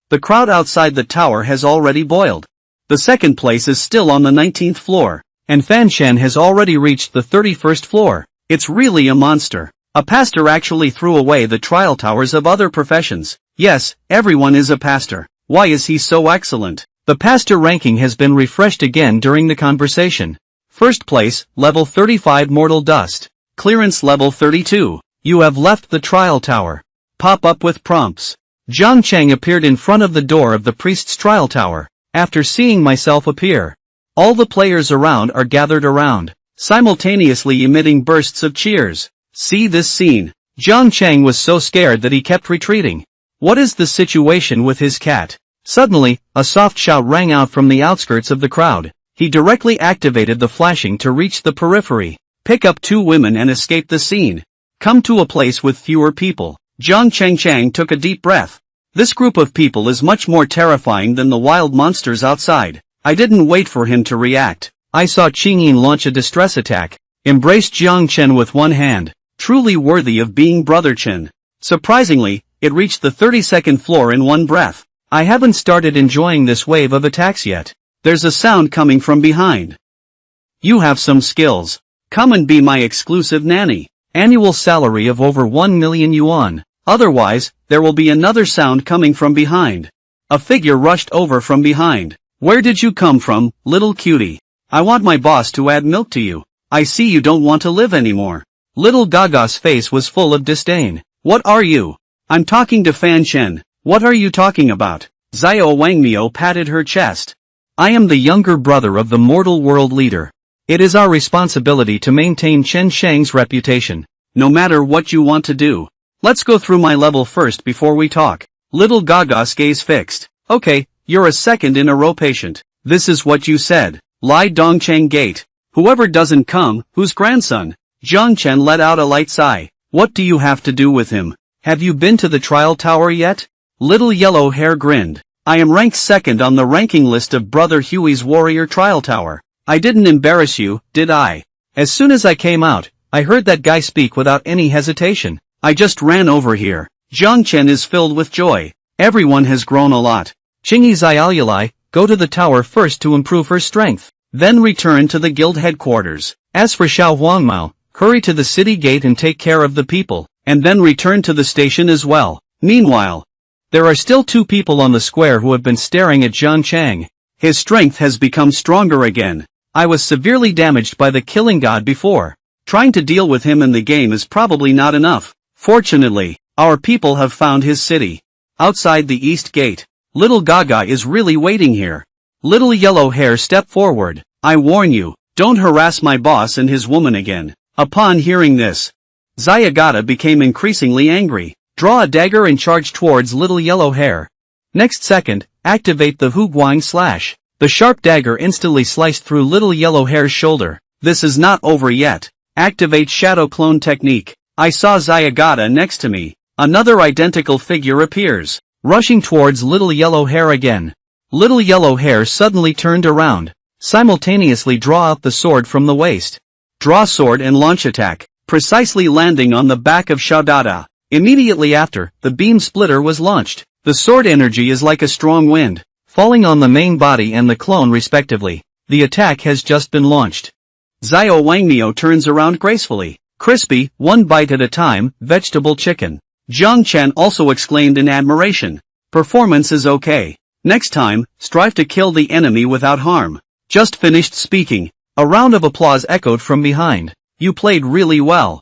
the crowd outside the tower has already boiled. The second place is still on the 19th floor. And Fan Shen has already reached the 31st floor. It's really a monster. A pastor actually threw away the trial towers of other professions. Yes, everyone is a pastor. Why is he so excellent? The pastor ranking has been refreshed again during the conversation. First place, level 35 Mortal Dust. Clearance level 32. You have left the trial tower. Pop up with prompts. Jiang Cheng appeared in front of the door of the priest's trial tower. After seeing myself appear, all the players around are gathered around, simultaneously emitting bursts of cheers. See this scene. Jiang Cheng was so scared that he kept retreating. What is the situation with his cat? Suddenly, a soft shout rang out from the outskirts of the crowd. He directly activated the flashing to reach the periphery. Pick up 2 women and escape the scene. Come to a place with fewer people. Jiang Cheng took a deep breath. This group of people is much more terrifying than the wild monsters outside. I didn't wait for him to react. I saw Qingyin launch a distress attack. Embraced Jiang Chen with one hand. Truly worthy of being Brother Chen. Surprisingly, it reached the 32nd floor in one breath. I haven't started enjoying this wave of attacks yet. There's a sound coming from behind. You have some skills. Come and be my exclusive nanny. Annual salary of over 1 million yuan. Otherwise, there will be another sound coming from behind. A figure rushed over from behind. Where did you come from, little cutie? I want my boss to add milk to you. I see you don't want to live anymore. Little Gaga's face was full of disdain. What are you? I'm talking to Fan Chen. What are you talking about? Xiao Wangmiao patted her chest. I am the younger brother of the mortal world leader. It is our responsibility to maintain Chen Shang's reputation. No matter what you want to do. Let's go through my level first before we talk. Little Gaga's gaze fixed. Okay, you're a second in a row patient. This is what you said. Lai Dongchang Gate. Whoever doesn't come, whose grandson? Jiang Chen let out a light sigh. What do you have to do with him? Have you been to the trial tower yet? Little Yellow Hair grinned. I am ranked second on the ranking list of Brother Huey's warrior trial tower. I didn't embarrass you, did I? As soon as I came out, I heard that guy speak without any hesitation. I just ran over here. Jiang Chen is filled with joy. Everyone has grown a lot. Qingyi Xiaoyulai, go to the tower first to improve her strength. Then return to the guild headquarters. As for Xiao Huangmao, hurry to the city gate and take care of the people. And then return to the station as well. Meanwhile, there are still 2 people on the square who have been staring at Jiang Chang. His strength has become stronger again. I was severely damaged by the killing god before. Trying to deal with him in the game is probably not enough. Fortunately, our people have found his city. Outside the east gate. Little Gaga is really waiting here. Little Yellow Hair step forward. I warn you, don't harass my boss and his woman again. Upon hearing this, Xiagata became increasingly angry. Draw a dagger and charge towards Little Yellow Hair. Next second, activate the Huguang Slash. The sharp dagger instantly sliced through Little Yellow Hair's shoulder. This is not over yet. Activate Shadow Clone Technique. I saw Xiagata next to me. Another identical figure appears, rushing towards Little Yellow Hair again. Little Yellow Hair suddenly turned around. Simultaneously draw out the sword from the waist. Draw sword and launch attack, precisely landing on the back of Xiaodada. Immediately after, the beam splitter was launched. The sword energy is like a strong wind, falling on the main body and the clone respectively. The attack has just been launched. Xiao Wangmiao turns around gracefully. Crispy, one bite at a time, vegetable chicken. Jiang Chen also exclaimed in admiration. Performance is okay. Next time, strive to kill the enemy without harm. Just finished speaking. A round of applause echoed from behind. You played really well.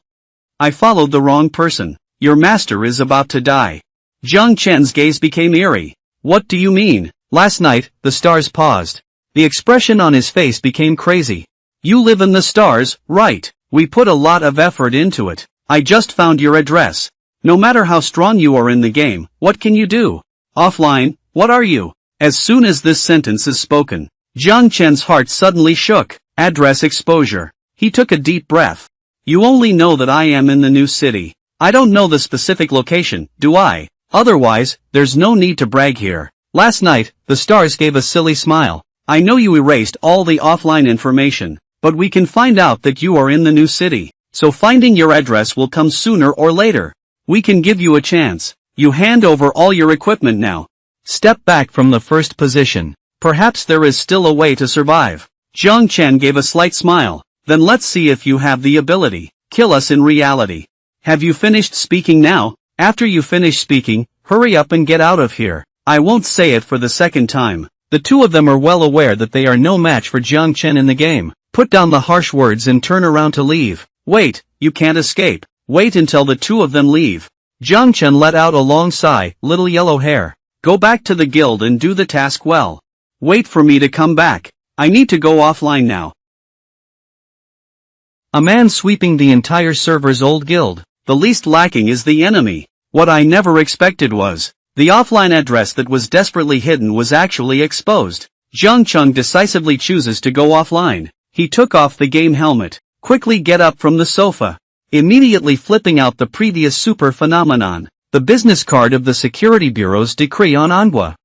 I followed the wrong person. Your master is about to die. Jiang Chen's gaze became eerie. What do you mean? Last night, the stars paused. The expression on his face became crazy. You live in the stars, right? We put a lot of effort into it. I just found your address. No matter how strong you are in the game, what can you do? Offline, what are you? As soon as this sentence is spoken, Jiang Chen's heart suddenly shook. Address exposure. He took a deep breath. You only know that I am in the new city. I don't know the specific location, do I? Otherwise, there's no need to brag here. Last night, the stars gave a silly smile. I know you erased all the offline information, but we can find out that you are in the new city, so finding your address will come sooner or later. We can give you a chance. You hand over all your equipment now. Step back from the first position. Perhaps there is still a way to survive. Jiang Chen gave a slight smile. Then let's see if you have the ability. Kill us in reality. Have you finished speaking now? After you finish speaking, hurry up and get out of here. I won't say it for the second time. The 2 of them are well aware that they are no match for Jiang Chen in the game. Put down the harsh words and turn around to leave. Wait, you can't escape. Wait until the 2 of them leave. Jiang Chen let out a long sigh. Little Yellow Hair, go back to the guild and do the task well. Wait for me to come back. I need to go offline now. A man sweeping the entire server's old guild. The least lacking is the enemy. What I never expected was, the offline address that was desperately hidden was actually exposed. Jiang Chung decisively chooses to go offline. He took off the game helmet. Quickly get up from the sofa. Immediately flipping out the previous super phenomenon, the business card of the Security Bureau's decree on Anhua.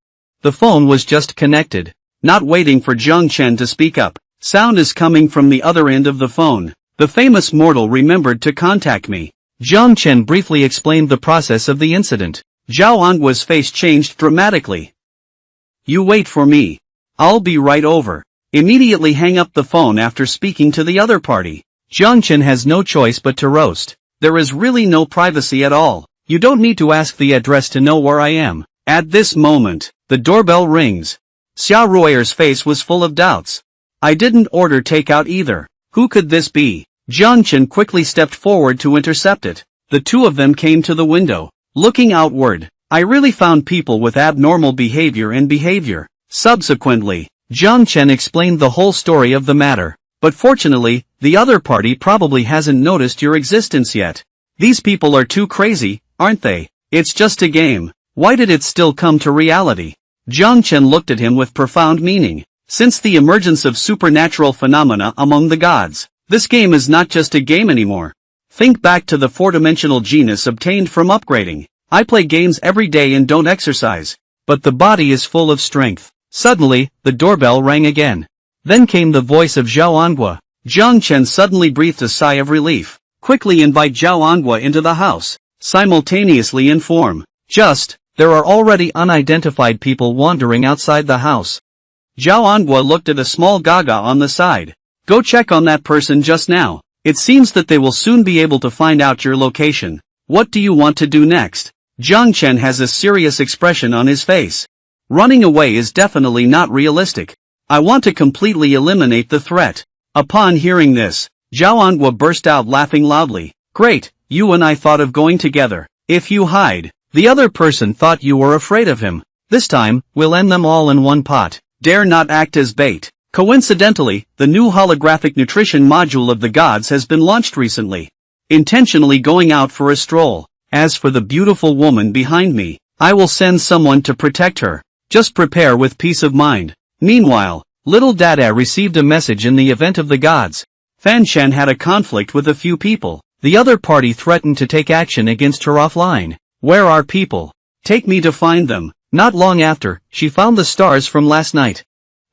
The phone was just connected. Not waiting for Jiang Chen to speak up. Sound is coming from the other end of the phone. The famous mortal remembered to contact me. Jiang Chen briefly explained the process of the incident. Zhao Angua's face changed dramatically. You wait for me. I'll be right over. Immediately hang up the phone after speaking to the other party. Jiang Chen has no choice but to roast. There is really no privacy at all. You don't need to ask the address to know where I am. At this moment, the doorbell rings. Xia Royer's face was full of doubts. I didn't order takeout either. Who could this be? Jiang Chen quickly stepped forward to intercept it. The two of them came to the window, looking outward. I really found people with abnormal behavior. Subsequently, Jiang Chen explained the whole story of the matter. But fortunately, the other party probably hasn't noticed your existence yet. These people are too crazy, aren't they? It's just a game. Why did it still come to reality? Jiang Chen looked at him with profound meaning. Since the emergence of supernatural phenomena among the gods, this game is not just a game anymore. Think back to the four-dimensional genus obtained from upgrading. I play games every day and don't exercise. But the body is full of strength. Suddenly, the doorbell rang again. Then came the voice of Zhao Anhua. Jiang Chen suddenly breathed a sigh of relief. Quickly invite Zhao Anhua into the house. Simultaneously inform. There are already unidentified people wandering outside the house. Zhao Anhua looked at a small gaga on the side. Go check on that person just now. It seems that they will soon be able to find out your location. What do you want to do next? Jiang Chen has a serious expression on his face. Running away is definitely not realistic. I want to completely eliminate the threat. Upon hearing this, Zhao Anhua burst out laughing loudly. Great, you and I thought of going together. If you hide, the other person thought you were afraid of him. This time, we'll end them all in one pot. Dare not act as bait. Coincidentally, the new holographic nutrition module of the gods has been launched recently. Intentionally going out for a stroll. As for the beautiful woman behind me, I will send someone to protect her. Just prepare with peace of mind. Meanwhile, little Dada received a message in the event of the gods. Fan Shen had a conflict with a few people. The other party threatened to take action against her offline. Where are people? Take me to find them. Not long after, she found the stars from last night.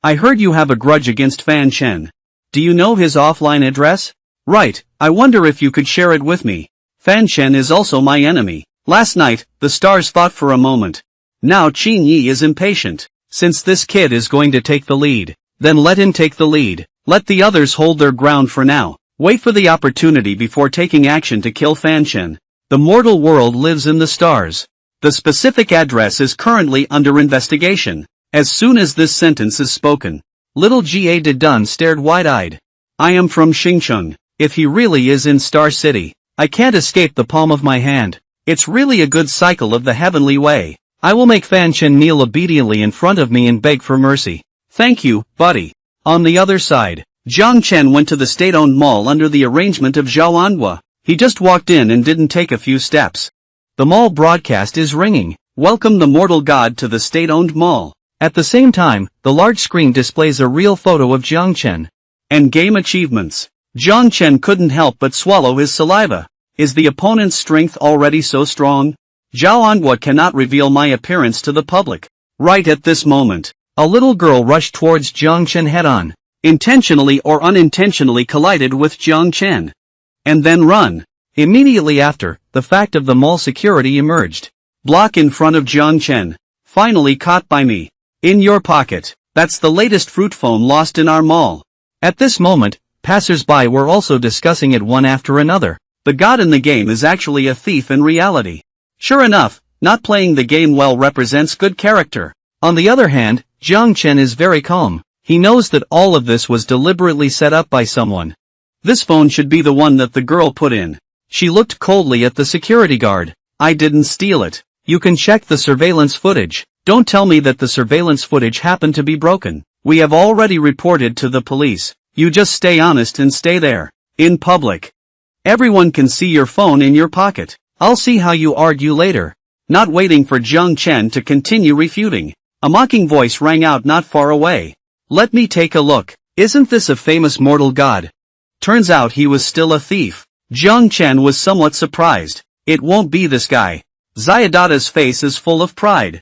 I heard you have a grudge against Fan Shen. Do you know his offline address? Right, I wonder if you could share it with me. Fan Shen is also my enemy. Last night, the stars fought for a moment. Now Qin Yi is impatient. Since this kid is going to take the lead, then let him take the lead. Let the others hold their ground for now. Wait for the opportunity before taking action to kill Fan Shen. The mortal world lives in the stars. The specific address is currently under investigation. As soon as this sentence is spoken, little Ga Dedun stared wide-eyed. I am from Xingcheng. If he really is in Star City, I can't escape the palm of my hand. It's really a good cycle of the heavenly way. I will make Fan Shen kneel obediently in front of me and beg for mercy. Thank you, buddy. On the other side, Jiang Chen went to the state-owned mall under the arrangement of Zhao Anhua. He just walked in and didn't take a few steps. The mall broadcast is ringing. Welcome the mortal god to the state-owned mall. At the same time, the large screen displays a real photo of Jiang Chen. And game achievements. Jiang Chen couldn't help but swallow his saliva. Is the opponent's strength already so strong? Zhao Anhua cannot reveal my appearance to the public. Right at this moment, a little girl rushed towards Jiang Chen head-on. Intentionally or unintentionally collided with Jiang Chen. And then run. Immediately after, the fact of the mall security emerged. Block in front of Jiang Chen. Finally caught by me. In your pocket. That's the latest fruit foam lost in our mall. At this moment, passers-by were also discussing it one after another. The god in the game is actually a thief in reality. Sure enough, not playing the game well represents good character. On the other hand, Jiang Chen is very calm. He knows that all of this was deliberately set up by someone. This phone should be the one that the girl put in. She looked coldly at the security guard. I didn't steal it. You can check the surveillance footage. Don't tell me that the surveillance footage happened to be broken. We have already reported to the police. You just stay honest and stay there. In public. Everyone can see your phone in your pocket. I'll see how you argue later. Not waiting for Jiang Chen to continue refuting. A mocking voice rang out not far away. Let me take a look. Isn't this a famous mortal god? Turns out he was still a thief. Jiang Chen was somewhat surprised. It won't be this guy. Zayadada's face is full of pride.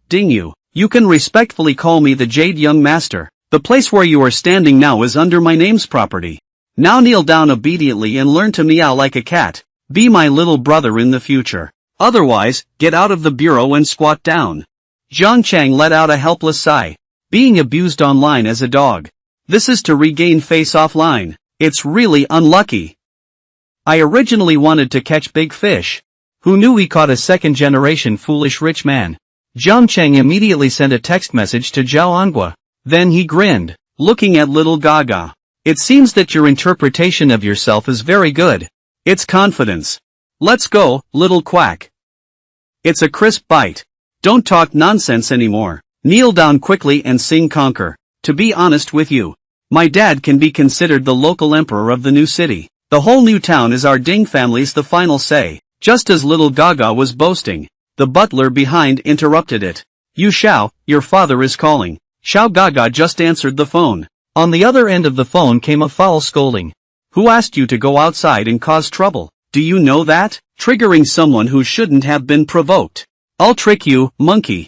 Ding you. You can respectfully call me the Jade Young Master. The place where you are standing now is under my name's property. Now kneel down obediently and learn to meow like a cat. Be my little brother in the future. Otherwise, get out of the bureau and squat down. Jiang Chen let out a helpless sigh. Being abused online as a dog. This is to regain face offline. It's really unlucky. I originally wanted to catch big fish. Who knew he caught a second-generation foolish rich man? Jiang Chen immediately sent a text message to Zhao Anhua. Then he grinned, looking at little Gaga. It seems that your interpretation of yourself is very good. It's confidence. Let's go, little quack. It's a crisp bite. Don't talk nonsense anymore. Kneel down quickly and sing conquer. To be honest with you, my dad can be considered the local emperor of the new city. The whole new town is our Ding family's the final say. Just as little Gaga was boasting, the butler behind interrupted it. You Xiao, your father is calling. Xiao Gaga just answered the phone. On the other end of the phone came a foul scolding. Who asked you to go outside and cause trouble? Do you know that? Triggering someone who shouldn't have been provoked. I'll trick you, monkey.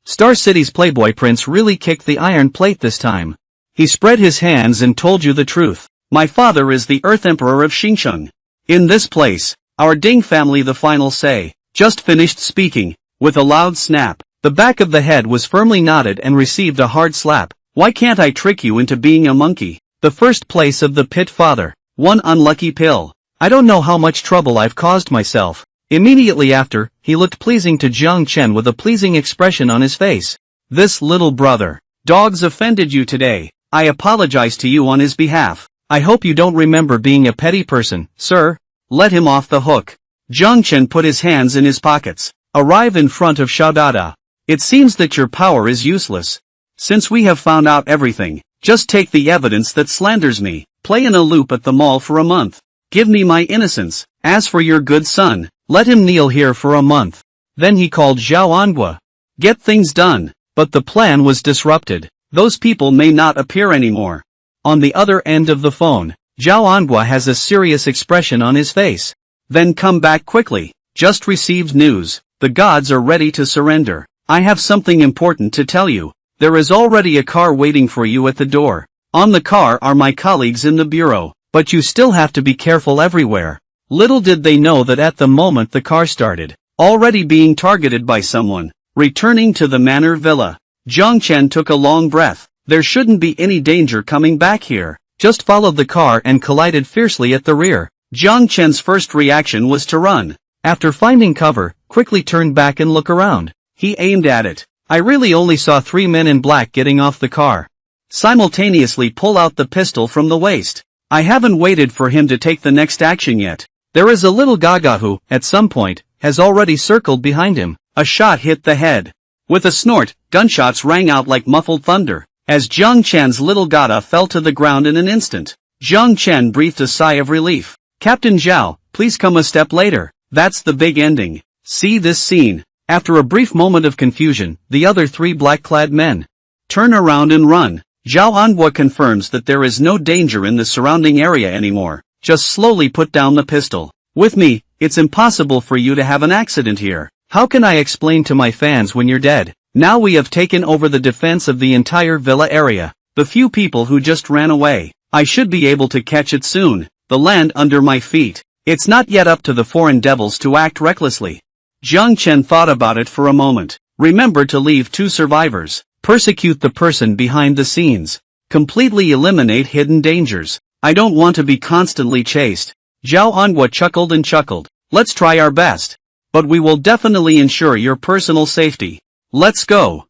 Star City's Playboy Prince really kicked the iron plate this time. He spread his hands and told you the truth. My father is the Earth Emperor of Xingsheng. In this place, our Ding family the final say. Just finished speaking, with a loud snap. The back of the head was firmly knotted and received a hard slap. Why can't I trick you into being a monkey? The first place of the pit father. One unlucky pill. I don't know how much trouble I've caused myself. Immediately after, he looked pleasing to Jiang Chen with a pleasing expression on his face. This little brother. Dogs offended you today. I apologize to you on his behalf. I hope you don't remember being a petty person, sir. Let him off the hook. Jiang Chen put his hands in his pockets. Arrive in front of Xiaodada. It seems that your power is useless. Since we have found out everything, just take the evidence that slanders me, play in a loop at the mall for a month. Give me my innocence. As for your good son, let him kneel here for a month. Then he called Zhao Anhua. Get things done. But the plan was disrupted. Those people may not appear anymore. On the other end of the phone, Zhao Anhua has a serious expression on his face. Then come back quickly. Just received news. The gods are ready to surrender. I have something important to tell you. There is already a car waiting for you at the door. On the car are my colleagues in the bureau. But you still have to be careful everywhere. Little did they know that at the moment the car started, already being targeted by someone. Returning to the manor villa, Jiang Chen took a long breath. There shouldn't be any danger coming back here. Just followed the car and collided fiercely at the rear. Jiang Chen's first reaction was to run. After finding cover, quickly turned back and look around. He aimed at it. I really only saw 3 men in black getting off the car. Simultaneously pull out the pistol from the waist. I haven't waited for him to take the next action yet. There is a little Gaga who, at some point, has already circled behind him. A shot hit the head. With a snort, gunshots rang out like muffled thunder. As Jiang Chen's little Gaga fell to the ground in an instant, Jiang Chen breathed a sigh of relief. Captain Zhao, please come a step later. That's the big ending. See this scene. After a brief moment of confusion, the other 3 black-clad men turn around and run. Zhao Anhua confirms that there is no danger in the surrounding area anymore. Just slowly put down the pistol. With me, it's impossible for you to have an accident here. How can I explain to my fans when you're dead? Now we have taken over the defense of the entire villa area. The few people who just ran away. I should be able to catch it soon. The land under my feet. It's not yet up to the foreign devils to act recklessly. Jiang Chen thought about it for a moment. Remember to leave 2 survivors. Persecute the person behind the scenes. Completely eliminate hidden dangers. I don't want to be constantly chased. Zhao Anhua chuckled and chuckled. Let's try our best. But we will definitely ensure your personal safety. Let's go.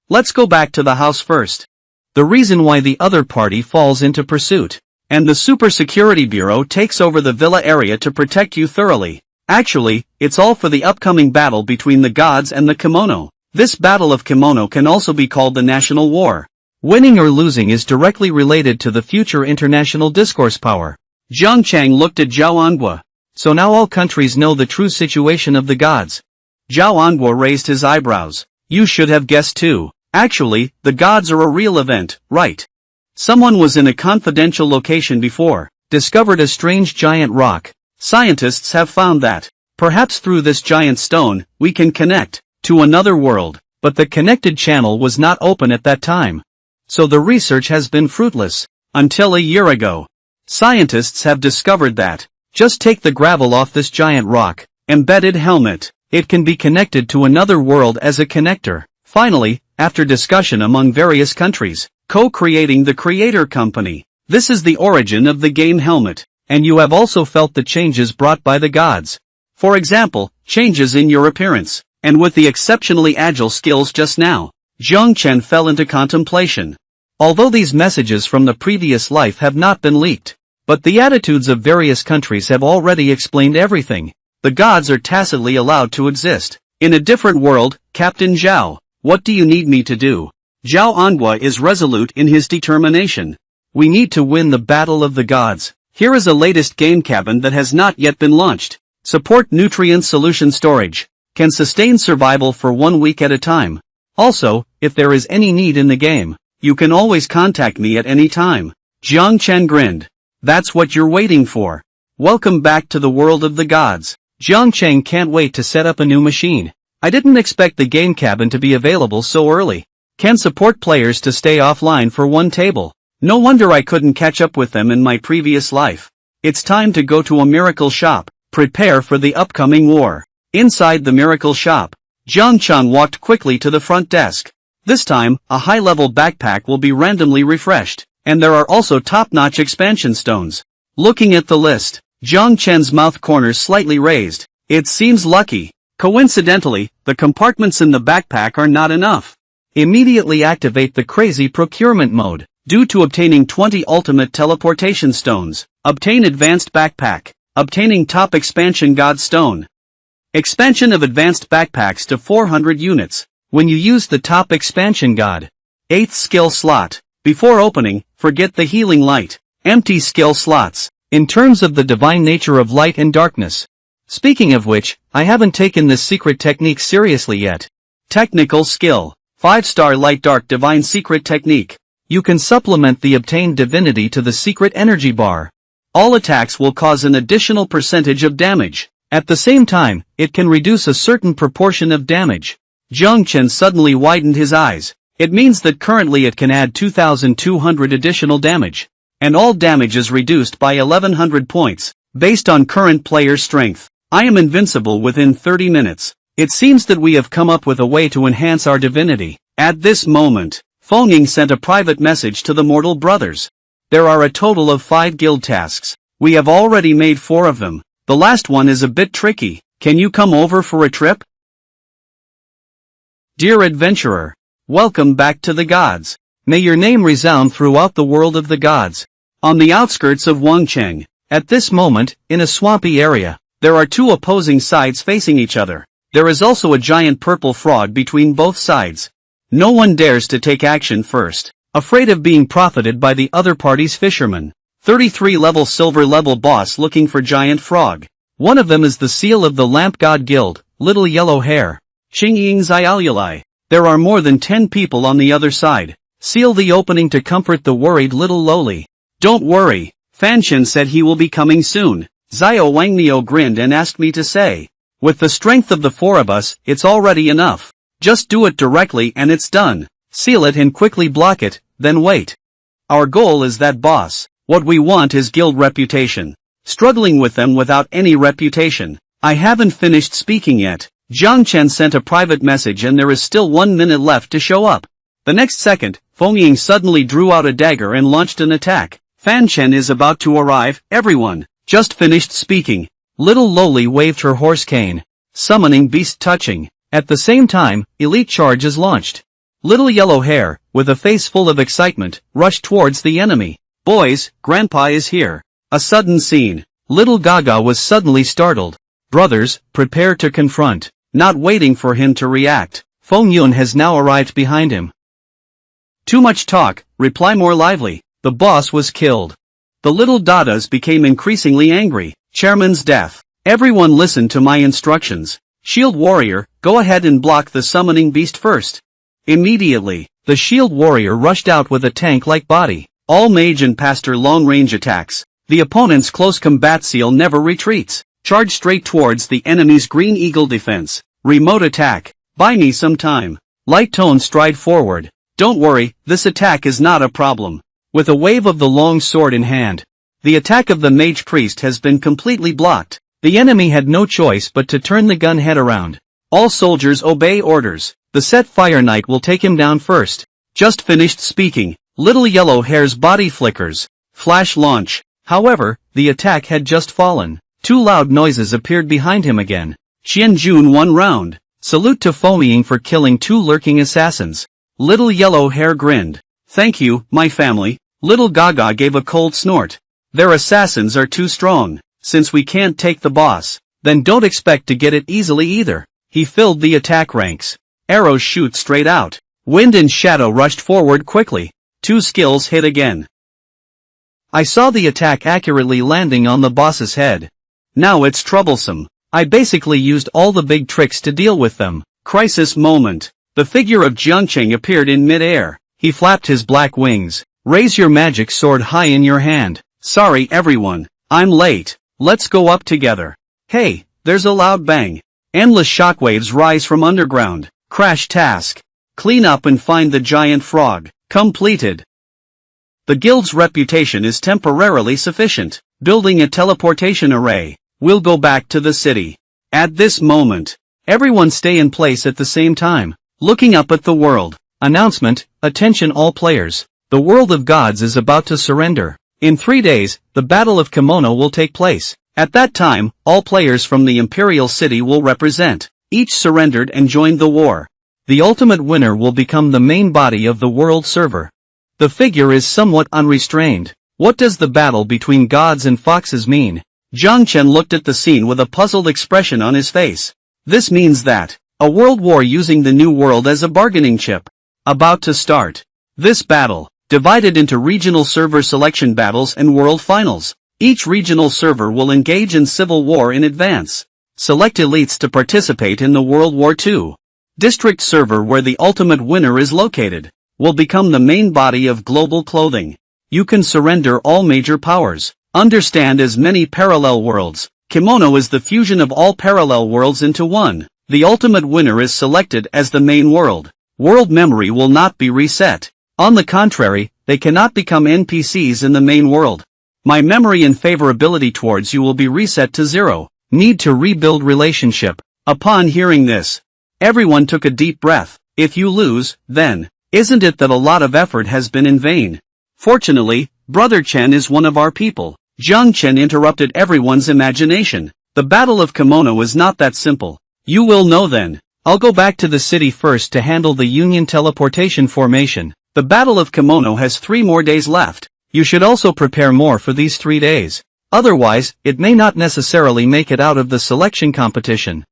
Let's go back to the house first. The reason why the other party falls into pursuit. And the Super Security Bureau takes over the villa area to protect you thoroughly. Actually, it's all for the upcoming battle between the gods and the kimono. This battle of kimono can also be called the national war. Winning or losing is directly related to the future international discourse power. Jiang Chang looked at Zhao Anhua. So now all countries know the true situation of the gods. Zhao Anhua raised his eyebrows. You should have guessed too. Actually, the gods are a real event, right? Someone was in a confidential location before. Discovered a strange giant rock. Scientists have found that, perhaps through this giant stone, we can connect to another world. But the connected channel was not open at that time. So the research has been fruitless. Until a year ago. Scientists have discovered that. Just take the gravel off this giant rock. Embedded helmet. It can be connected to another world as a connector. Finally, after discussion among various countries, co-creating the creator company. This is the origin of the game helmet. And you have also felt the changes brought by the gods. For example, changes in your appearance. And with the exceptionally agile skills just now, Jiang Chen fell into contemplation. Although these messages from the previous life have not been leaked, but the attitudes of various countries have already explained everything. The gods are tacitly allowed to exist. In a different world, Captain Zhao, what do you need me to do? Zhao Anhua is resolute in his determination. We need to win the battle of the gods. Here is a latest game cabin that has not yet been launched. Support nutrient solution storage. Can sustain survival for 1 week at a time. Also, if there is any need in the game, you can always contact me at any time. Jiang Chen grinned. That's what you're waiting for. Welcome back to the world of the gods. Jiang Chen can't wait to set up a new machine. I didn't expect the game cabin to be available so early. Can support players to stay offline for 1 table. No wonder I couldn't catch up with them in my previous life. It's time to go to a miracle shop. Prepare for the upcoming war. Inside the miracle shop, Jiang Chen walked quickly to the front desk. This time, a high-level backpack will be randomly refreshed, and there are also top-notch expansion stones. Looking at the list, Jiang Chen's mouth corners slightly raised. It seems lucky. Coincidentally, the compartments in the backpack are not enough. Immediately activate the crazy procurement mode. Due to obtaining 20 ultimate teleportation stones, obtain advanced backpack. Obtaining top expansion god stone. Expansion of advanced backpacks to 400 units. When you use the top expansion god. 8th skill slot. Before opening, forget the healing light. Empty skill slots. In terms of the divine nature of light and darkness. Speaking of which, I haven't taken this secret technique seriously yet. Technical skill. 5-star light dark divine secret technique. You can supplement the obtained divinity to the secret energy bar. All attacks will cause an additional percentage of damage. At the same time, it can reduce a certain proportion of damage. Jiang Chen suddenly widened his eyes. It means that currently it can add 2,200 additional damage. And all damage is reduced by 1,100 points, based on current player strength. I am invincible within 30 minutes. It seems that we have come up with a way to enhance our divinity. At this moment, Feng Ying sent a private message to the mortal brothers. There are a total of 5 guild tasks. We have already made 4 of them. The last one is a bit tricky. Can you come over for a trip? Dear adventurer, welcome back to the gods. May your name resound throughout the world of the gods. On the outskirts of Wangcheng, at this moment, in a swampy area, there are 2 opposing sides facing each other. There is also a giant purple frog between both sides. No one dares to take action first, afraid of being profited by the other party's fishermen. 33 level silver level boss looking for giant frog. One of them is the seal of the Lamp God Guild, Little Yellow Hair. Xingying Xiaoyulai. There are more than 10 people on the other side. Seal the opening to comfort the worried little lowly. Don't worry, Fanshin said he will be coming soon. Zio Wangnio grinned and asked me to say. With the strength of the 4 of us, it's already enough. Just do it directly and it's done. Seal it and quickly block it, then wait. Our goal is that boss. What we want is guild reputation. Struggling with them without any reputation. I haven't finished speaking yet. Jiang Chen sent a private message and there is still 1 minute left to show up. The next second, Feng Ying suddenly drew out a dagger and launched an attack. Fan Chen is about to arrive, everyone. Just finished speaking. Little Lowly waved her horse cane. Summoning beast touching. At the same time, elite charge is launched. Little Yellow Hair, with a face full of excitement, rushed towards the enemy. Boys, Grandpa is here. A sudden scene. Little Gaga was suddenly startled. Brothers, prepare to confront. Not waiting for him to react, Feng Yun has now arrived behind him. Too much talk, reply more lively. The boss was killed. The little Dadas became increasingly angry. Chairman's death. Everyone listen to my instructions. Shield Warrior, go ahead and block the summoning beast first. Immediately, the Shield Warrior rushed out with a tank-like body. All Mage and Pastor long-range attacks. The opponent's close combat seal never retreats. Charge straight towards the enemy's Green Eagle defense. Remote attack. Buy me some time. Light tone stride forward. Don't worry, this attack is not a problem. With a wave of the long sword in hand. The attack of the Mage Priest has been completely blocked. The enemy had no choice but to turn the gun head around. All soldiers obey orders. The set Fire Knight will take him down first. Just finished speaking. Little Yellow Hair's body flickers. Flash launch. However, the attack had just fallen. 2 loud noises appeared behind him again. Qian Jun 1 round. Salute to Feng Ying for killing 2 lurking assassins. Little Yellow Hair grinned. Thank you, my family. Little Gaga gave a cold snort. Their assassins are too strong. Since we can't take the boss, then don't expect to get it easily either. He filled the attack ranks. Arrows shoot straight out. Wind and Shadow rushed forward quickly. 2 skills hit again. I saw the attack accurately landing on the boss's head. Now it's troublesome. I basically used all the big tricks to deal with them. Crisis moment. The figure of Jiang Chen appeared in mid-air. He flapped his black wings. Raise your magic sword high in your hand. Sorry everyone. I'm late. Let's go up together. Hey, there's a loud bang. Endless shockwaves rise from underground. Crash task. Clean up and find the giant frog. Completed. The guild's reputation is temporarily sufficient. Building a teleportation array. We'll go back to the city. At this moment, everyone stay in place at the same time. Looking up at the world. Announcement, attention all players. The world of gods is about to surrender. In 3 days, the Battle of Kimono will take place. At that time, all players from the Imperial City will represent. Each surrendered and joined the war. The ultimate winner will become the main body of the world server. The figure is somewhat unrestrained. What does the battle between gods and foxes mean? Jiang Chen looked at the scene with a puzzled expression on his face. This means that a world war using the new world as a bargaining chip. About to start. This battle, divided into regional server selection battles and world finals. Each regional server will engage in civil war in advance. Select elites to participate in the World War II. District server where the ultimate winner is located, will become the main body of global clothing. You can surrender all major powers. Understand as many parallel worlds. Kimono is the fusion of all parallel worlds into one. The ultimate winner is selected as the main world. World memory will not be reset. On the contrary, they cannot become NPCs in the main world. My memory and favorability towards you will be reset to 0. Need to rebuild relationship. Upon hearing this, everyone took a deep breath. If you lose, then, isn't it that a lot of effort has been in vain? Fortunately, Brother Chen is one of our people. Jiang Chen interrupted everyone's imagination. The Battle of Kimono is not that simple. You will know then. I'll go back to the city first to handle the Union teleportation formation. The Battle of Kimono has 3 more days left. You should also prepare more for these 3 days. Otherwise, it may not necessarily make it out of the selection competition.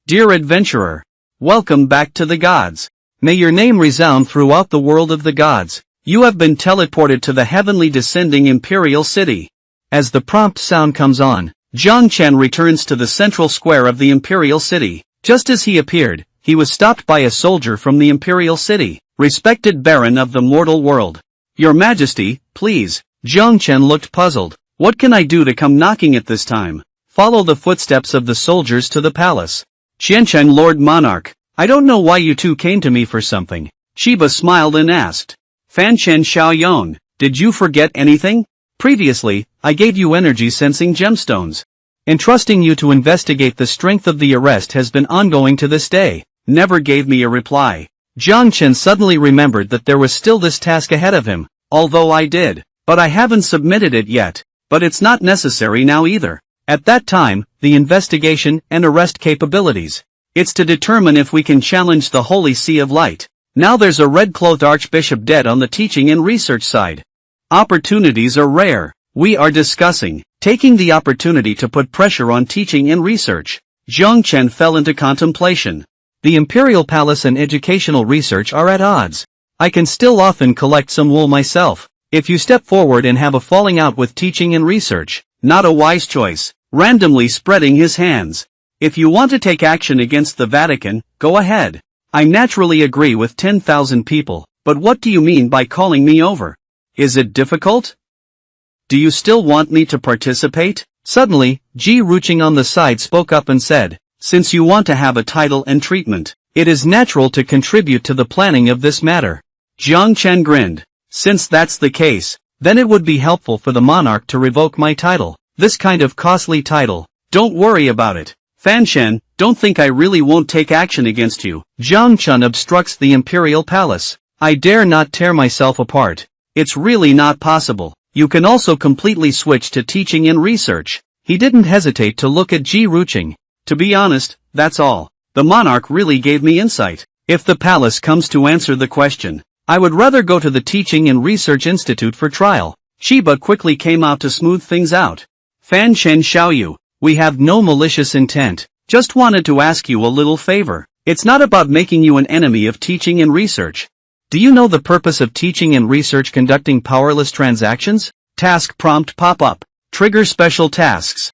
Dear adventurer, welcome back to the gods. May your name resound throughout the world of the gods. You have been teleported to the heavenly descending imperial city. As the prompt sound comes on, Jiang Chen returns to the central square of the imperial city. Just as he appeared, he was stopped by a soldier from the imperial city. Respected Baron of the mortal world. Your Majesty, please. Jiang Chen looked puzzled. What can I do to come knocking at this time? Follow the footsteps of the soldiers to the palace. Qiancheng Lord Monarch, I don't know why you two came to me for something. Shiba smiled and asked. Fanchen Xiaoyong, did you forget anything? Previously, I gave you energy sensing gemstones. Entrusting you to investigate the strength of the arrest has been ongoing to this day. Never gave me a reply. Jiang Chen suddenly remembered that there was still this task ahead of him. Although I did. But I haven't submitted it yet. But it's not necessary now either. At that time, the investigation and arrest capabilities. It's to determine if we can challenge the Holy Sea of Light. Now there's a red-clothed archbishop dead on the teaching and research side. Opportunities are rare. We are discussing taking the opportunity to put pressure on teaching and research. Jiang Chen fell into contemplation. The Imperial Palace and educational research are at odds. I can still often collect some wool myself. If you step forward and have a falling out with teaching and research, not a wise choice. Randomly spreading his hands. If you want to take action against the Vatican, go ahead. I naturally agree with 10,000 people, but what do you mean by calling me over? Is it difficult? Do you still want me to participate? Suddenly, Ji Ruching on the side spoke up and said, since you want to have a title and treatment, it is natural to contribute to the planning of this matter. Jiang Chen grinned. Since that's the case, then it would be helpful for the monarch to revoke my title. This kind of costly title. Don't worry about it. Fan Chen, don't think I really won't take action against you. Jiang Chen obstructs the imperial palace. I dare not tear myself apart. It's really not possible. You can also completely switch to teaching and research. He didn't hesitate to look at Ji Ruching. To be honest, that's all. The monarch really gave me insight. If the palace comes to answer the question, I would rather go to the Teaching and Research Institute for trial. Chiba quickly came out to smooth things out. Fan Chen Xiaoyu, we have no malicious intent, just wanted to ask you a little favor. It's not about making you an enemy of teaching and research. Do you know the purpose of teaching and research conducting powerless transactions? Task prompt pop-up. Trigger special tasks.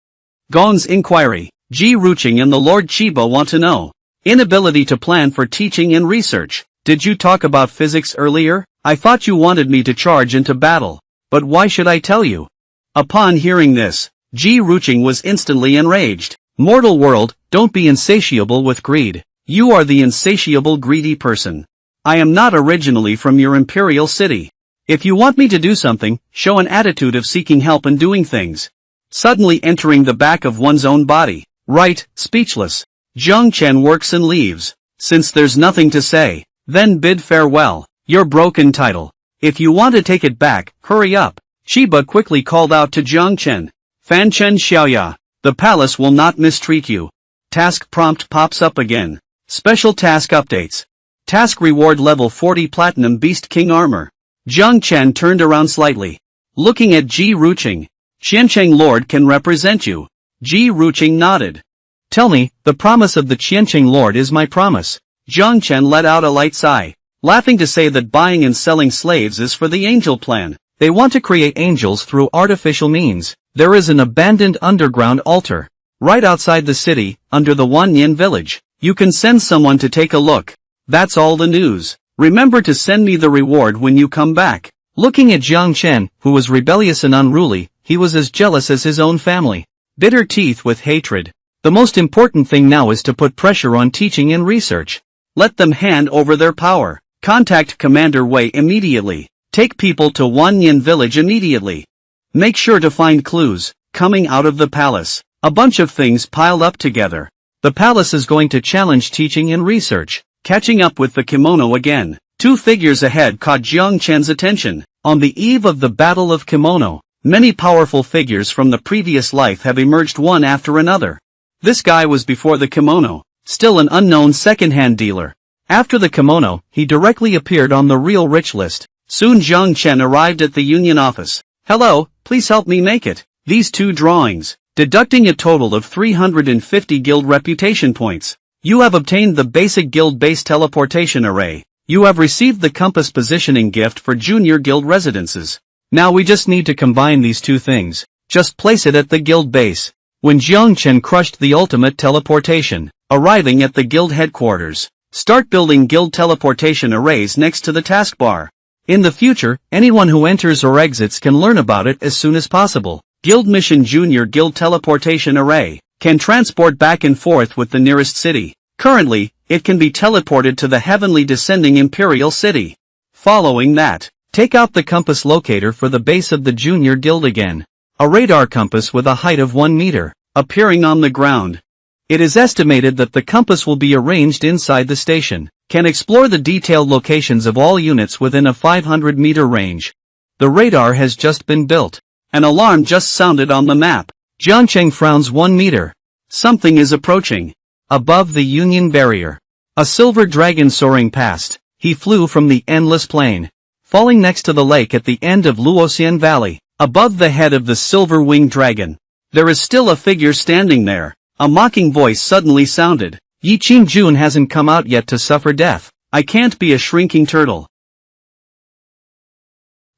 Gong's inquiry. Ji Ruqing and the Lord Chiba want to know. Inability to plan for teaching and research. Did you talk about physics earlier? I thought you wanted me to charge into battle. But why should I tell you? Upon hearing this, Ji Ruqing was instantly enraged. Mortal world, don't be insatiable with greed. You are the insatiable greedy person. I am not originally from your imperial city. If you want me to do something, show an attitude of seeking help and doing things. Suddenly entering the back of one's own body. Right, speechless. Jiang Chen works and leaves. Since there's nothing to say, then bid farewell. Your broken title. If you want to take it back, hurry up. Chiba quickly called out to Jiang Chen. Fan Chen Xiaoya. The palace will not mistreat you. Task prompt pops up again. Special task updates. Task reward level 40 Platinum Beast King Armor. Jiang Chen turned around slightly. Looking at Ji Ruqing. Qiancheng Lord can represent you. Ji Ruqing nodded. Tell me, the promise of the Qiancheng Lord is my promise. Jiang Chen let out a light sigh, laughing to say that buying and selling slaves is for the angel plan. They want to create angels through artificial means. There is an abandoned underground altar. Right outside the city, under the Wanyan village. You can send someone to take a look. That's all the news. Remember to send me the reward when you come back. Looking at Jiang Chen, who was rebellious and unruly, he was as jealous as his own family. Bitter teeth with hatred. The most important thing now is to put pressure on teaching and research. Let them hand over their power. Contact Commander Wei immediately. Take people to Wanyan village immediately. Make sure to find clues. Coming out of the palace. A bunch of things piled up together. The palace is going to challenge teaching and research. Catching up with the kimono again. Two figures ahead caught Jiang Chen's attention. On the eve of the Battle of Kimono, many powerful figures from the previous life have emerged one after another. This guy was before the kimono, still an unknown second-hand dealer. After the kimono, he directly appeared on the real rich list. Soon Jiang Chen arrived at the union office. Hello, please help me make it. These two drawings, deducting a total of 350 guild reputation points. You have obtained the basic guild-based teleportation array. You have received the compass positioning gift for junior guild residences. Now we just need to combine these two things. Just place it at the guild base. When Jiang Chen crushed the ultimate teleportation, arriving at the guild headquarters, start building guild teleportation arrays next to the taskbar. In the future, anyone who enters or exits can learn about it as soon as possible. Guild Mission Junior Guild Teleportation Array can transport back and forth with the nearest city. Currently, it can be teleported to the heavenly descending Imperial City. Following that, take out the compass locator for the base of the Junior Guild again. A radar compass with a height of 1 meter, appearing on the ground. It is estimated that the compass will be arranged inside the station, can explore the detailed locations of all units within a 500-meter range. The radar has just been built. An alarm just sounded on the map. Jiang Chen frowns 1 meter. Something is approaching. Above the Union Barrier. A silver dragon soaring past. He flew from the endless plain, falling next to the lake at the end of Luoxian Valley, above the head of the silver-winged dragon. There is still a figure standing there. A mocking voice suddenly sounded. Yi Qingjun hasn't come out yet to suffer death. I can't be a shrinking turtle.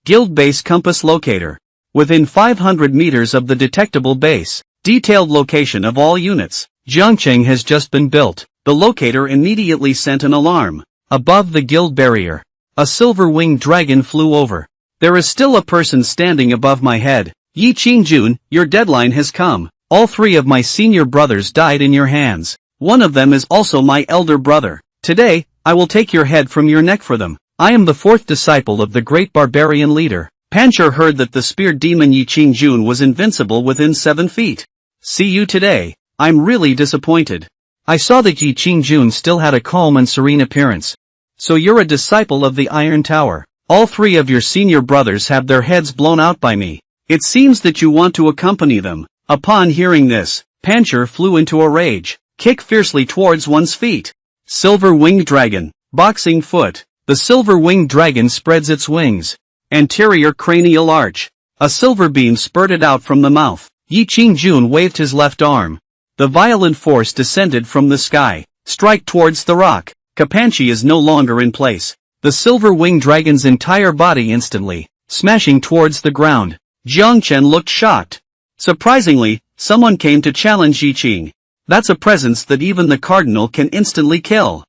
Guild Base Compass Locator. Within 500 meters of the detectable base, detailed location of all units. Jiangcheng has just been built. The locator immediately sent an alarm. Above the guild barrier, a silver-winged dragon flew over. There is still a person standing above my head. Yi Qingjun, your deadline has come. All 3 of my senior brothers died in your hands. One of them is also my elder brother. Today, I will take your head from your neck for them. I am the 4th disciple of the great barbarian leader. Pancher heard that the spear demon Yi Qingjun was invincible within 7 feet. See you today. I'm really disappointed. I saw that Yi Qingjun still had a calm and serene appearance. So you're a disciple of the Iron Tower. All 3 of your senior brothers have their heads blown out by me. It seems that you want to accompany them. Upon hearing this, Pancher flew into a rage. Kick fiercely towards one's feet. Silver-winged dragon. Boxing foot. The silver-winged dragon spreads its wings. Anterior cranial arch. A silver beam spurted out from the mouth. Yi Qingjun waved his left arm. The violent force descended from the sky. Strike towards the rock. Kapanchi is no longer in place. The silver-winged dragon's entire body instantly, smashing towards the ground. Jiang Chen looked shocked. Surprisingly, someone came to challenge Yi Qing. That's a presence that even the cardinal can instantly kill.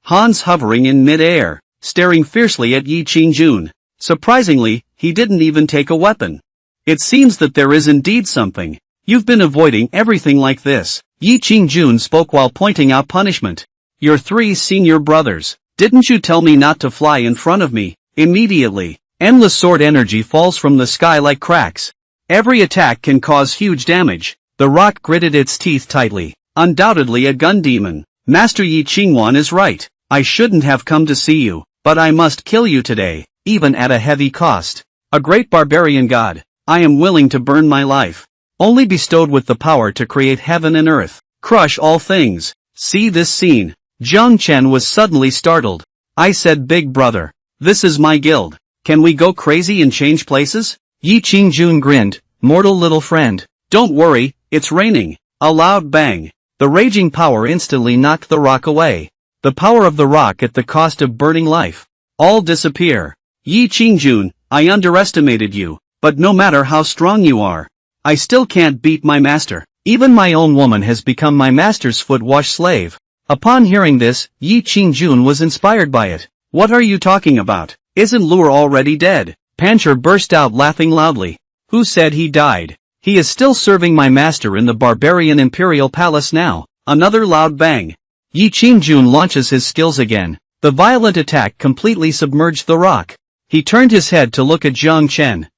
Han's hovering in mid-air, staring fiercely at Yi Qingjun. Surprisingly, he didn't even take a weapon. It seems that there is indeed something. You've been avoiding everything like this. Yi Qingjun spoke while pointing out punishment. Your 3 senior brothers. Didn't you tell me not to fly in front of me? Immediately, endless sword energy falls from the sky like cracks. Every attack can cause huge damage. The rock gritted its teeth tightly. Undoubtedly a gun demon. Master Yi Qingwan is right. I shouldn't have come to see you, but I must kill you today, even at a heavy cost. A great barbarian god. I am willing to burn my life. Only bestowed with the power to create heaven and earth. Crush all things. See this scene. Jiang Chen was suddenly startled. I said, big brother. This is my guild. Can we go crazy and change places? Yi Qingjun grinned. Mortal little friend. Don't worry, it's raining. A loud bang. The raging power instantly knocked the rock away. The power of the rock at the cost of burning life. All disappear. Yi Qingjun, I underestimated you, but no matter how strong you are, I still can't beat my master. Even my own woman has become my master's foot-wash slave. Upon hearing this, Yi Qingjun was inspired by it. What are you talking about? Isn't Lure already dead? Pancher burst out laughing loudly. Who said he died? He is still serving my master in the barbarian imperial palace now. Another loud bang. Yi Qingjun launches his skills again. The violent attack completely submerged the rock. He turned his head to look at Jiang Chen.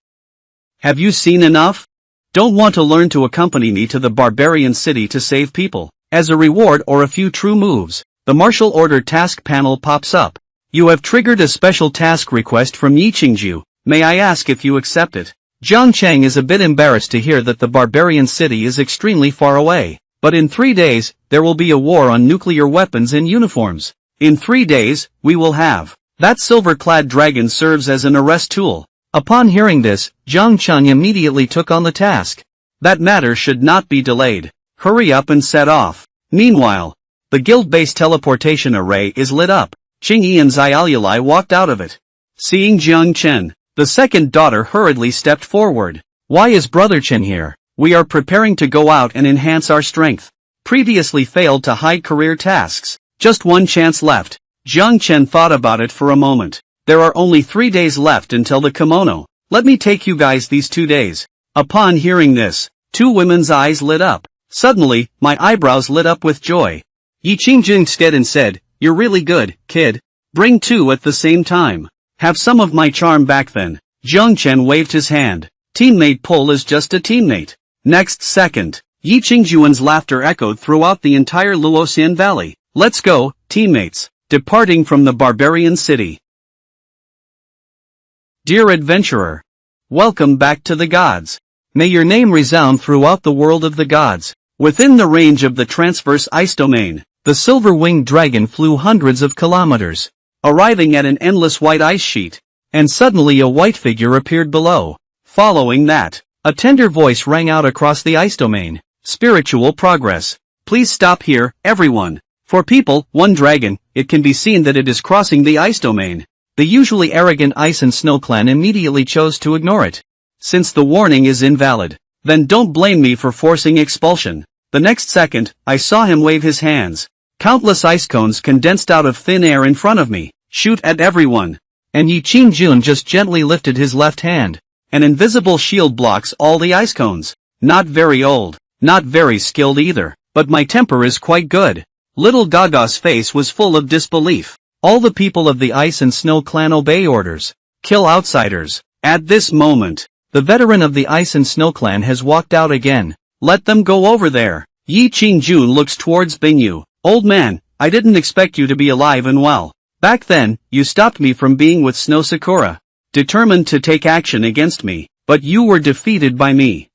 Have you seen enough? Don't want to learn to accompany me to the barbarian city to save people. As a reward or a few true moves, the martial order task panel pops up. You have triggered a special task request from Yi Qingju. May I ask if you accept it? Jiang Chen is a bit embarrassed to hear that the barbarian city is extremely far away. But in 3 days, there will be a war on nuclear weapons and uniforms. In 3 days, we will have. That silver-clad dragon serves as an arrest tool. Upon hearing this, Jiang Chen immediately took on the task. That matter should not be delayed. Hurry up and set off. Meanwhile, the guild-based teleportation array is lit up. Qingyi and Xiaolulai walked out of it. Seeing Jiang Chen, the second daughter hurriedly stepped forward. Why is Brother Chen here? We are preparing to go out and enhance our strength. Previously failed to hide career tasks. Just one chance left. Jiang Chen thought about it for a moment. There are only 3 days left until the kimono. Let me take you guys these 2 days. Upon hearing this, 2 women's eyes lit up. Suddenly, my eyebrows lit up with joy. Yi Qingjun stood and said, you're really good, kid. Bring 2 at the same time. Have some of my charm back then. Jiang Chen waved his hand. Teammate pull is just a teammate. Next second, Yi Qingjuan's laughter echoed throughout the entire Luoxian Valley. Let's go, teammates. Departing from the barbarian city. Dear adventurer, welcome back to the gods. May your name resound throughout the world of the gods. Within the range of the transverse ice domain, the silver-winged dragon flew hundreds of kilometers, arriving at an endless white ice sheet. And suddenly a white figure appeared below. Following that, a tender voice rang out across the ice domain. Spiritual progress. Please stop here, everyone. For people, 1 dragon, it can be seen that it is crossing the ice domain. The usually arrogant Ice and Snow clan immediately chose to ignore it. Since the warning is invalid, then don't blame me for forcing expulsion. The next second, I saw him wave his hands. Countless ice cones condensed out of thin air in front of me. Shoot at everyone. And Yi Qingjun just gently lifted his left hand. An invisible shield blocks all the ice cones. Not very old, not very skilled either, but my temper is quite good. Little Gaga's face was full of disbelief. All the people of the Ice and Snow clan obey orders. Kill outsiders. At this moment, the veteran of the Ice and Snow clan has walked out again. Let them go over there. Yi Qingjun looks towards Bingyu. Old man, I didn't expect you to be alive and well. Back then, you stopped me from being with Snow Sakura. Determined to take action against me, but you were defeated by me.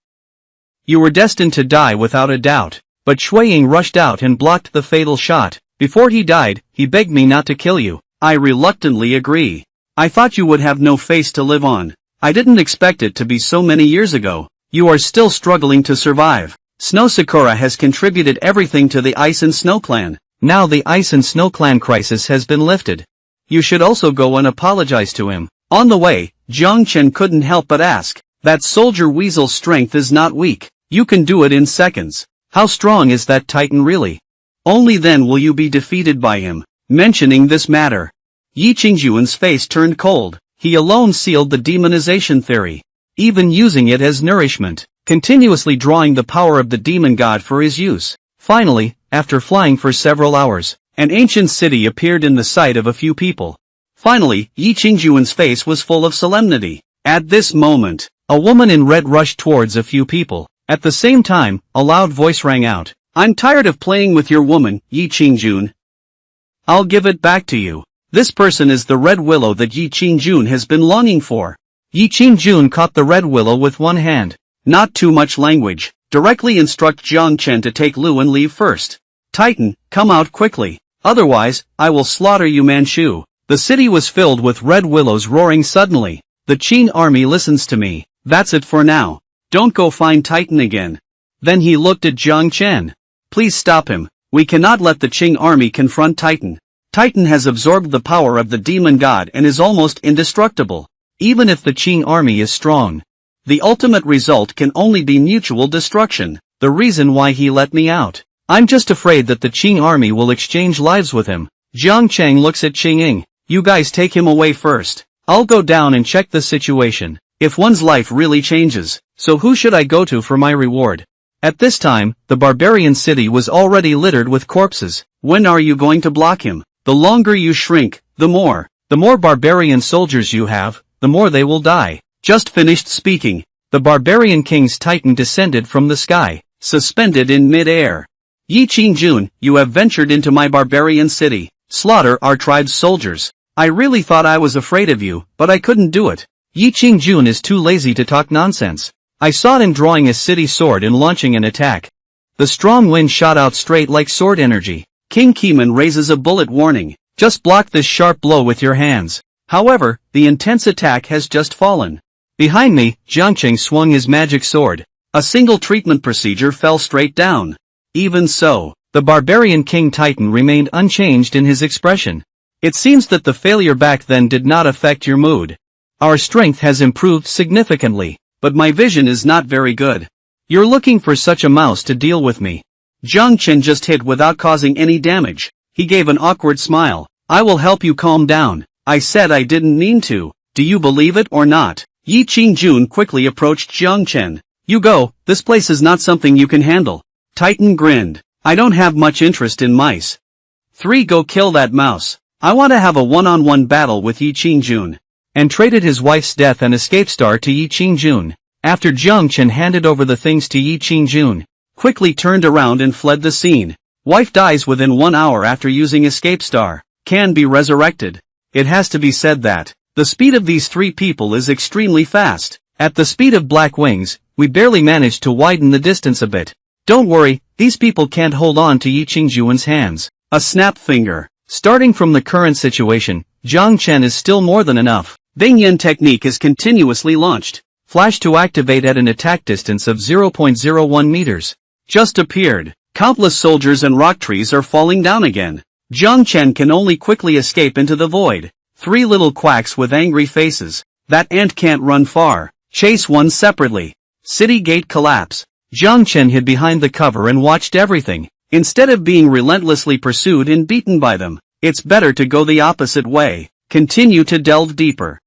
You were destined to die without a doubt. But Shui Ying rushed out and blocked the fatal shot. Before he died, he begged me not to kill you. I reluctantly agree. I thought you would have no face to live on. I didn't expect it to be so many years ago. You are still struggling to survive. Snow Sakura has contributed everything to the Ice and Snow clan. Now the Ice and Snow clan crisis has been lifted. You should also go and apologize to him. On the way, Jiang Chen couldn't help but ask, that soldier weasel's strength is not weak. You can do it in seconds. How strong is that titan really? Only then will you be defeated by him. Mentioning this matter, Yi Qingyuan's face turned cold. He alone sealed the demonization theory, even using it as nourishment, continuously drawing the power of the demon god for his use. Finally, after flying for several hours, an ancient city appeared in the sight of a few people. Finally, Yi Qingyuan's face was full of solemnity. At this moment, a woman in red rushed towards a few people. At the same time, a loud voice rang out. I'm tired of playing with your woman, Yi Qingyun. I'll give it back to you. This person is the red willow that Yi Qingyun has been longing for. Yi Qingyun caught the red willow with one hand. Not too much language. Directly instruct Jiang Chen to take Lu and leave first. Titan, come out quickly. Otherwise, I will slaughter you Manchu. The city was filled with red willows roaring suddenly. The Qing army listens to me. That's it for now. Don't go find Titan again. Then he looked at Jiang Chen. Please stop him. We cannot let the Qing army confront Titan. Titan has absorbed the power of the demon god and is almost indestructible. Even if the Qing army is strong, the ultimate result can only be mutual destruction. The reason why he let me out. I'm just afraid that the Qing army will exchange lives with him. Jiang Cheng looks at Qing Ying. You guys take him away first. I'll go down and check the situation. If one's life really changes, so who should I go to for my reward? At this time, the barbarian city was already littered with corpses. When are you going to block him? The longer you shrink, the more barbarian soldiers you have, the more they will die. Just finished speaking. The barbarian king's titan descended from the sky, suspended in mid-air. Yi Qingjun, you have ventured into my barbarian city. Slaughter our tribe's soldiers. I really thought I was afraid of you, but I couldn't do it. Yi Qingjun is too lazy to talk nonsense. I saw him drawing a city sword and launching an attack. The strong wind shot out straight like sword energy. King Keeman raises a bullet warning. Just block this sharp blow with your hands. However, the intense attack has just fallen. Behind me, Jiang Chen swung his magic sword. A single treatment procedure fell straight down. Even so, the barbarian King Titan remained unchanged in his expression. It seems that the failure back then did not affect your mood. Our strength has improved significantly, but my vision is not very good. You're looking for such a mouse to deal with me. Jiang Chen just hit without causing any damage. He gave an awkward smile. I will help you calm down. I said I didn't mean to. Do you believe it or not? Yi Qingjun quickly approached Jiang Chen. You go, this place is not something you can handle. Titan grinned. I don't have much interest in mice. 3 Go kill that mouse. I want to have a one-on-one battle with Yi Qingjun. And traded his wife's death and escape star to Yi Qingjun. After Jiang Chen handed over the things to Yi Qingjun, quickly turned around and fled the scene. Wife dies within 1 hour after using escape star. Can be resurrected. It has to be said that the speed of these 3 people is extremely fast. At the speed of black wings, we barely managed to widen the distance a bit. Don't worry, these people can't hold on to Yi Qingjuan's hands. A snap finger. Starting from the current situation, Jiang Chen is still more than enough. Bing Yin technique is continuously launched. Flash to activate at an attack distance of 0.01 meters. Just appeared. Countless soldiers and rock trees are falling down again. Jiang Chen can only quickly escape into the void. 3 little quacks with angry faces. That ant can't run far. Chase one separately. City gate collapse. Jiang Chen hid behind the cover and watched everything. Instead of being relentlessly pursued and beaten by them, it's better to go the opposite way. Continue to delve deeper.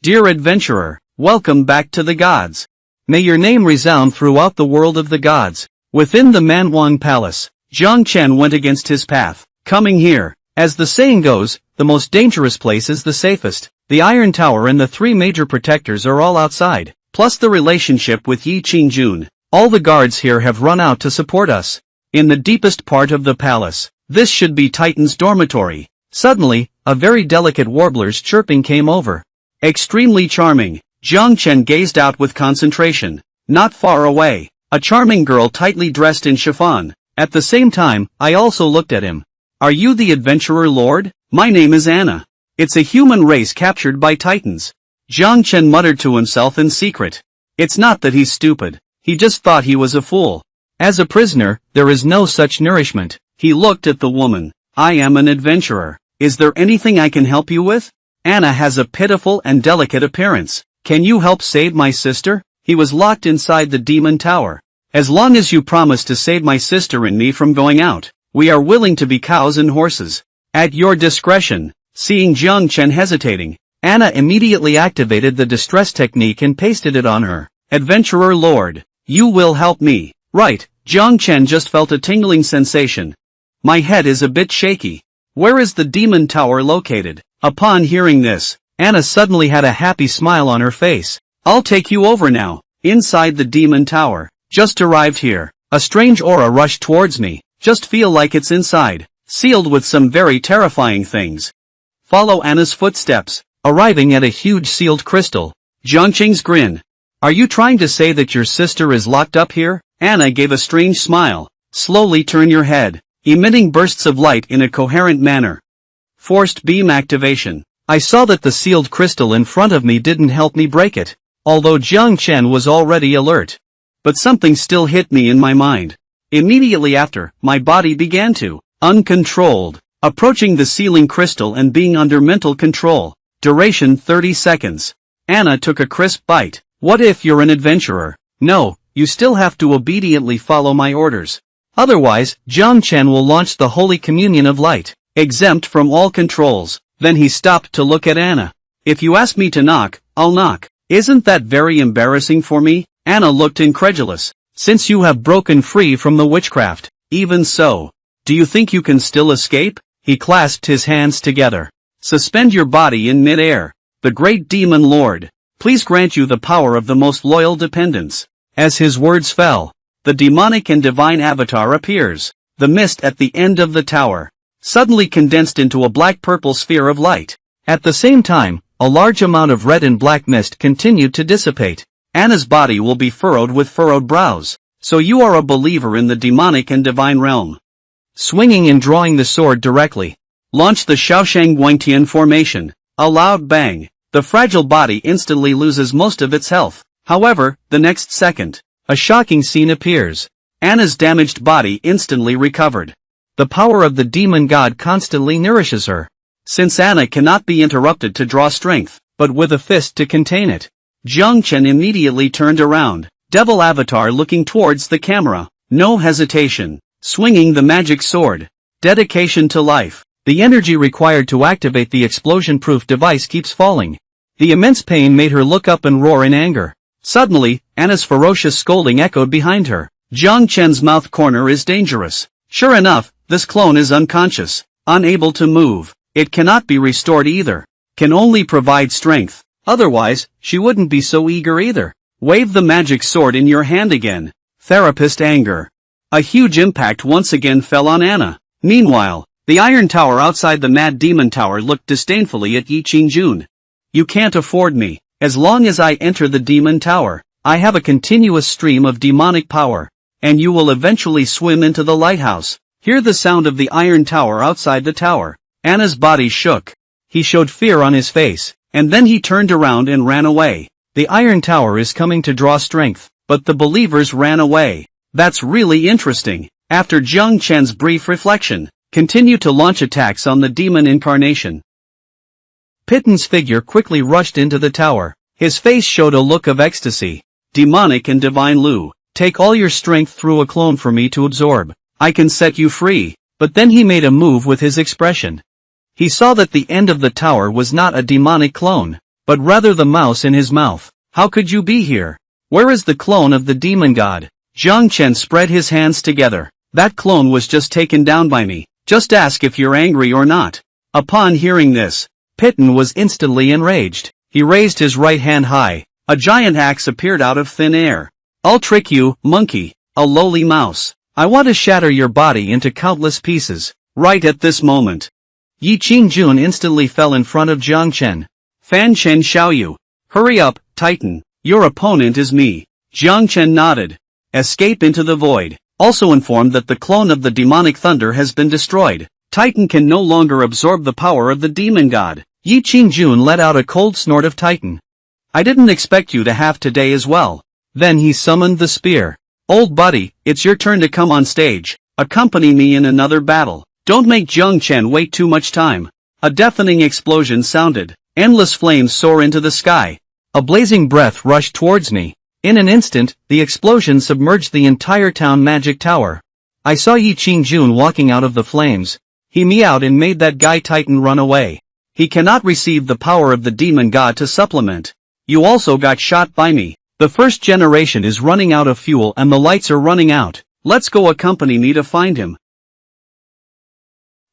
Dear adventurer, welcome back to the gods. May your name resound throughout the world of the gods. Within the Manhuang Palace, Jiang Chen went against his path, coming here. As the saying goes, the most dangerous place is the safest. The Iron Tower and the 3 major protectors are all outside, plus the relationship with Yi Qingjun. All the guards here have run out to support us. In the deepest part of the palace, this should be Titan's dormitory. Suddenly, a very delicate warbler's chirping came over. Extremely charming. Jiang Chen gazed out with concentration. Not far away, a charming girl tightly dressed in chiffon. At the same time, I also looked at him. Are you the adventurer lord? My name is Anna. It's a human race captured by titans. Jiang Chen muttered to himself in secret. It's not that he's stupid. He just thought he was a fool. As a prisoner, there is no such nourishment. He looked at the woman. I am an adventurer. Is there anything I can help you with? Anna has a pitiful and delicate appearance. Can you help save my sister? He was locked inside the demon tower. As long as you promise to save my sister and me from going out, we are willing to be cows and horses. At your discretion. Seeing Jiang Chen hesitating, Anna immediately activated the distress technique and pasted it on her. Adventurer Lord, you will help me, right? Jiang Chen just felt a tingling sensation. My head is a bit shaky. Where is the demon tower located? Upon hearing this, Anna suddenly had a happy smile on her face. I'll take you over now. Inside the demon tower. Just arrived here. A strange aura rushed towards me. Just feel like it's inside, sealed with some very terrifying things. Follow Anna's footsteps, arriving at a huge sealed crystal. Jiangqing's grin. Are you trying to say that your sister is locked up here? Anna gave a strange smile. Slowly turn your head, emitting bursts of light in a coherent manner. Forced beam activation. I saw that the sealed crystal in front of me didn't help me break it, although Jiang Chen was already alert. But something still hit me in my mind. Immediately after, my body began to, uncontrolled, approaching the sealing crystal and being under mental control. Duration 30 seconds. Anna took a crisp bite. What if you're an adventurer? No, you still have to obediently follow my orders. Otherwise, Jiang Chen will launch the Holy Communion of Light, exempt from all controls. Then he stopped to look at Anna. If you ask me to knock, I'll knock. Isn't that very embarrassing for me? Anna looked incredulous. Since you have broken free from the witchcraft, even so, do you think you can still escape? He clasped his hands together. Suspend your body in mid-air. The great demon lord, please grant you the power of the most loyal dependents. As his words fell, the demonic and divine avatar appears. The mist at the end of the tower suddenly condensed into a black-purple sphere of light. At the same time, a large amount of red and black mist continued to dissipate. Anna's body will be furrowed with furrowed brows. So you are a believer in the demonic and divine realm. Swinging and drawing the sword directly. Launch the Shaoshang Guangtian formation. A loud bang. The fragile body instantly loses most of its health. However, the next second, a shocking scene appears. Anna's damaged body instantly recovered. The power of the demon god constantly nourishes her. Since Anna cannot be interrupted to draw strength, but with a fist to contain it, Jiang Chen immediately turned around, devil avatar looking towards the camera. No hesitation. Swinging the magic sword. Dedication to life. The energy required to activate the explosion-proof device keeps falling. The immense pain made her look up and roar in anger. Suddenly, Anna's ferocious scolding echoed behind her. Jiang Chen's mouth corner is dangerous. Sure enough, this clone is unconscious, unable to move. It cannot be restored either. Can only provide strength. Otherwise, she wouldn't be so eager either. Wave the magic sword in your hand again. Therapist anger. A huge impact once again fell on Anna. Meanwhile, the iron tower outside the mad demon tower looked disdainfully at Yi Qingjun. You can't afford me. As long as I enter the demon tower, I have a continuous stream of demonic power, and you will eventually swim into the lighthouse. Hear the sound of the iron tower outside the tower. Anna's body shook. He showed fear on his face, and then he turned around and ran away. The iron tower is coming to draw strength, but the believers ran away. That's really interesting. After Jiang Chen's brief reflection, continue to launch attacks on the demon incarnation. Pitten's figure quickly rushed into the tower. His face showed a look of ecstasy. Demonic and divine Lu, take all your strength through a clone for me to absorb. I can set you free. But then he made a move with his expression. He saw that the end of the tower was not a demonic clone, but rather the mouse in his mouth. How could you be here? Where is the clone of the demon god? Jiang Chen spread his hands together. That clone was just taken down by me. Just ask if you're angry or not. Upon hearing this, Pitten was instantly enraged. He raised his right hand high. A giant axe appeared out of thin air. I'll trick you, monkey, a lowly mouse. I want to shatter your body into countless pieces. Right at this moment, Yi Qingjun instantly fell in front of Jiang Chen. Fan Chen Xiaoyu. Hurry up, Titan. Your opponent is me. Jiang Chen nodded. Escape into the void. Also informed that the clone of the demonic thunder has been destroyed. Titan can no longer absorb the power of the demon god. Yi Qingjun let out a cold snort of Titan. I didn't expect you to have today as well. Then he summoned the spear. Old buddy, it's your turn to come on stage. Accompany me in another battle. Don't make Jiang Chen wait too much time. A deafening explosion sounded. Endless flames soar into the sky. A blazing breath rushed towards me. In an instant, the explosion submerged the entire town magic tower. I saw Yi Qingjun walking out of the flames. He meowed and made that guy Titan run away. He cannot receive the power of the demon god to supplement. You also got shot by me. The first generation is running out of fuel and the lights are running out. Let's go, accompany me to find him.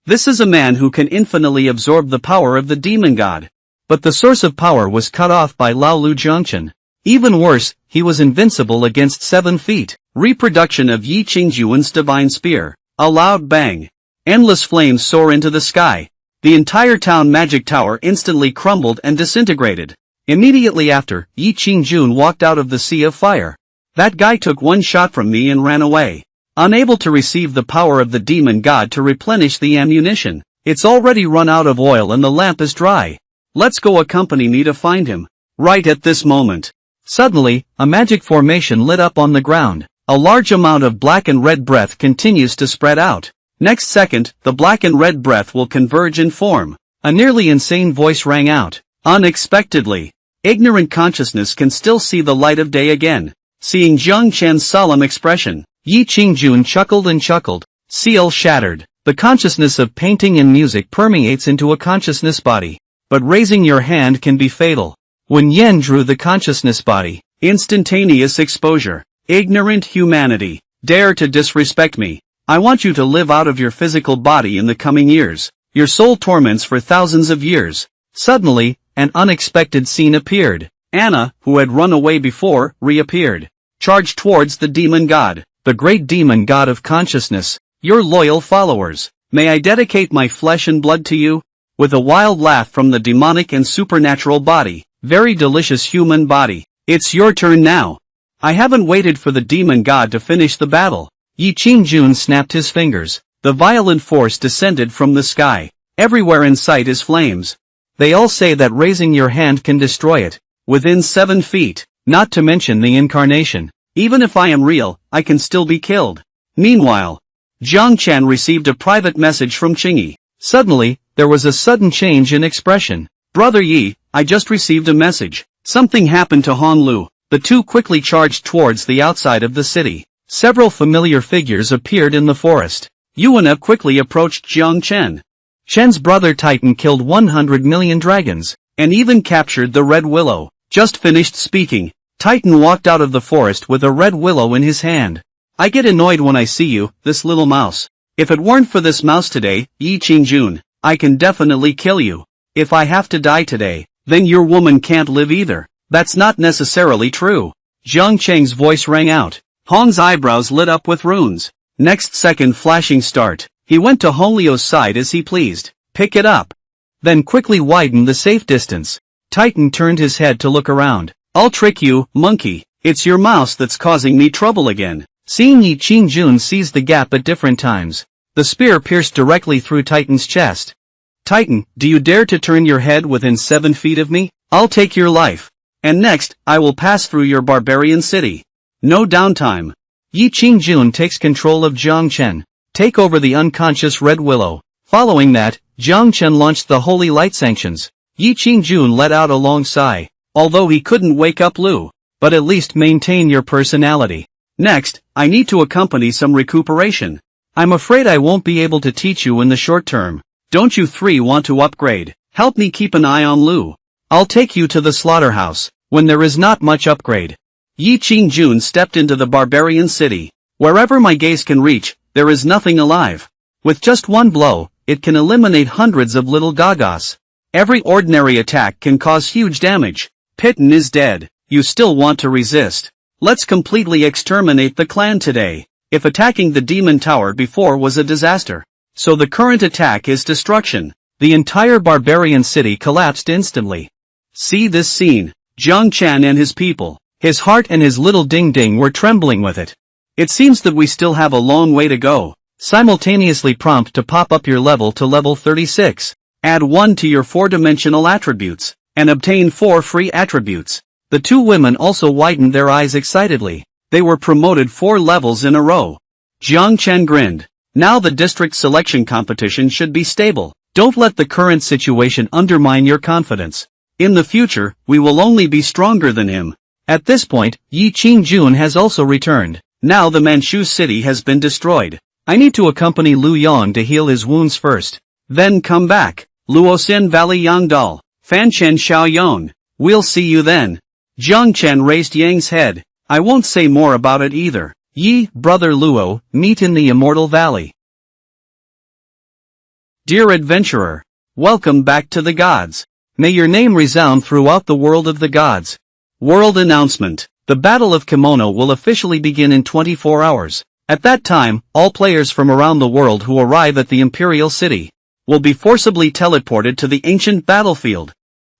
This is a man who can infinitely absorb the power of the demon god. But the source of power was cut off by Lao Lu Jiangchen. Even worse, he was invincible against 7 feet. Reproduction of Yi Qingjun's divine spear. A loud bang. Endless flames soar into the sky. The entire town magic tower instantly crumbled and disintegrated. Immediately after, Yi Qingjun walked out of the sea of fire. That guy took one shot from me and ran away. Unable to receive the power of the demon god to replenish the ammunition. It's already run out of oil and the lamp is dry. Let's go, accompany me to find him. Right at this moment. Suddenly, a magic formation lit up on the ground. A large amount of black and red breath continues to spread out. Next second, the black and red breath will converge and form. A nearly insane voice rang out. Unexpectedly. Ignorant consciousness can still see the light of day again. Seeing Jiang Chen's solemn expression, Yi Qingjun chuckled and chuckled. Seal shattered. The consciousness of painting and music permeates into a consciousness body. But raising your hand can be fatal. When Yen drew the consciousness body, instantaneous exposure. Ignorant humanity. Dare to disrespect me. I want you to live out of your physical body in the coming years. Your soul torments for thousands of years. Suddenly, an unexpected scene appeared. Anna, who had run away before, reappeared. Charged towards the demon god. The great demon god of consciousness. Your loyal followers. May I dedicate my flesh and blood to you? With a wild laugh from the demonic and supernatural body. Very delicious human body. It's your turn now. I haven't waited for the demon god to finish the battle. Yi Qingjun snapped his fingers. The violent force descended from the sky. Everywhere in sight is flames. They all say that raising your hand can destroy it. Within 7 feet. Not to mention the incarnation. Even if I am real, I can still be killed. Meanwhile, Jiang Chen received a private message from Qingyi. Suddenly, there was a sudden change in expression. Brother Yi, I just received a message. Something happened to Han Lu. The two quickly charged towards the outside of the city. Several familiar figures appeared in the forest. Yuana quickly approached Jiang Chen. Chen's brother Titan killed 100 million dragons, and even captured the red willow. Just finished speaking. Titan walked out of the forest with a red willow in his hand. I get annoyed when I see you, this little mouse. If it weren't for this mouse today, Yi Qingjun, I can definitely kill you. If I have to die today, then your woman can't live either. That's not necessarily true. Jiang Cheng's voice rang out. Hong's eyebrows lit up with runes. Next second flashing start. He went to Hong Liu's side as he pleased. Pick it up. Then quickly widened the safe distance. Titan turned his head to look around. I'll trick you, monkey. It's your mouse that's causing me trouble again. Seeing Yi Qingjun seize the gap at different times, the spear pierced directly through Titan's chest. Titan, do you dare to turn your head within 7 feet of me? I'll take your life. And next, I will pass through your barbarian city. No downtime. Yi Qingjun takes control of Jiang Chen. Take over the unconscious Red Willow. Following that, Jiang Chen launched the Holy Light Sanctions. Yi Qingjun let out a long sigh. Although he couldn't wake up Lu. But at least maintain your personality. Next, I need to accompany some recuperation. I'm afraid I won't be able to teach you in the short term. Don't you three want to upgrade? Help me keep an eye on Lu. I'll take you to the slaughterhouse, when there is not much upgrade. Yi Qingjun stepped into the barbarian city. Wherever my gaze can reach, there is nothing alive. With just one blow, it can eliminate hundreds of little gagas. Every ordinary attack can cause huge damage. Piton is dead. You still want to resist. Let's completely exterminate the clan today. If attacking the demon tower before was a disaster, so the current attack is destruction. The entire barbarian city collapsed instantly. See this scene. Jiang Chen and his people. His heart and his little ding-ding were trembling with it. It seems that we still have a long way to go. Simultaneously prompt to pop up your level to level 36. Add 1 to your 4-dimensional attributes, and obtain 4 free attributes. The two women also widened their eyes excitedly. They were promoted 4 levels in a row. Jiang Chen grinned. Now the district selection competition should be stable. Don't let the current situation undermine your confidence. In the future, we will only be stronger than him. At this point, Yi Qingjun has also returned. Now the Manchu city has been destroyed. I need to accompany Lu Yang to heal his wounds first. Then come back. Luoxin Valley Yangdal, Fanchen Xiaoyong. We'll see you then. Jiang Chen raised Yang's head. I won't say more about it either. Yi, brother Luo, meet in the Immortal Valley. Dear adventurer, welcome back to the gods. May your name resound throughout the world of the gods. World announcement. The Battle of Kimono will officially begin in 24 hours. At that time, all players from around the world who arrive at the Imperial City will be forcibly teleported to the ancient battlefield.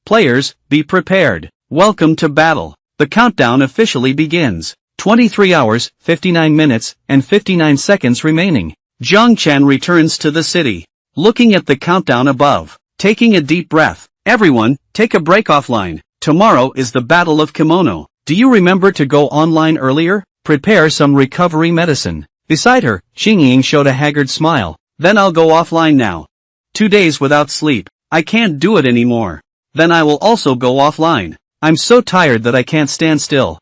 Players, be prepared. Welcome to battle. The countdown officially begins. 23 hours, 59 minutes, and 59 seconds remaining. Jiang Chen returns to the city. Looking at the countdown above, taking a deep breath. Everyone, take a break offline. Tomorrow is the Battle of Kimono. Do you remember to go online earlier? Prepare some recovery medicine. Beside her, Xingying showed a haggard smile. Then I'll go offline now. 2 days without sleep. I can't do it anymore. Then I will also go offline. I'm so tired that I can't stand still.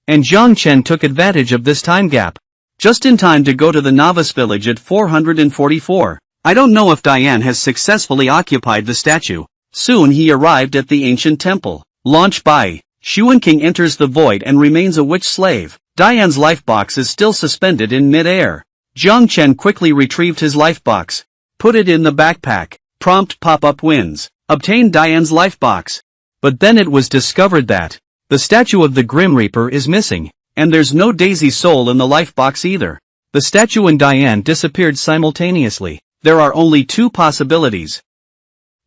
And Jiang Chen took advantage of this time gap. Just in time to go to the novice village at 444. I don't know if Diane has successfully occupied the statue. Soon he arrived at the ancient temple. Launch by. Xuan King enters the void and remains a witch slave. Diane's lifebox is still suspended in mid-air. Jiang Chen quickly retrieved his lifebox. Put it in the backpack. Prompt pop-up wins. Obtain Diane's lifebox. But then it was discovered that the statue of the Grim Reaper is missing. And there's no Daisy soul in the lifebox either. The statue and Diane disappeared simultaneously. There are only 2 possibilities.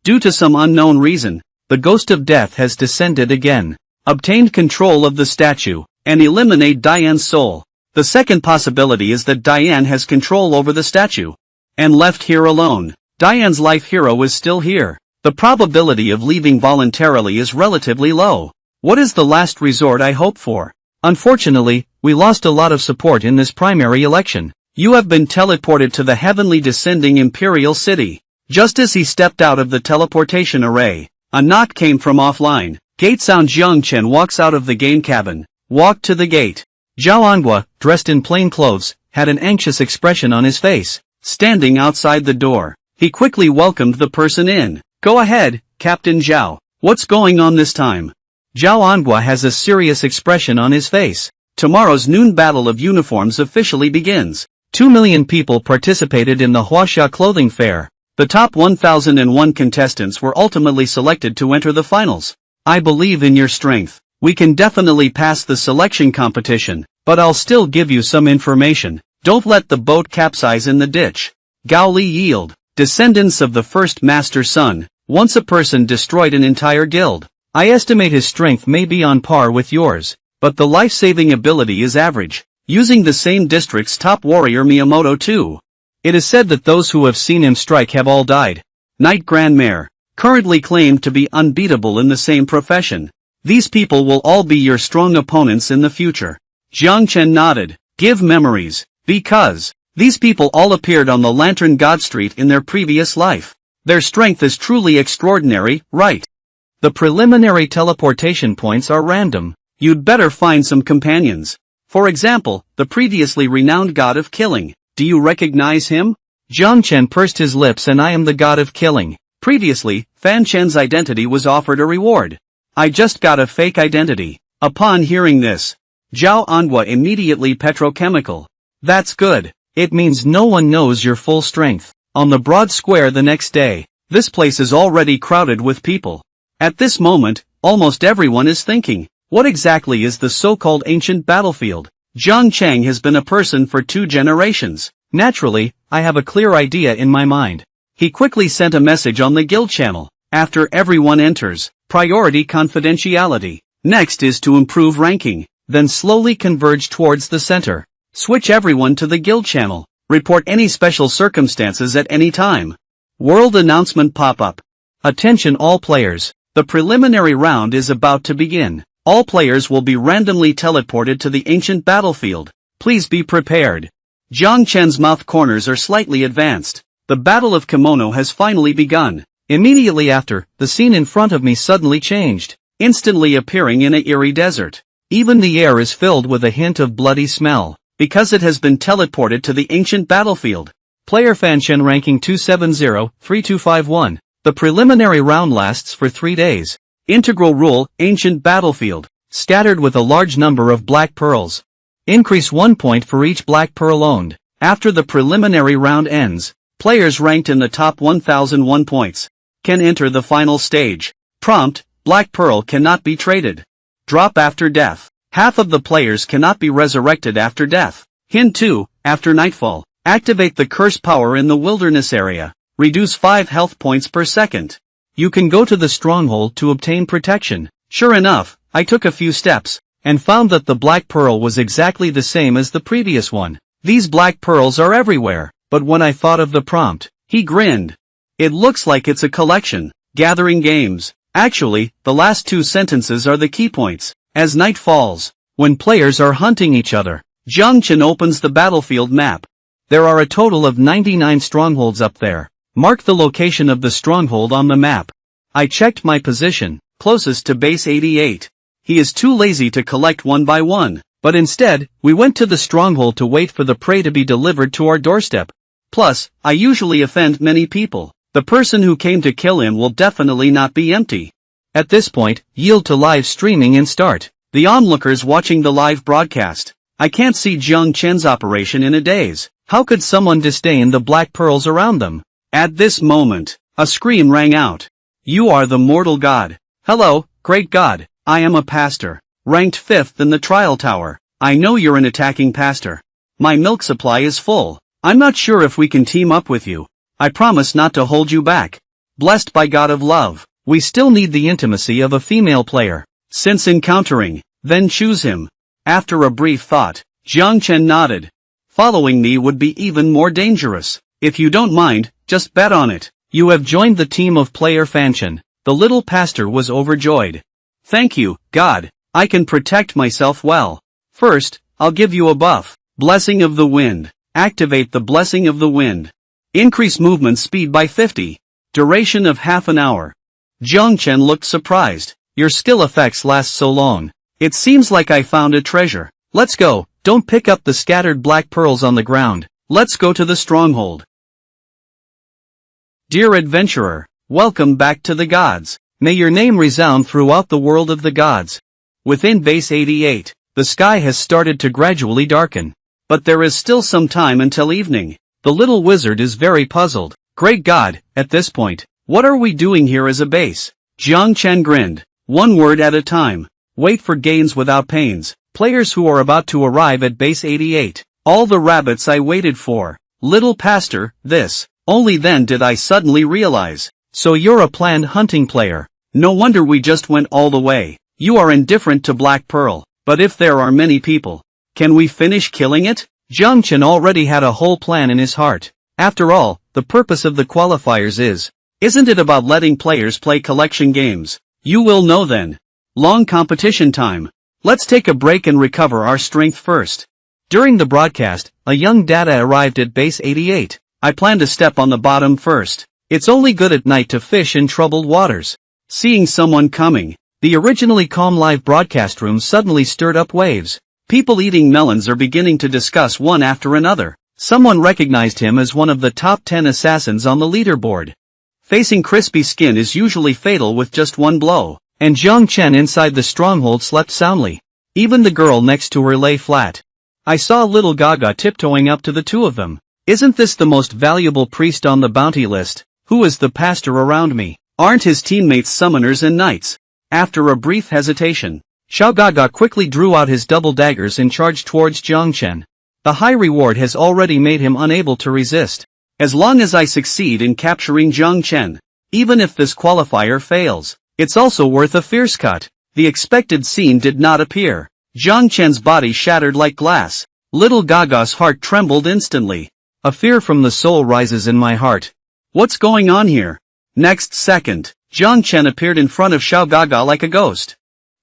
Due to some unknown reason, the ghost of death has descended again. Obtained control of the statue, and eliminate Diane's soul. The second possibility is that Diane has control over the statue, and left here alone. Diane's life hero is still here. The probability of leaving voluntarily is relatively low. What is the last resort I hope for? Unfortunately, we lost a lot of support in this primary election. You have been teleported to the heavenly descending Imperial City. Just as he stepped out of the teleportation array, a knock came from offline. Gate sound. Jiang Chen walks out of the game cabin. Walked to the gate. Zhao Anhua, dressed in plain clothes, had an anxious expression on his face. Standing outside the door, he quickly welcomed the person in. Go ahead, Captain Zhao. What's going on this time? Zhao Anhua has a serious expression on his face. Tomorrow's noon battle of uniforms officially begins. 2 million people participated in the Huaxia clothing fair. The top 1001 contestants were ultimately selected to enter the finals. I believe in your strength. We can definitely pass the selection competition, but I'll still give you some information. Don't let the boat capsize in the ditch. Gao Li yield. Descendants of the first Master Sun. Once a person destroyed an entire guild. I estimate his strength may be on par with yours, but the life-saving ability is average. Using the same district's top warrior Miyamoto too. It is said that those who have seen him strike have all died. Knight Grandmare. Currently claimed to be unbeatable in the same profession. These people will all be your strong opponents in the future. Jiang Chen nodded. Give memories. Because these people all appeared on the Lantern God Street in their previous life. Their strength is truly extraordinary, right? The preliminary teleportation points are random. You'd better find some companions. For example, the previously renowned god of killing. Do you recognize him? Jiang Chen pursed his lips. And I am the god of killing. Previously, Fan Chen's identity was offered a reward. I just got a fake identity. Upon hearing this, Zhao Anhua immediately petrochemical. That's good. It means no one knows your full strength. On the broad square the next day, this place is already crowded with people. At this moment, almost everyone is thinking, what exactly is the so-called ancient battlefield? Zhang Cheng has been a person for 2 generations. Naturally, I have a clear idea in my mind. He quickly sent a message on the guild channel. After everyone enters, priority confidentiality. Next is to improve ranking, then slowly converge towards the center. Switch everyone to the guild channel. Report any special circumstances at any time. World announcement pop-up. Attention all players. The preliminary round is about to begin. All players will be randomly teleported to the ancient battlefield. Please be prepared. Jiang Chen's mouth corners are slightly advanced. The Battle of Kimono has finally begun. Immediately after, the scene in front of me suddenly changed, instantly appearing in a eerie desert. Even the air is filled with a hint of bloody smell, because it has been teleported to the ancient battlefield. Player Fanchen ranking 270-3251. The preliminary round lasts for 3 days. Integral rule, ancient battlefield. Scattered with a large number of black pearls. Increase 1 point for each black pearl owned. After the preliminary round ends, players ranked in the top 1001 points can enter the final stage. Prompt, Black Pearl cannot be traded. Drop after death. Half of the players cannot be resurrected after death. Hint 2, after nightfall, activate the curse power in the wilderness area. Reduce 5 health points per second. You can go to the stronghold to obtain protection. Sure enough, I took a few steps, and found that the Black Pearl was exactly the same as the previous one. These black pearls are everywhere. But when I thought of the prompt, he grinned. It looks like it's a collection. Gathering games. Actually, the last 2 sentences are the key points. As night falls, when players are hunting each other, Jiang Chen opens the battlefield map. There are a total of 99 strongholds up there. Mark the location of the stronghold on the map. I checked my position, closest to base 88. He is too lazy to collect one by one, but instead, we went to the stronghold to wait for the prey to be delivered to our doorstep. Plus, I usually offend many people. The person who came to kill him will definitely not be empty. At this point, yield to live streaming and start. The onlookers watching the live broadcast. I can't see Jiang Chen's operation in a daze. How could someone disdain the black pearls around them? At this moment, a scream rang out. You are the mortal god. Hello, great god. I am a pastor, ranked 5th in the trial tower. I know you're an attacking pastor. My milk supply is full. I'm not sure if we can team up with you. I promise not to hold you back. Blessed by God of love. We still need the intimacy of a female player. Since encountering, then choose him. After a brief thought, Jiang Chen nodded. Following me would be even more dangerous. If you don't mind, just bet on it. You have joined the team of player Fanchen. The little pastor was overjoyed. Thank you, God. I can protect myself well. First, I'll give you a buff. Blessing of the Wind. Activate the Blessing of the Wind. Increase movement speed by 50. Duration of half an hour. Jiang Chen looked surprised. Your skill effects last so long. It seems like I found a treasure. Let's go. Don't pick up the scattered black pearls on the ground. Let's go to the stronghold. Dear adventurer, welcome back to the gods. May your name resound throughout the world of the gods. Within base 88, the sky has started to gradually darken. But there is still some time until evening. The little wizard is very puzzled. Great God, at this point, what are we doing here as a base? Jiang Chen grinned. One word at a time. Wait for gains without pains. Players who are about to arrive at base 88. All the rabbits I waited for. Little pastor, this. Only then did I suddenly realize. So you're a planned hunting player. No wonder we just went all the way. You are indifferent to Black Pearl. But if there are many people, can we finish killing it? Jiang Chen already had a whole plan in his heart. After all, the purpose of the qualifiers isn't it about letting players play collection games? You will know then. Long competition time. Let's take a break and recover our strength first. During the broadcast, a young data arrived at base 88. I plan to step on the bottom first. It's only good at night to fish in troubled waters. Seeing someone coming, the originally calm live broadcast room suddenly stirred up waves. People eating melons are beginning to discuss one after another. Someone recognized him as one of the top 10 assassins on the leaderboard. Facing crispy skin is usually fatal with just one blow. And Jiang Chen inside the stronghold slept soundly. Even the girl next to her lay flat. I saw little Gaga tiptoeing up to the two of them. Isn't this the most valuable priest on the bounty list? Who is the pastor around me? Aren't his teammates summoners and knights? After a brief hesitation, Xiao Gaga quickly drew out his double daggers and charged towards Jiang Chen. The high reward has already made him unable to resist. As long as I succeed in capturing Jiang Chen, even if this qualifier fails, it's also worth a fierce cut. The expected scene did not appear. Jiang Chen's body shattered like glass. Little Gaga's heart trembled instantly. A fear from the soul rises in my heart. What's going on here? Next second, Jiang Chen appeared in front of Xiao Gaga like a ghost.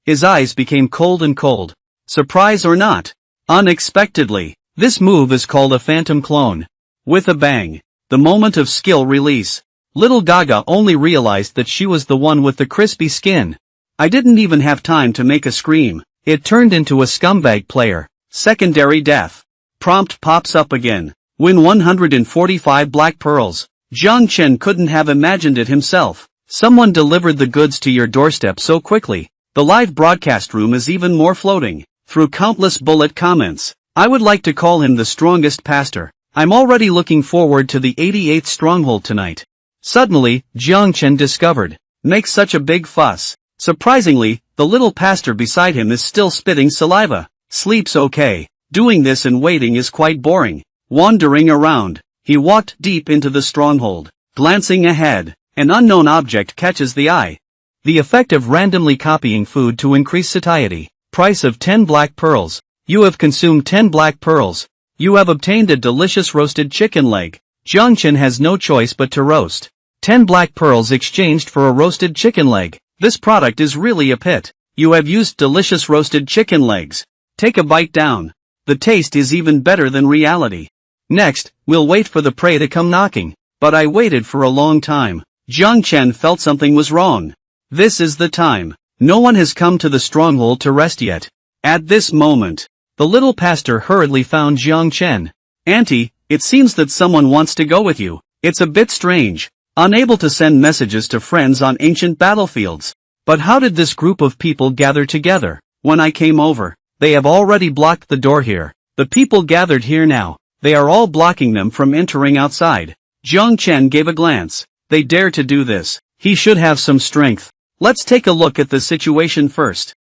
His eyes became cold and cold. Surprise or not? Unexpectedly. This move is called a phantom clone. With a bang. The moment of skill release. Little Gaga only realized that she was the one with the crispy skin. I didn't even have time to make a scream. It turned into a scumbag player. Secondary death. Prompt pops up again. Win 145 black pearls. Jiang Chen couldn't have imagined it himself. Someone delivered the goods to your doorstep so quickly. The live broadcast room is even more floating. Through countless bullet comments. I would like to call him the strongest pastor. I'm already looking forward to the 88th stronghold tonight. Suddenly, Jiang Chen discovered. Makes such a big fuss. Surprisingly, the little pastor beside him is still spitting saliva. Sleeps okay. Doing this and waiting is quite boring. Wandering around. He walked deep into the stronghold. Glancing ahead, an unknown object catches the eye. The effect of randomly copying food to increase satiety. Price of 10 black pearls. You have consumed 10 black pearls. You have obtained a delicious roasted chicken leg. Jiang Chen has no choice but to roast. 10 black pearls exchanged for a roasted chicken leg. This product is really a pit. You have used delicious roasted chicken legs. Take a bite down. The taste is even better than reality. Next, we'll wait for the prey to come knocking. But I waited for a long time. Jiang Chen felt something was wrong. This is the time. No one has come to the stronghold to rest yet. At this moment, the little pastor hurriedly found Jiang Chen. Auntie, it seems that someone wants to go with you. It's a bit strange. Unable to send messages to friends on ancient battlefields. But how did this group of people gather together? When I came over, they have already blocked the door here. The people gathered here now. They are all blocking them from entering outside. Jiang Chen gave a glance. They dare to do this. He should have some strength. Let's take a look at the situation first.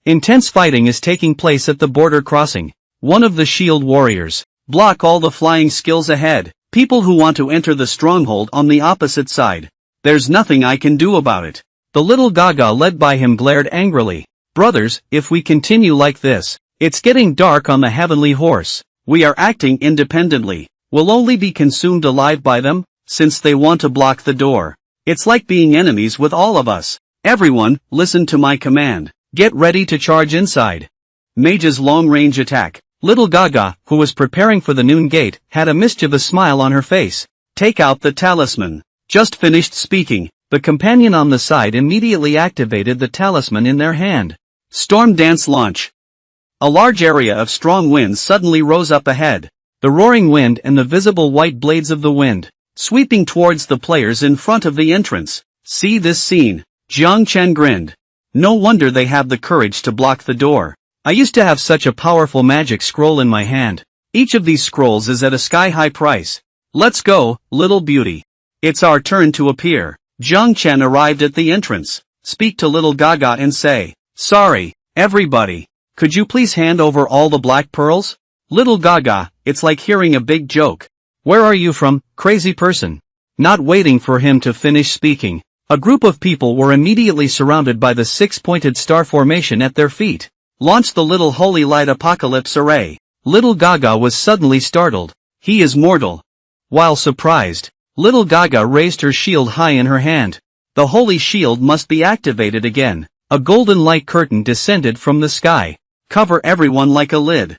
Intense fighting is taking place at the border crossing. One of the shield warriors. Block all the flying skills ahead. People who want to enter the stronghold on the opposite side. There's nothing I can do about it. The little Gaga led by him glared angrily. Brothers, if we continue like this, it's getting dark on the heavenly horse. We are acting independently. We'll only be consumed alive by them, since they want to block the door. It's like being enemies with all of us. Everyone, listen to my command. Get ready to charge inside. Mage's long-range attack. Little Gaga, who was preparing for the noon gate, had a mischievous smile on her face. Take out the talisman. Just finished speaking. The companion on the side immediately activated the talisman in their hand. Storm dance launch. A large area of strong winds suddenly rose up ahead. The roaring wind and the visible white blades of the wind, sweeping towards the players in front of the entrance. See this scene. Jiang Chen grinned. No wonder they have the courage to block the door. I used to have such a powerful magic scroll in my hand. Each of these scrolls is at a sky-high price. Let's go, little beauty. It's our turn to appear. Jiang Chen arrived at the entrance. Speak to little Gaga and say, sorry, everybody. Could you please hand over all the black pearls? Little Gaga, it's like hearing a big joke. Where are you from, crazy person? Not waiting for him to finish speaking, a group of people were immediately surrounded by the six-pointed star formation at their feet. Launch the little holy light apocalypse array. Little Gaga was suddenly startled. He is mortal. While surprised, little Gaga raised her shield high in her hand. The holy shield must be activated again. A golden light curtain descended from the sky. Cover everyone like a lid.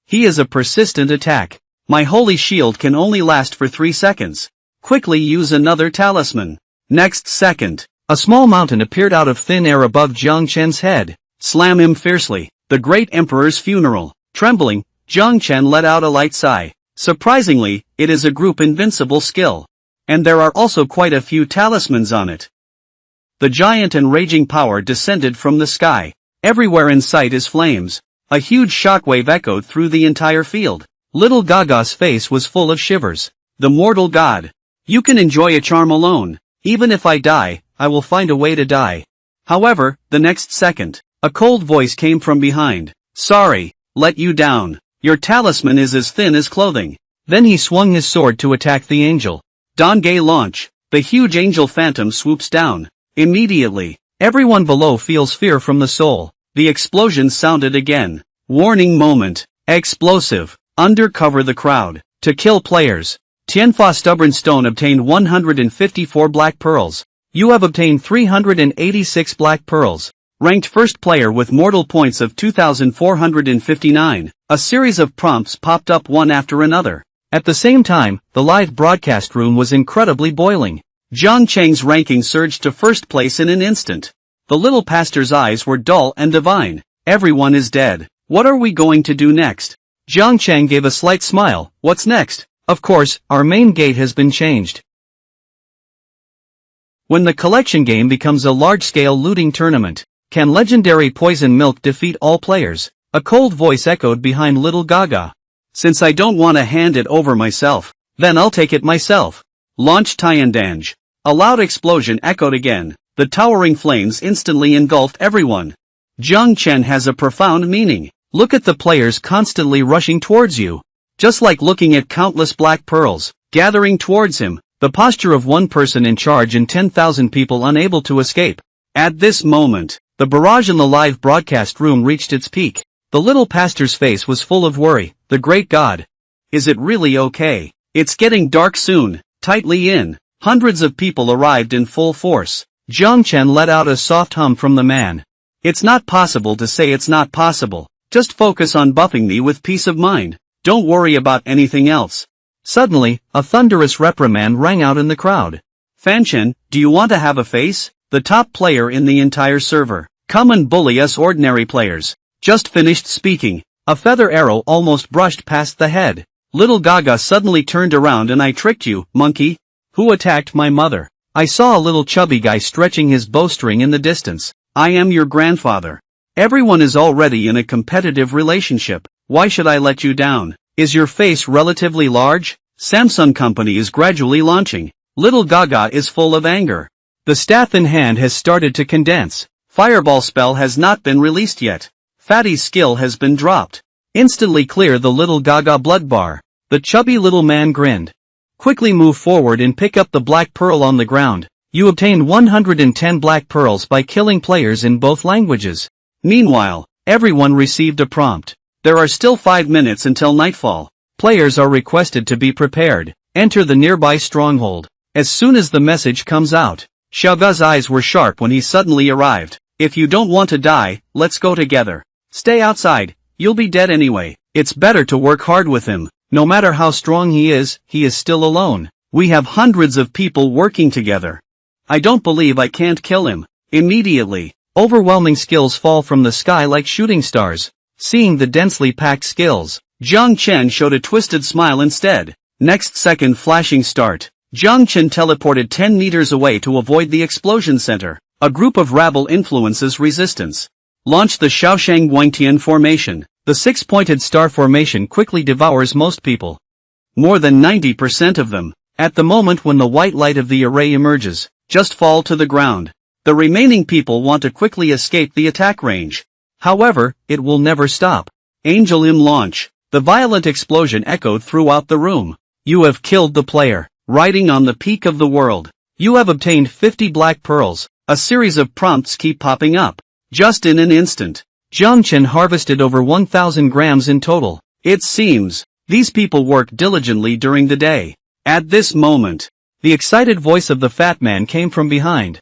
He is a persistent attack. My holy shield can only last for 3 seconds. Quickly use another talisman. Next second, a small mountain appeared out of thin air above Jiang Chen's head. Slam him fiercely. The great emperor's funeral. Trembling, Jiang Chen let out a light sigh. Surprisingly, it is a group invincible skill. And there are also quite a few talismans on it. The giant and raging power descended from the sky. Everywhere in sight is flames. A huge shockwave echoed through the entire field. Little Gaga's face was full of shivers. The mortal god. You can enjoy a charm alone. Even if I die, I will find a way to die. However, the next second, a cold voice came from behind. Sorry, let you down. Your talisman is as thin as clothing. Then he swung his sword to attack the angel. Dongay launch. The huge angel phantom swoops down. Immediately, everyone below feels fear from the soul. The explosion sounded again. Warning moment. Explosive. Undercover the crowd. To kill players. Tianfa Stubborn Stone obtained 154 black pearls. You have obtained 386 black pearls. Ranked first player with mortal points of 2,459. A series of prompts popped up one after another. At the same time, the live broadcast room was incredibly boiling. Jiang Chen's ranking surged to first place in an instant. The little pastor's eyes were dull and divine. Everyone is dead. What are we going to do next? Jiang Chen gave a slight smile. What's next? Of course, our main gate has been changed. When the collection game becomes a large-scale looting tournament, can legendary Poison Milk defeat all players? A cold voice echoed behind Little Gaga. Since I don't want to hand it over myself, then I'll take it myself. Launch Tiandange. A loud explosion echoed again. The towering flames instantly engulfed everyone. Jiang Chen has a profound meaning. Look at the players constantly rushing towards you. Just like looking at countless black pearls, gathering towards him, the posture of one person in charge and 10,000 people unable to escape. At this moment, the barrage in the live broadcast room reached its peak. The little pastor's face was full of worry. The great God. Is it really okay? It's getting dark soon. Tightly in. Hundreds of people arrived in full force. Jiang Chen let out a soft hum from the man. It's not possible to say it's not possible. Just focus on buffing me with peace of mind. Don't worry about anything else. Suddenly, a thunderous reprimand rang out in the crowd. Fanchen, do you want to have a face? The top player in the entire server. Come and bully us ordinary players. Just finished speaking. A feather arrow almost brushed past the head. Little Gaga suddenly turned around and I tricked you, monkey. Who attacked my mother? I saw a little chubby guy stretching his bowstring in the distance. I am your grandfather. Everyone is already in a competitive relationship. Why should I let you down? Is your face relatively large? Samsung company is gradually launching. Little Gaga is full of anger. The staff in hand has started to condense. Fireball spell has not been released yet. Fatty's skill has been dropped. Instantly clear the Little Gaga blood bar. The chubby little man grinned. Quickly move forward and pick up the black pearl on the ground. You obtained 110 black pearls by killing players in both languages. Meanwhile, everyone received a prompt. There are still 5 minutes until nightfall. Players are requested to be prepared. Enter the nearby stronghold. As soon as the message comes out, Xiaoga's eyes were sharp when he suddenly arrived. If you don't want to die, let's go together. Stay outside, you'll be dead anyway. It's better to work hard with him. No matter how strong he is still alone. We have hundreds of people working together. I don't believe I can't kill him. Immediately, overwhelming skills fall from the sky like shooting stars. Seeing the densely packed skills, Jiang Chen showed a twisted smile instead. Next second flashing start. Jiang Chen teleported 10 meters away to avoid the explosion center. A group of rabble influences resistance. Launch the Shaoshang Guangtian formation. The 6-pointed star formation quickly devours most people. More than 90% of them, at the moment when the white light of the array emerges, just fall to the ground. The remaining people want to quickly escape the attack range. However, it will never stop. Angel Im launch. The violent explosion echoed throughout the room. You have killed the player. Riding on the peak of the world. You have obtained 50 black pearls. A series of prompts keep popping up. Just in an instant. Jiang Chen harvested over 1,000 grams in total. It seems, these people work diligently during the day. At this moment, the excited voice of the fat man came from behind.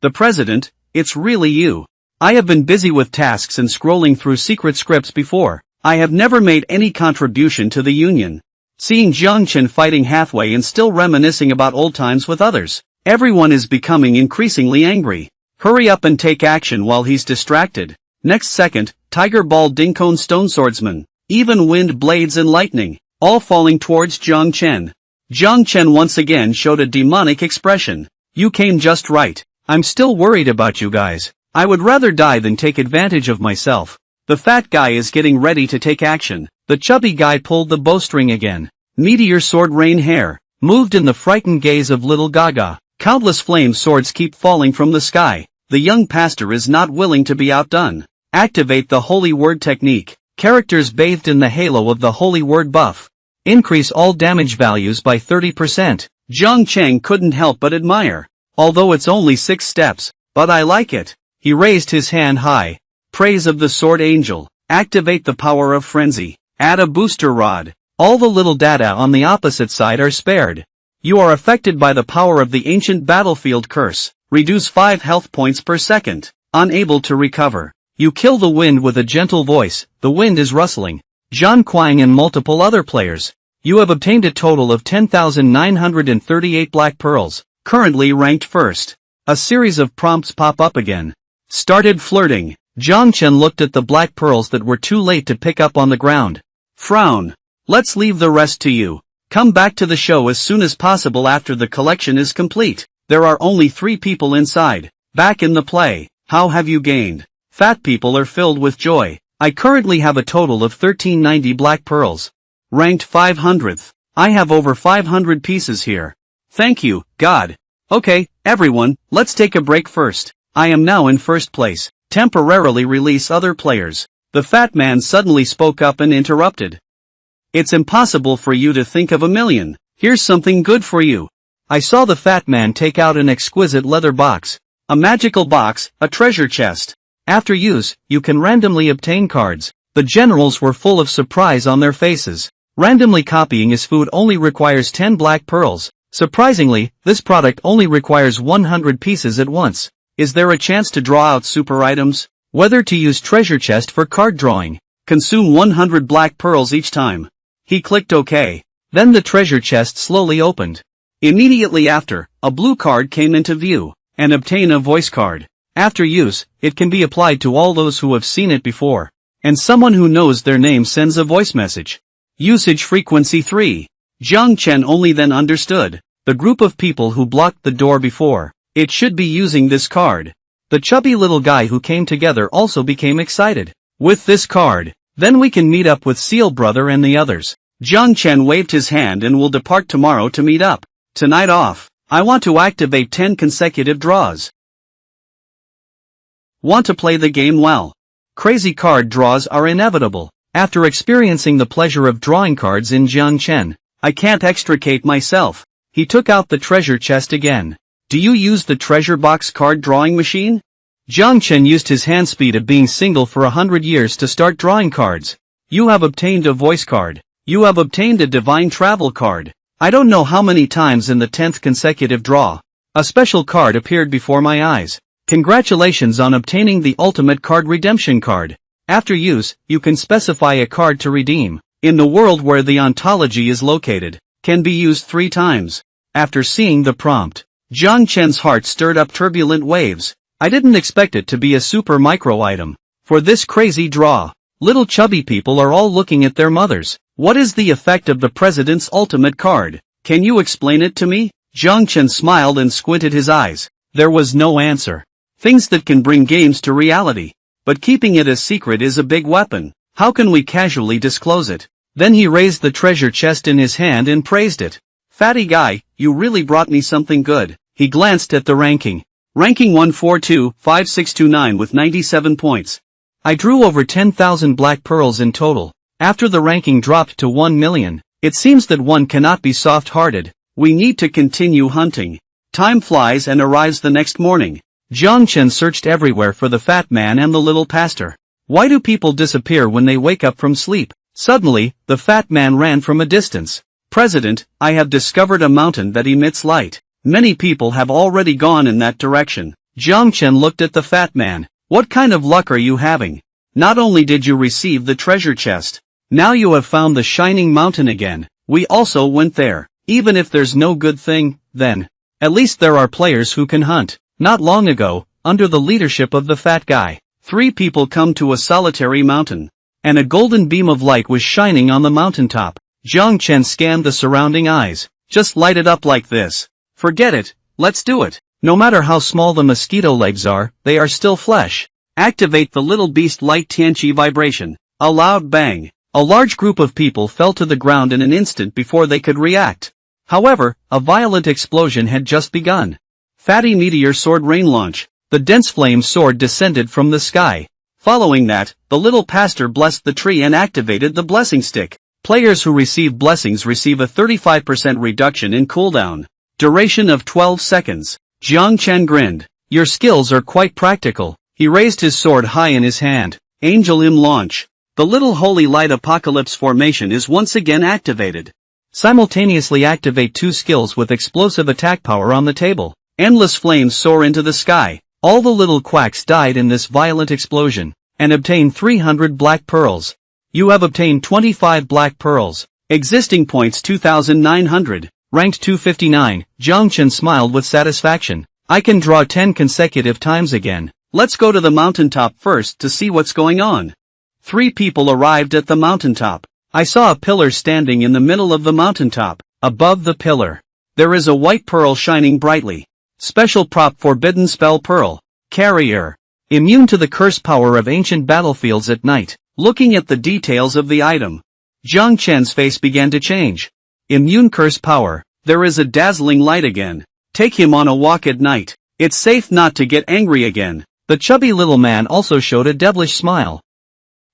The president, it's really you. I have been busy with tasks and scrolling through secret scripts before. I have never made any contribution to the union. Seeing Jiang Chen fighting halfway and still reminiscing about old times with others, everyone is becoming increasingly angry. Hurry up and take action while he's distracted. Next second, Tiger Ball Dingcone Stone Swordsman, even wind blades and lightning, all falling towards Jiang Chen. Jiang Chen once again showed a demonic expression. You came just right. I'm still worried about you guys. I would rather die than take advantage of myself. The fat guy is getting ready to take action. The chubby guy pulled the bowstring again. Meteor sword rain hair, moved in the frightened gaze of Little Gaga. Countless flame swords keep falling from the sky. The young pastor is not willing to be outdone. Activate the holy word technique. Characters bathed in the halo of the holy word buff. Increase all damage values by 30%. Jiang Chen couldn't help but admire. Although it's only 6 steps, but I like it. He raised his hand high. Praise of the Sword Angel. Activate the power of frenzy. Add a booster rod. All the little data on the opposite side are spared. You are affected by the power of the ancient battlefield curse. Reduce 5 health points per second. Unable to recover. You kill the wind with a gentle voice. The wind is rustling. Zhan Kuang and multiple other players. You have obtained a total of 10,938 black pearls. Currently ranked first. A series of prompts pop up again. Started flirting. Jiang Chen looked at the black pearls that were too late to pick up on the ground. Frown. Let's leave the rest to you. Come back to the show as soon as possible after the collection is complete. There are only 3 people inside. Back in the play. How have you gained? Fat people are filled with joy. I currently have a total of 1390 black pearls. Ranked 500th. I have over 500 pieces here. Thank you, God. Okay, everyone, let's take a break first. I am now in first place. Temporarily release other players. The fat man suddenly spoke up and interrupted. It's impossible for you to think of a million. Here's something good for you. I saw the fat man take out an exquisite leather box. A magical box, a treasure chest. After use, you can randomly obtain cards. The generals were full of surprise on their faces. Randomly copying his food only requires 10 black pearls. Surprisingly, this product only requires 100 pieces at once. Is there a chance to draw out super items? Whether to use treasure chest for card drawing. Consume 100 black pearls each time. He clicked OK. Then the treasure chest slowly opened. Immediately after, a blue card came into view. And obtain a voice card. After use, it can be applied to all those who have seen it before. And someone who knows their name sends a voice message. Usage frequency 3. Jiang Chen only then understood. The group of people who blocked the door before. It should be using this card. The chubby little guy who came together also became excited. With this card, then we can meet up with Seal Brother and the others. Jiang Chen waved his hand and will depart tomorrow to meet up. Tonight off. I want to activate 10 consecutive draws. Want to play the game well? Crazy card draws are inevitable. After experiencing the pleasure of drawing cards in Jiang Chen, I can't extricate myself. He took out the treasure chest again. Do you use the treasure box card drawing machine? Jiang Chen used his hand speed of being single for 100 years to start drawing cards. You have obtained a voice card. You have obtained a divine travel card. I don't know how many times in the 10th consecutive draw. A special card appeared before my eyes. Congratulations on obtaining the ultimate card redemption card. After use, you can specify a card to redeem. In the world where the ontology is located, can be used 3 times. After seeing the prompt, Jiang Chen's heart stirred up turbulent waves. I didn't expect it to be a super micro item. For this crazy draw, little chubby people are all looking at their mothers. What is the effect of the president's ultimate card? Can you explain it to me? Jiang Chen smiled and squinted his eyes. There was no answer. Things that can bring games to reality. But keeping it a secret is a big weapon. How can we casually disclose it? Then he raised the treasure chest in his hand and praised it. Fatty guy, you really brought me something good. He glanced at the ranking. Ranking 1425629 with 97 points. I drew over 10,000 black pearls in total. After the ranking dropped to 1 million, it seems that one cannot be soft-hearted. We need to continue hunting. Time flies and arrives the next morning. Jiang Chen searched everywhere for the fat man and the little pastor. Why do people disappear when they wake up from sleep? Suddenly, the fat man ran from a distance. President, I have discovered a mountain that emits light. Many people have already gone in that direction. Jiang Chen looked at the fat man. What kind of luck are you having? Not only did you receive the treasure chest, now you have found the shining mountain again. We also went there. Even if there's no good thing, then at least there are players who can hunt. Not long ago, under the leadership of the fat guy, 3 people come to a solitary mountain. And a golden beam of light was shining on the mountaintop. Jiang Chen scanned the surrounding eyes. Just light it up like this. Forget it, let's do it. No matter how small the mosquito legs are, they are still flesh. Activate the little beast light Tianqi vibration. A loud bang. A large group of people fell to the ground in an instant before they could react. However, a violent explosion had just begun. Fatty meteor sword rain launch. The dense flame sword descended from the sky. Following that, the little pastor blessed the tree and activated the blessing stick. Players who receive blessings receive a 35% reduction in cooldown. Duration of 12 seconds. Jiang Chen grinned. Your skills are quite practical. He raised his sword high in his hand. Angel Im launch. The little holy light apocalypse formation is once again activated. Simultaneously activate 2 skills with explosive attack power on the table. Endless flames soar into the sky. All the little quacks died in this violent explosion, and obtain 300 black pearls. You have obtained 25 black pearls. Existing points 2,900. Ranked 259, Jiang Chen smiled with satisfaction. I can draw 10 consecutive times again. Let's go to the mountaintop first to see what's going on. 3 people arrived at the mountaintop. I saw a pillar standing in the middle of the mountaintop. Above the pillar, there is a white pearl shining brightly. Special prop Forbidden Spell Pearl. Carrier. Immune to the curse power of ancient battlefields at night. Looking at the details of the item, Jiang Chen's face began to change. Immune curse power. There is a dazzling light again. Take him on a walk at night. It's safe not to get angry again. The chubby little man also showed a devilish smile.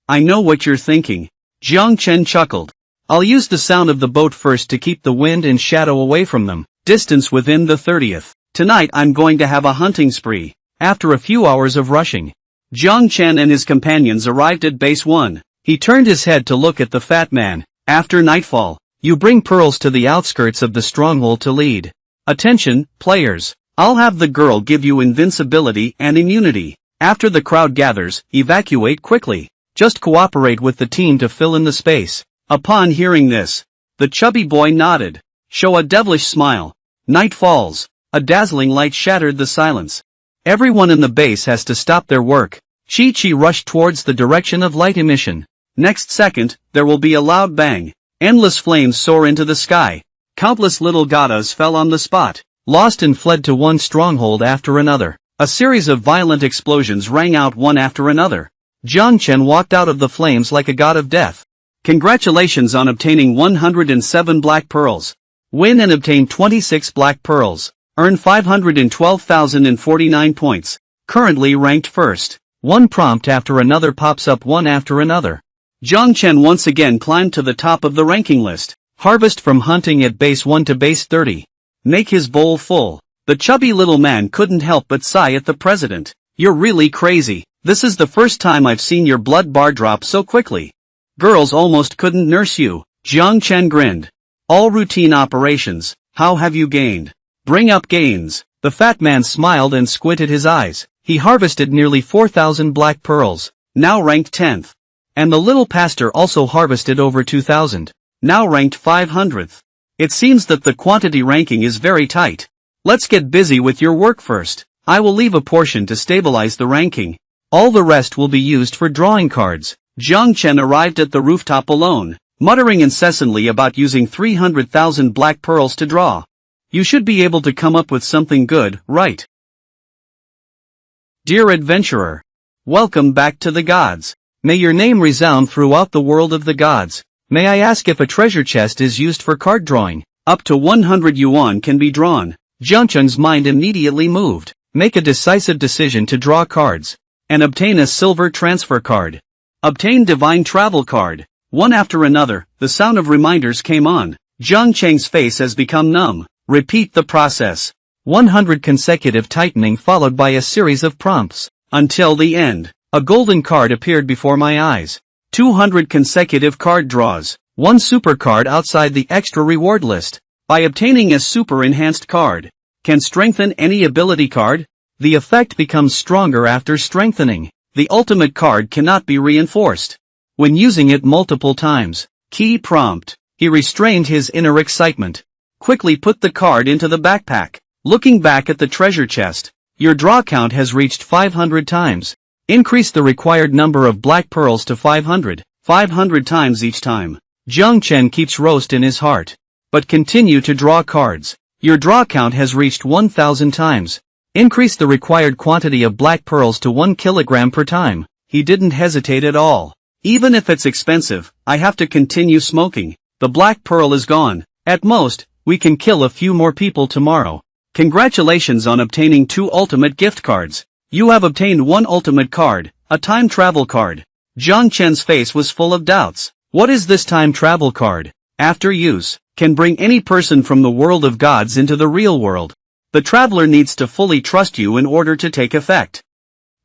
I know what you're thinking. Jiang Chen chuckled. I'll use the sound of the boat first to keep the wind and shadow away from them. Distance within the 30th. Tonight I'm going to have a hunting spree. After a few hours of rushing, Jiang Chen and his companions arrived at base 1. He turned his head to look at the fat man. After nightfall, you bring pearls to the outskirts of the stronghold to lead. Attention, players. I'll have the girl give you invincibility and immunity. After the crowd gathers, evacuate quickly. Just cooperate with the team to fill in the space. Upon hearing this, the chubby boy nodded. Show a devilish smile. Night falls. A dazzling light shattered the silence. Everyone in the base has to stop their work. Chi rushed towards the direction of light emission. Next second, there will be a loud bang. Endless flames soar into the sky. Countless little gatas fell on the spot. Lost and fled to one stronghold after another. A series of violent explosions rang out one after another. Jiang Chen walked out of the flames like a god of death. Congratulations on obtaining 107 black pearls. Win and obtain 26 black pearls. Earn 512,049 points. Currently ranked first. One prompt after another pops up one after another. Jiang Chen once again climbed to the top of the ranking list. Harvest from hunting at base 1 to base 30. Make his bowl full. The chubby little man couldn't help but sigh at the president. You're really crazy. This is the first time I've seen your blood bar drop so quickly. Girls almost couldn't nurse you. Jiang Chen grinned. All routine operations. How have you gained? Bring up gains. The fat man smiled and squinted his eyes. He harvested nearly 4,000 black pearls. Now ranked 10th. And the little pastor also harvested over 2,000. Now ranked 500th. It seems that the quantity ranking is very tight. Let's get busy with your work first. I will leave a portion to stabilize the ranking. All the rest will be used for drawing cards. Jiang Chen arrived at the rooftop alone, muttering incessantly about using 300,000 black pearls to draw. You should be able to come up with something good, right? Dear adventurer, welcome back to the gods. May your name resound throughout the world of the gods. May I ask if a treasure chest is used for card drawing? Up to 100 yuan can be drawn. Jiang Chen's mind immediately moved. Make a decisive decision to draw cards. And obtain a silver transfer card. Obtain divine travel card. One after another, the sound of reminders came on. Jiang Chen's face has become numb. Repeat the process. 100 consecutive tightening followed by a series of prompts. Until the end. A golden card appeared before my eyes. 200 consecutive card draws. One super card outside the extra reward list. By obtaining a super enhanced card, can strengthen any ability card. The effect becomes stronger after strengthening. The ultimate card cannot be reinforced when using it multiple times. Key prompt. He restrained his inner excitement. Quickly put the card into the backpack. Looking back at the treasure chest, your draw count has reached 500 times. Increase the required number of black pearls to 500 times each time. Jiang Chen keeps roast in his heart. But continue to draw cards. Your draw count has reached 1,000 times. Increase the required quantity of black pearls to 1 kilogram per time. He didn't hesitate at all. Even if it's expensive, I have to continue smoking. The black pearl is gone. At most, we can kill a few more people tomorrow. Congratulations on obtaining 2 ultimate gift cards. You have obtained 1 ultimate card, a time travel card. Jiang Chen's face was full of doubts. What is this time travel card? After use, can bring any person from the world of gods into the real world. The traveler needs to fully trust you in order to take effect.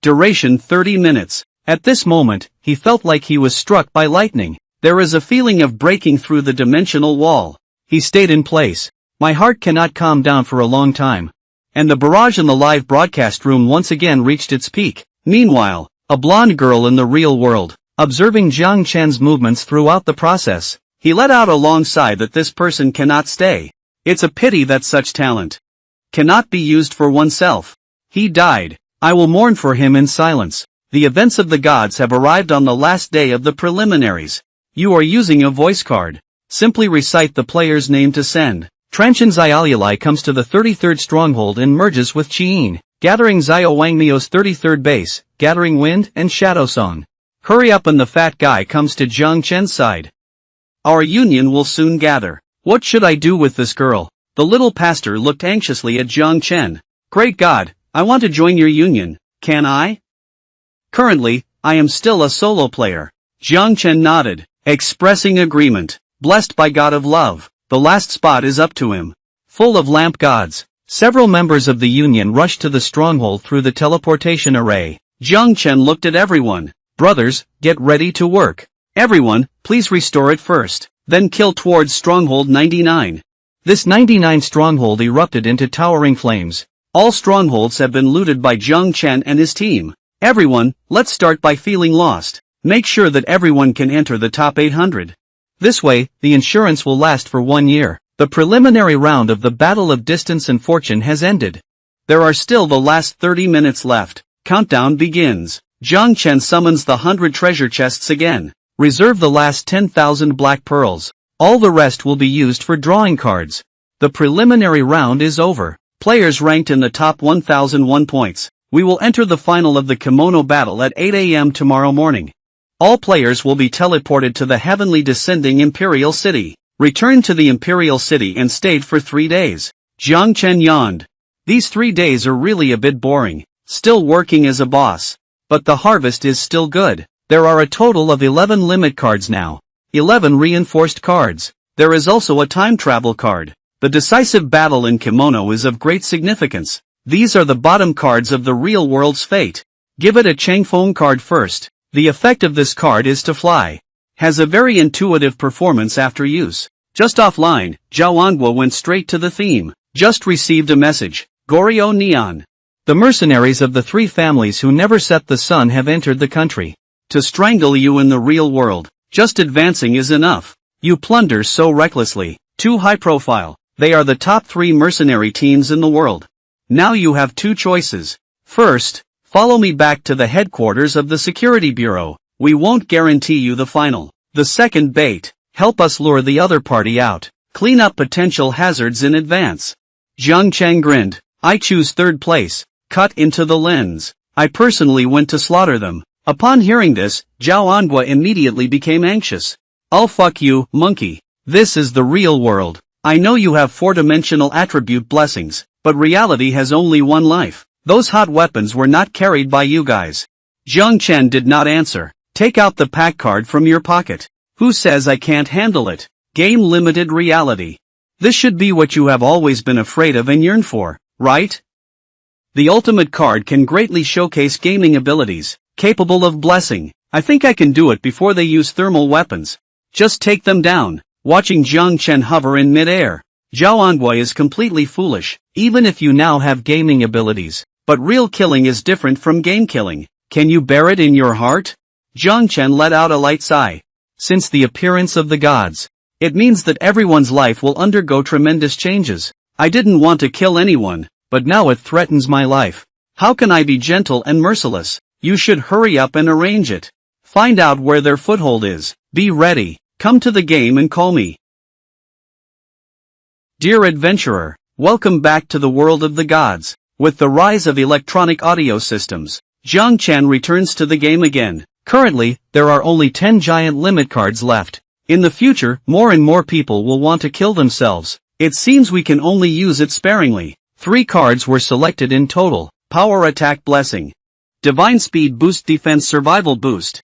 Duration 30 minutes. At this moment, he felt like he was struck by lightning. There is a feeling of breaking through the dimensional wall. He stayed in place. My heart cannot calm down for a long time. And the barrage in the live broadcast room once again reached its peak. Meanwhile, a blonde girl in the real world, observing Jiang Chen's movements throughout the process, he let out a long sigh that this person cannot stay. It's a pity that such talent cannot be used for oneself. He died. I will mourn for him in silence. The events of the gods have arrived on the last day of the preliminaries. You are using a voice card. Simply recite the player's name to send. Transhan Xiaolialai comes to the 33rd stronghold and merges with Qiyin, gathering Xiao Wangmio's 33rd base, gathering Wind and Shadow Song. Hurry up, and the fat guy comes to Jiang Chen's side. Our union will soon gather. What should I do with this girl? The little pastor looked anxiously at Jiang Chen. Great God, I want to join your union, can I? Currently, I am still a solo player. Jiang Chen nodded, expressing agreement. Blessed by God of love, the last spot is up to him. Full of lamp gods, several members of the union rushed to the stronghold through the teleportation array. Jiang Chen looked at everyone. Brothers, get ready to work. Everyone, please restore it first, then kill towards stronghold 99. This 99 stronghold erupted into towering flames. All strongholds have been looted by Jiang Chen and his team. Everyone, let's start by feeling lost. Make sure that everyone can enter the top 800. This way, the insurance will last for 1 year. The preliminary round of the Battle of Distance and Fortune has ended. There are still the last 30 minutes left. Countdown begins. Jiang Chen summons the 100 treasure chests again. Reserve the last 10,000 black pearls. All the rest will be used for drawing cards. The preliminary round is over. Players ranked in the top 1001 points. We will enter the final of the kimono battle at 8 a.m. tomorrow morning. All players will be teleported to the heavenly descending Imperial City. Returned to the Imperial City and stayed for 3 days. Jiang Chen yawned. These 3 days are really a bit boring. Still working as a boss. But the harvest is still good. There are a total of 11 limit cards now. 11 reinforced cards. There is also a time travel card. The decisive battle in kimono is of great significance. These are the bottom cards of the real world's fate. Give it a Changfeng card first. The effect of this card is to fly. Has a very intuitive performance after use. Just offline, Zhao Angua went straight to the theme. Just received a message. Goryo Neon. The mercenaries of the 3 families who never set the sun have entered the country. To strangle you in the real world. Just advancing is enough. You plunder so recklessly. Too high profile. They are the top 3 mercenary teams in the world. Now you have 2 choices. First, follow me back to the headquarters of the Security Bureau. We won't guarantee you the final. The second bait, help us lure the other party out. Clean up potential hazards in advance. Jiang Chen grinned. I choose 3rd place. Cut into the lens. I personally went to slaughter them. Upon hearing this, Zhao Angua immediately became anxious. I'll fuck you, monkey. This is the real world. I know you have 4-dimensional attribute blessings, but reality has only 1 life. Those hot weapons were not carried by you guys. Jiang Chen did not answer. Take out the pack card from your pocket. Who says I can't handle it? Game limited reality. This should be what you have always been afraid of and yearned for, right? The ultimate card can greatly showcase gaming abilities, capable of blessing. I think I can do it before they use thermal weapons. Just take them down. Watching Jiang Chen hover in mid-air. Zhao Angua is completely foolish, even if you now have gaming abilities. But real killing is different from game killing. Can you bear it in your heart? Jiang Chen let out a light sigh. Since the appearance of the gods, it means that everyone's life will undergo tremendous changes. I didn't want to kill anyone, but now it threatens my life. How can I be gentle and merciless? You should hurry up and arrange it. Find out where their foothold is. Be ready. Come to the game and call me. Dear adventurer, welcome back to the world of the gods. With the rise of electronic audio systems, Jiang Chen returns to the game again. Currently, there are only 10 giant limit cards left. In the future, more and more people will want to kill themselves. It seems we can only use it sparingly. 3 cards were selected in total. Power Attack Blessing. Divine Speed Boost, Defense Survival Boost.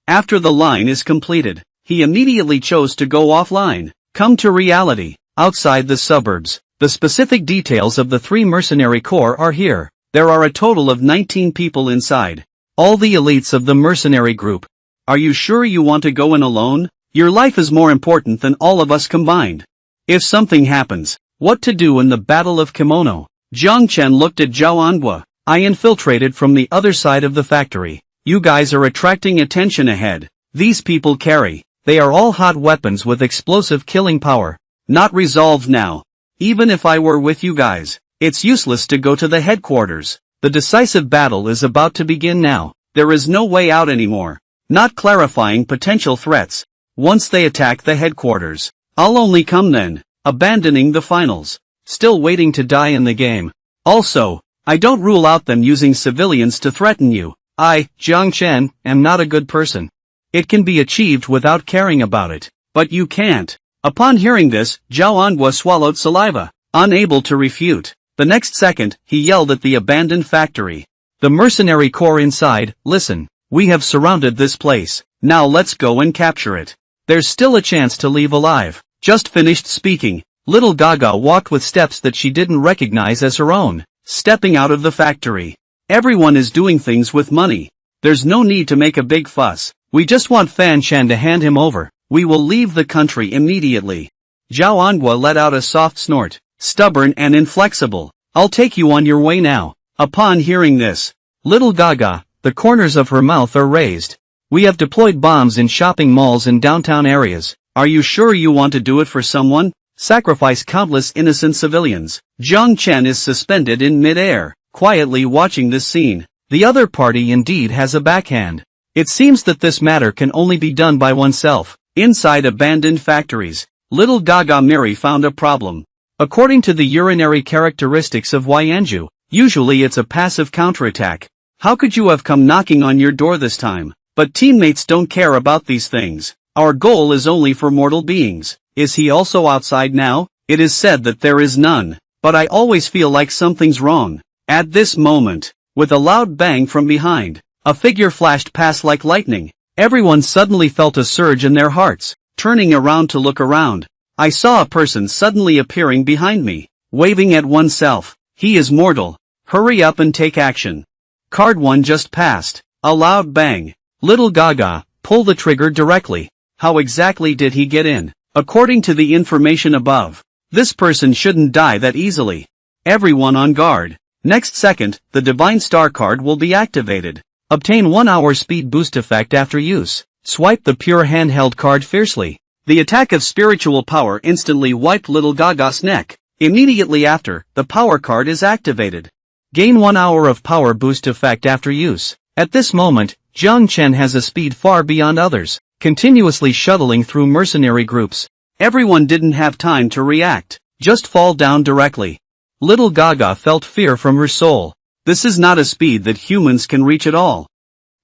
After the line is completed, he immediately chose to go offline. Come to reality. Outside the suburbs. The specific details of the 3 mercenary corps are here. There are a total of 19 people inside. All the elites of the mercenary group. Are you sure you want to go in alone? Your life is more important than all of us combined. If something happens, what to do in the Battle of Kimono? Jiang Chen looked at Zhao Anhua. I infiltrated from the other side of the factory. You guys are attracting attention ahead. These people carry. They are all hot weapons with explosive killing power. Not resolved now. Even if I were with you guys, it's useless to go to the headquarters. The decisive battle is about to begin now. There is no way out anymore. Not clarifying potential threats. Once they attack the headquarters, I'll only come then, abandoning the finals. Still waiting to die in the game. Also, I don't rule out them using civilians to threaten you. I, Jiang Chen, am not a good person. It can be achieved without caring about it. But you can't. Upon hearing this, Zhao Anhua swallowed saliva, unable to refute. The next second, he yelled at the abandoned factory. The mercenary corps inside, listen. We have surrounded this place. Now let's go and capture it. There's still a chance to leave alive. Just finished speaking, little Gaga walked with steps that she didn't recognize as her own, stepping out of the factory. Everyone is doing things with money. There's no need to make a big fuss. We just want Fan Shan to hand him over. We will leave the country immediately. Zhao Anhua let out a soft snort, stubborn and inflexible. I'll take you on your way now. Upon hearing this, little Gaga, the corners of her mouth are raised. We have deployed bombs in shopping malls in downtown areas. Are you sure you want to do it for someone? Sacrifice countless innocent civilians. Jiang Chen is suspended in mid-air, quietly watching this scene. The other party indeed has a backhand. It seems that this matter can only be done by oneself. Inside abandoned factories, little Gaga Miri found a problem. According to the urinary characteristics of Yanju, usually it's a passive counterattack. How could you have come knocking on your door this time? But teammates don't care about these things. Our goal is only for mortal beings. Is he also outside now? It is said that there is none. But I always feel like something's wrong. At this moment, with a loud bang from behind, a figure flashed past like lightning. Everyone suddenly felt a surge in their hearts. Turning around to look around, I saw a person suddenly appearing behind me, waving at oneself. He is mortal. Hurry up and take action. Card 1 just passed. A loud bang. Little Gaga, pull the trigger directly. How exactly did he get in? According to the information above, this person shouldn't die that easily. Everyone on guard. Next second, the Divine Star card will be activated. Obtain 1 hour speed boost effect after use. Swipe the pure handheld card fiercely. The attack of spiritual power instantly wiped little Gaga's neck. Immediately after, the power card is activated. Gain 1 hour of power boost effect after use. At this moment, Jiang Chen has a speed far beyond others, continuously shuttling through mercenary groups. Everyone didn't have time to react, just fall down directly. Little Gaga felt fear from her soul. This is not a speed that humans can reach at all.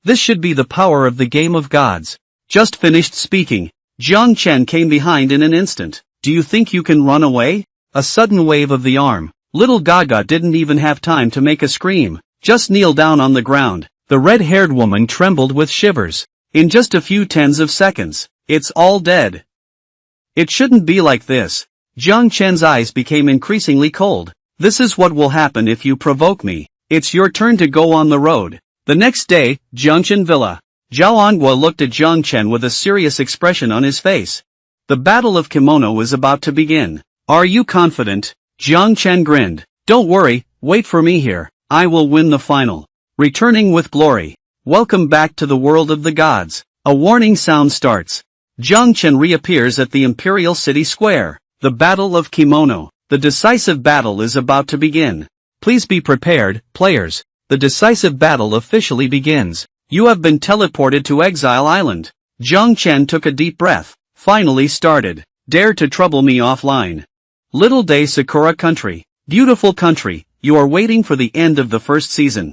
This should be the power of the game of gods. Just finished speaking. Jiang Chen came behind in an instant. Do you think you can run away? A sudden wave of the arm. Little Gaga didn't even have time to make a scream. Just kneel down on the ground. The red-haired woman trembled with shivers. In just a few tens of seconds, it's all dead. It shouldn't be like this. Jiang Chen's eyes became increasingly cold. This is what will happen if you provoke me. It's your turn to go on the road. The next day, Jiangchen Villa. Zhao Anhua looked at Jiang Chen with a serious expression on his face. The Battle of Kimono is about to begin. Are you confident? Jiang Chen grinned. Don't worry, wait for me here. I will win the final. Returning with glory. Welcome back to the world of the gods. A warning sound starts. Jiang Chen reappears at the Imperial City Square. The Battle of Kimono. The decisive battle is about to begin. Please be prepared, players. The decisive battle officially begins. You have been teleported to Exile Island. Jiang Chen took a deep breath. Finally started. Dare to trouble me offline. Little Day Sakura Country. Beautiful country, you are waiting for the end of the first season.